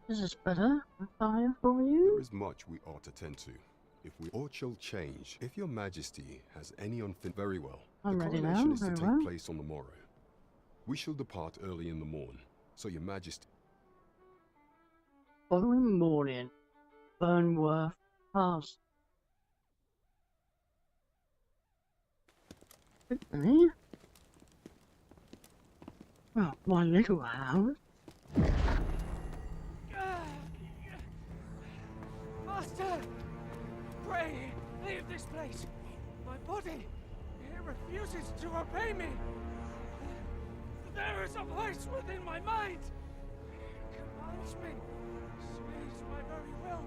Is this better? Fire for you? There is much we ought to tend to, if we ought shall change. If your majesty has any very well. I'm ready now. The coronation is to take place on the morrow. We shall depart early in the morn, so your majesty... Following morning, Vernworth Pass. Quickly. Well, my little house. Master! Pray, leave this place. My body, it refuses to obey me. There is a voice within my mind. It commands me, sways my very will.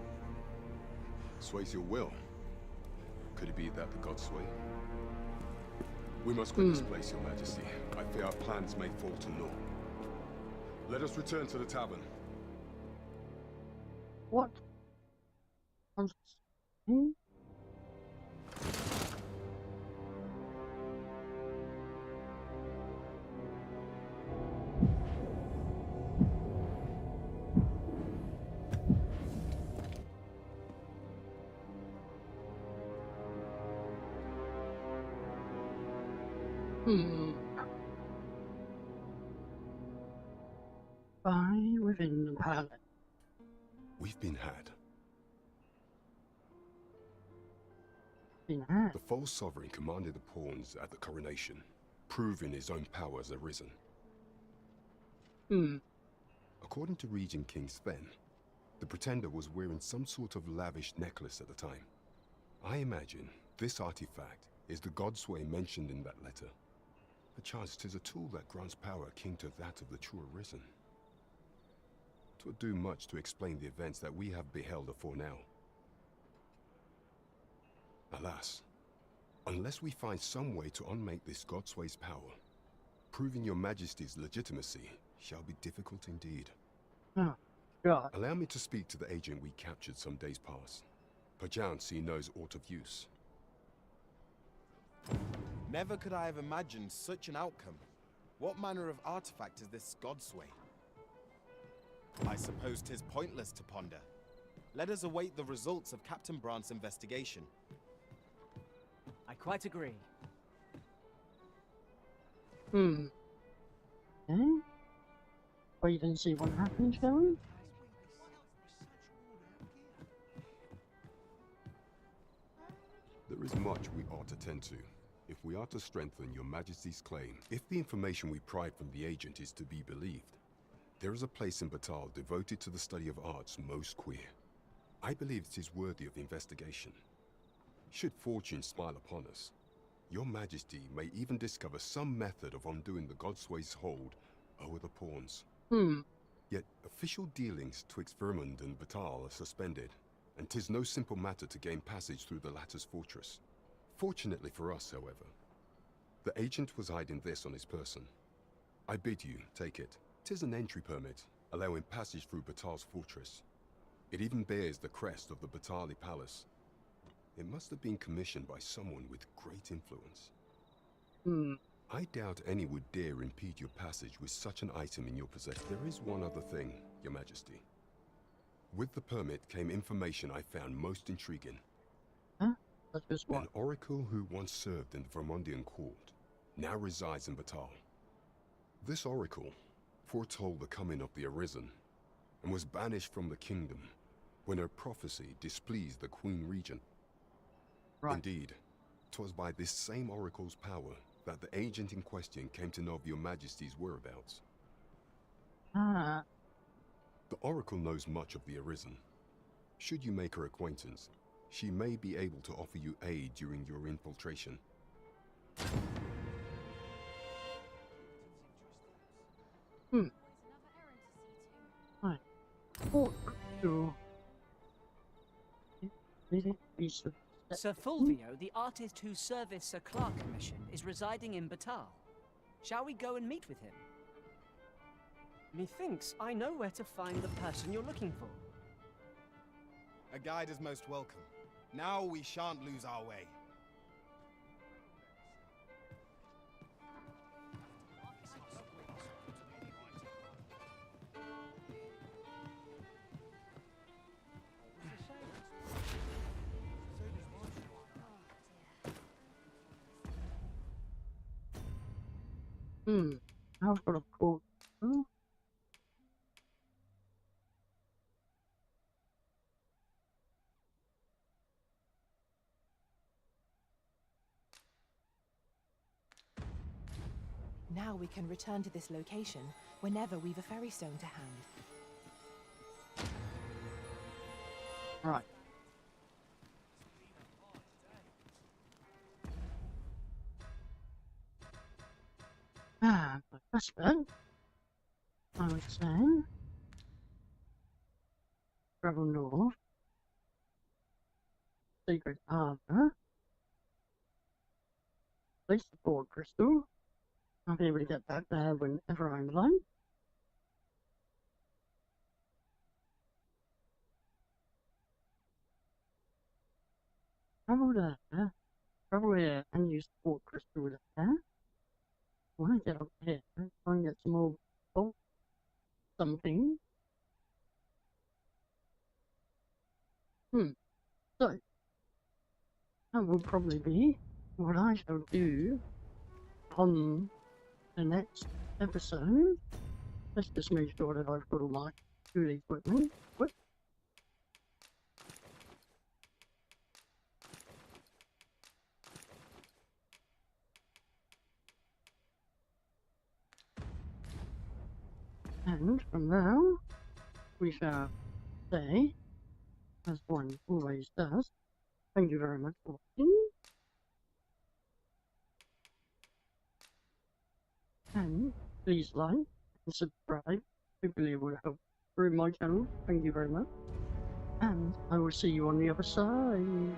Sways your will? Could it be that the gods sway? We must quit this place, your majesty. I fear our plans may fall to naught. Let us return to the tavern. What? Spy within the palace. We've been had. The false sovereign commanded the pawns at the coronation, proving his own power as arisen. According to Regent King Sven, the pretender was wearing some sort of lavish necklace at the time. I imagine this artifact is the godsway mentioned in that letter. Perchance 'tis a tool that grants power akin to that of the true arisen. 'Twould do much to explain the events that we have beheld afore now. Alas, unless we find some way to unmake this godsway's power, proving your majesty's legitimacy shall be difficult indeed. Oh, God. Allow me to speak to the agent we captured some days past. Perchance he knows aught of use. Never could I have imagined such an outcome. What manner of artifact is this Godsway? I suppose 'tis pointless to ponder. Let us await the results of Captain Brant's investigation. I quite agree. Okay. Wait and see what happens, shall we? There is much we ought to tend to, if we are to strengthen your Majesty's claim. If the information we pried from the agent is to be believed, there is a place in Batal devoted to the study of arts most queer. I believe it is worthy of investigation. Should fortune smile upon us, your Majesty may even discover some method of undoing the Godsway's hold over the pawns. Yet official dealings twixt Vermund and Batal are suspended, and 'tis no simple matter to gain passage through the latter's fortress. Fortunately for us, however, the agent was hiding this on his person. I bid you take it. 'Tis an entry permit, allowing passage through Batal's fortress. It even bears the crest of the Batali Palace. It must have been commissioned by someone with great influence. I doubt any would dare impede your passage with such an item in your possession. There is one other thing, Your Majesty. With the permit came information I found most intriguing. That's just what? An oracle who once served in the Vermundian court now resides in Batal. This oracle foretold the coming of the Arisen and was banished from the kingdom when her prophecy displeased the Queen Regent. Indeed, 'twas by this same oracle's power that the agent in question came to know of your Majesty's whereabouts. The oracle knows much of the Arisen. Should you make her acquaintance, she may be able to offer you aid during your infiltration. Right. Sir Fulvio, the artist whose service Sir Clark commissioned, is residing in Batal. Shall we go and meet with him? Methinks I know where to find the person you're looking for. A guide is most welcome. Now we shan't lose our way. I've got a quote. Now we can return to this location whenever we've a ferry stone to hand. Right. My husband, I would say, travel north, Secret Harbor, place the board crystal. I'll be able to get back there whenever I like. Travel there, travel here, and use the board crystal there. When I get up here, try and get some more something. So, that will probably be what I shall do on the next episode. Let's just make sure that I've got all my good equipment. And from now, we shall say, as one always does, thank you very much for watching. And please like and subscribe. Hopefully it will help through my channel. Thank you very much. And I will see you on the other side.